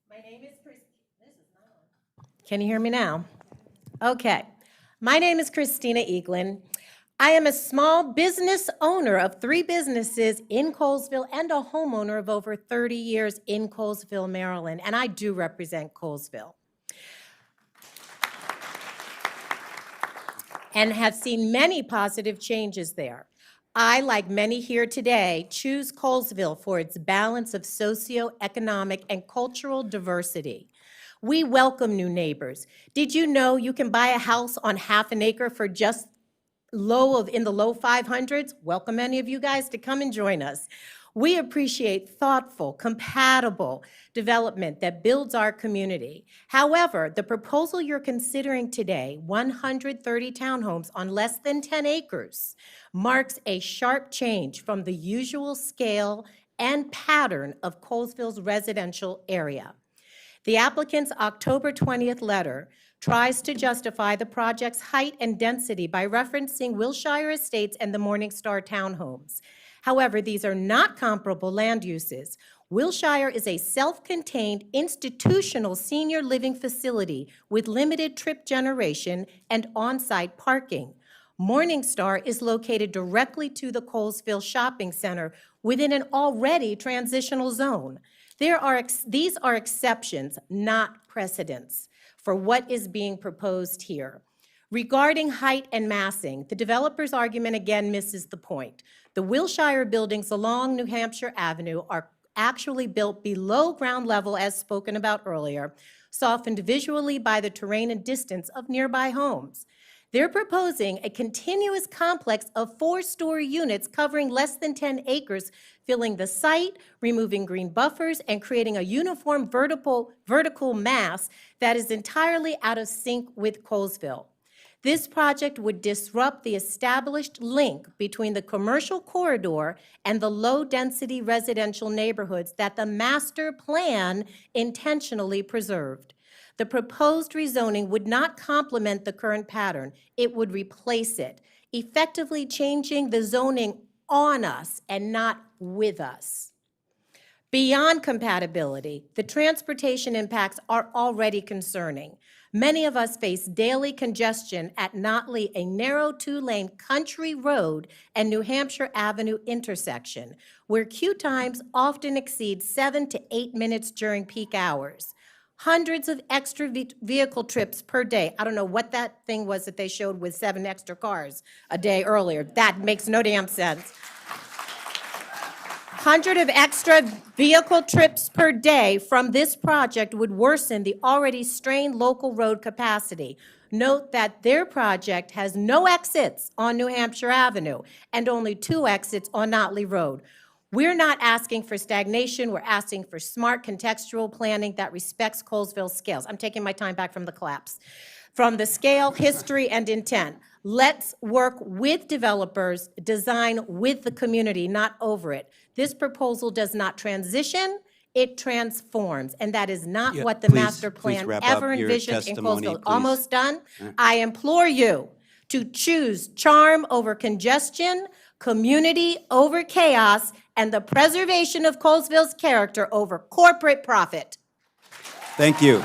My name is Can you hear me now? Okay. My name is Christina Eglin. I am a small business owner of 3 businesses in Colesville and a homeowner of over 30 years in Colesville, Maryland, and I do represent Colesville. And have seen many positive changes there. I, like many here today, choose Colesville for its balance of socioeconomic and cultural diversity. We welcome new neighbors. Did you know you can buy a house on half an acre for just in the low 500s? Welcome any of you guys to come and join us. We appreciate thoughtful, compatible development that builds our community. However, the proposal you're considering today, 130 townhomes on less than 10 acres, marks a sharp change from the usual scale and pattern of Colesville's residential area. The applicant's October 20th letter tries to justify the project's height and density by referencing Wilshire Estates and the Morningstar townhomes. However, these are not comparable land uses. Wilshire is a self-contained institutional senior living facility with limited trip generation and on-site parking. Morningstar is located directly to the Colesville Shopping Center within an already transitional zone. These are exceptions, not precedents, for what is being proposed here. Regarding height and massing, the developer's argument again misses the point. The Wilshire buildings along New Hampshire Avenue are actually built below ground level, as spoken about earlier, softened visually by the terrain and distance of nearby homes. They're proposing a continuous complex of 4-story units covering less than 10 acres, filling the site, removing green buffers, and creating a uniform vertical mass that is entirely out of sync with Colesville. This project would disrupt the established link between the commercial corridor and the low-density residential neighborhoods that the master plan intentionally preserved. The proposed rezoning would not complement the current pattern. It would replace it, effectively changing the zoning on us and not with us. Beyond compatibility, the transportation impacts are already concerning. Many of us face daily congestion at Notley, a narrow two-lane country road and New Hampshire Avenue intersection, where queue times often exceed 7 to 8 minutes during peak hours. Hundreds of extra vehicle trips per day. I don't know what that thing was that they showed with 7 extra cars a day earlier. That makes no damn sense. 100 of extra vehicle trips per day from this project would worsen the already strained local road capacity. Note that their project has no exits on New Hampshire Avenue and only 2 exits on Notley Road. We're not asking for stagnation, we're asking for smart contextual planning that respects Colesville's scales. I'm taking my time back from the collapse. From the scale, history, and intent. Let's work with developers, design with the community, not over it. This proposal does not transition, it transforms, and that is not Yeah, what the please- master please plan wrap ever up your envisioned in testimony, Colesville. please. Almost done. All right. I implore you to choose charm over congestion, community over chaos, and the preservation of Colesville's character over corporate profit. Thank you.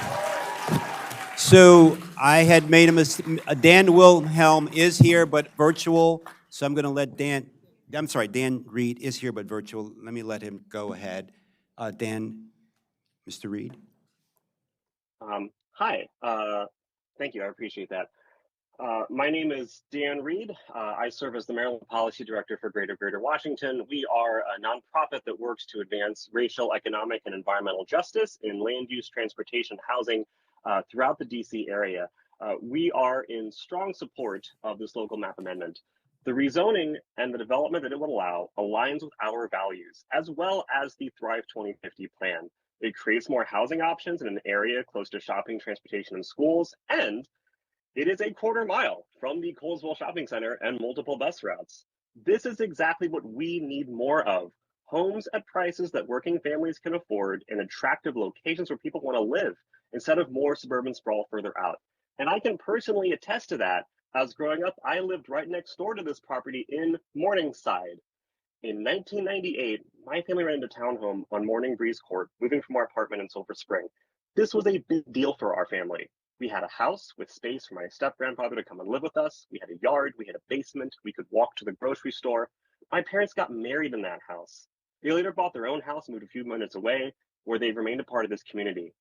So I had made a mistake. Dan Wilhelm is here, but virtual. So I'm going to let Dan Reed is here, but virtual. Let me let him go ahead. Dan, Mr. Reed. Hi, thank you, I appreciate that. My name is Dan Reed. I serve as the Maryland Policy Director for Greater Washington. We are a nonprofit that works to advance racial, economic, and environmental justice in land use, transportation, housing throughout the DC area. We are in strong support of this local map amendment. The rezoning and the development that it would allow aligns with our values, as well as the Thrive 2050 plan. It creates more housing options in an area close to shopping, transportation, and schools, and it is a quarter mile from the Colesville Shopping Center and multiple bus routes. This is exactly what we need more of. Homes at prices that working families can afford in attractive locations where people want to live, instead of more suburban sprawl further out. And I can personally attest to that. As growing up, I lived right next door to this property in Morningside. In 1998, my family rented a townhome on Morning Breeze Court, moving from our apartment in Silver Spring. This was a big deal for our family. We had a house with space for my step-grandfather to come and live with us. We had a yard, we had a basement, we could walk to the grocery store. My parents got married in that house. They later bought their own house and moved a few minutes away, where they've remained a part of this community.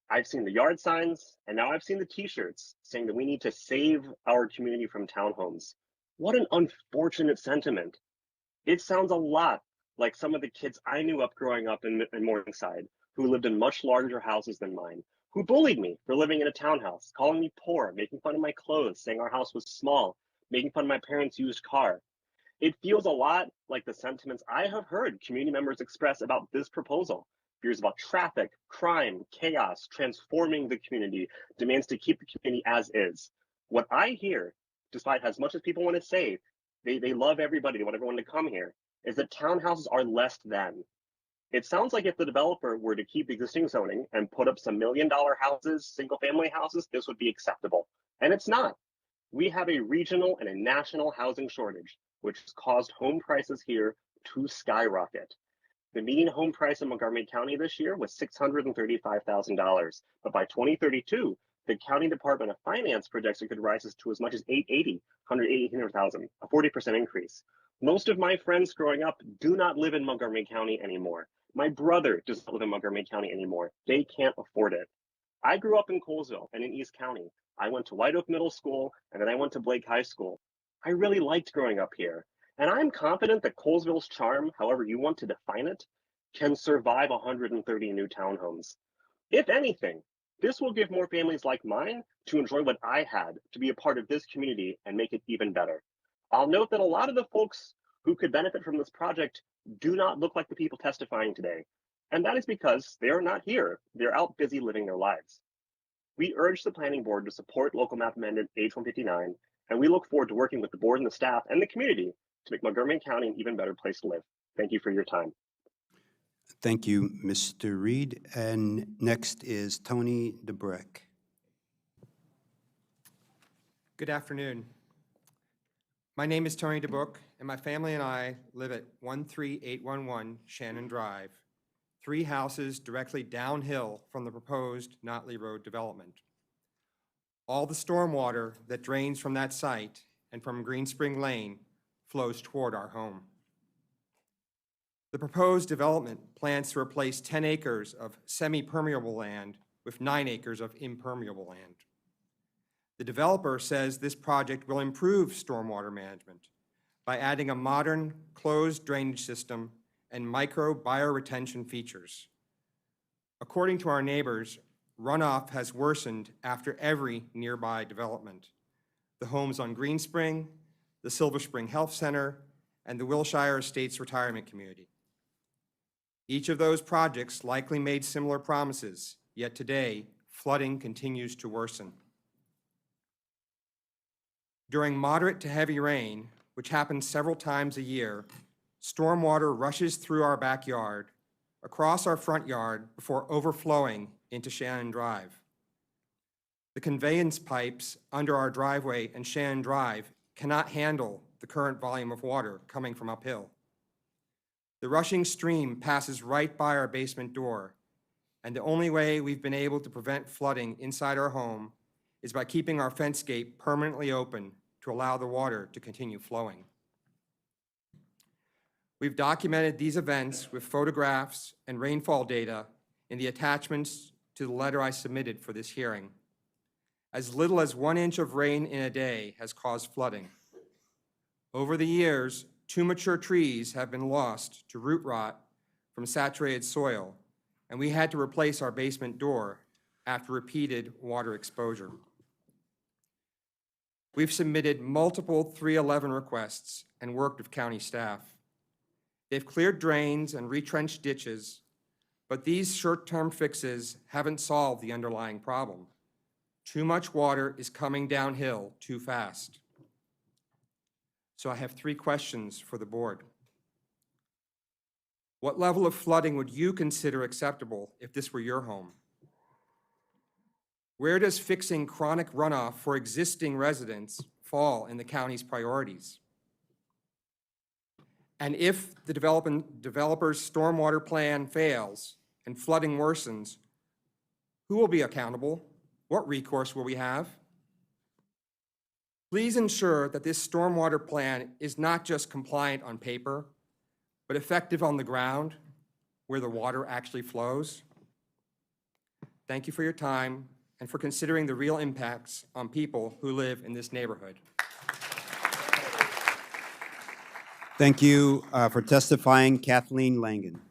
I've seen the yard signs, and now I've seen the t-shirts saying that we need to save our community from townhomes. What an unfortunate sentiment. It sounds a lot like some of the kids I knew up growing up in Morningside, who lived in much larger houses than mine, who bullied me for living in a townhouse, calling me poor, making fun of my clothes, saying our house was small, making fun of my parents' used car. It feels a lot like the sentiments I have heard community members express about this proposal. Fears about traffic, crime, chaos, transforming the community, demands to keep the community as is. What I hear, despite as much as people want to say, they love everybody, they want everyone to come here, is that townhouses are less than. It sounds like if the developer were to keep existing zoning and put up some $1 million houses, single family houses, this would be acceptable. And it's not. We have a regional and a national housing shortage, which has caused home prices here to skyrocket. The median home price in Montgomery County this year was $635,000, but by 2032, the County Department of Finance projects it could rise to as much as $180,000, a 40% increase. Most of my friends growing up do not live in Montgomery County anymore. My brother does not live in Montgomery County anymore. They can't afford it. I grew up in Colesville and in East County. I went to White Oak Middle School, and then I went to Blake High School. I really liked growing up here. And I'm confident that Colesville's charm, however you want to define it, can survive 130 new townhomes. If anything, this will give more families like mine to enjoy what I had, to be a part of this community and make it even better. I'll note that a lot of the folks who could benefit from this project do not look like the people testifying today. And that is because they are not here. They're out busy living their lives. We urge the Planning Board to support Local Map Amendment H159, and we look forward to working with the board and the staff and the community to make Montgomery County an even better place to live. Thank you for your time. Thank you, Mr. Reed. And next is Tony DeBreck. Good afternoon. My name is Tony DeBook, and my family and I live at 13811 Shannon Drive, 3 houses directly downhill from the proposed Notley Road development. All the stormwater that drains from that site and from Green Spring Lane flows toward our home. The proposed development plans to replace 10 acres of semi-permeable land with 9 acres of impermeable land. The developer says this project will improve stormwater management by adding a modern closed drainage system and micro bioretention features. According to our neighbors, runoff has worsened after every nearby development. The homes on Green Spring, the Silver Spring Health Center, and the Wilshire Estates Retirement Community. Each of those projects likely made similar promises, yet today, flooding continues to worsen. During moderate to heavy rain, which happens several times a year, stormwater rushes through our backyard, across our front yard before overflowing into Shannon Drive. The conveyance pipes under our driveway and Shannon Drive cannot handle the current volume of water coming from uphill. The rushing stream passes right by our basement door, and the only way we've been able to prevent flooding inside our home is by keeping our fence gate permanently open to allow the water to continue flowing. We've documented these events with photographs and rainfall data in the attachments to the letter I submitted for this hearing. As little as 1 inch of rain in a day has caused flooding. Over the years, 2 mature trees have been lost to root rot from saturated soil, and we had to replace our basement door after repeated water exposure. We've submitted multiple 311 requests and worked with county staff. They've cleared drains and retrenched ditches, but these short-term fixes haven't solved the underlying problem. Too much water is coming downhill too fast. So I have 3 questions for the board. What level of flooding would you consider acceptable if this were your home? Where does fixing chronic runoff for existing residents fall in the county's priorities? And if the developer's stormwater plan fails and flooding worsens, who will be accountable? What recourse will we have? Please ensure that this stormwater plan is not just compliant on paper, but effective on the ground where the water actually flows. Thank you for your time and for considering the real impacts on people who live in this neighborhood. Thank you for testifying, Kathleen Langen.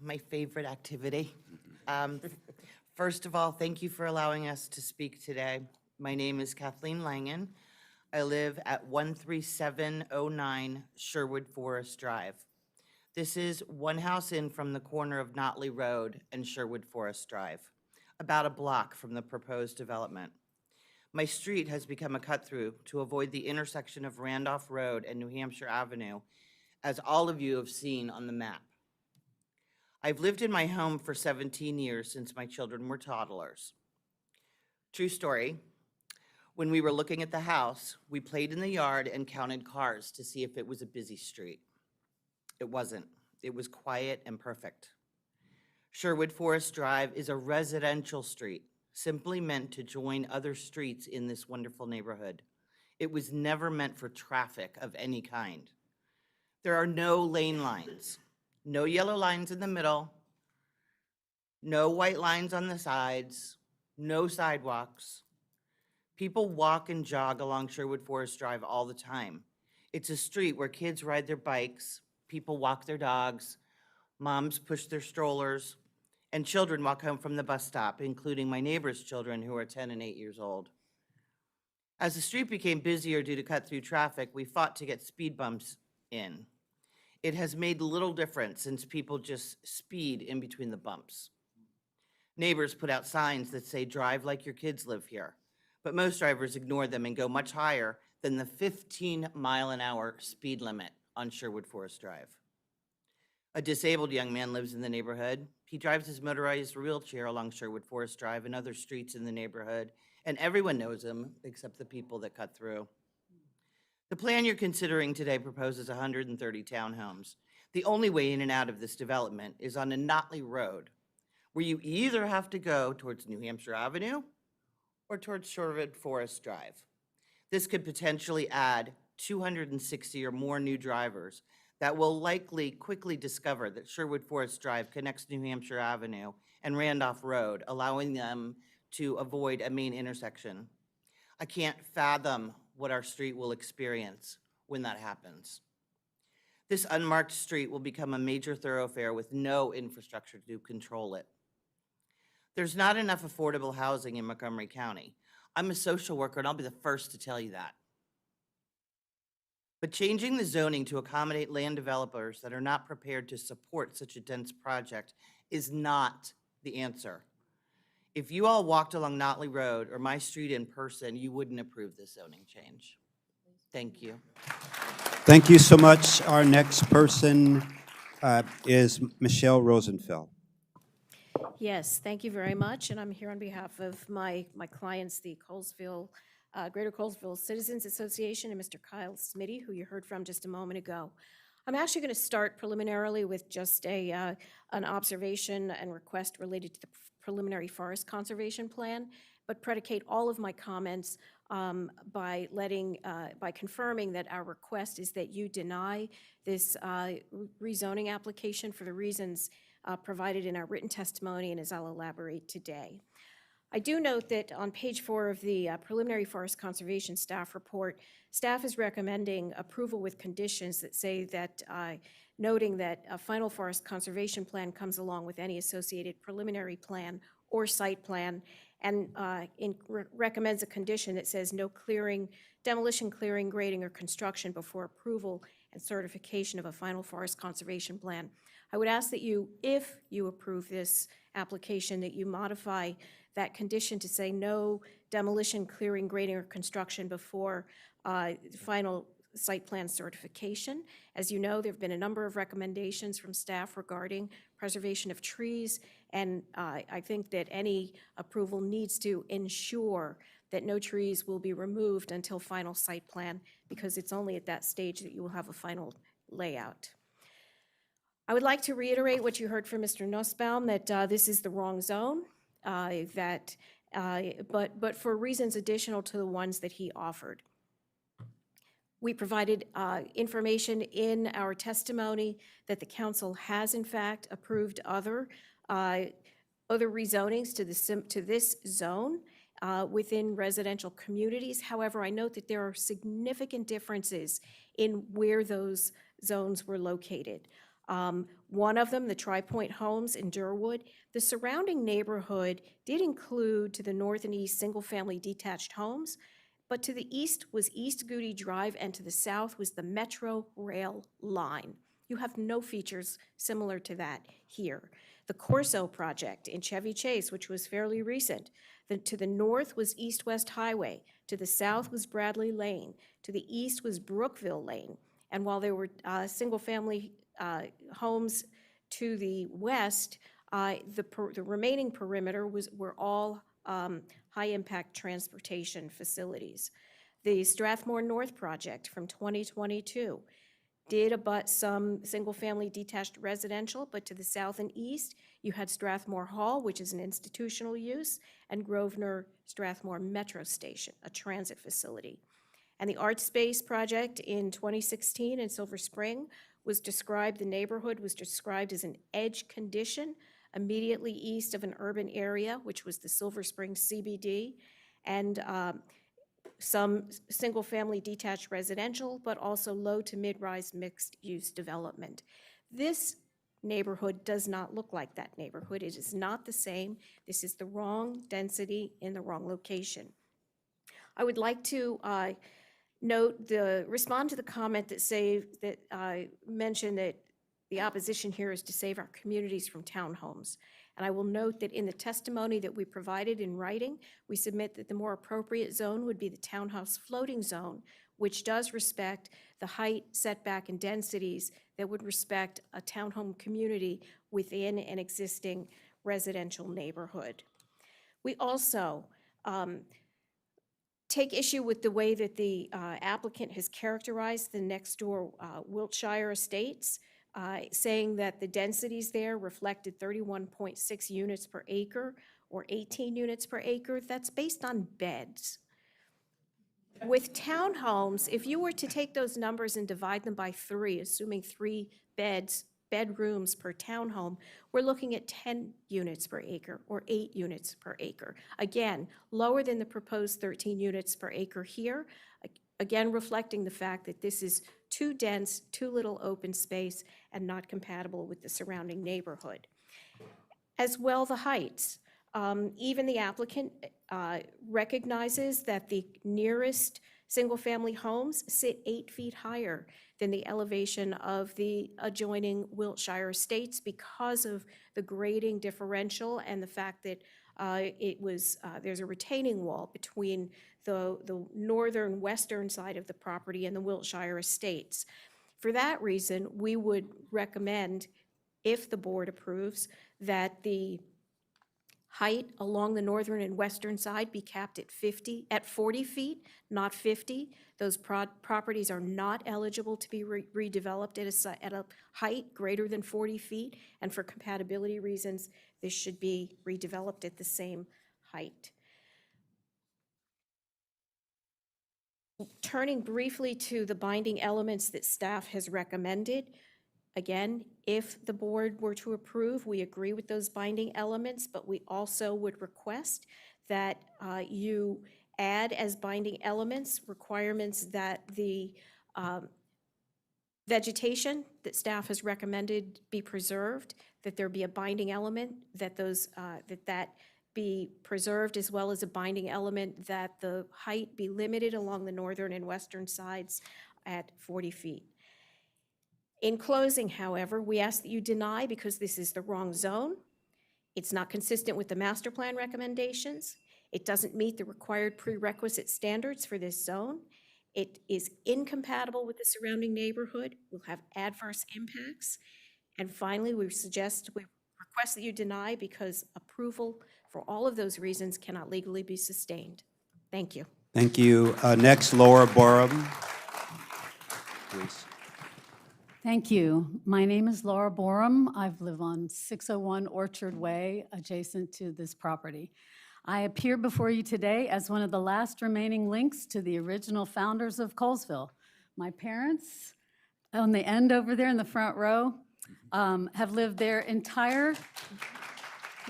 My favorite activity. First of all, thank you for allowing us to speak today. My name is Kathleen Langen. I live at 13709 Sherwood Forest Drive. This is one house in from the corner of Notley Road and Sherwood Forest Drive, about a block from the proposed development. My street has become a cut-through to avoid the intersection of Randolph Road and New Hampshire Avenue, as all of you have seen on the map. I've lived in my home for 17 years since my children were toddlers. True story, when we were looking at the house, we played in the yard and counted cars to see if it was a busy street. It wasn't. It was quiet and perfect. Sherwood Forest Drive is a residential street, simply meant to join other streets in this wonderful neighborhood. It was never meant for traffic of any kind. There are no lane lines, no yellow lines in the middle, no white lines on the sides, no sidewalks. People walk and jog along Sherwood Forest Drive all the time. It's a street where kids ride their bikes, people walk their dogs, moms push their strollers, and children walk home from the bus stop, including my neighbor's children who are 10 and 8 years old. As the street became busier due to cut-through traffic, we fought to get speed bumps in. It has made little difference since people just speed in between the bumps. Neighbors put out signs that say, "Drive like your kids live here," but most drivers ignore them and go much higher than the 15-mile-an-hour speed limit on Sherwood Forest Drive. A disabled young man lives in the neighborhood. He drives his motorized wheelchair along Sherwood Forest Drive and other streets in the neighborhood, and everyone knows him except the people that cut through. The plan you're considering today proposes 130 townhomes. The only way in and out of this development is on a Notley Road, where you either have to go towards New Hampshire Avenue or towards Sherwood Forest Drive. This could potentially add 260 or more new drivers that will likely quickly discover that Sherwood Forest Drive connects New Hampshire Avenue and Randolph Road, allowing them to avoid a main intersection. I can't fathom what our street will experience when that happens. This unmarked street will become a major thoroughfare with no infrastructure to control it. There's not enough affordable housing in Montgomery County. I'm a social worker, and I'll be the first to tell you that. But changing the zoning to accommodate land developers that are not prepared to support such a dense project is not the answer. If you all walked along Notley Road or my street in person, you wouldn't approve this zoning change. Thank you. Thank you so much. Our next person is Michelle Rosenfeld. Yes, thank you very much, and I'm here on behalf of my clients, the Colesville, Greater Colesville Citizens Association, and Mr. Kyle Smitty, who you heard from just a moment ago. I'm actually going to start preliminarily with just an observation and request related to the preliminary forest conservation plan, but predicate all of my comments by confirming that our request is that you deny this rezoning application for the reasons provided in our written testimony and as I'll elaborate today. I do note that on page 4 of the preliminary forest conservation staff report, staff is recommending approval with conditions that say that, noting that a final forest conservation plan comes along with any associated preliminary plan or site plan, and recommends a condition that says no clearing, demolition, clearing, grading, or construction before approval and certification of a final forest conservation plan. I would ask that you, if you approve this application, that you modify that condition to say no demolition, clearing, grading, or construction before final site plan certification. As you know, there have been a number of recommendations from staff regarding preservation of trees, and I think that any approval needs to ensure that no trees will be removed until final site plan, because it's only at that stage that you will have a final layout. I would like to reiterate what you heard from Mr. Nussbaum, that this is the wrong zone, but for reasons additional to the ones that he offered. We provided information in our testimony that the council has in fact approved other rezonings to this zone within residential communities. However, I note that there are significant differences in where those zones were located. One of them, the Tri-Point Homes in Durwood, the surrounding neighborhood did include to the north and east single-family detached homes, but to the east was East Goody Drive, and to the south was the Metro Rail line. You have no features similar to that here. The Corso project in Chevy Chase, which was fairly recent, to the north was East-West Highway, to the south was Bradley Lane, to the east was Brookville Lane, and while there were single-family homes to the west, the remaining perimeter were all high-impact transportation facilities. The Strathmore North project from 2022 did abut some single-family detached residential, but to the south and east, you had Strathmore Hall, which is an institutional use, and Grosvenor Strathmore Metro Station, a transit facility. And the Art Space project in 2016 in Silver Spring the neighborhood was described as an edge condition immediately east of an urban area, which was the Silver Spring CBD, and some single-family detached residential, but also low to mid-rise mixed-use development. This neighborhood does not look like that neighborhood. It is not the same. This is the wrong density in the wrong location. I would like to respond to the comment that mentioned that the opposition here is to save our communities from townhomes. And I will note that in the testimony that we provided in writing, we submit that the more appropriate zone would be the townhouse floating zone, which does respect the height, setback, and densities that would respect a townhome community within an existing residential neighborhood. We also take issue with the way that the applicant has characterized the next door Wiltshire Estates, saying that the densities there reflected 31.6 units per acre or 18 units per acre. That's based on beds. With townhomes, if you were to take those numbers and divide them by 3, assuming 3 bedrooms per townhome, we're looking at 10 units per acre or 8 units per acre. Again, lower than the proposed 13 units per acre here, again reflecting the fact that this is too dense, too little open space, and not compatible with the surrounding neighborhood. As well, the heights. Even the applicant recognizes that the nearest single-family homes sit 8 feet higher than the elevation of the adjoining Wiltshire Estates because of the grading differential and the fact that there's a retaining wall between the northern western side of the property and the Wiltshire Estates. For that reason, we would recommend, if the board approves, that the height along the northern and western side be capped at 40 feet, not 50. Those properties are not eligible to be redeveloped at a height greater than 40 feet, and for compatibility reasons, this should be redeveloped at the same height. Turning briefly to the binding elements that staff has recommended, again, if the board were to approve, we agree with those binding elements, but we also would request that you add as binding elements requirements that the vegetation that staff has recommended be preserved, that there be a binding element, that that be preserved, as well as a binding element that the height be limited along the northern and western sides at 40 feet. In closing, however, we ask that you deny because this is the wrong zone. It's not consistent with the master plan recommendations. It doesn't meet the required prerequisite standards for this zone. It is incompatible with the surrounding neighborhood, will have adverse impacts. And finally, we request that you deny because approval for all of those reasons cannot legally be sustained. Thank you. Thank you. Next, Laura Borum, please. Thank you. My name is Laura Borum. I live on 601 Orchard Way, adjacent to this property. I appear before you today as one of the last remaining links to the original founders of Colesville. My parents, on the end over there in the front row, have lived their entire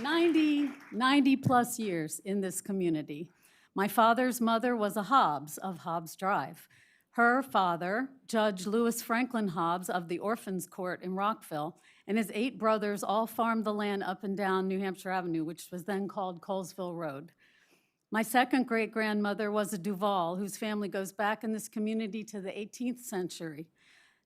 90 plus years in this community. My father's mother was a Hobbs of Hobbs Drive. Her father, Judge Lewis Franklin Hobbs of the Orphans Court in Rockville, and his 8 brothers all farmed the land up and down New Hampshire Avenue, which was then called Colesville Road. My second great-grandmother was a Duval, whose family goes back in this community to the 18th century.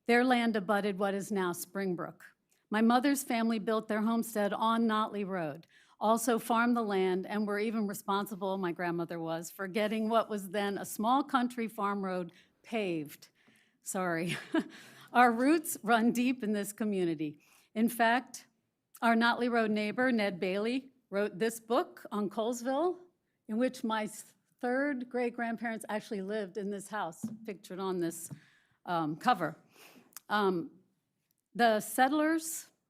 Their land abutted what is now Springbrook. My mother's family built their homestead on Notley Road, also farmed the land, and were even responsible, my grandmother was, for getting what was then a small country farm road paved. Sorry. Our roots run deep in this community. In fact, our Notley Road neighbor, Ned Bailey, wrote this book on Colesville, in which my 3rd great-grandparents actually lived in this house, pictured on this cover.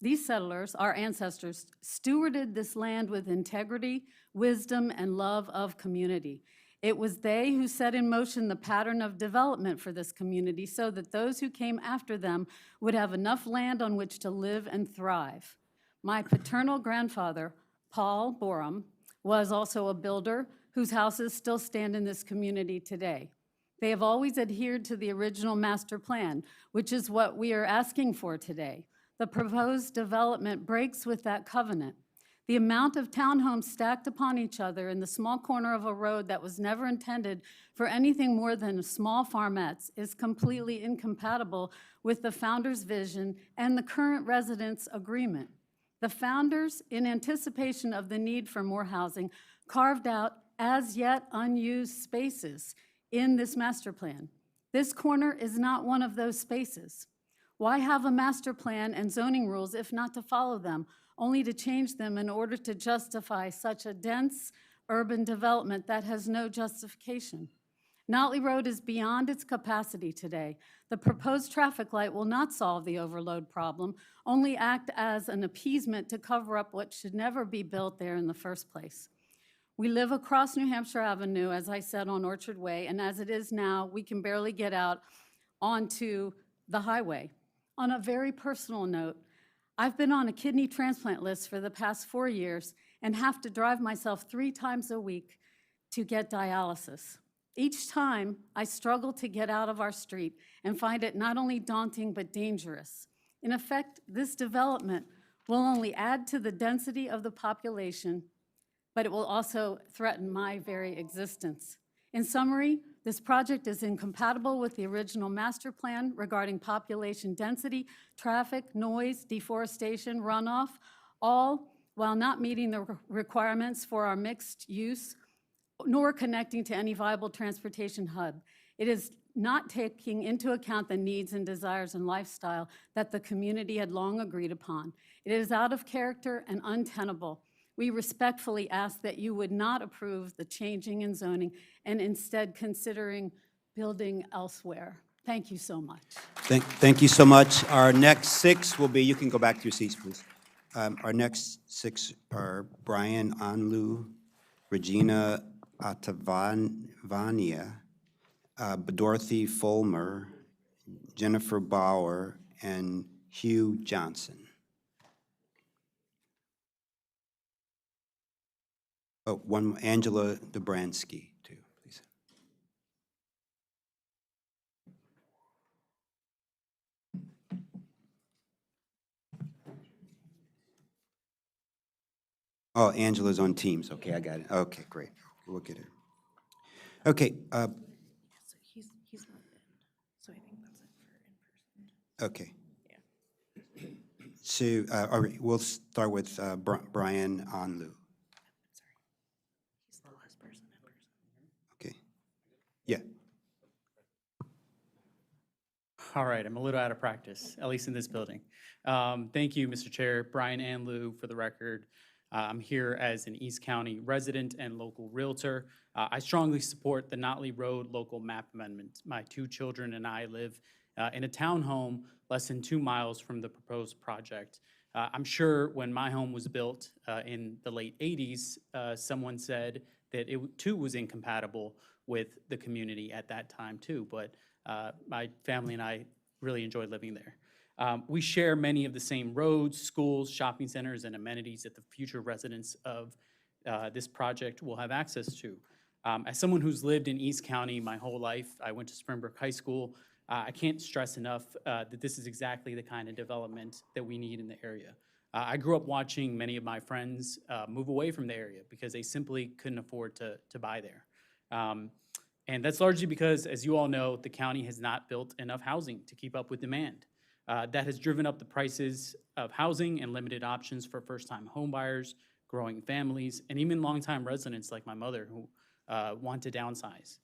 These settlers, our ancestors, stewarded this land with integrity, wisdom, and love of community. It was they who set in motion the pattern of development for this community so that those who came after them would have enough land on which to live and thrive. My paternal grandfather, Paul Borum, was also a builder whose houses still stand in this community today. They have always adhered to the original master plan, which is what we are asking for today. The proposed development breaks with that covenant. The amount of townhomes stacked upon each other in the small corner of a road that was never intended for anything more than small farmettes is completely incompatible with the founders' vision and the current residents' agreement. The founders, in anticipation of the need for more housing, carved out as yet unused spaces in this master plan. This corner is not one of those spaces. Why have a master plan and zoning rules if not to follow them, only to change them in order to justify such a dense urban development that has no justification? Notley Road is beyond its capacity today. The proposed traffic light will not solve the overload problem, only act as an appeasement to cover up what should never be built there in the first place. We live across New Hampshire Avenue, as I said, on Orchard Way, and as it is now, we can barely get out onto the highway. On a very personal note, I've been on a kidney transplant list for the past 4 years and have to drive myself 3 times a week to get dialysis. Each time, I struggle to get out of our street and find it not only daunting but dangerous. In effect, this development will only add to the density of the population, but it will also threaten my very existence. In summary, this project is incompatible with the original master plan regarding population density, traffic, noise, deforestation, runoff, all while not meeting the requirements for our mixed use, nor connecting to any viable transportation hub. It is not taking into account the needs and desires and lifestyle that the community had long agreed upon. It is out of character and untenable. We respectfully ask that you would not approve the changing in zoning and instead considering building elsewhere. Thank you so much. Thank you so much. Our next 6 will be, you can go back to your seats, please. Our next 6 are Brian Onlu, Regina Atavania, Dorothy Fulmer, Jennifer Bauer, and Hugh Johnson. Oh, one, Angela Dobransky, too, please. Oh, Angela's on Teams. Okay, I got it. Okay, great. We'll get her. Okay. So he's not in. So I think that's it for in person. Okay. Yeah. So, all right, we'll start with Brian Onlu. He's the last person in person. Okay. Yeah. All right, I'm a little out of practice, at least in this building. Thank you, Mr. Chair. Brian Anlou, for the record. I'm here as an East County resident and local realtor. I strongly support the Notley Road local map amendment. My 2 children and I live in a townhome less than 2 miles from the proposed project. I'm sure when my home was built in the late 80s, someone said that it too was incompatible with the community at that time too, but my family and I really enjoy living there. We share many of the same roads, schools, shopping centers, and amenities that the future residents of this project will have access to. As someone who's lived in East County my whole life, I went to Springbrook High School. I can't stress enough that this is exactly the kind of development that we need in the area. I grew up watching many of my friends move away from the area because they simply couldn't afford to buy there. And that's largely because, as you all know, the county has not built enough housing to keep up with demand. That has driven up the prices of housing and limited options for first-time homebuyers, growing families, and even longtime residents like my mother who want to downsize.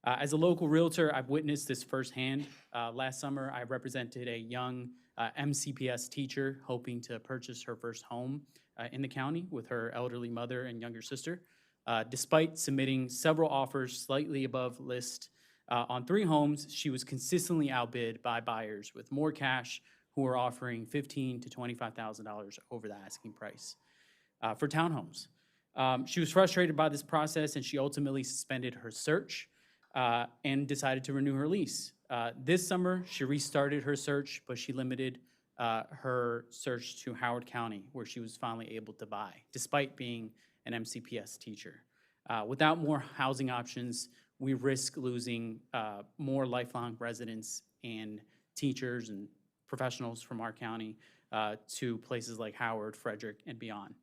As a local realtor, I've witnessed this firsthand. Last summer, I represented a young MCPS teacher hoping to purchase her first home in the county with her elderly mother and younger sister. Despite submitting several offers slightly above list on 3 homes, she was consistently outbid by buyers with more cash who were offering $15,000 to $25,000 over the asking price for townhomes. She was frustrated by this process, and she ultimately suspended her search and decided to renew her lease. This summer, she restarted her search, but she limited her search to Howard County, where she was finally able to buy, despite being an MCPS teacher. Without more housing options, we risk losing more lifelong residents and teachers and professionals from our county to places like Howard, Frederick, and beyond.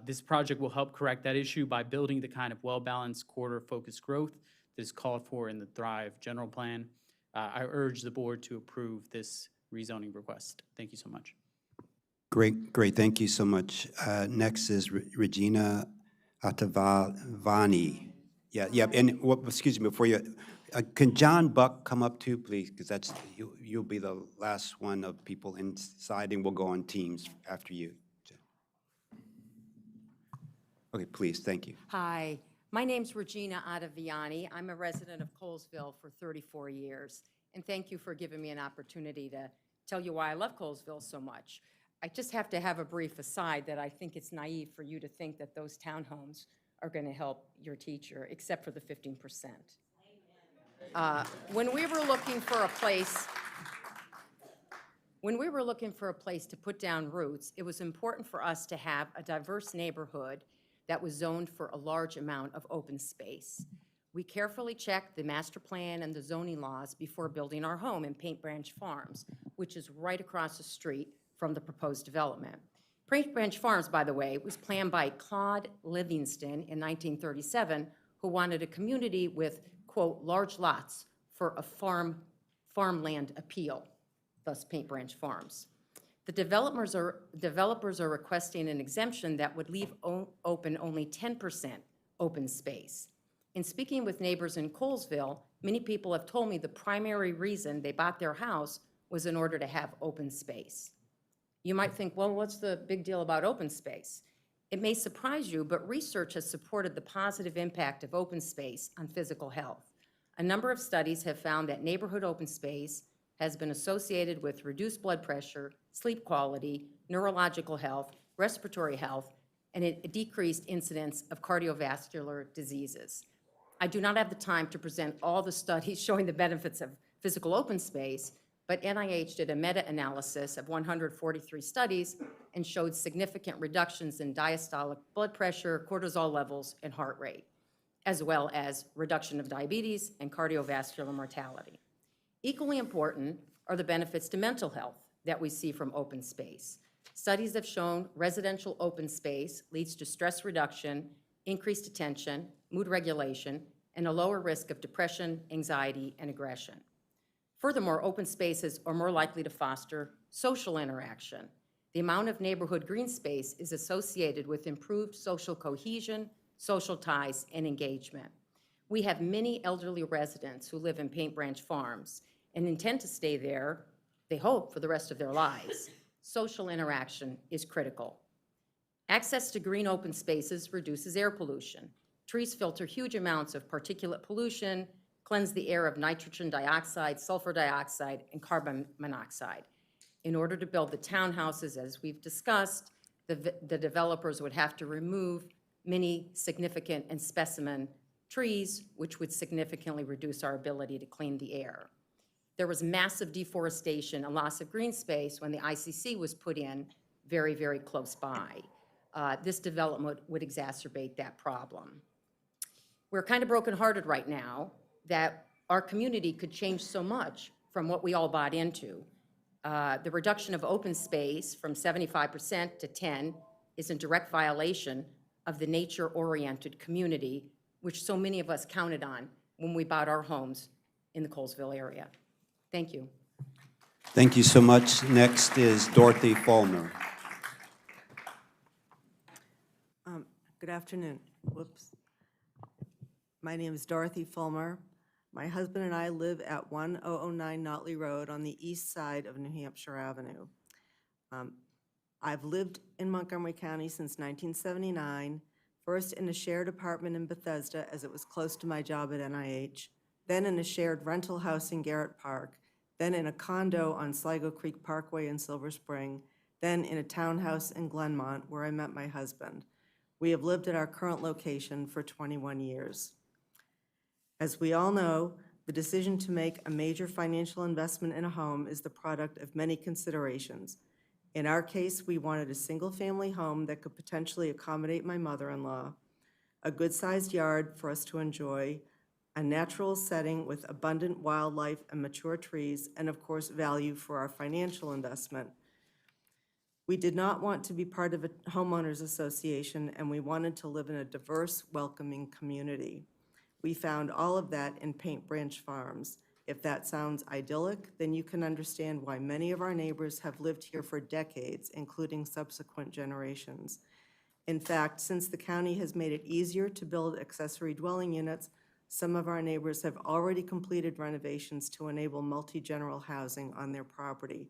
This project will help correct that issue by building the kind of well-balanced corridor-focused growth that is called for in the Thrive General Plan. I urge the board to approve this rezoning request. Thank you so much. Great, thank you so much. Next is Regina Atavani. Yeah, and excuse me, before you, can John Buck come up too, please? Because you'll be the last one of people inside, and we'll go on teams after you. Okay, please, thank you. Hi, my name's Regina Ottaviani. I'm a resident of Colesville for 34 years. And thank you for giving me an opportunity to tell you why I love Colesville so much. I just have to have a brief aside that I think it's naive for you to think that those townhomes are going to help your teacher, except for the 15%. When we were looking for a place to put down roots, it was important for us to have a diverse neighborhood that was zoned for a large amount of open space. We carefully checked the master plan and the zoning laws before building our home in Paint Branch Farms, which is right across the street from the proposed development. Paint Branch Farms, by the way, was planned by Claude Livingston in 1937, who wanted a community with, quote, large lots for a farmland appeal, thus Paint Branch Farms. The developers are requesting an exemption that would leave open only 10% open space. In speaking with neighbors in Colesville, many people have told me the primary reason they bought their house was in order to have open space. You might think, well, what's the big deal about open space? It may surprise you, but research has supported the positive impact of open space on physical health. A number of studies have found that neighborhood open space has been associated with reduced blood pressure, sleep quality, neurological health, respiratory health, and a decreased incidence of cardiovascular diseases. I do not have the time to present all the studies showing the benefits of physical open space, but NIH did a meta-analysis of 143 studies and showed significant reductions in diastolic blood pressure, cortisol levels, and heart rate, as well as reduction of diabetes and cardiovascular mortality. Equally important are the benefits to mental health that we see from open space. Studies have shown residential open space leads to stress reduction, increased attention, mood regulation, and a lower risk of depression, anxiety, and aggression. Furthermore, open spaces are more likely to foster social interaction. The amount of neighborhood green space is associated with improved social cohesion, social ties, and engagement. We have many elderly residents who live in Paint Branch Farms and intend to stay there, they hope, for the rest of their lives. Social interaction is critical. Access to green open spaces reduces air pollution. Trees filter huge amounts of particulate pollution, cleanse the air of nitrogen dioxide, sulfur dioxide, and carbon monoxide. In order to build the townhouses, as we've discussed, the developers would have to remove many significant and specimen trees, which would significantly reduce our ability to clean the air. There was massive deforestation and loss of green space when the ICC was put in very, very close by. This development would exacerbate that problem. We're kind of brokenhearted right now that our community could change so much from what we all bought into. The reduction of open space from 75% to 10% is in direct violation of the nature-oriented community, which so many of us counted on when we bought our homes in the Colesville area. Thank you. Thank you so much. Next is Dorothy Fulmer. Good afternoon. Whoops. My name is Dorothy Fulmer. My husband and I live at 1009 Notley Road on the east side of New Hampshire Avenue. I've lived in Montgomery County since 1979, first in a shared apartment in Bethesda as it was close to my job at NIH, then in a shared rental house in Garrett Park, then in a condo on Sligo Creek Parkway in Silver Spring, then in a townhouse in Glenmont where I met my husband. We have lived at our current location for 21 years. As we all know, the decision to make a major financial investment in a home is the product of many considerations. In our case, we wanted a single-family home that could potentially accommodate my mother-in-law, a good-sized yard for us to enjoy, a natural setting with abundant wildlife and mature trees, and of course, value for our financial investment. We did not want to be part of a homeowners association, and we wanted to live in a diverse, welcoming community. We found all of that in Paint Branch Farms. If that sounds idyllic, then you can understand why many of our neighbors have lived here for decades, including subsequent generations. In fact, since the county has made it easier to build accessory dwelling units, some of our neighbors have already completed renovations to enable multi-general housing on their property.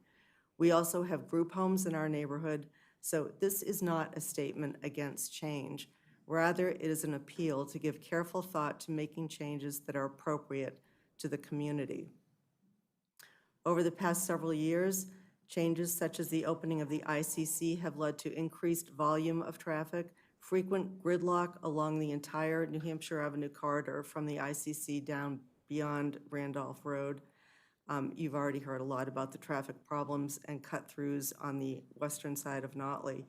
We also have group homes in our neighborhood, so this is not a statement against change. Rather, it is an appeal to give careful thought to making changes that are appropriate to the community. Over the past several years, changes such as the opening of the ICC have led to increased volume of traffic, frequent gridlock along the entire New Hampshire Avenue corridor from the ICC down beyond Randolph Road. You've already heard a lot about the traffic problems and cut-throughs on the western side of Notley.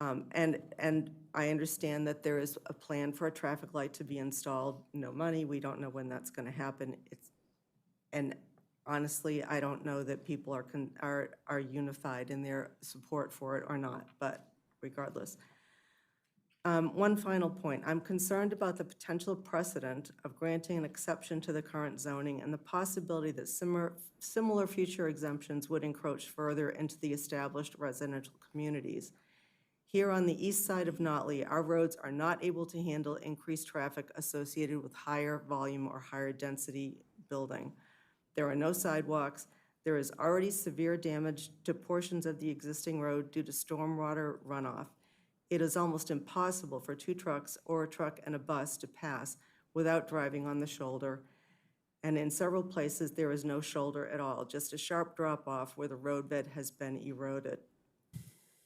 And I understand that there is a plan for a traffic light to be installed. No money. We don't know when that's going to happen. And honestly, I don't know that people are unified in their support for it or not. But regardless, one final point. I'm concerned about the potential precedent of granting an exception to the current zoning and the possibility that similar future exemptions would encroach further into the established residential communities. Here on the east side of Notley, our roads are not able to handle increased traffic associated with higher volume or higher density building. There are no sidewalks. There is already severe damage to portions of the existing road due to stormwater runoff. It is almost impossible for 2 trucks or a truck and a bus to pass without driving on the shoulder. And in several places, there is no shoulder at all, just a sharp drop-off where the roadbed has been eroded.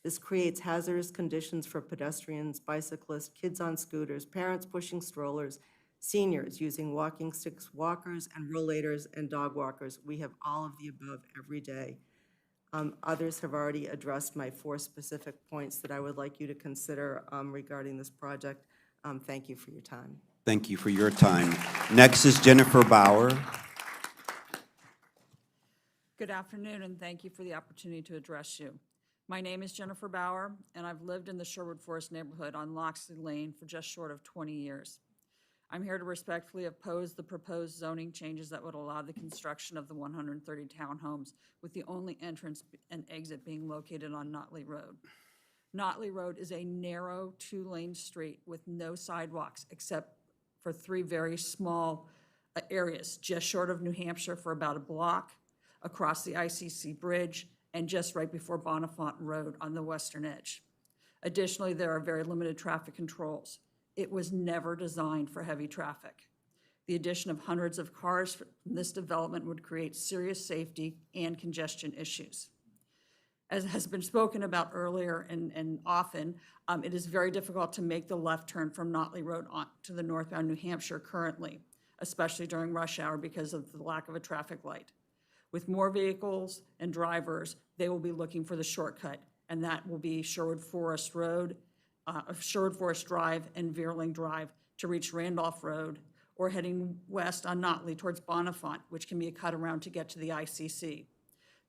This creates hazardous conditions for pedestrians, bicyclists, kids on scooters, parents pushing strollers, seniors using walking sticks, walkers and rollators, and dog walkers. We have all of the above every day. Others have already addressed my 4 specific points that I would like you to consider regarding this project. Thank you for your time. Thank you for your time. Next is Jennifer Bauer. Good afternoon, and thank you for the opportunity to address you. My name is Jennifer Bauer, and I've lived in the Sherwood Forest neighborhood on Loxley Lane for just short of 20 years. I'm here to respectfully oppose the proposed zoning changes that would allow the construction of the 130 townhomes, with the only entrance and exit being located on Notley Road. Notley Road is a narrow 2-lane street with no sidewalks except for 3 very small areas, just short of New Hampshire for about a block, across the ICC Bridge, and just right before Bonifant Road on the western edge. Additionally, there are very limited traffic controls. It was never designed for heavy traffic. The addition of hundreds of cars from this development would create serious safety and congestion issues. As has been spoken about earlier and often, it is very difficult to make the left turn from Notley Road on to the northbound New Hampshire currently, especially during rush hour because of the lack of a traffic light. With more vehicles and drivers, they will be looking for the shortcut, and that will be Sherwood Forest Road, Sherwood Forest Drive and Veerling Drive to reach Randolph Road, or heading west on Notley towards Bonifant, which can be a cut around to get to the ICC.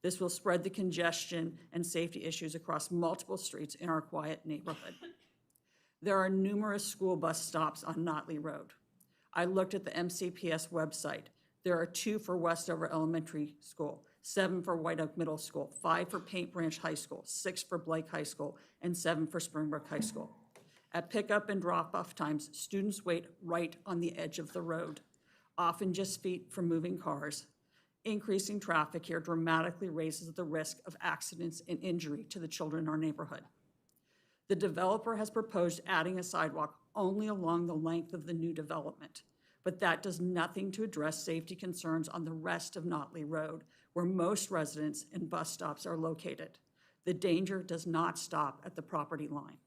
This will spread the congestion and safety issues across multiple streets in our quiet neighborhood. There are numerous school bus stops on Notley Road. I looked at the MCPS website. There are 2 for Westover Elementary School, 7 for White Oak Middle School, 5 for Paint Branch High School, 6 for Blake High School, and 7 for Springbrook High School. At pickup and drop-off times, students wait right on the edge of the road, often just feet from moving cars. Increasing traffic here dramatically raises the risk of accidents and injury to the children in our neighborhood. The developer has proposed adding a sidewalk only along the length of the new development, but that does nothing to address safety concerns on the rest of Notley Road, where most residents and bus stops are located. The danger does not stop at the property line.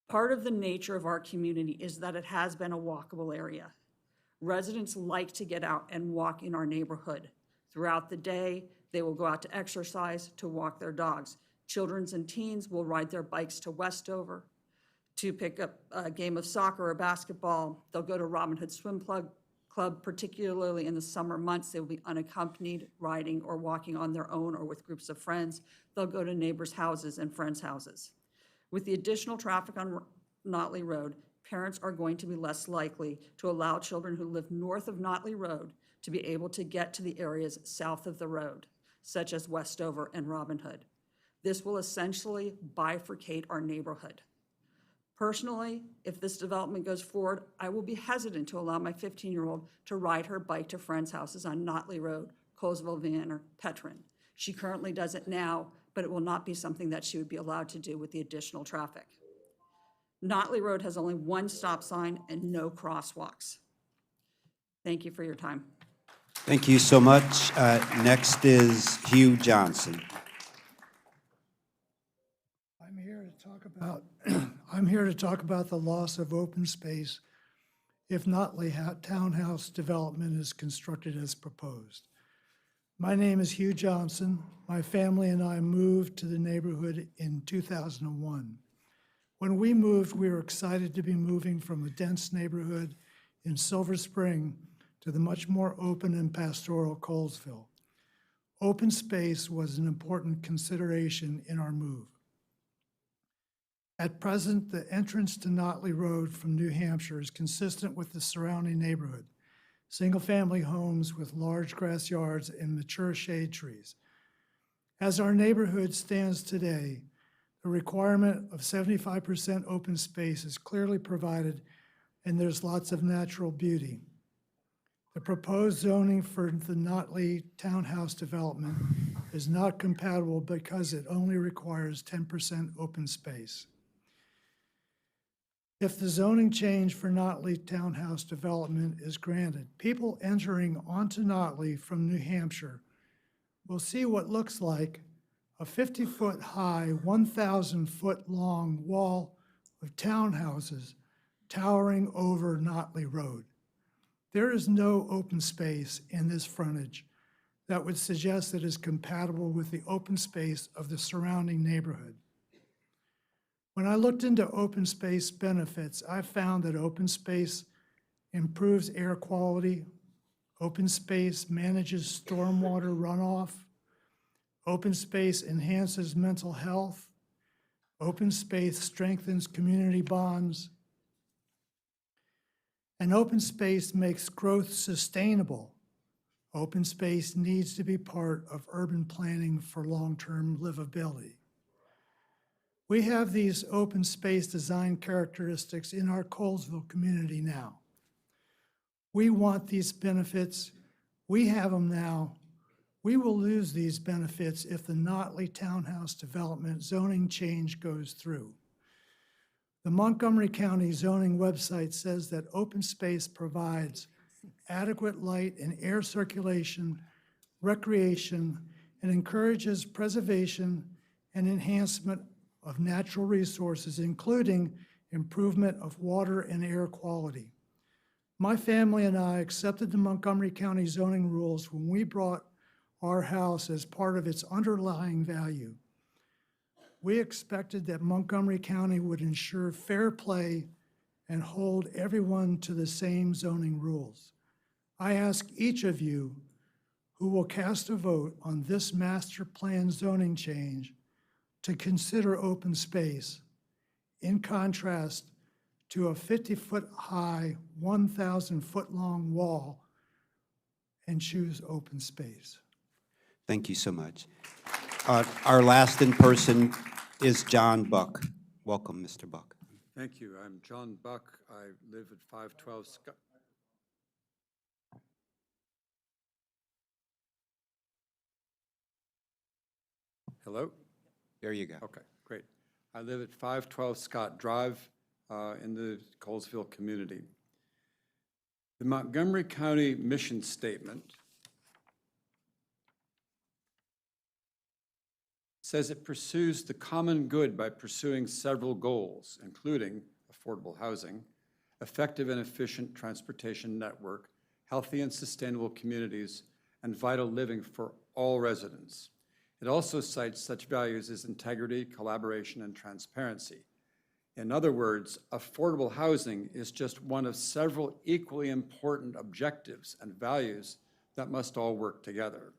Part of the nature of our community is that it has been a walkable area. Residents like to get out and walk in our neighborhood. Throughout the day, they will go out to exercise, to walk their dogs. Children and teens will ride their bikes to Westover to pick up a game of soccer or basketball. They'll go to Robin Hood Swim Club club, particularly in the summer months. They will be unaccompanied, riding or walking on their own or with groups of friends. They'll go to neighbors' houses and friends' houses. With the additional traffic on Notley Road, parents are going to be less likely to allow children who live north of Notley Road to be able to get to the areas south of the road, such as Westover and Robin Hood. This will essentially bifurcate our neighborhood. Personally, if this development goes forward, I will be hesitant to allow my 15-year-old to ride her bike to friends' houses on Notley Road, Colesville, Vienna, Petrin. She currently does it now, but it will not be something that she would be allowed to do with the additional traffic. Notley Road has only one stop sign and no crosswalks. Thank you for your time. Thank you so much. Next is Hugh Johnson. I'm here to talk about I'm here to talk about the loss of open space if Notley townhouse development is constructed as proposed. My name is Hugh Johnson. My family and I moved to the neighborhood in 2001. When we moved, we were excited to be moving from a dense neighborhood in Silver Spring to the much more open and pastoral Colesville. Open space was an important consideration in our move. At present, the entrance to Notley Road from New Hampshire is consistent with the surrounding neighborhood, single-family homes with large grass yards and mature shade trees. As our neighborhood stands today, the requirement of 75% open space is clearly provided, and there's lots of natural beauty. The proposed zoning for the Notley townhouse development is not compatible because it only requires 10% open space. If the zoning change for Notley townhouse development is granted, people entering onto Notley from New Hampshire will see what looks like a 50-foot high, 1,000-foot-long wall of townhouses towering over Notley Road. There is no open space in this frontage that would suggest it is compatible with the open space of the surrounding neighborhood. When I looked into open space benefits, I found that open space improves air quality, open space manages stormwater runoff, open space enhances mental health, open space strengthens community bonds, and open space makes growth sustainable. Open space needs to be part of urban planning for long-term livability. We have these open space design characteristics in our Colesville community now. We want these benefits. We have them now. We will lose these benefits if the Notley townhouse development zoning change goes through. The Montgomery County zoning website says that open space provides adequate light and air circulation, recreation, and encourages preservation and enhancement of natural resources, including improvement of water and air quality. My family and I accepted the Montgomery County zoning rules when we brought our house as part of its underlying value. We expected that Montgomery County would ensure fair play and hold everyone to the same zoning rules. I ask each of you who will cast a vote on this master plan zoning change to consider open space, in contrast to a 50-foot high, 1,000-foot-long wall, and choose open space. Thank you so much. Our last in person is John Buck. Welcome, Mr. Buck. Thank you. I'm John Buck. I live at 512 Scott. Hello? There you go. Okay, great. I live at 512 Scott Drive in the Colesville community. The Montgomery County mission statement says it pursues the common good by pursuing several goals, including affordable housing, effective and efficient transportation network, healthy and sustainable communities, and vital living for all residents. It also cites such values as integrity, collaboration, and transparency. In other words, affordable housing is just one of several equally important objectives and values that must all work together.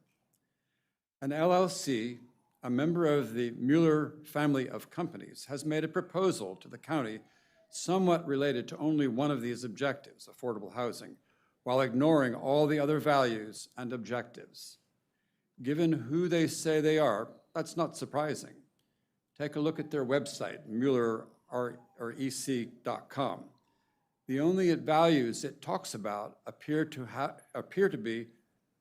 An LLC, a member of the Mueller family of companies, has made a proposal to the county somewhat related to only one of these objectives, affordable housing, while ignoring all the other values and objectives. Given who they say they are, that's not surprising. Take a look at their website, muellerec.com. The only values it talks about appear to be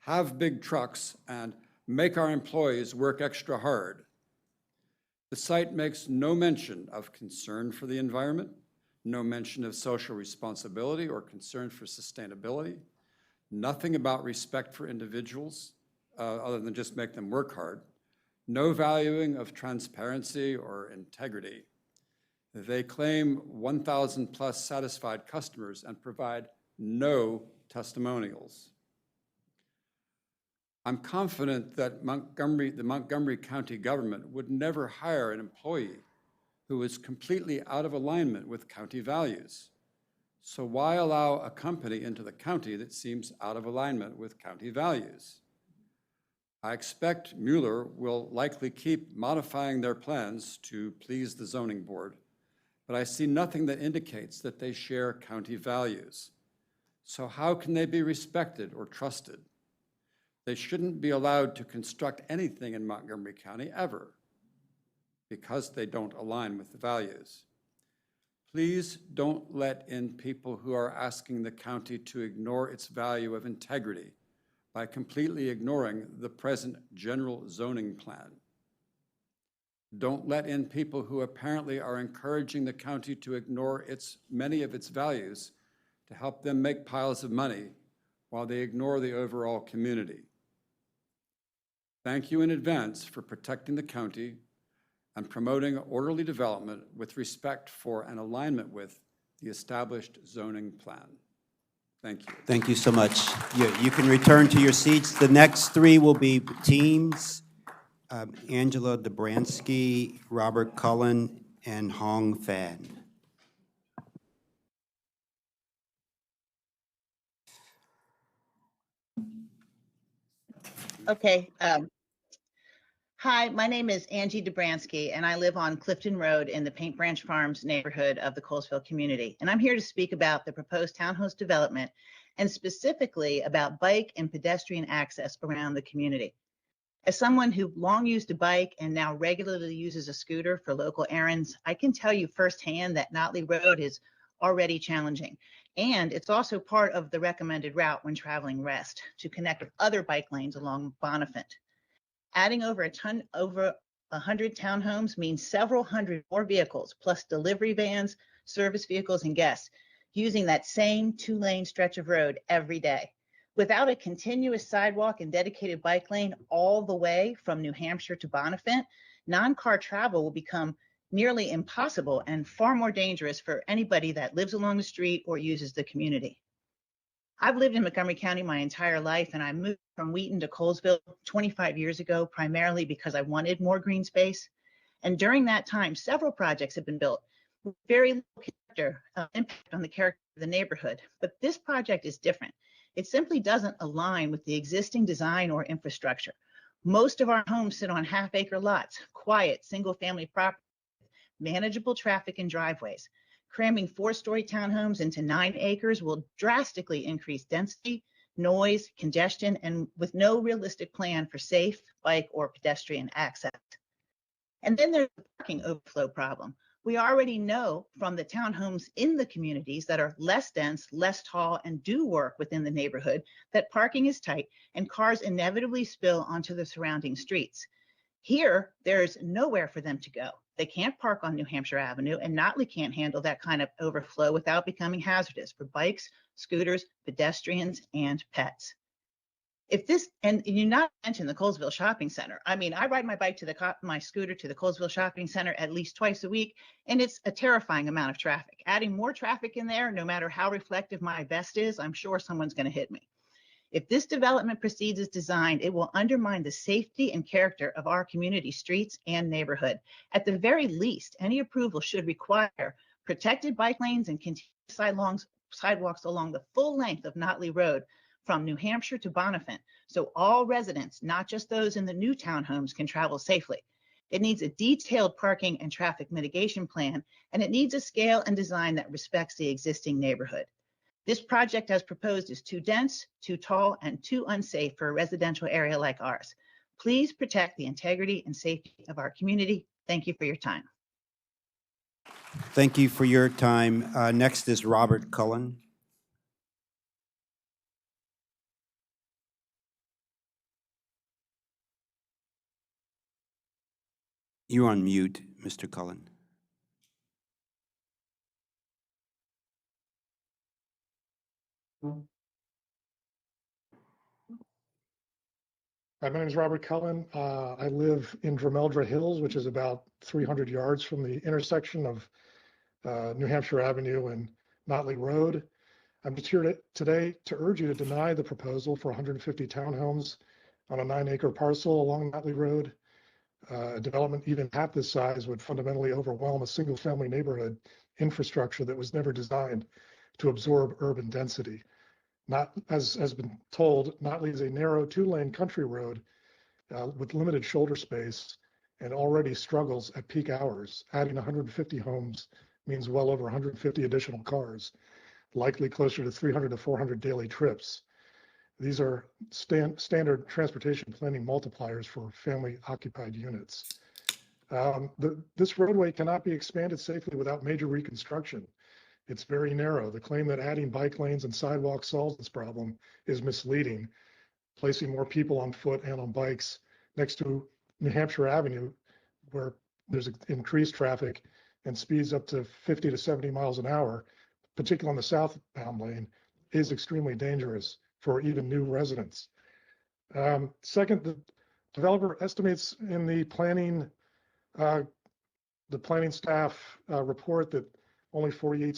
have big trucks and make our employees work extra hard. The site makes no mention of concern for the environment, no mention of social responsibility or concern for sustainability, nothing about respect for individuals, other than just make them work hard, no valuing of transparency or integrity. They claim 1,000 plus satisfied customers and provide no testimonials. I'm confident that the Montgomery County government would never hire an employee who is completely out of alignment with county values. So why allow a company into the county that seems out of alignment with county values? I expect Mueller will likely keep modifying their plans to please the zoning board, but I see nothing that indicates that they share county values. So how can they be respected or trusted? They shouldn't be allowed to construct anything in Montgomery County ever because they don't align with the values. Please don't let in people who are asking the county to ignore its value of integrity by completely ignoring the present general zoning plan. Don't let in people who apparently are encouraging the county to ignore many of its values to help them make piles of money while they ignore the overall community. Thank you in advance for protecting the county and promoting orderly development with respect for and alignment with the established zoning plan. Thank you. Thank you so much. You can return to your seats. The next three will be teams, Angela Dobransky, Robert Cullen, and Hong Fan. Okay. Hi, my name is Angie Dobransky, and I live on Clifton Road in the Paint Branch Farms neighborhood of the Colesville community. And I'm here to speak about the proposed townhouse development and specifically about bike and pedestrian access around the community. As someone who long used a bike and now regularly uses a scooter for local errands, I can tell you firsthand that Notley Road is already challenging. And it's also part of the recommended route when traveling west to connect with other bike lanes along Bonifant. Adding over 100 townhomes means several hundred more vehicles, plus delivery vans, service vehicles, and guests using that same 2-lane stretch of road every day. Without a continuous sidewalk and dedicated bike lane all the way from New Hampshire to Bonifant, non-car travel will become nearly impossible and far more dangerous for anybody that lives along the street or uses the community. I've lived in Montgomery County my entire life, and I moved from Wheaton to Colesville 25 years ago, primarily because I wanted more green space. And during that time, several projects have been built with very little impact on the character of the neighborhood. But this project is different. It simply doesn't align with the existing design or infrastructure. Most of our homes sit on half-acre lots, quiet, single-family property, manageable traffic and driveways. Cramming 4-story townhomes into 9 acres will drastically increase density, noise, congestion, and with no realistic plan for safe bike or pedestrian access. And then there's the parking overflow problem. We already know from the townhomes in the communities that are less dense, less tall, and do work within the neighborhood that parking is tight and cars inevitably spill onto the surrounding streets. Here, there's nowhere for them to go. They can't park on New Hampshire Avenue, and Notley can't handle that kind of overflow without becoming hazardous for bikes, scooters, pedestrians, and pets. If this, and you not mention the Colesville Shopping Center. I mean, I ride my bike to my scooter to the Colesville Shopping Center at least twice a week, and it's a terrifying amount of traffic. Adding more traffic in there, no matter how reflective my vest is, I'm sure someone's going to hit me. If this development proceeds as designed, it will undermine the safety and character of our community streets and neighborhood. At the very least, any approval should require protected bike lanes and continuous sidewalks along the full length of Notley Road from New Hampshire to Bonifant, so all residents, not just those in the new townhomes, can travel safely. It needs a detailed parking and traffic mitigation plan, and it needs a scale and design that respects the existing neighborhood. This project as proposed is too dense, too tall, and too unsafe for a residential area like ours. Please protect the integrity and safety of our community. Thank you for your time. Thank you for your time. Next is Robert Cullen. You're on mute, Mr. Cullen. Hi, my name is Robert Cullen. I live in Drumeldra Hills, which is about 300 yards from the intersection of New Hampshire Avenue and Notley Road. I'm just here today to urge you to deny the proposal for 150 townhomes on a 9-acre parcel along Notley Road. A development even half this size would fundamentally overwhelm a single-family neighborhood infrastructure that was never designed to absorb urban density. Not, as has been told, Notley is a narrow 2-lane country road with limited shoulder space and already struggles at peak hours. Adding 150 homes means well over 150 additional cars, likely closer to 300 to 400 daily trips. These are standard transportation planning multipliers for family-occupied units. This roadway cannot be expanded safely without major reconstruction. It's very narrow. The claim that adding bike lanes and sidewalks solves this problem is misleading. Placing more people on foot and on bikes next to New Hampshire Avenue, where there's increased traffic and speeds up to 50 to 70 miles an hour, particularly on the southbound lane, is extremely dangerous for even new residents. Second, the developer estimates in the planning staff report that only 48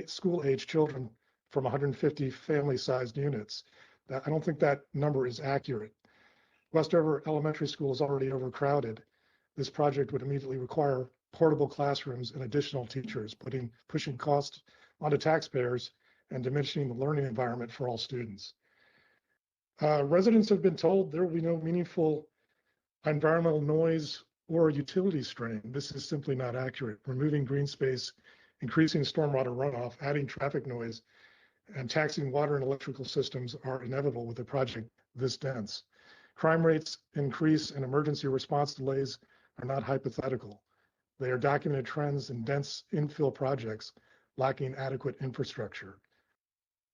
school-age children from 150 family-sized units. I don't think that number is accurate. Westover Elementary School is already overcrowded. This project would immediately require portable classrooms and additional teachers, pushing costs onto taxpayers and diminishing the learning environment for all students. Residents have been told there will be no meaningful environmental noise or utility strain. This is simply not accurate. Removing green space, increasing stormwater runoff, adding traffic noise, and taxing water and electrical systems are inevitable with a project this dense. Crime rates increase and emergency response delays are not hypothetical. They are documented trends in dense infill projects lacking adequate infrastructure.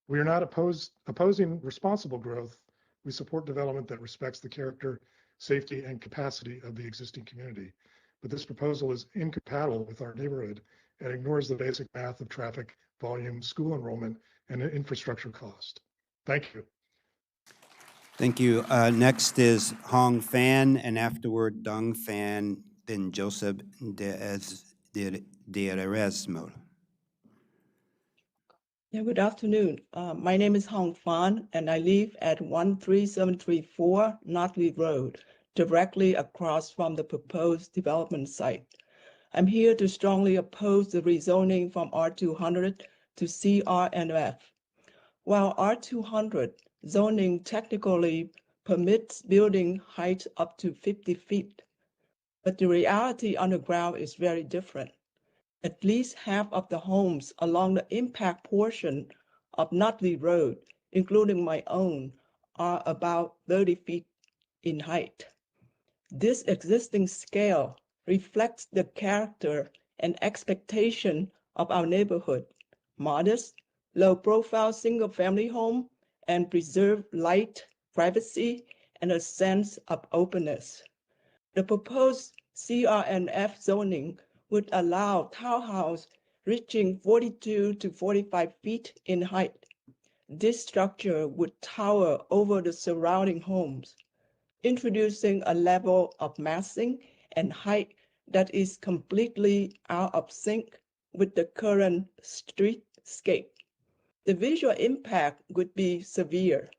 We are not opposing responsible growth. We support development that respects the character, safety, and capacity of the existing community. But this proposal is incompatible with our neighborhood and ignores the basic math of traffic volume, school enrollment, and infrastructure cost. Thank you. Thank you. Next is Hong Fan, and afterward Dong Fan, then Joseph de Erasmo. Yeah, good afternoon. My name is Hong Fan, and I live at 13734 Notley Road, directly across from the proposed development site. I'm here to strongly oppose the rezoning from R200 to CRNF. While R200 zoning technically permits building height up to 50 feet, but the reality on the ground is very different. At least half of the homes along the impact portion of Notley Road, including my own, are about 30 feet in height. This existing scale reflects the character and expectation of our neighborhood: modest, low-profile single-family home and preserve light, privacy, and a sense of openness. The proposed CRNF zoning would allow townhouse reaching 42 to 45 feet in height. This structure would tower over the surrounding homes, introducing a level of massing and height that is completely out of sync with the current streetscape. The visual impact would be severe,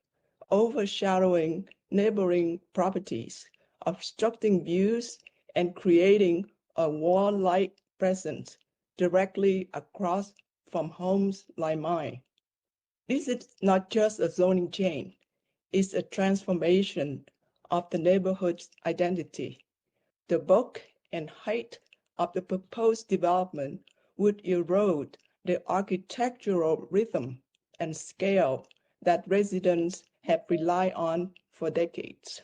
overshadowing neighboring properties, obstructing views, and creating a wall-like presence directly across from homes like mine. This is not just a zoning change, it's a transformation of the neighborhood's identity. The bulk and height of the proposed development would erode the architectural rhythm and scale that residents have relied on for decades.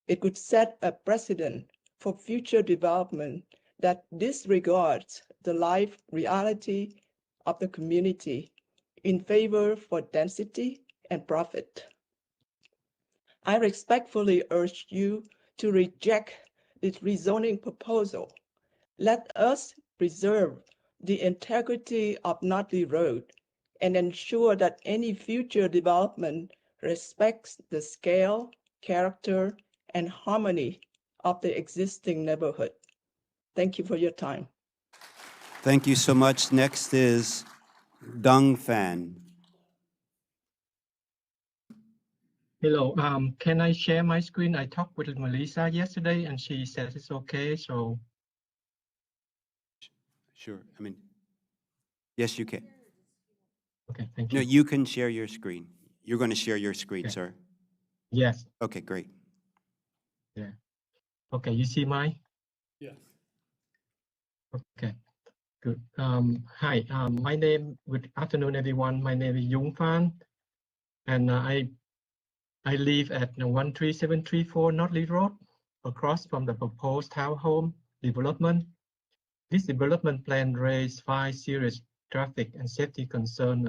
It could set a precedent for future development that disregards the life reality of the community in favor for density and profit. I respectfully urge you to reject this rezoning proposal. Let us preserve the integrity of Notley Road and ensure that any future development respects the scale, character, and harmony of the existing neighborhood. Thank you for your time. Thank you so much. Next is Dung Fan. Hello, can I share my screen? I talked with Melissa yesterday and she says it's okay, so. Sure. I mean, yes, you can. Okay, thank No, you. you can share your screen. You're going to share your screen, Okay. sir. Yes, Okay, great. yeah. Okay, you see mine? Yes. Okay, good. Hi, good afternoon, everyone. My name is Yung Phan, and I live at 13734 Notley Road, across from the proposed townhome development. This development plan raised 5 serious traffic and safety concerns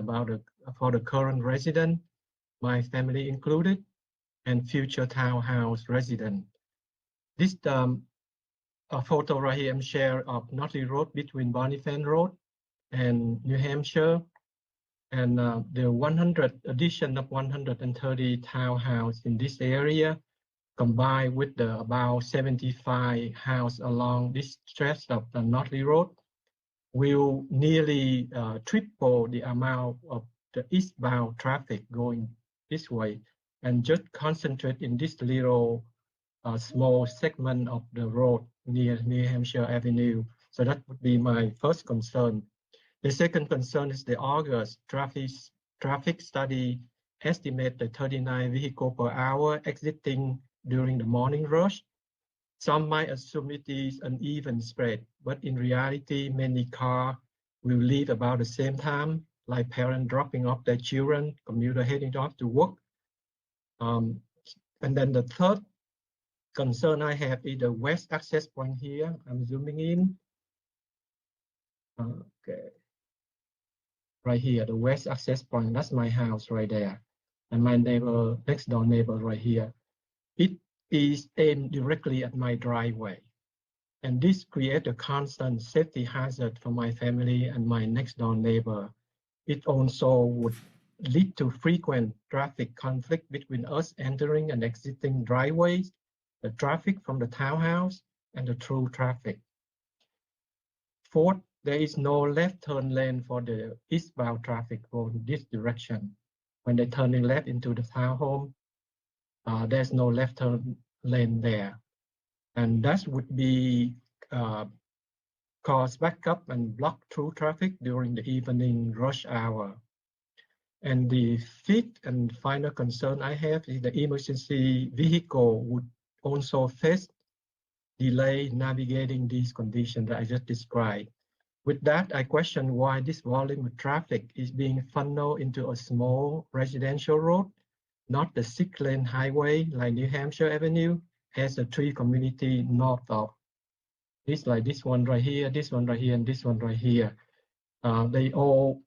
for the current resident, my family included, and future townhouse resident. This a photo right here I'm share of Notley Road between Bonnefan Road and New Hampshire, and the 100 addition of 130 townhouse in this area, combined with the about 75 house along this stretch of the Notley Road, will nearly triple the amount of the eastbound traffic going this way, and just concentrate in this little small segment of the road near New Hampshire Avenue. So that would be my first concern. The second concern is the August traffic study estimated 39 vehicles per hour exiting during the morning rush. Some might assume it is an even spread, but in reality, many cars will leave about the same time, like parents dropping off their children, commuter heading off to work. And then the third concern I have is the west access point here. I'm zooming in. Okay. Right here, the west access point, that's my house right there. And my neighbor, next door neighbor right here. It is aimed directly at my driveway. And this creates a constant safety hazard for my family and my next door neighbor. It also would lead to frequent traffic conflict between us entering and exiting driveways, the traffic from the townhouse, and the through traffic. Fourth, there is no left turn lane for the eastbound traffic going this direction. When they're turning left into the townhome, there's no left turn lane there. And that would be cause backup and block through traffic during the evening rush hour. And the fifth and final concern I have is the emergency vehicle would also face delay navigating these conditions that I just described. With that, I question why this volume of traffic is being funneled into a small residential road, not the 6-lane highway like New Hampshire Avenue, has a 3 community north of. This like this one right here, this one right here, and this one right here. They all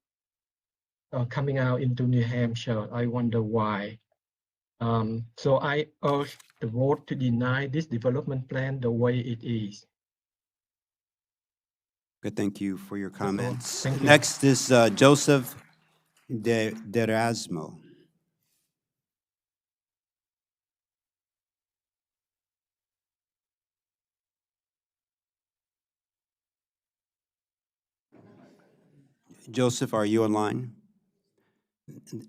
are coming out into New Hampshire. I wonder why. So I urge the vote to deny this development plan the way it is. Good, thank you for your comments. Thank you. Next is Joseph De Erasmo. Joseph, are you online?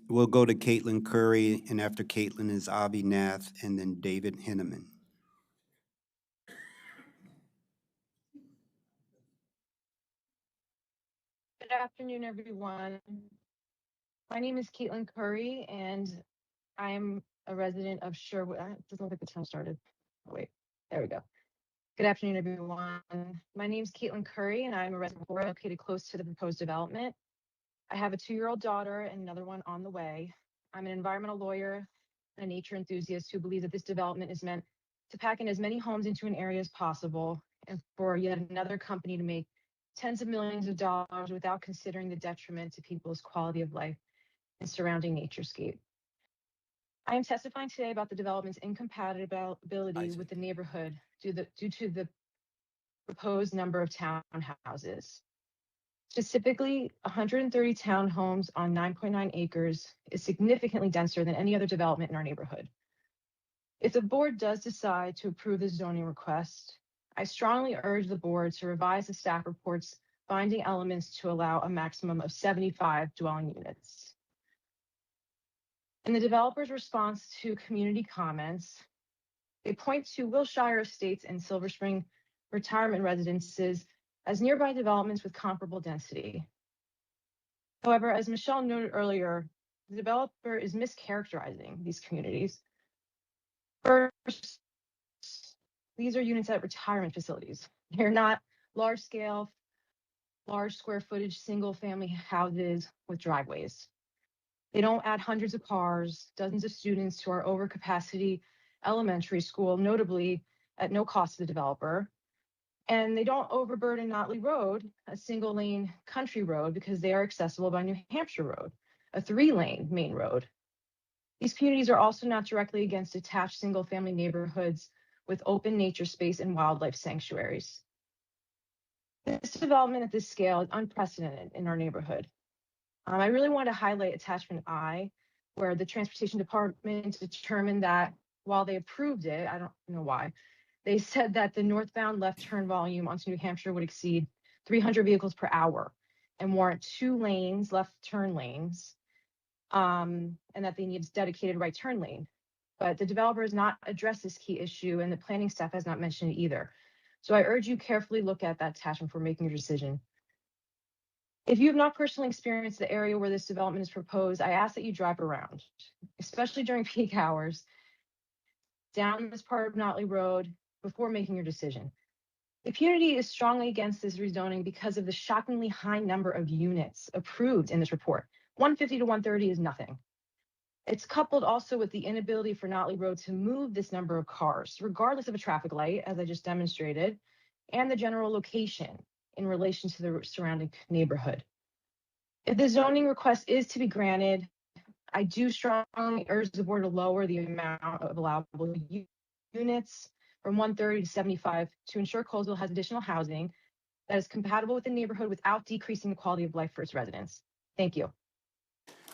We'll go to Caitlin Curry, and after Caitlin is Avi Nath, and then David Hinneman. Good afternoon, everyone. My name is Caitlin Curry, and I'm a resident of Sherwood. It doesn't look like the time started. Oh, wait, there we go. Good afternoon, everyone. My name is Caitlin Curry, and I'm a resident located close to the proposed development. I have a 2-year-old daughter and another one on the way. I'm an environmental lawyer and a nature enthusiast who believes that this development is meant to pack in as many homes into an area as possible and for yet another company to make tens of millions of dollars without considering the detriment to people's quality of life and surrounding naturescape. I am testifying today about the development's incompatibility with the neighborhood due to the proposed number of townhouses. Specifically, 130 townhomes on 9.9 acres is significantly denser than any other development in our neighborhood. If the board does decide to approve the zoning request, I strongly urge the board to revise the staff report's finding elements to allow a maximum of 75 dwelling units. In the developer's response to community comments, they point to Wilshire Estates and Silver Spring retirement residences as nearby developments with comparable density. However, as Michelle noted earlier, the developer is mischaracterizing these communities. First, these are units at retirement facilities. They're not large-scale, large square footage, single-family houses with driveways. They don't add hundreds of cars, dozens of students to our overcapacity elementary school, notably at no cost to the developer. And they don't overburden Notley Road, a single-lane country road, because they are accessible by New Hampshire Road, a 3-lane main road. These communities are also not directly against attached single-family neighborhoods with open nature space and wildlife sanctuaries. This development at this scale is unprecedented in our neighborhood. I really want to highlight attachment I, where the Transportation Department determined that while they approved it, I don't know why, they said that the northbound left turn volume onto New Hampshire would exceed 300 vehicles per hour and warrant 2 lanes, left turn lanes, and that they need a dedicated right turn lane. But the developer has not addressed this key issue, and the planning staff has not mentioned it either. So I urge you carefully look at that attachment for making your decision. If you have not personally experienced the area where this development is proposed, I ask that you drive around, especially during peak hours, down this part of Notley Road before making your decision. The community is strongly against this rezoning because of the shockingly high number of units approved in this report. 150 to 130 is nothing. It's coupled also with the inability for Notley Road to move this number of cars, regardless of a traffic light, as I just demonstrated, and the general location in relation to the surrounding neighborhood. If the zoning request is to be granted, I do strongly urge the board to lower the amount of allowable units from 130 to 75 to ensure Colesville has additional housing that is compatible with the neighborhood without decreasing the quality of life for its residents. Thank you.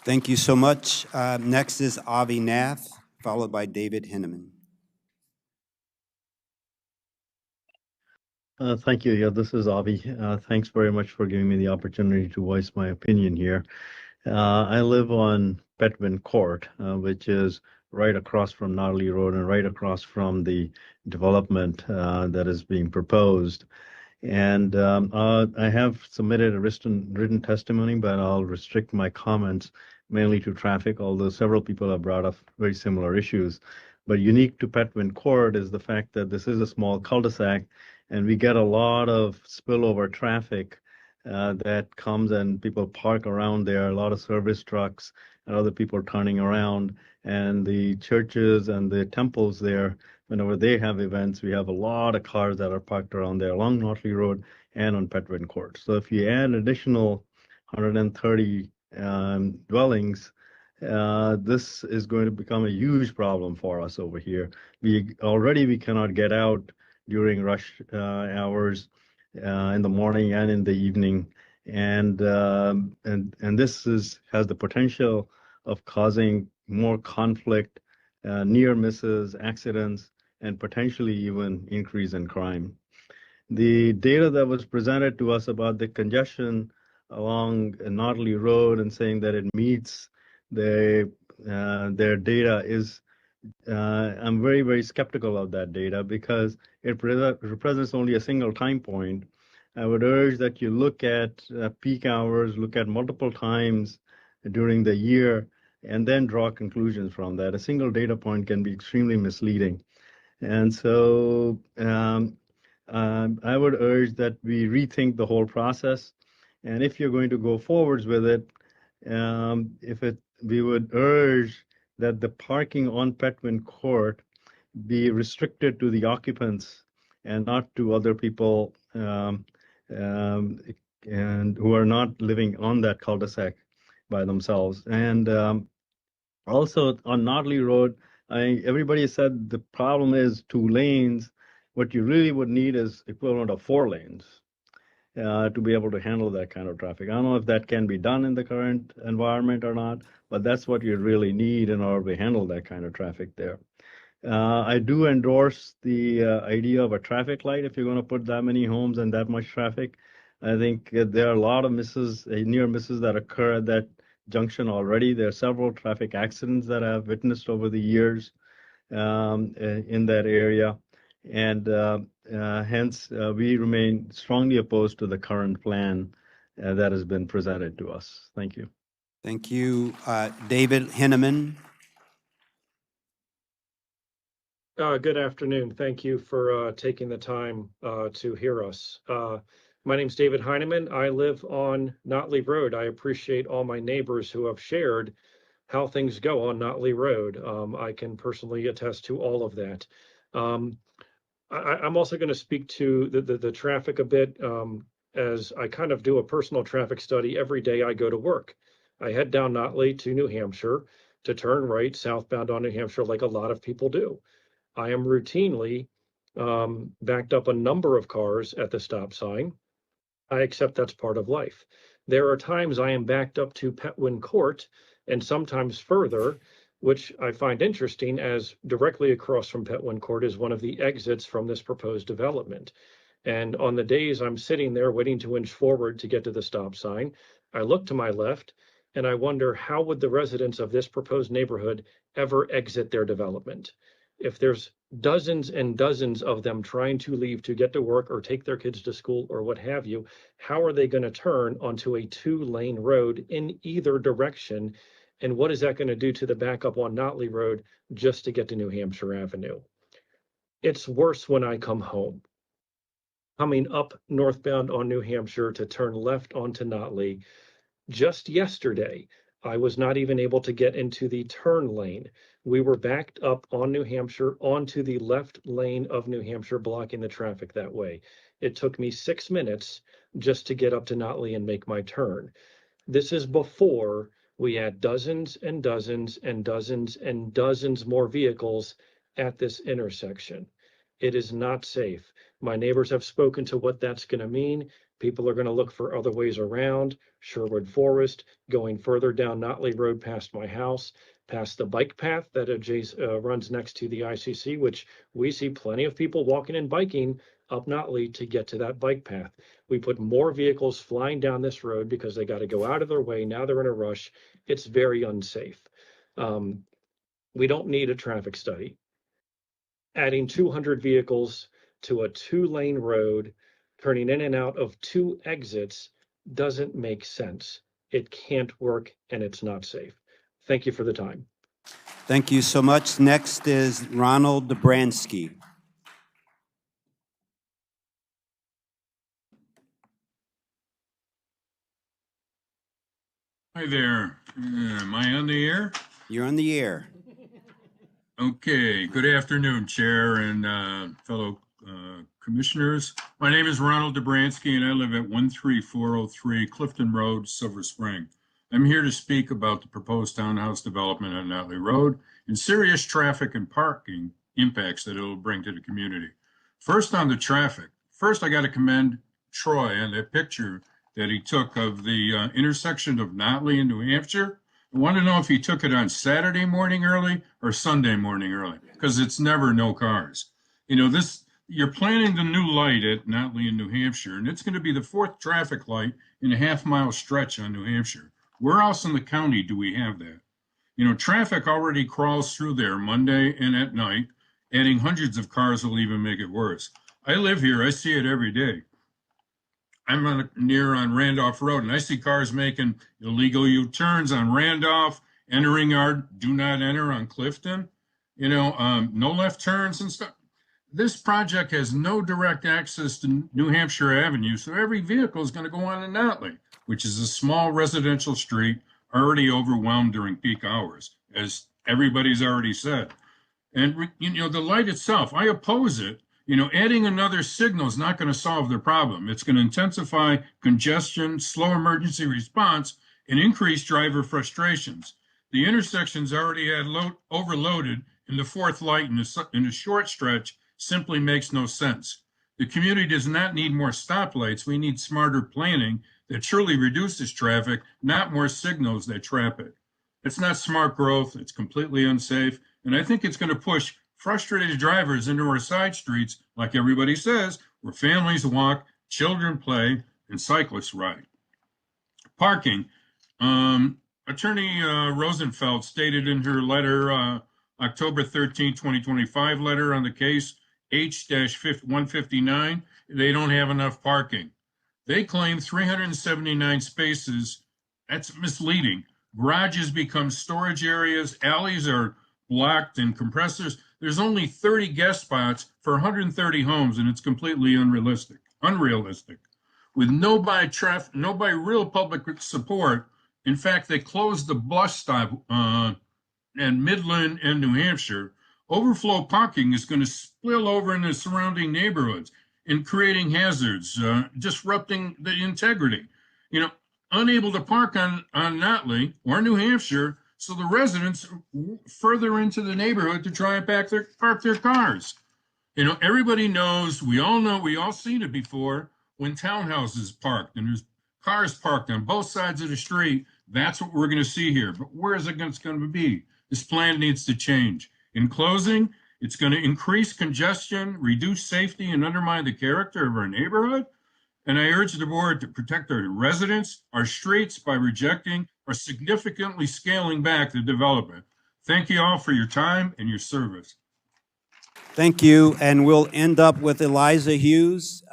Thank you so much. Next is Avi Nath, followed by David Hinneman. Thank you. Yeah, this is Avi. Thanks very much for giving me the opportunity to voice my opinion here. I live on Petwin Court, which is right across from Notley Road and right across from the development that is being proposed. And I have submitted a written testimony, but I'll restrict my comments mainly to traffic, although several people have brought up very similar issues. But unique to Petwin Court is the fact that this is a small cul-de-sac, and we get a lot of spillover traffic that comes and people park around there, a lot of service trucks and other people turning around. And the churches and the temples there, whenever they have events, we have a lot of cars that are parked around there along Notley Road and on Petwin Court. So if you add additional 130 dwellings, this is going to become a huge problem for us over here. We cannot get out during rush hours in the morning and in the evening, and this has the potential of causing more conflict, near misses, accidents, and potentially even increase in crime. The data that was presented to us about the congestion along Notley Road and saying that it meets their data is, I'm very, very skeptical of that data because it represents only a single time point. I would urge that you look at peak hours, look at multiple times during the year, and then draw conclusions from that. A single data point can be extremely misleading. And so I would urge that we rethink the whole process. And if you're going to go forwards with it, we would urge that the parking on Petwin Court be restricted to the occupants and not to other people and who are not living on that cul-de-sac by themselves. And also on Notley Road, everybody said the problem is 2 lanes. What you really would need is equivalent of 4 lanes to be able to handle that kind of traffic. I don't know if that can be done in the current environment or not, but that's what you really need in order to handle that kind of traffic there. I do endorse the idea of a traffic light if you're going to put that many homes and that much traffic. I think there are a lot of near misses that occur at that junction already. There are several traffic accidents that I've witnessed over the years in that area. And hence, we remain strongly opposed to the current plan that has been presented to us. Thank you. Thank you. David Henneman. Good afternoon. Thank you for taking the time to hear us. My name's David Heineman. I live on Notley Road. I appreciate all my neighbors who have shared how things go on Notley Road. I can personally attest to all of that. I'm also going to speak to the traffic a bit as I kind of do a personal traffic study every day I go to work. I head down Notley to New Hampshire to turn right southbound on New Hampshire like a lot of people do. I am routinely backed up a number of cars at the stop sign. I accept that's part of life. There are times I am backed up to Petwin Court and sometimes further, which I find interesting as directly across from Petwin Court is one of the exits from this proposed development. And on the days I'm sitting there waiting to inch forward to get to the stop sign, I look to my left and I wonder how would the residents of this proposed neighborhood ever exit their development? If there's dozens and dozens of them trying to leave to get to work or take their kids to school or what have you, how are they going to turn onto a 2-lane road in either direction? And what is that going to do to the backup on Notley Road just to get to New Hampshire Avenue? It's worse when I come home. Coming up northbound on New Hampshire to turn left onto Notley, just yesterday, I was not even able to get into the turn lane. We were backed up on New Hampshire onto the left lane of New Hampshire, blocking the traffic that way. It took me 6 minutes just to get up to Notley and make my turn. This is before we had dozens and dozens and dozens and dozens more vehicles at this intersection. It is not safe. My neighbors have spoken to what that's going to mean. People are going to look for other ways around Sherwood Forest, going further down Notley Road past my house, past the bike path that runs next to the ICC, which we see plenty of people walking and biking up Notley to get to that bike path. We put more vehicles flying down this road because they got to go out of their way. Now they're in a rush. It's very unsafe. We don't need a traffic study. Adding 200 vehicles to a 2-lane road, turning in and out of 2 exits doesn't make sense. It can't work and it's not safe. Thank you for the time. Thank you so much. Next is Ronald Dobransky. Hi there. Am I on the air? You're on the air. Okay. Good afternoon, Chair and fellow commissioners. My name is Ronald Dobransky, and I live at 13403 Clifton Road, Silver Spring. I'm here to speak about the proposed townhouse development on Notley Road and serious traffic and parking impacts that it will bring to the community. First, on the traffic. First, I got to commend Troy on that picture that he took of the intersection of Notley and New Hampshire. I want to know if he took it on Saturday morning early or Sunday morning early, because it's never no cars. You know, you're planning the new light at Notley in New Hampshire, and it's going to be the 4th traffic light in a half-mile stretch on New Hampshire. Where else in the county do we have that? You know, traffic already crawls through there Monday and at night. Adding hundreds of cars will even make it worse. I live here. I see it every day. I'm near on Randolph Road, and I see cars making illegal U-turns on Randolph, entering our do not enter on Clifton. You know, no left turns and stuff. This project has no direct access to New Hampshire Avenue, so every vehicle is going to go on to Notley, which is a small residential street already overwhelmed during peak hours, as everybody's already said. And, you know, the light itself, I oppose it. You know, adding another signal is not going to solve the problem. It's going to intensify congestion, slow emergency response, and increase driver frustrations. The intersection's already had overloaded, and the fourth light in a short stretch simply makes no sense. The community does not need more stoplights. We need smarter planning that truly reduces traffic, not more signals that trap it. It's not smart growth. It's completely unsafe. And I think it's going to push frustrated drivers into our side streets, like everybody says, where families walk, children play, and cyclists ride. Parking. Attorney Rosenfeld stated in her letter, October 13, 2025 letter on the case H-159, they don't have enough parking. They claim 379 spaces. That's misleading. Garages become storage areas, alleys are blocked, and compressors. There's only 30 guest spots for 130 homes, and it's completely unrealistic. With no by real public support. In fact, they closed the bus stop in Midland and New Hampshire. Overflow parking is going to spill over in the surrounding neighborhoods and creating hazards, disrupting the integrity. You know, unable to park on Notley or New Hampshire, so the residents further into the neighborhood to try and park their cars. You know, everybody knows, we all seen it before when townhouses parked and there's cars parked on both sides of the street. That's what we're going to see here. But where is it going to be? This plan needs to change. In closing, it's going to increase congestion, reduce safety, and undermine the character of our neighborhood. And I urge the board to protect our residents, our streets, by rejecting or significantly scaling back the development. Thank you all for your time and your service. Thank you, and we'll end up with Eliza Hughes.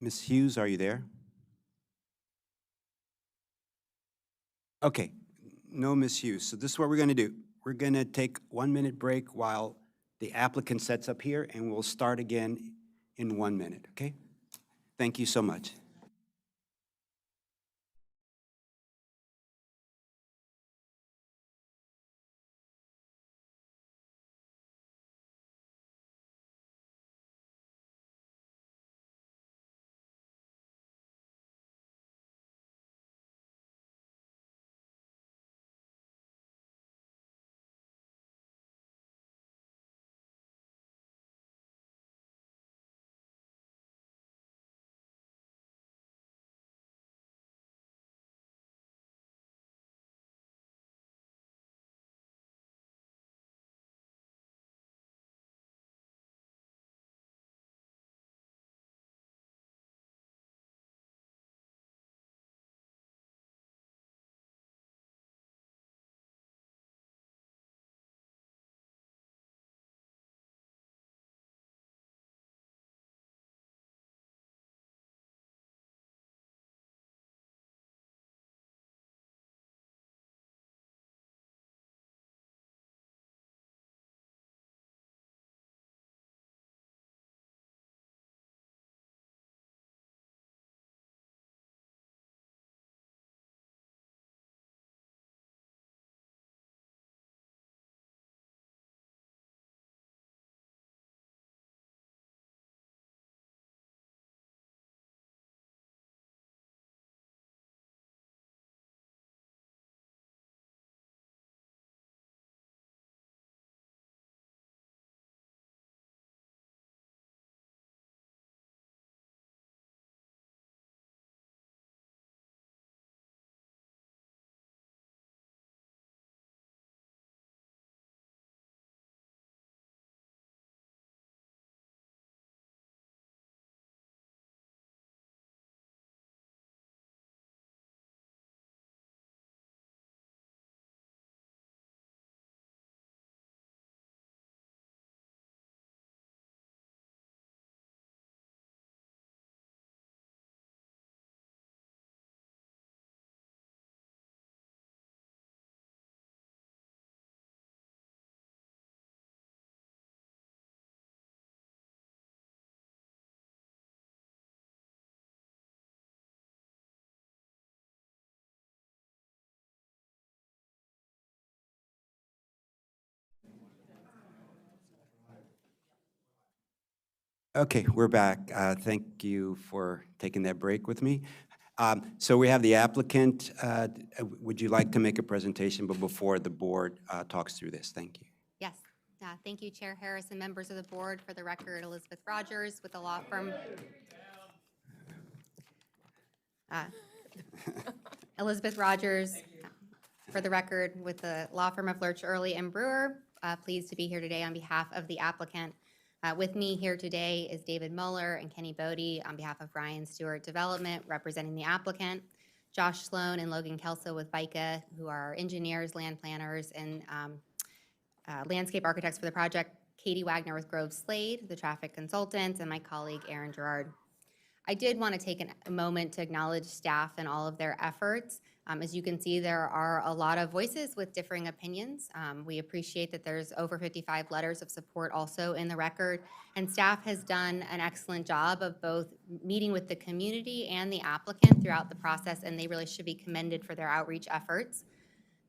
Ms. Hughes, are you there? Okay, no Ms. Hughes. So this is what we're going to do. We're going to take 1 minute break while the applicant sets up here, and we'll start again in 1 minute, okay? Thank you so much. Okay, we're back. Thank you for taking that break with me. So we have the applicant. Would you like to make a presentation, but before the board talks through this? Thank you. Yes. Thank you, Chair Harris and members of the board. For the record, Elizabeth Rogers with the law firm. Elizabeth Rogers, for the record, with the law firm of Lurch, Early and Brewer. Pleased to be here today on behalf of the applicant. With me here today is David Muller and Kenny Bodie on behalf of Ryan Stewart Development, representing the applicant. Josh Sloan and Logan Kelso with VICA, who are our engineers, land planners, and landscape architects for the project. Katie Wagner with Grove Slade, the traffic consultant, and my colleague Aaron Gerard. I did want to take a moment to acknowledge staff and all of their efforts. As you can see, there are a lot of voices with differing opinions. We appreciate that there's over 55 letters of support also in the record, and staff has done an excellent job of both meeting with the community and the applicant throughout the process, and they really should be commended for their outreach efforts.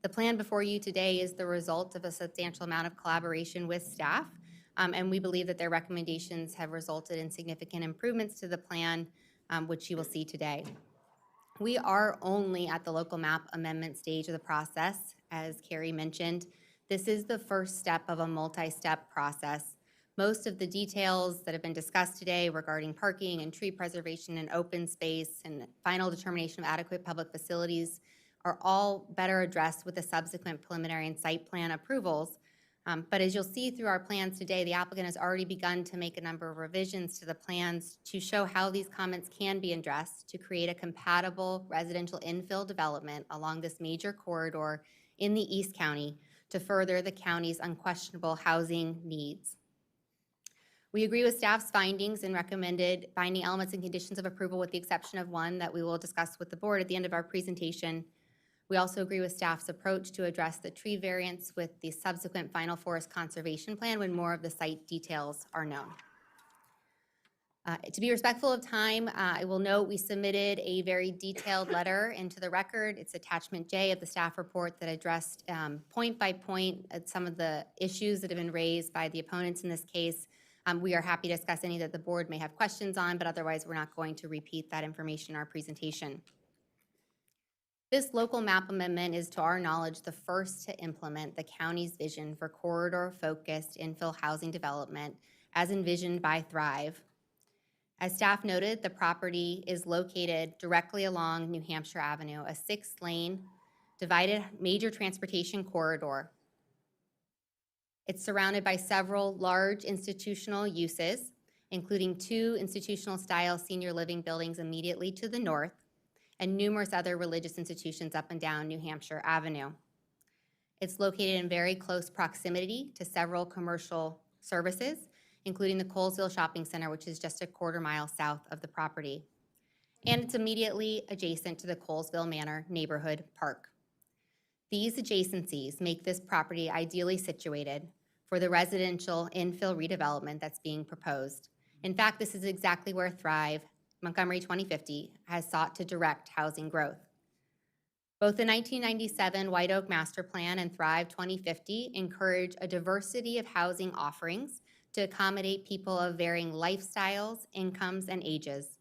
The plan before you today is the result of a substantial amount of collaboration with staff, and we believe that their recommendations have resulted in significant improvements to the plan, which you will see today. We are only at the local map amendment stage of the process, as Carrie mentioned. This is the first step of a multi-step process. Most of the details that have been discussed today regarding parking and tree preservation and open space and final determination of adequate public facilities are all better addressed with the subsequent preliminary and site plan approvals. But as you'll see through our plans today, the applicant has already begun to make a number of revisions to the plans to show how these comments can be addressed to create a compatible residential infill development along this major corridor in the East County to further the county's unquestionable housing needs. We agree with staff's findings and recommended binding elements and conditions of approval with the exception of one that we will discuss with the board at the end of our presentation. We also agree with staff's approach to address the tree variance with the subsequent final forest conservation plan when more of the site details are known. To be respectful of time, I will note we submitted a very detailed letter into the record. It's attachment J of the staff report that addressed point by point some of the issues that have been raised by the opponents in this case. We are happy to discuss any that the board may have questions on, but otherwise we're not going to repeat that information in our presentation. This local map amendment is, to our knowledge, the first to implement the county's vision for corridor-focused infill housing development as envisioned by Thrive. As staff noted, the property is located directly along New Hampshire Avenue, a 6-lane divided major transportation corridor. It's surrounded by several large institutional uses, including 2 institutional-style senior living buildings immediately to the north, and numerous other religious institutions up and down New Hampshire Avenue. It's located in very close proximity to several commercial services, including the Colesville Shopping Center, which is just a quarter-mile south of the property. And it's immediately adjacent to the Colesville Manor Neighborhood Park. These adjacencies make this property ideally situated for the residential infill redevelopment that's being proposed. In fact, this is exactly where Thrive Montgomery 2050 has sought to direct housing growth. Both the 1997 White Oak Master Plan and Thrive 2050 encourage a diversity of housing offerings to accommodate people of varying lifestyles, incomes, and ages.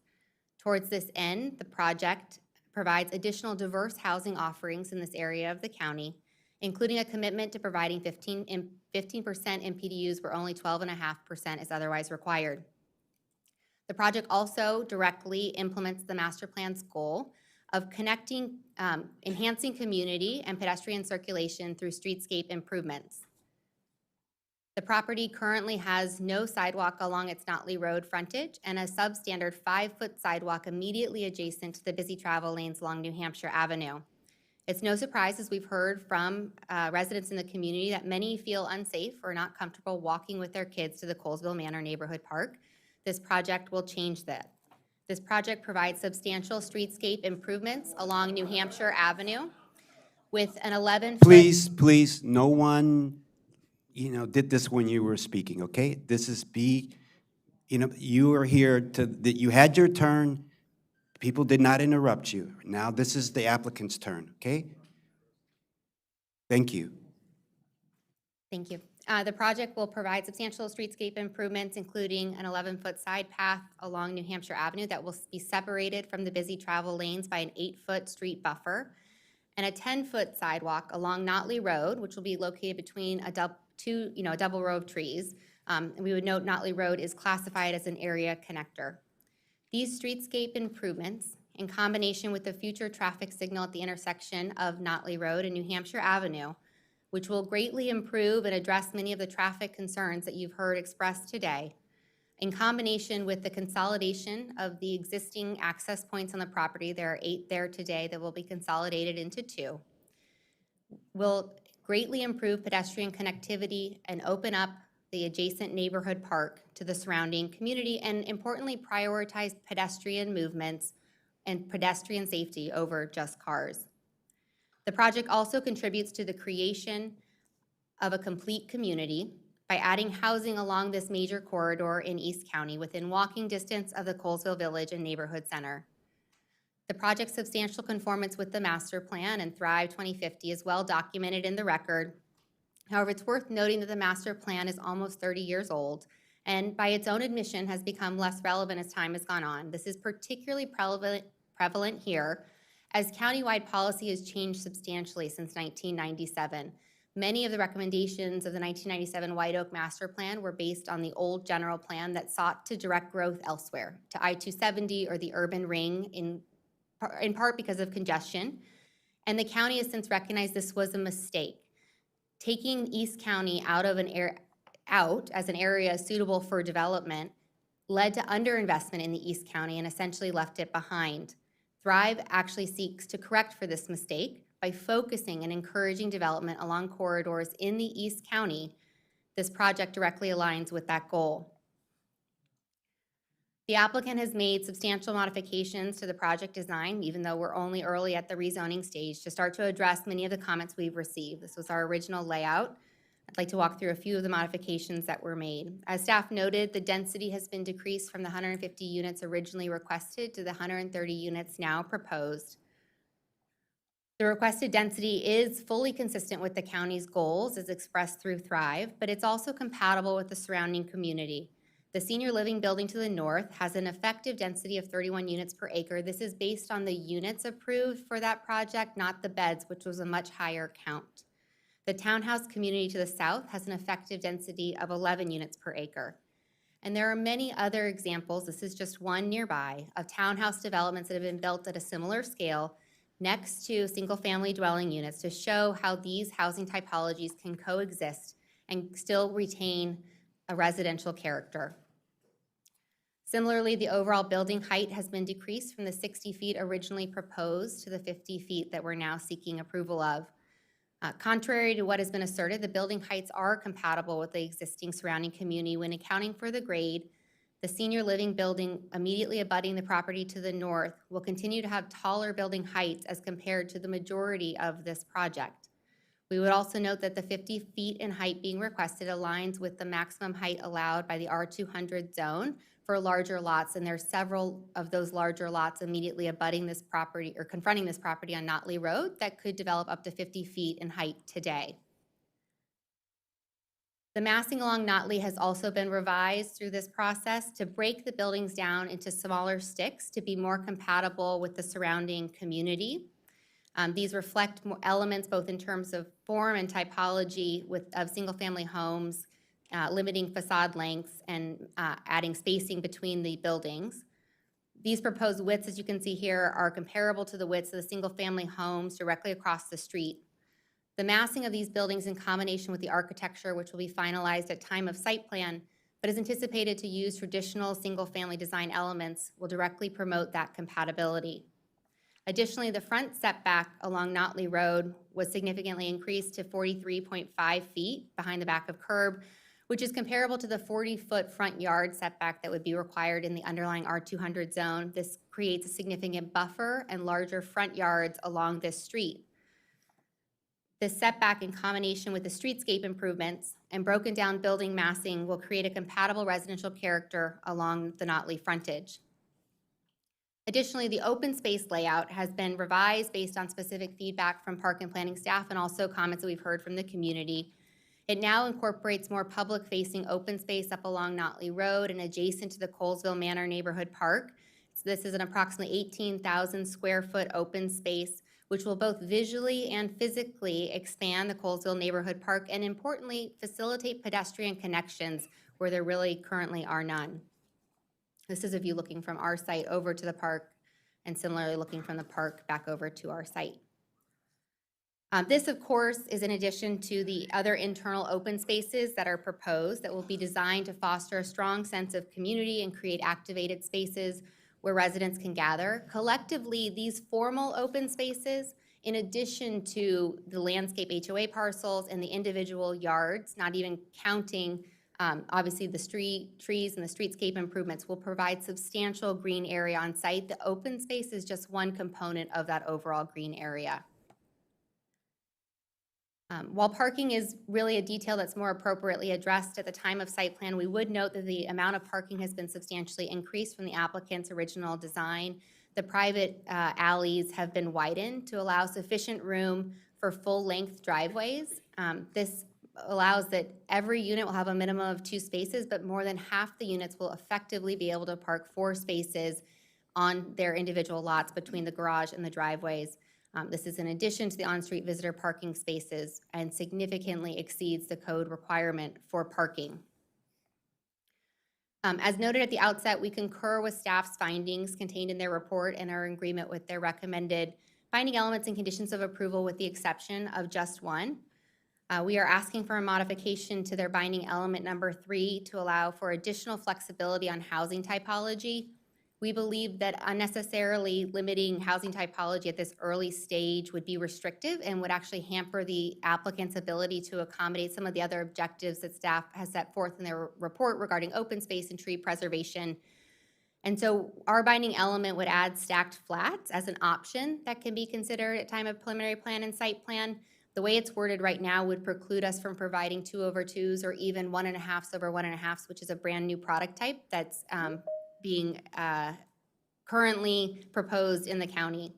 Towards this end, the project provides additional diverse housing offerings in this area of the county, including a commitment to providing 15% in PDUs where only 12.5% is otherwise required. The project also directly implements the master plan's goal of connecting, enhancing community and pedestrian circulation through streetscape improvements. The property currently has no sidewalk along its Notley Road frontage and a substandard 5-foot sidewalk immediately adjacent to the busy travel lanes along New Hampshire Avenue. It's no surprise, as we've heard from residents in the community, that many feel unsafe or not comfortable walking with their kids to the Colesville Manor Neighborhood Park. This project will change that. This project provides substantial streetscape improvements along New Hampshire Avenue with an 11-foot... Please, no one, did this when you were speaking, okay? This is you are here you had your turn. People did not interrupt you. Now this is the applicant's turn, okay? Thank you. Thank you. The project will provide substantial streetscape improvements, including an 11-foot side path along New Hampshire Avenue that will be separated from the busy travel lanes by an 8-foot street buffer, and a 10-foot sidewalk along Notley Road, which will be located between a double row of trees. And we would note Notley Road is classified as an area connector. These streetscape improvements, in combination with the future traffic signal at the intersection of Notley Road and New Hampshire Avenue, which will greatly improve and address many of the traffic concerns that you've heard expressed today, in combination with the consolidation of the existing access points on the property, there are 8 there today that will be consolidated into 2, will greatly improve pedestrian connectivity and open up the adjacent neighborhood park to the surrounding community, and importantly, prioritize pedestrian movements and pedestrian safety over just cars. The project also contributes to the creation of a complete community by adding housing along this major corridor in East County within walking distance of the Colesville Village and Neighborhood Center. The project's substantial conformance with the master plan and Thrive 2050 is well documented in the record. However, it's worth noting that the master plan is almost 30 years old and by its own admission has become less relevant as time has gone on. This is particularly prevalent here as countywide policy has changed substantially since 1997. Many of the recommendations of the 1997 White Oak Master Plan were based on the old general plan that sought to direct growth elsewhere, to I-270 or the urban ring, in part because of congestion. And the county has since recognized this was a mistake. Taking East County out as an area suitable for development led to underinvestment in the East County and essentially left it behind. Thrive actually seeks to correct for this mistake by focusing and encouraging development along corridors in the East County. This project directly aligns with that goal. The applicant has made substantial modifications to the project design, even though we're only early at the rezoning stage, to start to address many of the comments we've received. This was our original layout. I'd like to walk through a few of the modifications that were made. As staff noted, the density has been decreased from the 150 units originally requested to the 130 units now proposed. The requested density is fully consistent with the county's goals as expressed through Thrive, but it's also compatible with the surrounding community. The senior living building to the north has an effective density of 31 units per acre. This is based on the units approved for that project, not the beds, which was a much higher count. The townhouse community to the south has an effective density of 11 units per acre. And there are many other examples, this is just one nearby, of townhouse developments that have been built at a similar scale next to single-family dwelling units to show how these housing typologies can coexist and still retain a residential character. Similarly, the overall building height has been decreased from the 60 feet originally proposed to the 50 feet that we're now seeking approval of. Contrary to what has been asserted, the building heights are compatible with the existing surrounding community when accounting for the grade. The senior living building immediately abutting the property to the north will continue to have taller building heights as compared to the majority of this project. We would also note that the 50 feet in height being requested aligns with the maximum height allowed by the R200 zone for larger lots, and there's several of those larger lots immediately abutting this property or confronting this property on Notley Road that could develop up to 50 feet in height today. The massing along Notley has also been revised through this process to break the buildings down into smaller sticks to be more compatible with the surrounding community. These reflect more elements both in terms of form and typology of single-family homes, limiting facade lengths and adding spacing between the buildings. These proposed widths, as you can see here, are comparable to the widths of the single-family homes directly across the street. The massing of these buildings in combination with the architecture, which will be finalized at time of site plan, but is anticipated to use traditional single-family design elements, will directly promote that compatibility. Additionally, the front setback along Notley Road was significantly increased to 43.5 feet behind the back of curb, which is comparable to the 40-foot front yard setback that would be required in the underlying R200 zone. This creates a significant buffer and larger front yards along this street. This setback in combination with the streetscape improvements and broken down building massing will create a compatible residential character along the Notley frontage. Additionally, the open space layout has been revised based on specific feedback from park and planning staff and also comments that we've heard from the community. It now incorporates more public-facing open space up along Notley Road and adjacent to the Colesville Manor Neighborhood Park. So this is an approximately 18,000 square foot open space, which will both visually and physically expand the Colesville Neighborhood Park and importantly, facilitate pedestrian connections where there really currently are none. This is a view looking from our site over to the park and similarly looking from the park back over to our site. This, of course, is in addition to the other internal open spaces that are proposed that will be designed to foster a strong sense of community and create activated spaces where residents can gather. Collectively, these formal open spaces, in addition to the landscape HOA parcels and the individual yards, not even counting obviously the street trees and the streetscape improvements, will provide substantial green area on site. The open space is just one component of that overall green area. While parking is really a detail that's more appropriately addressed at the time of site plan, we would note that the amount of parking has been substantially increased from the applicant's original design. The private alleys have been widened to allow sufficient room for full-length driveways. This allows that every unit will have a minimum of 2 spaces, but more than half the units will effectively be able to park 4 spaces on their individual lots between the garage and the driveways. This is in addition to the on-street visitor parking spaces and significantly exceeds the code requirement for parking. As noted at the outset, we concur with staff's findings contained in their report and are in agreement with their recommended finding elements and conditions of approval with the exception of just one. We are asking for a modification to their binding element number 3 to allow for additional flexibility on housing typology. We believe that unnecessarily limiting housing typology at this early stage would be restrictive and would actually hamper the applicant's ability to accommodate some of the other objectives that staff has set forth in their report regarding open space and tree preservation. And so our binding element would add stacked flats as an option that can be considered at time of preliminary plan and site plan. The way it's worded right now would preclude us from providing 2/2s or even 1.5s over 1.5s, which is a brand new product type that's being currently proposed in the county,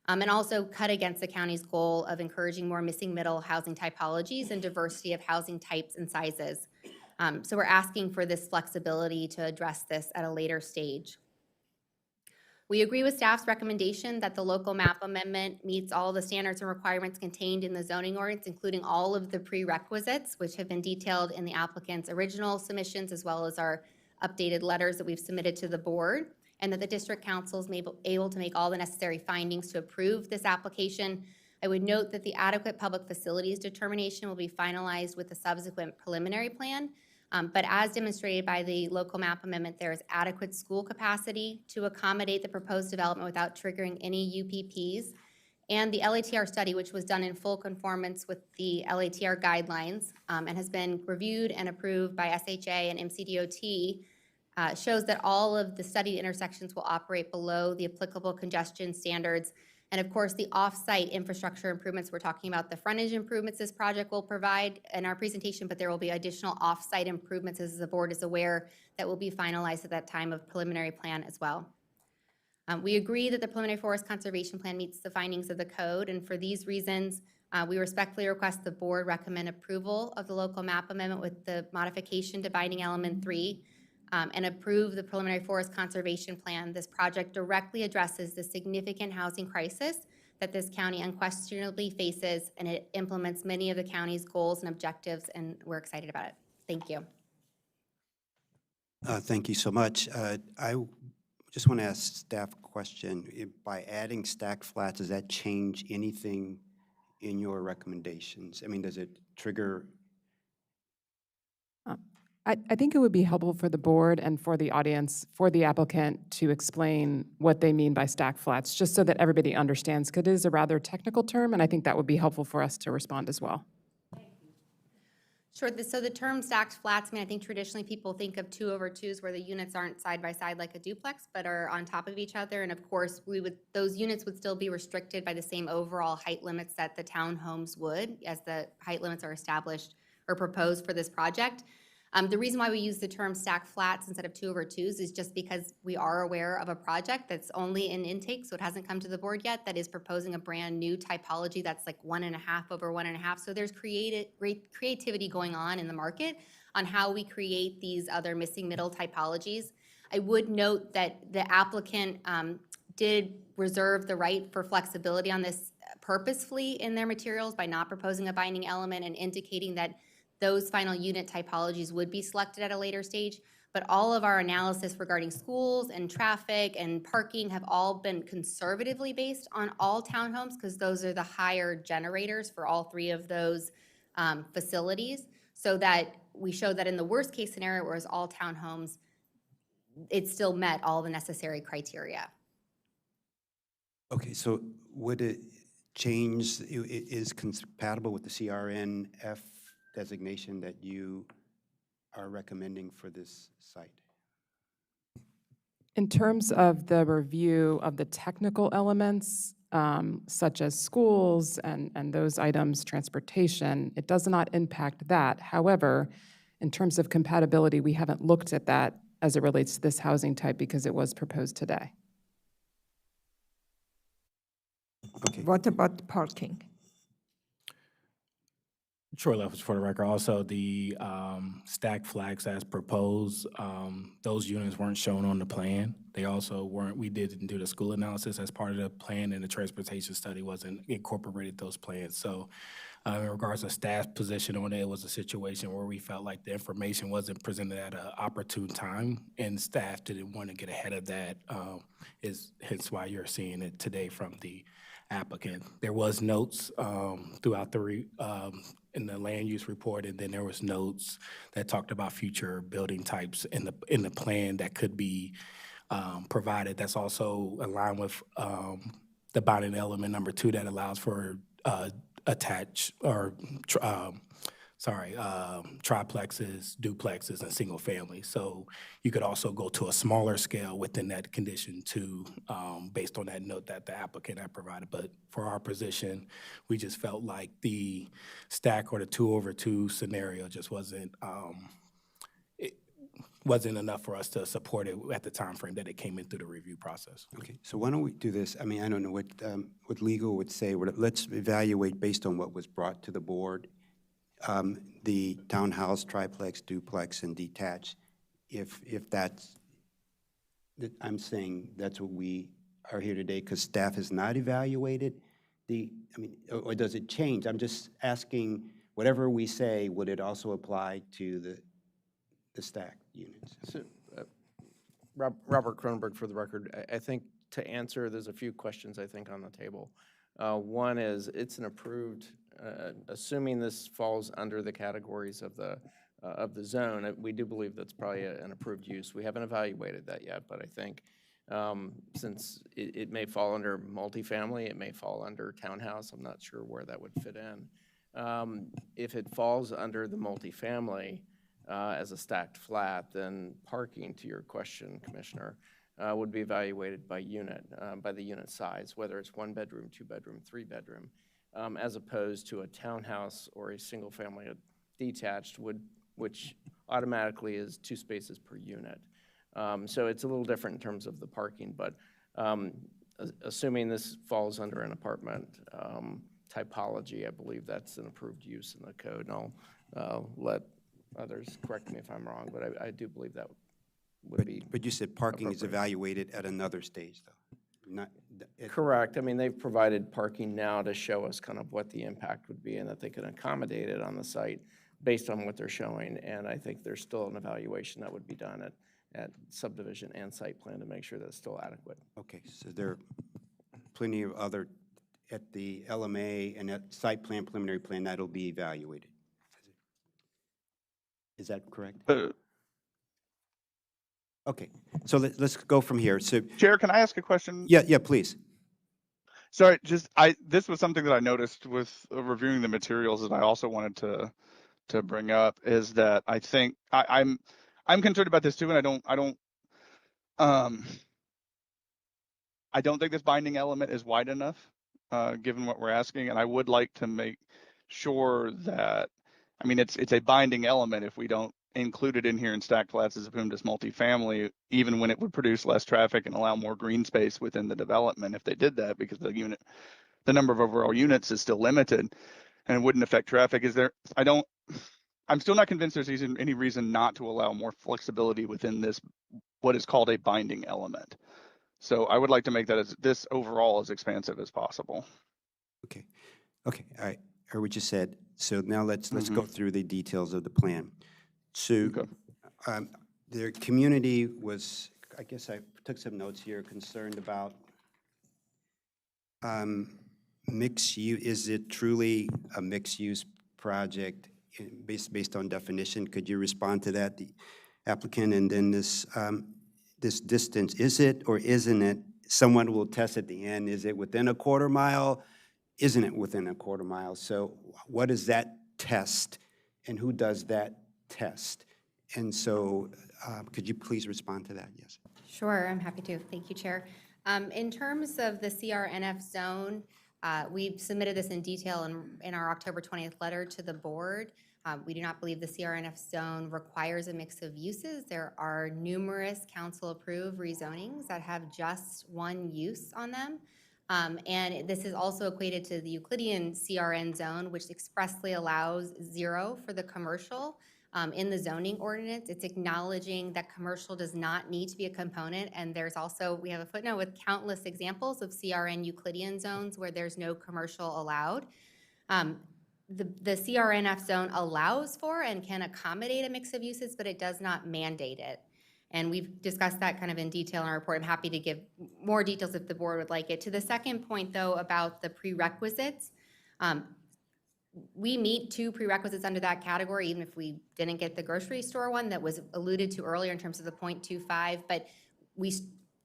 and also cut against the county's goal of encouraging more missing middle housing typologies and diversity of housing types and sizes. So we're asking for this flexibility to address this at a later stage. We agree with staff's recommendation that the local map amendment meets all the standards and requirements contained in the zoning ordinance, including all of the prerequisites, which have been detailed in the applicant's original submissions, as well as our updated letters that we've submitted to the board, and that the district council is able to make all the necessary findings to approve this application. I would note that the adequate public facilities determination will be finalized with the subsequent preliminary plan. But as demonstrated by the local map amendment, there is adequate school capacity to accommodate the proposed development without triggering any UPPs. And the LATR study, which was done in full conformance with the LATR guidelines and has been reviewed and approved by SHA and MCDOT, shows that all of the studied intersections will operate below the applicable congestion standards. And of course, the off-site infrastructure improvements, we're talking about the frontage improvements this project will provide in our presentation, but there will be additional off-site improvements, as the board is aware, that will be finalized at that time of preliminary plan as well. We agree that the preliminary forest conservation plan meets the findings of the code, and for these reasons, we respectfully request the board recommend approval of the local map amendment with the modification to binding element 3 and approve the preliminary forest conservation plan. This project directly addresses the significant housing crisis that this county unquestionably faces, and it implements many of the county's goals and objectives, and we're excited about it. Thank you. Thank you so much. I just want to ask staff a question. By adding stacked flats, does that change anything in your recommendations? I mean, does it trigger? I think it would be helpful for the board and for the audience, for the applicant to explain what they mean by stacked flats, just so that everybody understands, because it is a rather technical term, and I think that would be helpful for us to respond as well. Sure. So the term stacked flats, I mean, I think traditionally people think of 2/2s where the units aren't side by side like a duplex, but are on top of each other. And of course, those units would still be restricted by the same overall height limits that the townhomes would, as the height limits are established or proposed for this project. The reason why we use the term stack flats instead of 2/2s is just because we are aware of a project that's only in intake, so it hasn't come to the board yet, that is proposing a brand new typology that's like 1.5/1.5. So there's great creativity going on in the market on how we create these other missing middle typologies. I would note that the applicant did reserve the right for flexibility on this purposefully in their materials by not proposing a binding element and indicating that those final unit typologies would be selected at a later stage. But all of our analysis regarding schools and traffic and parking have all been conservatively based on all townhomes because those are the higher generators for all three of those facilities, so that we show that in the worst case scenario, whereas all townhomes, it still met all the necessary criteria. Okay, so would it change, it is compatible with the CRNF designation that you are recommending for this site? In terms of the review of the technical elements, such as schools and those items, transportation, it does not impact that. However, in terms of compatibility, we haven't looked at that as it relates to this housing type because it was proposed today. Okay. What about the parking? Troy Leffers for the record. Also, the stack flags as proposed, those units weren't shown on the plan. They also weren't, we didn't do the school analysis as part of the plan, and the transportation study wasn't incorporated those plans. So in regards to staff's position on it, it was a situation where we felt like the information wasn't presented at an opportune time, and staff didn't want to get ahead of that, is hence why you're seeing it today from the applicant. There was notes throughout the in the land use report, and then there was notes that talked about future building types in the plan that could be provided. That's also aligned with the binding element number 2 that allows for attached or triplexes, duplexes, and single family. So you could also go to a smaller scale within that condition too, based on that note that the applicant had provided. But for our position, we just felt like the stack or the 2/2 scenario just wasn't enough for us to support it at the time frame that it came in through the review process. Okay, so why don't we do this? I mean, I don't know what legal would say. Let's evaluate based on what was brought to the board. The townhouse, triplex, duplex, and detached, if that's, I'm saying that's what we are here today because staff has not evaluated or does it change? I'm just asking, whatever we say, would it also apply to the stacked units? So, Robert Cronenberg for the record. I think to answer, there's a few questions I think on the table. One is it's an approved, assuming this falls under the categories of the zone, we do believe that's probably an approved use. We haven't evaluated that yet, but I think since it may fall under multifamily, it may fall under townhouse, I'm not sure where that would fit in. If it falls under the multifamily as a stacked flat, then parking, to your question, Commissioner, would be evaluated by unit, by the unit size, whether it's 1 bedroom, 2 bedroom, 3 bedroom, as opposed to a townhouse or a single family detached, which automatically is 2 spaces per unit. So it's a little different in terms of the parking, but assuming this falls under an apartment typology, I believe that's an approved use in the code, and I'll let others correct me if I'm wrong, but I do believe that would be. But you said parking is evaluated at another stage, though. Not correct. I mean, they've provided parking now to show us kind of what the impact would be and that they can accommodate it on the site based on what they're showing. And I think there's still an evaluation that would be done at subdivision and site plan to make sure that's still adequate. Okay, so there are plenty of other, at the LMA and at site plan, preliminary plan, that'll be evaluated. Is that correct? Okay, so let's go from here. So, Chair, can I ask a question? Yeah, please. Sorry, this was something that I noticed with reviewing the materials that I also wanted to bring up is that I think I'm concerned about this too, and I don't think this binding element is wide enough, given what we're asking, and I would like to make sure that, I mean, it's a binding element if we don't included in here in Stack Flats as assumed as multifamily, even when it would produce less traffic and allow more green space within the development if they did that, because the number of overall units is still limited and it wouldn't affect traffic. I'm still not convinced there's any reason not to allow more flexibility within this, what is called a binding element. So I would like to make that as this overall as expansive as possible. Okay, okay, all right, I heard what you said. So now let's go through the details of the plan. So their community was, I guess I took some notes here, concerned about mixed use. Is it truly a mixed-use project based on definition? Could you respond to that, the applicant? And then this distance, is it or isn't it? Someone will test at the end. Is it within a quarter mile? Isn't it within a quarter mile? So what is that test, and who does that test? And so could you please respond to that? Yes. Sure, I'm happy to. Thank you, Chair. In terms of the CRNF zone, we've submitted this in detail in our October 20th letter to the board. We do not believe the CRNF zone requires a mix of uses. There are numerous council-approved rezonings that have just one use on them. And this is also equated to the Euclidean CRN zone, which expressly allows 0 for the commercial. In the zoning ordinance, it's acknowledging that commercial does not need to be a component. And there's also, we have a footnote with countless examples of CRN Euclidean zones where there's no commercial allowed. The CRNF zone allows for and can accommodate a mix of uses, but it does not mandate it. And we've discussed that kind of in detail in our report. I'm happy to give more details if the board would like it. To the second point, though, about the prerequisites, we meet 2 prerequisites under that category, even if we didn't get the grocery store one that was alluded to earlier in terms of the 0.25. But we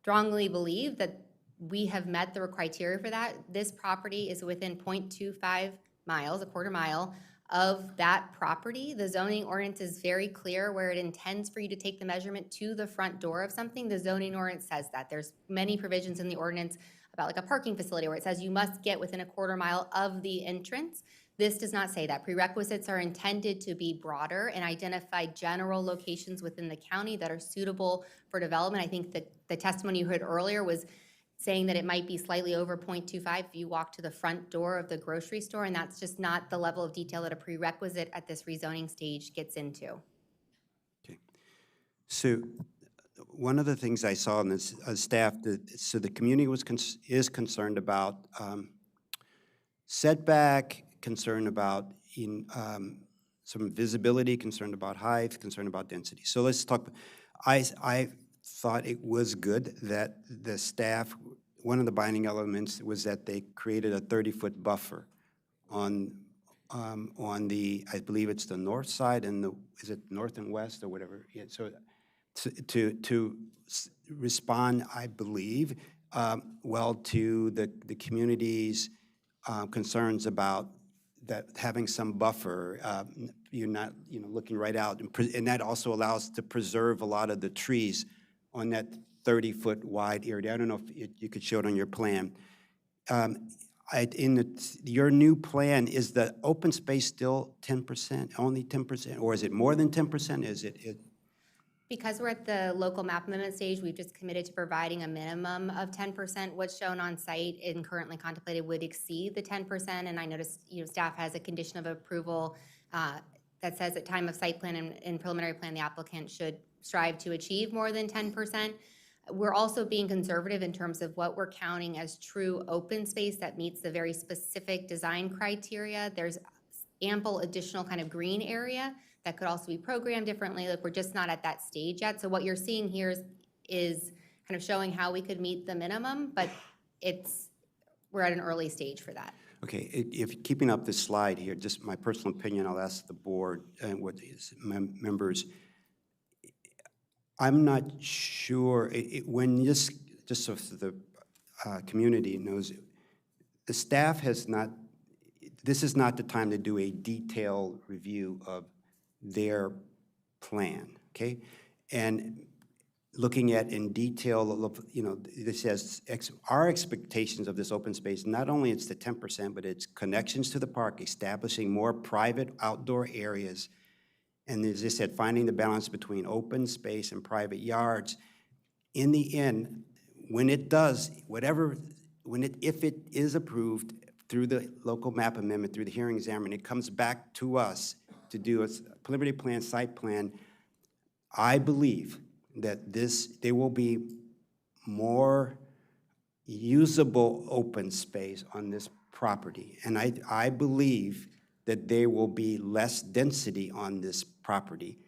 strongly believe that we have met the criteria for that. This property is within 0.25 miles, a quarter mile, of that property. The zoning ordinance is very clear where it intends for you to take the measurement to the front door of something. The zoning ordinance says that. There's many provisions in the ordinance about like a parking facility where it says you must get within a quarter mile of the entrance. This does not say that. Prerequisites are intended to be broader and identify general locations within the county that are suitable for development. I think that the testimony you heard earlier was saying that it might be slightly over 0.25 if you walk to the front door of the grocery store, and that's just not the level of detail that a prerequisite at this rezoning stage gets into. Okay. So one of the things I saw in this staff, so the community is concerned about setback, concerned about some visibility, concerned about height, concerned about density. So let's talk. I thought it was good that the staff, one of the binding elements was that they created a 30-foot buffer on the, I believe it's the north side and is it north and west or whatever? Yeah, so to respond, I believe, well to the community's concerns about that having some buffer, you're not looking right out, and that also allows to preserve a lot of the trees on that 30-foot wide area. I don't know if you could show it on your plan. Your new plan, is the open space still 10%, only 10%, or is it more than 10%? Is it? Because we're at the local map amendment stage, we've just committed to providing a minimum of 10%. What's shown on site and currently contemplated would exceed the 10%. And I noticed, staff has a condition of approval that says at time of site plan and preliminary plan, the applicant should strive to achieve more than 10%. We're also being conservative in terms of what we're counting as true open space that meets the very specific design criteria. There's ample additional kind of green area that could also be programmed differently. Like, we're just not at that stage yet. So what you're seeing here is kind of showing how we could meet the minimum, but we're at an early stage for that. Okay, if keeping up this slide here, just my personal opinion, I'll ask the board and what these members. I'm not sure when just so the community knows, the staff has not. This is not the time to do a detailed review of their plan, okay? And looking at in detail, this says our expectations of this open space, not only it's the 10%, but it's connections to the park, establishing more private outdoor areas, And as I said, finding the balance between open space and private yards. In the end, when it does, if it is approved through the local map amendment, through the hearing examiner, and it comes back to us to do a preliminary plan, site plan, I believe that there will be more usable open space on this property. And I believe that there will be less density on this property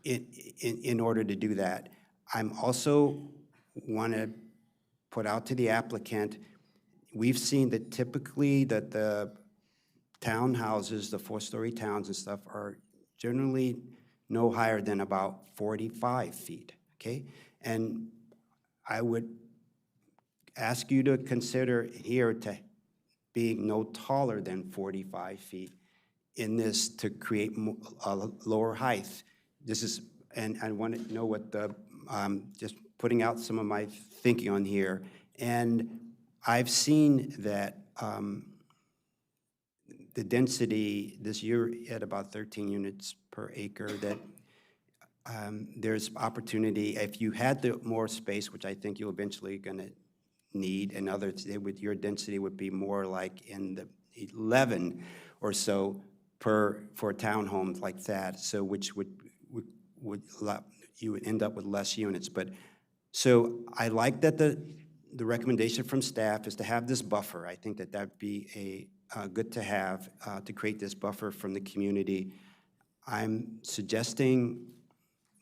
in order to do that. I'm also want to put out to the applicant, we've seen that typically that the townhouses, the 4-story towns and stuff, are generally no higher than about 45 feet, okay? And I would ask you to consider here to being no taller than 45 feet in this to create a lower height. This is, and I want to know what the, just putting out some of my thinking on here. And I've seen that the density this year at about 13 units per acre, that there's opportunity, if you had the more space, which I think you're eventually going to need, and others, your density would be more like in the 11 or so for townhomes like that, so which would you would end up with less units. But so I like that the recommendation from staff is to have this buffer. I think that that'd be a good to have to create this buffer from the community. I'm suggesting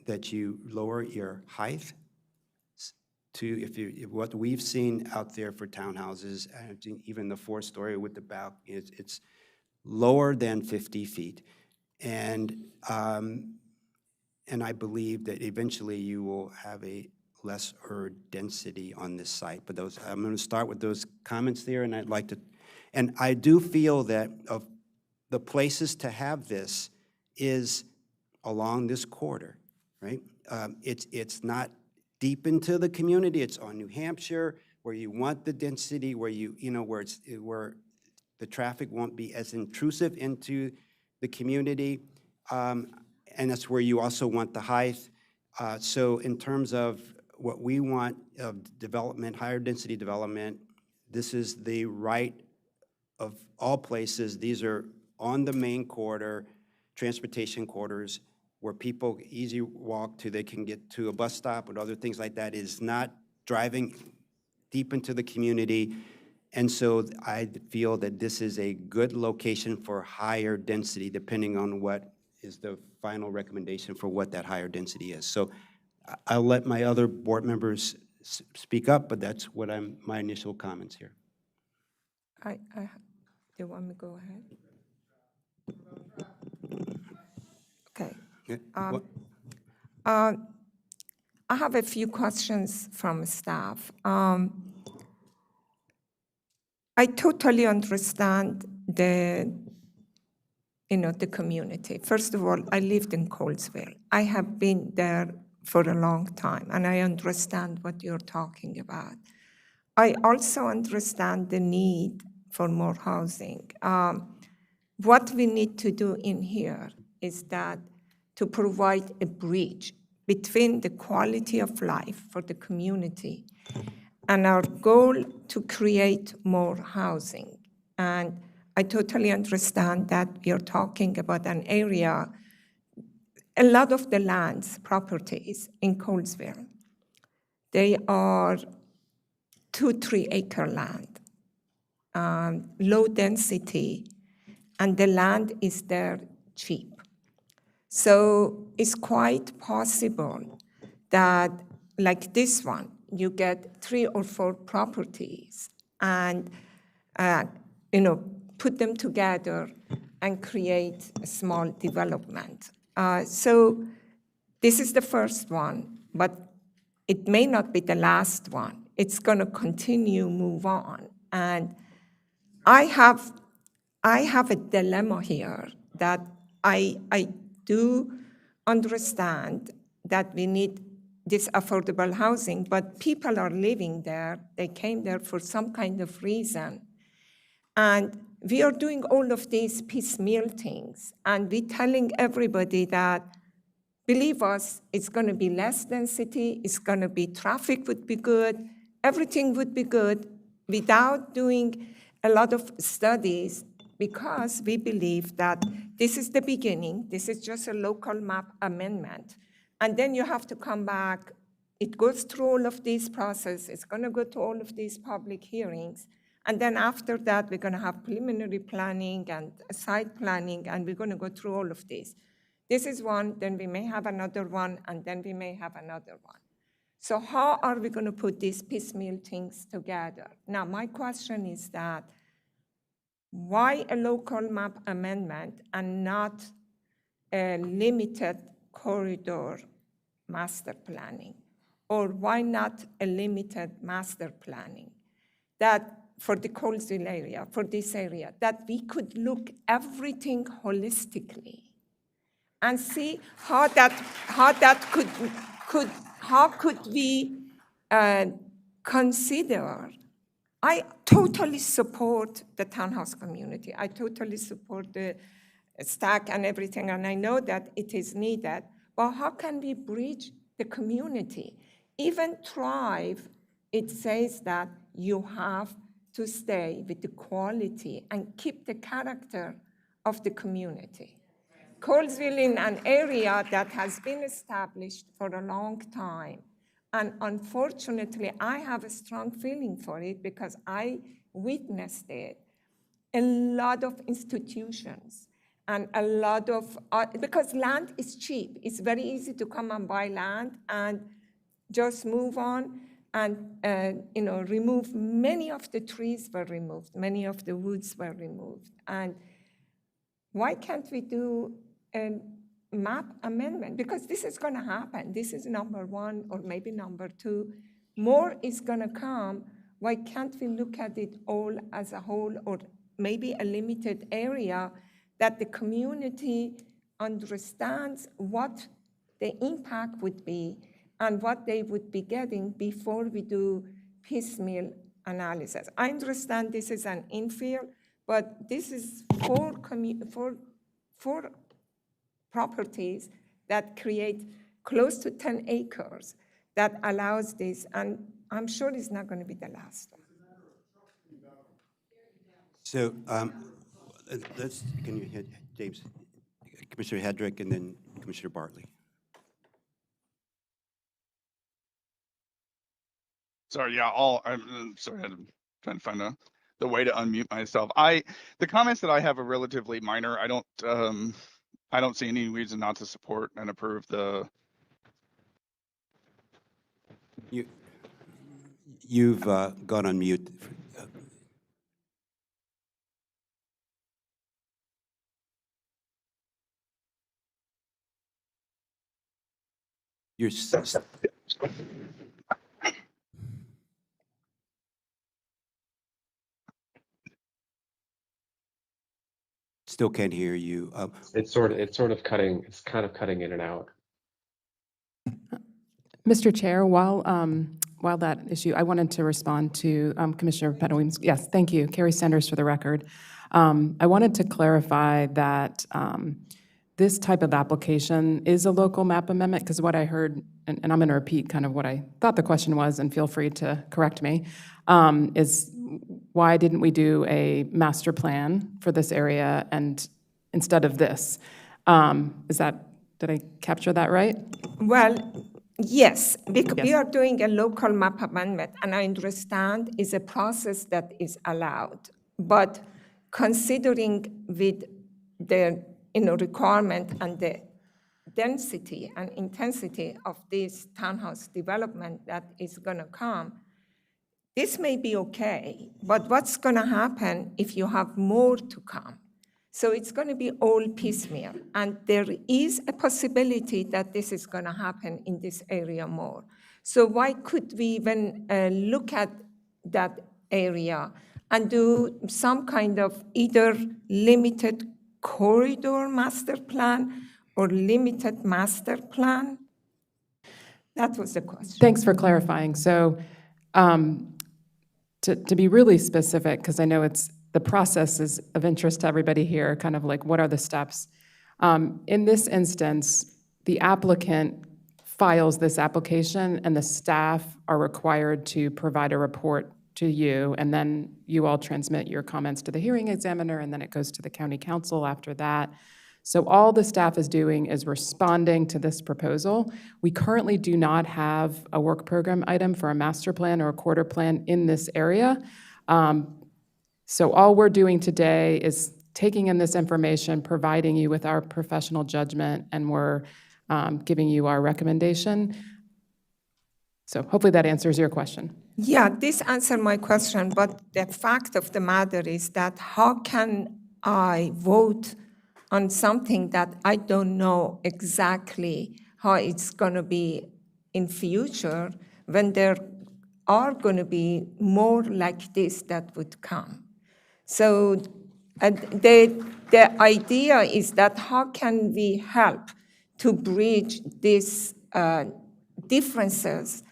that you lower your height to, if what we've seen out there for townhouses, even the 4-story with the balcony, it's lower than 50 feet. And I believe that eventually you will have a lesser density on this site. But those, I'm going to start with those comments there, and I'd like to, and I do feel that of the places to have this is along this corridor, right? It's not deep into the community. It's on New Hampshire, where you want the density, where where the traffic won't be as intrusive into the community, and that's where you also want the height. So in terms of what we want of development, higher density development, this is the right of all places. These are on the main corridor, transportation corridors, where people easy walk to, they can get to a bus stop and other things like that. It is not driving deep into the community. And so I feel that this is a good location for higher density, depending on what is the final recommendation for what that higher density is. So I'll let my other board members speak up, but that's what my initial comments here. Do you want me to go ahead? Okay. I have a few questions from staff. I totally understand the community. First of all, I lived in Colesville. I have been there for a long time, and I understand what you're talking about. I also understand the need for more housing. What we need to do in here is that to provide a bridge between the quality of life for the community and our goal to create more housing. And I totally understand that you're talking about an area, a lot of the lands, properties in Colesville, they are 2-3 acre land, low density, and the land is there cheap. So it's quite possible that, like this one, you get 3 or 4 properties and put them together and create a small development. So this is the first one, but it may not be the last one. It's going to continue, move on. And I have a dilemma here that I do understand that we need this affordable housing, but people are living there. They came there for some kind of reason. And we are doing all of these piecemeal things, and we're telling everybody that, believe us, it's going to be less density, it's going to be, traffic would be good, everything would be good, without doing a lot of studies, because we believe that this is the beginning, this is just a local map amendment. And then you have to come back, it goes through all of these processes, it's going to go to all of these public hearings. And then after that, we're going to have preliminary planning and site planning, and we're going to go through all of this. This is one, then we may have another one, and then we may have another one. So how are we going to put these piecemeal things together? Now, my question is that, why a local map amendment and not a limited corridor master planning? Or why not a limited master planning? That for the Colesville area, for this area, that we could look everything holistically and see how could we consider. I totally support the townhouse community. I totally support the stack and everything, and I know that it is needed, but how can we bridge the community? Even Thrive, it says that you have to stay with the quality and keep the character of the community. Colesville in an area that has been established for a long time. And unfortunately, I have a strong feeling for it because I witnessed it. A lot of institutions and a lot of, because land is cheap. It's very easy to come and buy land and just move on and remove. Many of the trees were removed. Many of the woods were removed. And why can't we do a map amendment? Because this is going to happen. This is number one or maybe number two. More is going to come. Why can't we look at it all as a whole, or maybe a limited area that the community understands what the impact would be and what they would be getting before we do piecemeal analysis? I understand this is an infill, but this is four properties that create close to 10 acres that allows this, and I'm sure it's not going to be the last one. So can you hit James, Commissioner Hedrick, and then Commissioner Bartley? Sorry, yeah, I'm sorry, I'm trying to find the way to unmute myself. The comments that I have are relatively minor. I don't see any reason not to support and approve the. You've gone on mute. You're still can't hear you. It's kind of cutting in and out. Mr. Chair, while that issue, I wanted to respond to Commissioner Petawim's. Yes, thank you. Carrie Sanders for the record. I wanted to clarify that this type of application is a local map amendment, because what I heard, and I'm going to repeat kind of what I thought the question was, and feel free to correct me, is why didn't we do a master plan for this area and instead of this? Did I capture that right? Well, yes, because we are doing a local map amendment, and I understand it's a process that is allowed. But considering with the requirement and the density and intensity of this townhouse development that is going to come, this may be okay, but what's going to happen if you have more to come? So it's going to be all piecemeal, and there is a possibility that this is going to happen in this area more. So why could we even look at that area and do some kind of either limited corridor master plan or limited master plan? That was the question. Thanks for clarifying. So to be really specific, because I know it's the process is of interest to everybody here, kind of like what are the steps. In this instance, the applicant files this application and the staff are required to provide a report to you, and then you all transmit your comments to the hearing examiner, and then it goes to the county council after that. So all the staff is doing is responding to this proposal. We currently do not have a work program item for a master plan or a quarter plan in this area. So all we're doing today is taking in this information, providing you with our professional judgment, and we're giving you our recommendation. So hopefully that answers your question. Yeah, this answered my question, but the fact of the matter is that how can I vote on something that I don't know exactly how it's going to be in future when there are going to be more like this that would come? So the idea is that how can we help to bridge these differences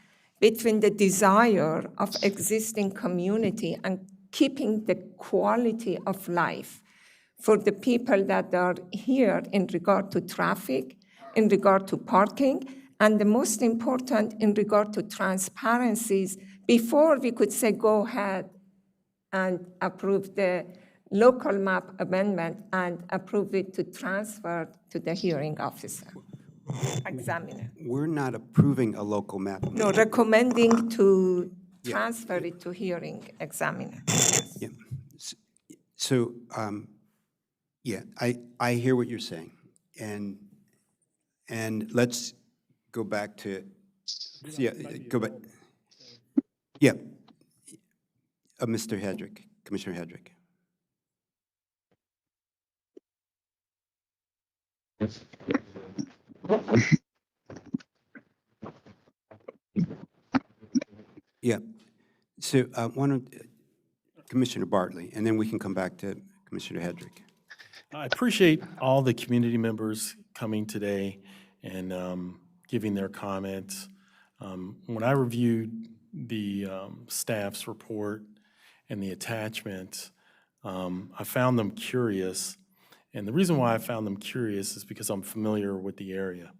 between the desire of existing community and keeping the quality of life for the people that are here in regard to traffic, in regard to parking, and the most important, in regard to transparencies, before we could say, go ahead and approve the local map amendment and approve it to transfer to the hearing officer, examiner. We're not approving a local map. No, recommending to Yeah. transfer it to hearing examiner. Yeah. So, yeah, I hear what you're saying, and let's go back to, yeah, go back. Yeah, Mr. Hedrick, Commissioner Hedrick. Yeah. So why don't Commissioner Bartley, and then we can come back to Commissioner Hedrick. I appreciate all the community members coming today and giving their comments. When I reviewed the staff's report and the attachments, I found them curious. And the reason why I found them curious is because I'm familiar with the area.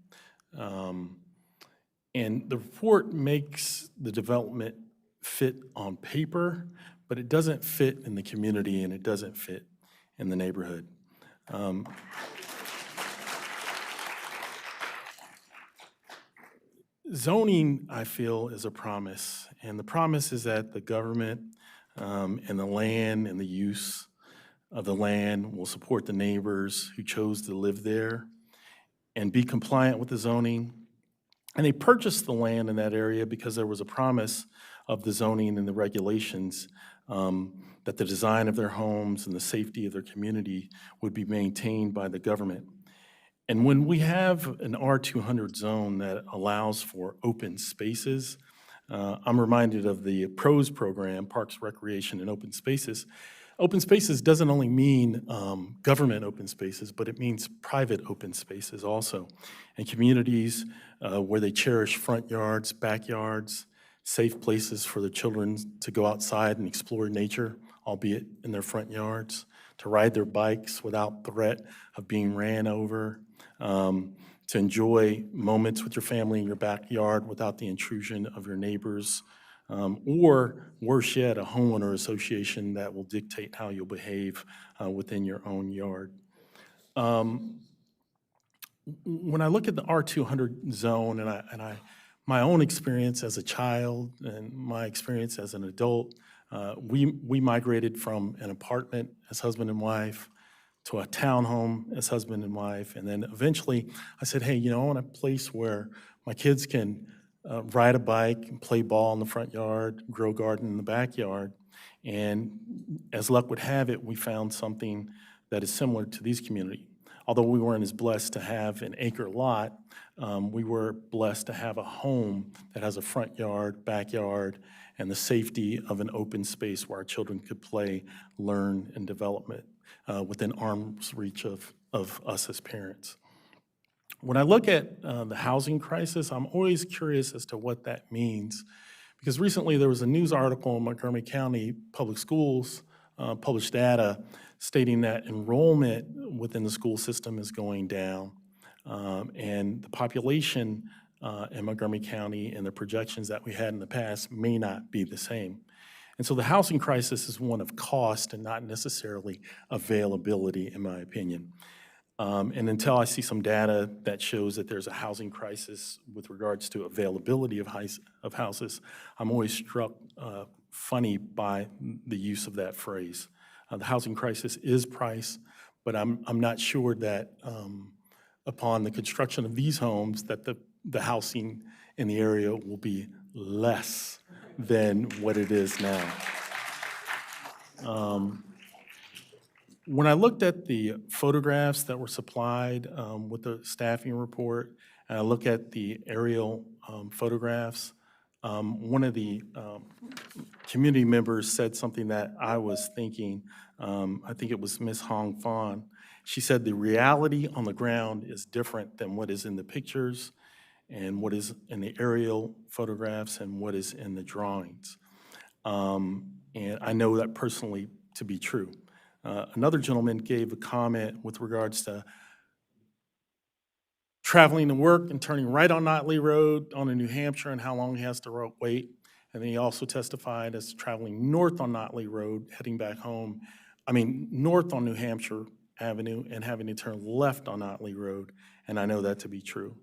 And the report makes the development fit on paper, but it doesn't fit in the community and it doesn't fit in the neighborhood. Zoning, I feel, is a promise, and the promise is that the government and the land and the use of the land will support the neighbors who chose to live there and be compliant with the zoning. And they purchased the land in that area because there was a promise of the zoning and the regulations that the design of their homes and the safety of their community would be maintained by the government. And when we have an R200 zone that allows for open spaces, I'm reminded of the PROS program, Parks, Recreation, and Open Spaces. Open spaces doesn't only mean government open spaces, but it means private open spaces also. And communities where they cherish front yards, backyards, safe places for the children to go outside and explore nature, albeit in their front yards, to ride their bikes without threat of being ran over, to enjoy moments with your family in your backyard without the intrusion of your neighbors, or worse yet, a homeowner association that will dictate how you'll behave within your own yard. When I look at the R200 zone and my own experience as a child and my experience as an adult, we migrated from an apartment as husband and wife to a townhome as husband and wife. And then eventually I said, hey, I want a place where my kids can ride a bike and play ball in the front yard, grow garden in the backyard. And as luck would have it, we found something that is similar to these communities. Although we weren't as blessed to have an acre lot, we were blessed to have a home that has a front yard, backyard, and the safety of an open space where our children could play, learn, and development within arm's reach of us as parents. When I look at the housing crisis, I'm always curious as to what that means. Because recently there was a news article in Montgomery County Public Schools published data stating that enrollment within the school system is going down, and the population in Montgomery County and the projections that we had in the past may not be the same. And so the housing crisis is one of cost and not necessarily availability, in my opinion. And until I see some data that shows that there's a housing crisis with regards to availability of houses, I'm always struck funny by the use of that phrase. The housing crisis is price, but I'm not sure that upon the construction of these homes that the housing in the area will be less than what it is now. When I looked at the photographs that were supplied with the staffing report, and I look at the aerial photographs, one of the community members said something that I was thinking. I think it was Ms. Hong Fan. She said the reality on the ground is different than what is in the pictures and what is in the aerial photographs and what is in the drawings. And I know that personally to be true. Another gentleman gave a comment with regards to traveling to work and turning right on Notley Road on New Hampshire and how long he has to wait. And then he also testified as traveling north on Notley Road, heading back home, north on New Hampshire Avenue and having to turn left on Notley Road, and I know that to be true.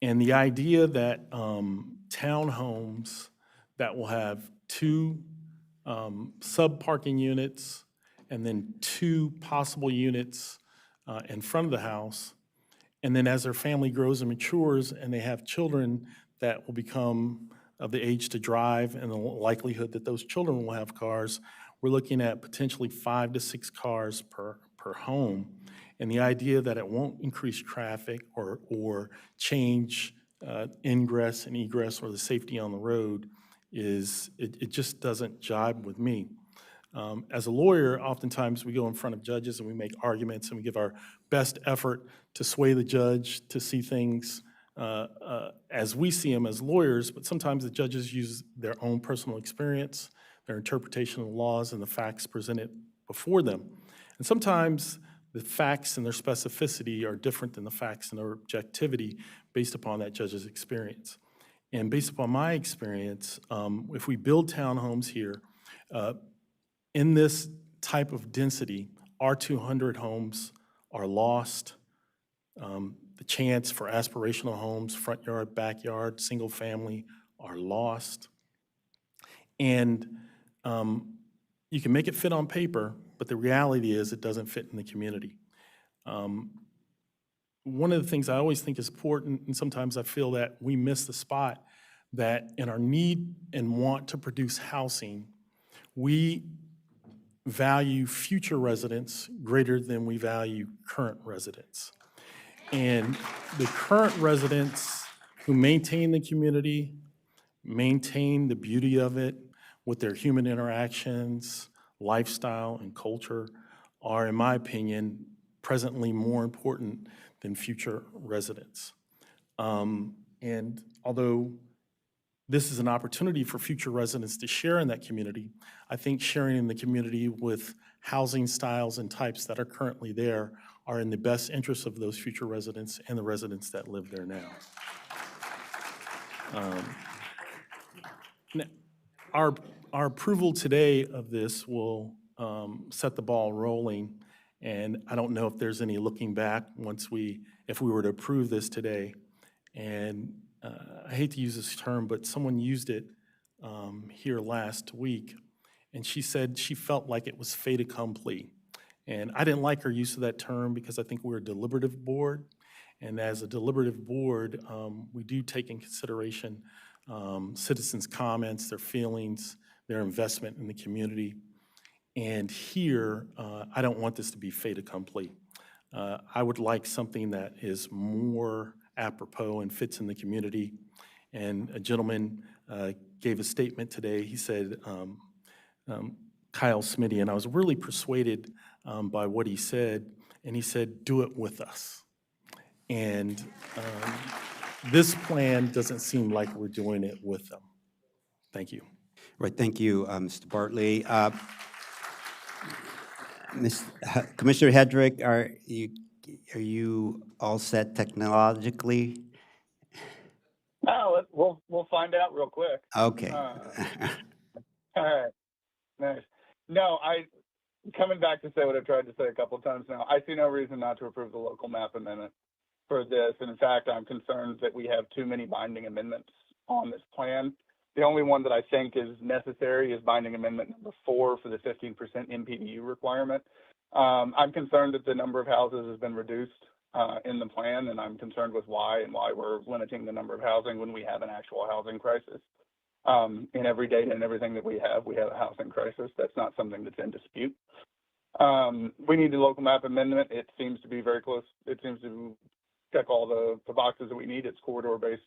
And the idea that townhomes that will have 2 sub-parking units and then 2 possible units in front of the house, and then as their family grows and matures and they have children that will become of the age to drive and the likelihood that those children will have cars, we're looking at potentially 5 to 6 cars per home. And the idea that it won't increase traffic or change ingress and egress or the safety on the road it just doesn't jibe with me. As a lawyer, oftentimes we go in front of judges and we make arguments and we give our best effort to sway the judge to see things as we see them as lawyers, but sometimes the judges use their own personal experience, their interpretation of the laws and the facts presented before them. And sometimes the facts and their specificity are different than the facts and their objectivity based upon that judge's experience. And based upon my experience, if we build townhomes here, in this type of density, our 200 homes are lost. The chance for aspirational homes, front yard, backyard, single family are lost. And you can make it fit on paper, but the reality is it doesn't fit in the community. One of the things I always think is important, and sometimes I feel that we miss the spot, that in our need and want to produce housing, we value future residents greater than we value current residents. And the current residents who maintain the community, maintain the beauty of it with their human interactions, lifestyle, and culture are, in my opinion, presently more important than future residents. And although this is an opportunity for future residents to share in that community, I think sharing in the community with housing styles and types that are currently there are in the best interest of those future residents and the residents that live there now. Our approval today of this will set the ball rolling, and I don't know if there's any looking back if we were to approve this today. And I hate to use this term, but someone used it here last week, and she said she felt like it was fait accompli. And I didn't like her use of that term because I think we're a deliberative board, and as a deliberative board, we do take in consideration citizens' comments, their feelings, their investment in the community. And here, I don't want this to be fait accompli. I would like something that is more apropos and fits in the community. And a gentleman gave a statement today. He said, Kyle Smitty, and I was really persuaded by what he said. And he said, do it with us. And this plan doesn't seem like we're doing it with them. Thank you. Right, thank you, Mr. Bartley. Commissioner Hedrick, are you all set technologically? Oh, we'll find out real quick. Okay. All right, nice. No, coming back to say what I've tried to say a couple of times now. I see no reason not to approve the local map amendment for this. And in fact, I'm concerned that we have too many binding amendments on this plan. The only one that I think is necessary is binding amendment number 4 for the 15% MPDU requirement. I'm concerned that the number of houses has been reduced in the plan, and I'm concerned with why we're limiting the number of housing when we have an actual housing crisis. In every data and everything that we have a housing crisis. That's not something that's in dispute. We need the local map amendment. It seems to be very close. It seems to check all the boxes that we need. It's corridor-based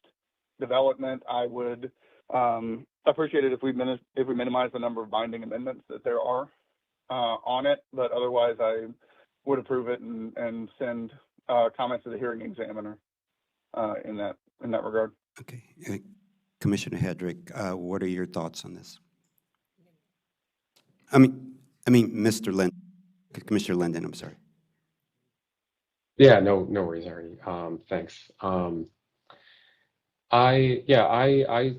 development. I would appreciate it if we minimize the number of binding amendments that there are on it, but otherwise I would approve it and send comments to the hearing examiner in that regard. Okay. Commissioner Hedrick, what are your thoughts on this? I mean, Mr. Linden, Commissioner Linden, I'm sorry. Yeah, no worries, Ernie. Thanks. I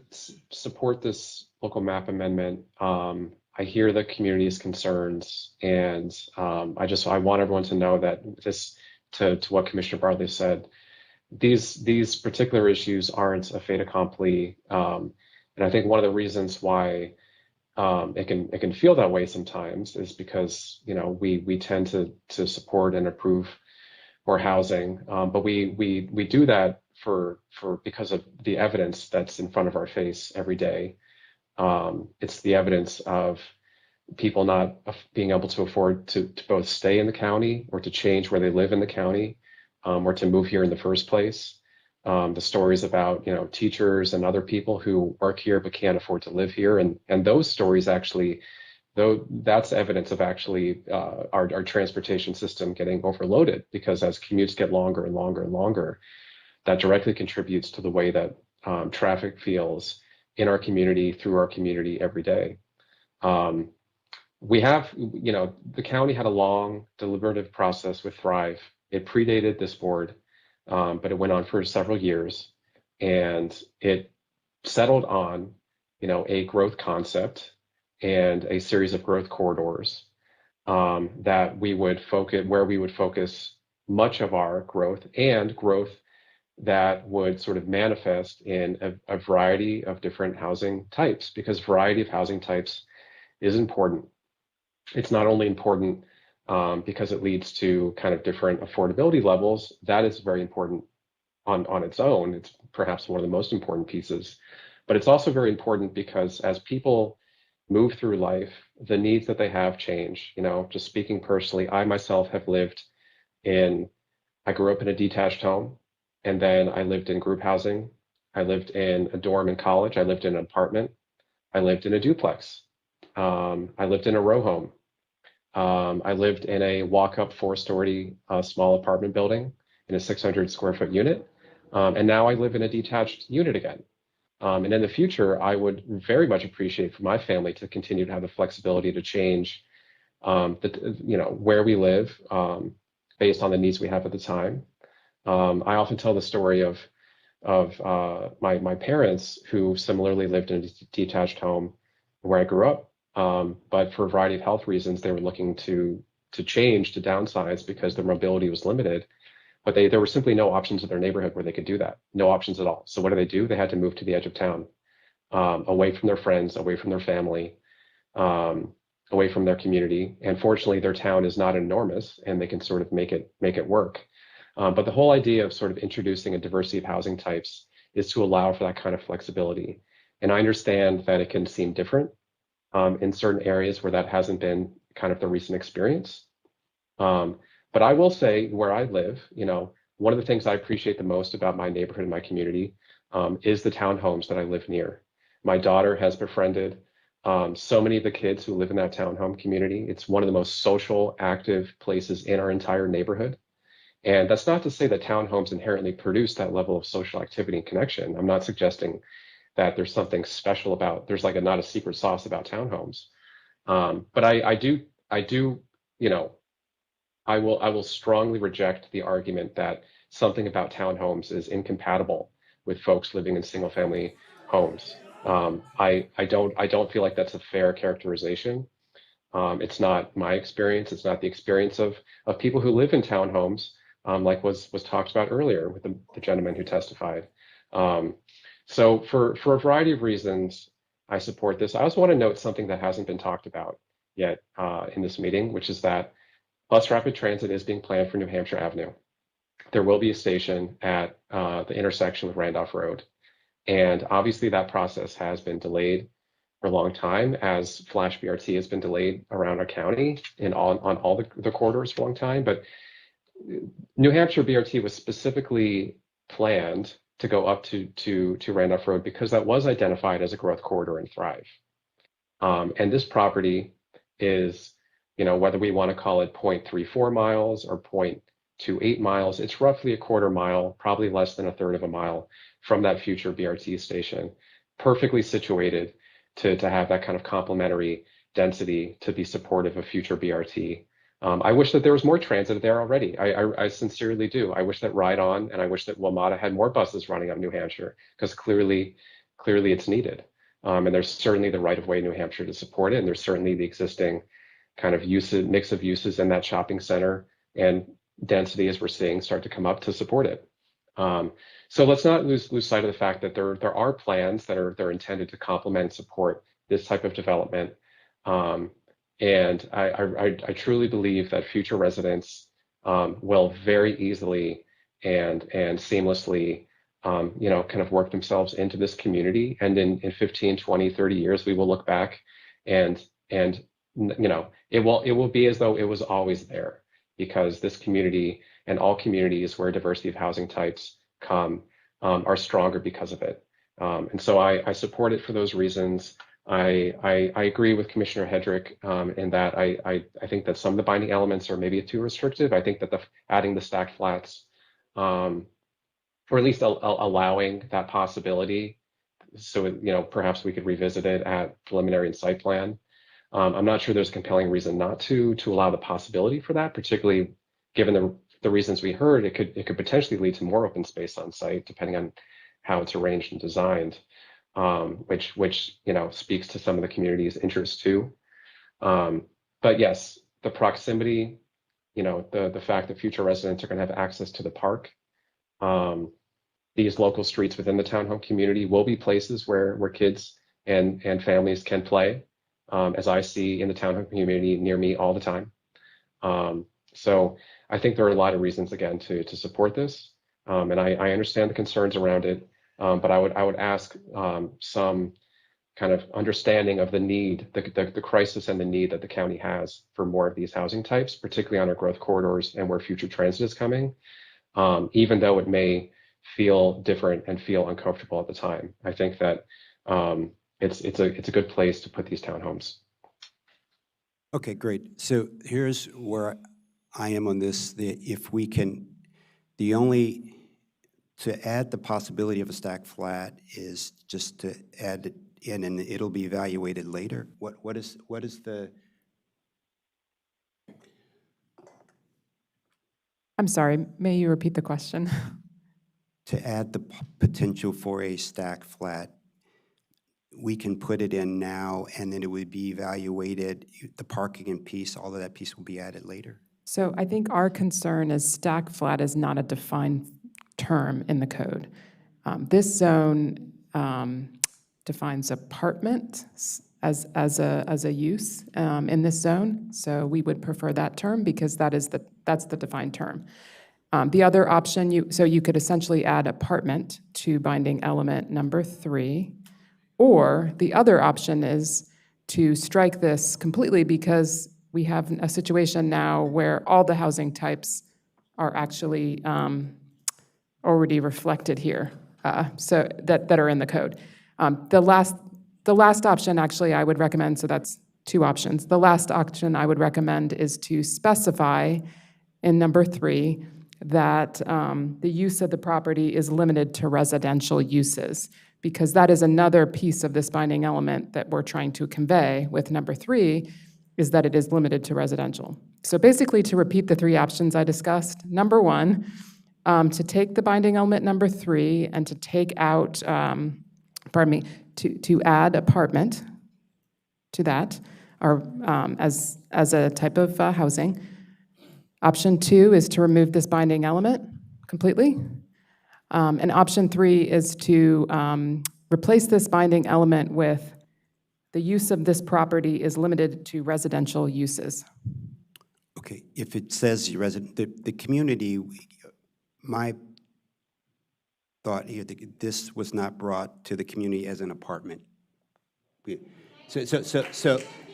support this local map amendment. I hear the community's concerns, and I want everyone to know that this, to what Commissioner Bartley said, these particular issues aren't a fait accompli, and I think one of the reasons why it can feel that way sometimes is because we tend to support and approve more housing, but we do that because of the evidence that's in front of our face every day. It's the evidence of people not being able to afford to both stay in the county or to change where they live in the county, or to move here in the first place. The stories about teachers and other people who work here but can't afford to live here, and those stories actually, though, that's evidence of actually our transportation system getting overloaded, because as commutes get longer and longer and longer, that directly contributes to the way that traffic feels in our community, through our community every day. We have, the county had a long deliberative process with Thrive. It predated this board, but it went on for several years, and it settled on, a growth concept and a series of growth corridors that we would focus much of our growth, and growth that would sort of manifest in a variety of different housing types, because variety of housing types is important. It's not only important because it leads to kind of different affordability levels. That is very important on its own. It's perhaps one of the most important pieces, but it's also very important because as people move through life, the needs that they have change. Just speaking personally, I myself have I grew up in a detached home, and then I lived in group housing. I lived in a dorm in college. I lived in an apartment. I lived in a duplex. I lived in a row home. I lived in a walk-up 4-story small apartment building in a 600 square foot unit. And now I live in a detached unit again. And in the future, I would very much appreciate for my family to continue to have the flexibility to change where we live based on the needs we have at the time. I often tell the story of my parents, who similarly lived in a detached home where I grew up, but for a variety of health reasons, they were looking to change, to downsize, because their mobility was limited. But there were simply no options in their neighborhood where they could do that. No options at all. So what do? They had to move to the edge of town, away from their friends, away from their family, away from their community. And fortunately, their town is not enormous, and they can sort of make it work. But the whole idea of sort of introducing a diversity of housing types is to allow for that kind of flexibility. And I understand that it can seem different in certain areas where that hasn't been kind of the recent experience. But I will say, where I live, one of the things I appreciate the most about my neighborhood and my community is the townhomes that I live near. My daughter has befriended so many of the kids who live in that townhome community. It's one of the most social, active places in our entire neighborhood. And that's not to say that townhomes inherently produce that level of social activity and connection. I'm not suggesting that there's something special about, there's like not a secret sauce about townhomes. But I do you know, I will strongly reject the argument that something about townhomes is incompatible with folks living in single family homes. I don't feel like that's a fair characterization. It's not my experience. It's not the experience of people who live in townhomes, like was talked about earlier with the gentleman who testified. So for a variety of reasons, I support this. I also want to note something that hasn't been talked about yet in this meeting, which is that bus rapid transit is being planned for New Hampshire Avenue. There will be a station at the intersection with Randolph Road. And obviously that process has been delayed for a long time, as Flash BRT has been delayed around our county and on all the corridors for a long time. But New Hampshire BRT was specifically planned to go up to Randolph Road because that was identified as a growth corridor in Thrive. And this property is, whether we want to call it 0.34 miles or 0.28 miles, it's roughly a quarter mile, probably less than a third of a mile from that future BRT station, perfectly situated to have that kind of complementary density to be supportive of future BRT. I wish that there was more transit there already. I sincerely do. I wish that Ride On and I wish that WMATA had more buses running up New Hampshire, because clearly it's needed. And there's certainly the right of way in New Hampshire to support it. And there's certainly the existing kind of mix of uses in that shopping center and density, as we're seeing, start to come up to support it. So let's not lose sight of the fact that there are plans that are intended to complement and support this type of development. And I truly believe that future residents will very easily and seamlessly kind of work themselves into this community. And in 15, 20, 30 years, we will look back and it will be as though it was always there, because this community and all communities where diversity of housing types come are stronger because of it. And so I support it for those reasons. I agree with Commissioner Hedrick in that I think that some of the binding elements are maybe too restrictive. I think that adding the stacked flats, or at least allowing that possibility, so perhaps we could revisit it at preliminary and site plan. I'm not sure there's a compelling reason not to allow the possibility for that, particularly given the reasons we heard. It could potentially lead to more open space on site, depending on how it's arranged and designed, which speaks to some of the community's interests too. But yes, the proximity, the fact that future residents are going to have access to the park. These local streets within the townhome community will be places where kids and families can play, as I see in the townhome community near me all the time. So I think there are a lot of reasons, again, to support this. And I understand the concerns around it, but I would ask some kind of understanding of the need, the crisis and the need that the county has for more of these housing types, particularly on our growth corridors and where future transit is coming, even though it may feel different and feel uncomfortable at the time. I think that it's a good place to put these townhomes. Okay, great. So here's where I am on this. If we can, to add the possibility of a stack flat is just to add it in, and it'll be evaluated later. What is the? I'm sorry, may you repeat the question? To add the potential for a stack flat, we can put it in now, and then it would be evaluated. The parking and piece, all of that piece will be added later. So I think our concern is stack flat is not a defined term in the code. This zone defines apartment as a use in this zone. So we would prefer that term because that's the defined term. The other option, you could essentially add apartment to binding element number 3, or the other option is to strike this completely because we have a situation now where all the housing types are actually already reflected here, so that are in the code. The last option, actually, I would recommend, so that's 2 options. The last option I would recommend is to specify in number 3 that the use of the property is limited to residential uses, because that is another piece of this binding element that we're trying to convey with number 3, is that it is limited to residential. So basically, to repeat the three options I discussed, number one, to take the binding element number 3 and to take out, to add apartment to that, or as a type of housing. Option 2 is to remove this binding element completely. And option 3 is to replace this binding element with the use of this property is limited to residential uses. Okay, if it says the community, my thought here, this was not brought to the community as an apartment.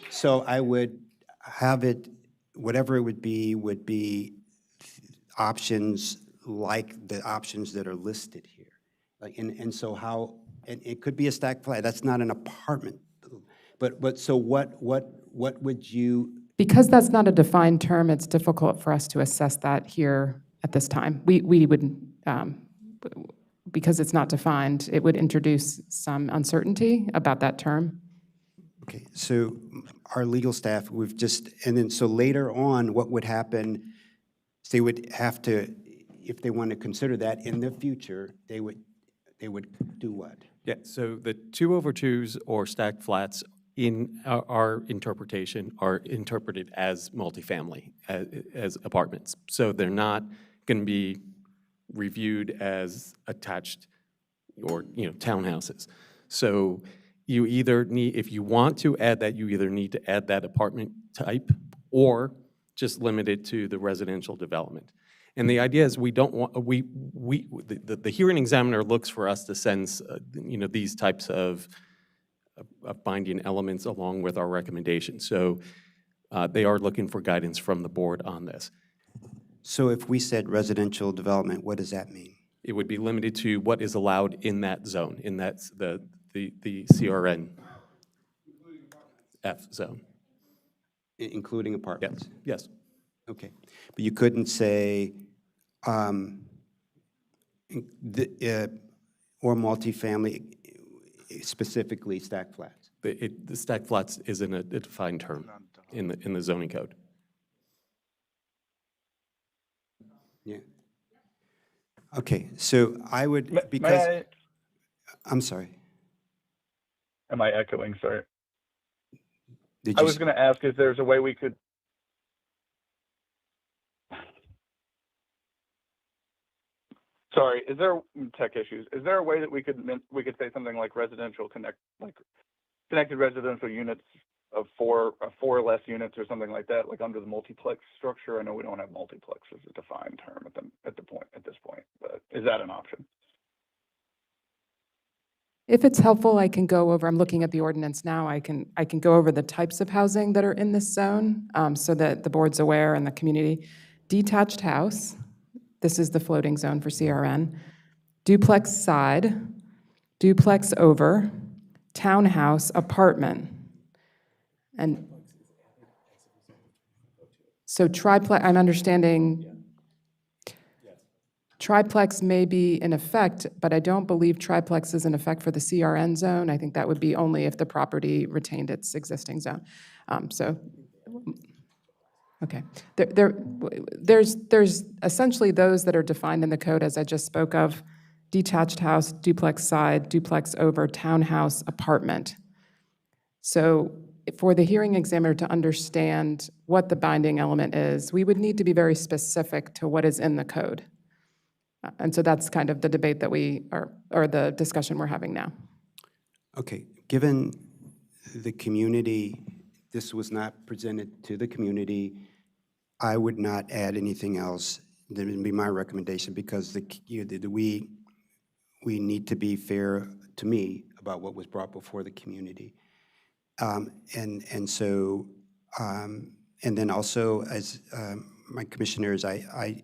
So I would have it, whatever it would be options like the options that are listed here. Like, and so how, and it could be a stacked flat, that's not an apartment. But so what would you? Because that's not a defined term, it's difficult for us to assess that here at this time. We would, because it's not defined, it would introduce some uncertainty about that term. Okay, so our legal staff, and then so later on, what would happen, they would have to, if they want to consider that in the future, they would do what? Yeah, so the 2/2s or stacked flats in our interpretation are interpreted as multifamily, as apartments. So they're not going to be reviewed as attached or, townhouses. So you either need, if you want to add that, you either need to add that apartment type or just limit it to the residential development. And the idea is we don't want, the hearing examiner looks for us to send, these types of binding elements along with our recommendations. So they are looking for guidance from the board on this. So if we said residential development, what does that mean? It would be limited to what is allowed in that zone, in that the CRN F zone. Including apartments? Yes. Okay, but you couldn't say, or multifamily, specifically stacked flats? The stacked flats isn't a defined term in the zoning code. Yeah. Okay, so I would, because, I'm sorry. Am I echoing? Sorry. Did I you was going to ask if there's a way we could. Sorry, is there tech issues? Is there a way that we could say something like connected residential units of four or less units or something like that, like under the multiplex structure? I know we don't have multiplex as a defined term at this point, but is that an option? If it's helpful, I can go over, I'm looking at the ordinance now, I can go over the types of housing that are in this zone so that the board's aware and the community. Detached house, this is the floating zone for CRN. Duplex side, duplex over, townhouse, apartment. And so triplex, I'm understanding triplex may be in effect, but I don't believe triplex is in effect for the CRN zone. I think that would be only if the property retained its existing zone. Okay. There's essentially those that are defined in the code as I just spoke of: detached house, duplex side, duplex over, townhouse, apartment. So for the hearing examiner to understand what the binding element is, we would need to be very specific to what is in the code. And so that's kind of the debate that we are, or the discussion we're having now. Okay, given the community, this was not presented to the community, I would not add anything else. That would be my recommendation, because we need to be fair, to me, about what was brought before the community. And then also, as my commissioners, I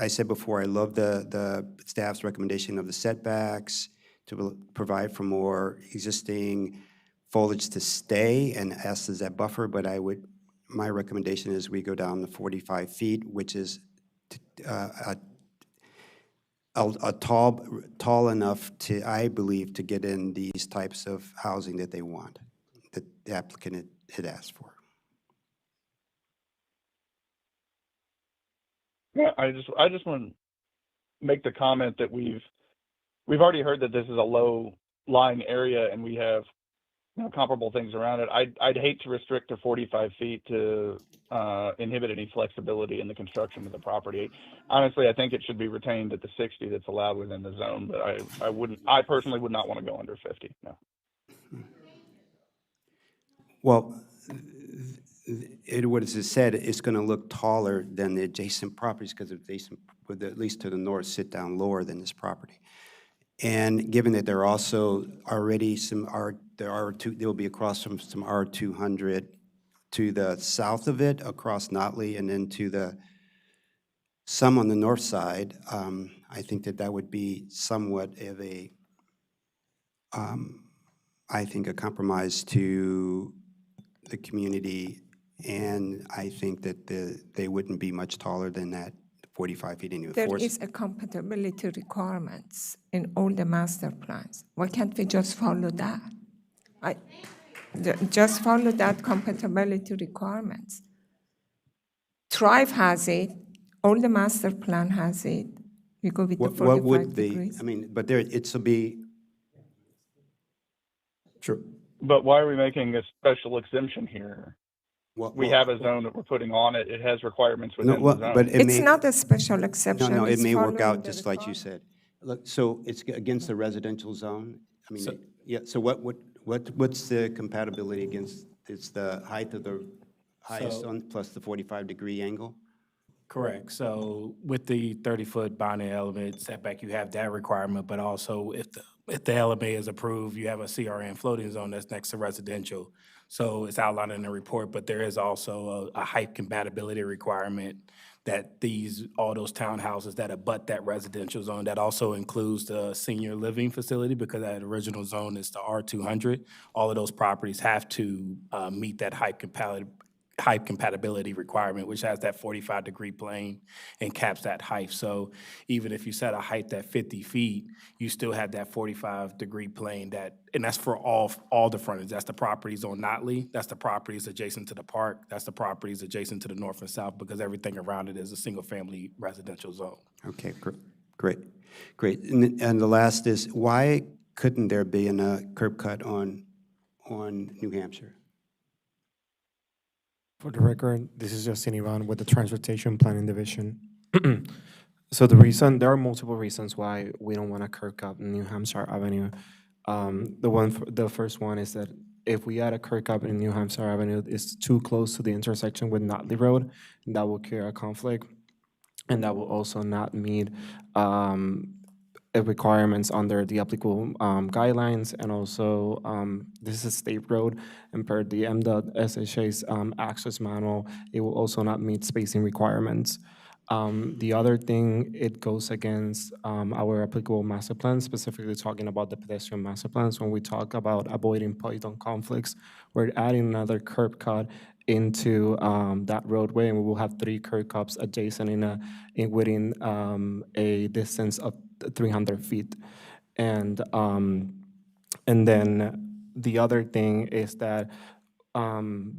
said before, I love the staff's recommendation of the setbacks to provide for more existing foliage to stay and act as that buffer, but my recommendation is we go down to 45 feet, which is tall enough to, I believe, to get in these types of housing that they want, that the applicant it asked for. Yeah, I just want to make the comment that we've already heard that this is a low-lying area and we have comparable things around it. I'd hate to restrict to 45 feet to inhibit any flexibility in the construction of the property. Honestly, I think it should be retained at the 60 that's allowed within the zone, but I personally would not want to go under 50. No. Well, what is it said, it's going to look taller than the adjacent properties because adjacent, with at least to the north, sit down lower than this property. And given that there are also already there will be across from some R200 to the south of it, across Notley, and then to some on the north side, I think that would be somewhat of a, I think, a compromise to the community, and I think that they wouldn't be much taller than that 45 feet anyway. There is a compatibility requirements in all the master plans. Why can't we just follow that? Just follow that compatibility requirements. Thrive has it, all the master plan has it. We go with the 45 what would degrees. I mean, but there, it'll be, sure. But why are we making a special exemption here? We Well, have a zone that we're putting on it. It has requirements within the zone. But It's not a special exception. No, it it's may work following out the just like you said. Look, so it's against the residential zone? I mean, yeah, so what's the compatibility against, it's the height of the highest one plus the 45-degree angle? Correct. So with the 30-foot bonding element setback, you have that requirement, but also if the LMA is approved, you have a CRN floating zone that's next to residential. So it's outlined in the report, but there is also a height compatibility requirement that all those townhouses that abut that residential zone, that also includes the senior living facility, because that original zone is the R200. All of those properties have to meet that height compatibility requirement, which has that 45-degree plane and caps that height. So even if you set a height at 50 feet, you still have that 45-degree plane and that's for all the frontage. That's the properties on Notley, that's the properties adjacent to the park, that's the properties adjacent to the north and south, because everything around it is a single-family residential zone. Okay, great. And the last is, why couldn't there be a curb cut on New Hampshire? For the record, this is Justin Ivan with the Transportation Planning Division. So there are multiple reasons why we don't want a curb cut in New Hampshire Avenue. The first one is that if we add a curb cut in New Hampshire Avenue, it's too close to the intersection with Notley Road, and that will create a conflict, and that will also not meet requirements under the applicable guidelines, and also this is a state road, and per the MDOT SHA's access manual, it will also not meet spacing requirements. The other thing, it goes against our applicable master plans, specifically talking about the pedestrian master plans. When we talk about avoiding polygon conflicts, we're adding another curb cut into that roadway, and we will have 3 curb cuts adjacent within a distance of 300 feet. And then the other thing is that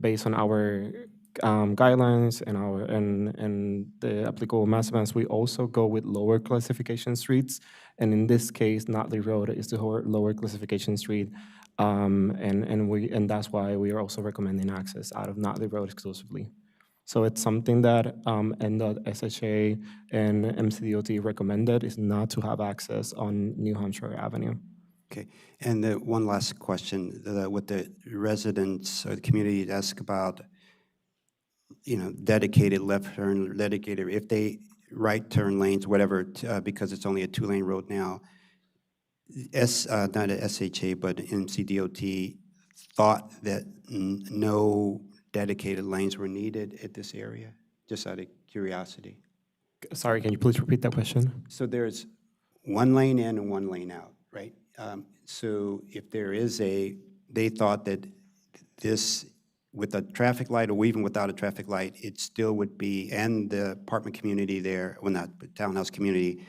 based on our guidelines and the applicable master plans, we also go with lower classification streets. And in this case, Notley Road is the lower classification street. And that's why we are also recommending access out of Notley Road exclusively. So it's something that NDOT, SHA, and MCDOT recommended, is not to have access on New Hampshire Avenue. Okay, and one last question, what the residents or the community ask about, dedicated left turn, dedicated, if they right turn lanes, whatever, because it's only a 2-lane road now, not a SHA, but MCDOT thought that no dedicated lanes were needed at this area, just out of curiosity. Sorry, can you please repeat that question? So there's 1 lane in and 1 lane out, right? So if there is they thought that this, with a traffic light or even without a traffic light, it still would be, and the apartment community there, well, not, but townhouse community,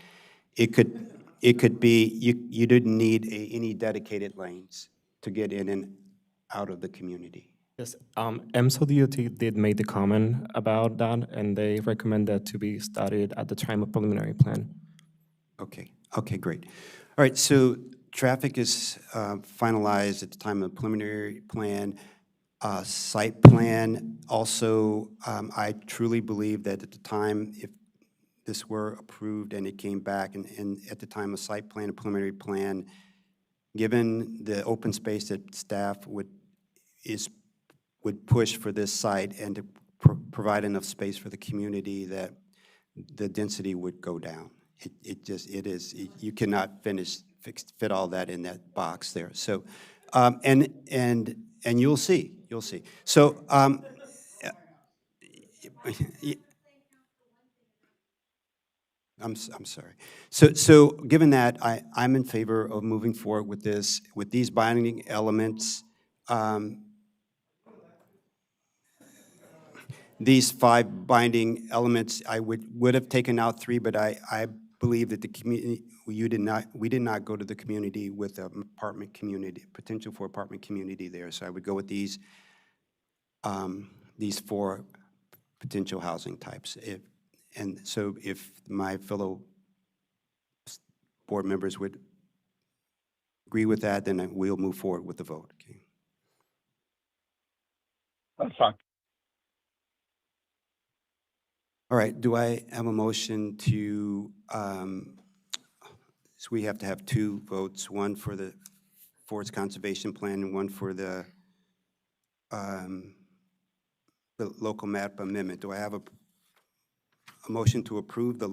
it could be, you didn't need any dedicated lanes to get in and out of the community. Yes, MSODOT did make the comment about that, and they recommend that to be studied at the time of preliminary plan. Okay, okay, great. All right, so traffic is finalized at the time of preliminary plan. Site plan, also, I truly believe that at the time, if this were approved and it came back, and at the time of site plan and preliminary plan, given the open space that staff would push for this site and to provide enough space for the community, that the density would go down. You cannot fit all that in that box there. So, and you'll see. So, I'm sorry. So given that, I'm in favor of moving forward with this, with these binding elements. These 5 binding elements, I would have taken out 3, but I believe that the community, we did not go to the community with an apartment community, potential for apartment community there. So I would go with these 4 potential housing types. And so if my fellow board members would agree with that, then we'll move forward with the vote. Okay. That's fine. All right, do I have a motion to, so we have to have 2 votes, one for the forest conservation plan and one for the local map amendment. Do I have a motion to approve the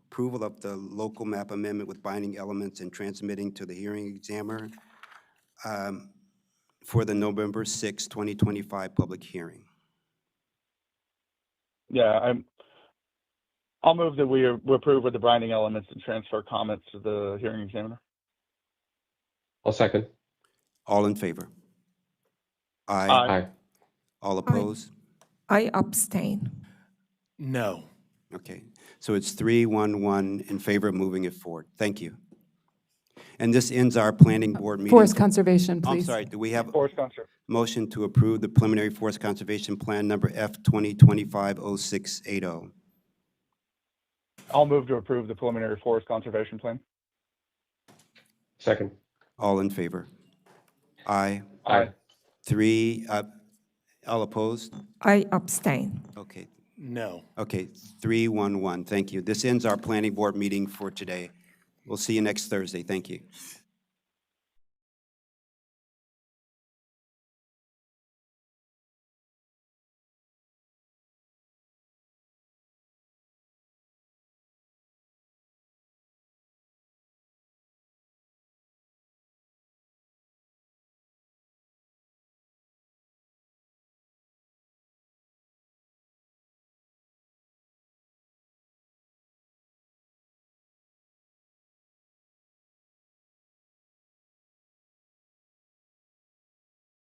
approval of the local map amendment with binding elements and transmitting to the hearing examiner for the November 6, 2025 public hearing? Yeah, I'll move that we approve with the binding elements and transfer comments to the hearing examiner. I'll second. All in favor? Aye. Aye. All opposed? I abstain. No. Okay, so it's 3-1-1 in favor of moving it forward. Thank you. And this ends our planning board meeting. Forest conservation, I'm please. sorry, do we have a Forest conservation. motion to approve the preliminary forest conservation plan number F 2025-0680? I'll move to approve the preliminary forest conservation plan. Second. All in favor? Aye. Aye. 3, all opposed? I abstain. Okay. No. Okay, 3-1-1, thank you. This ends our planning board meeting for today. We'll see you next Thursday, thank you.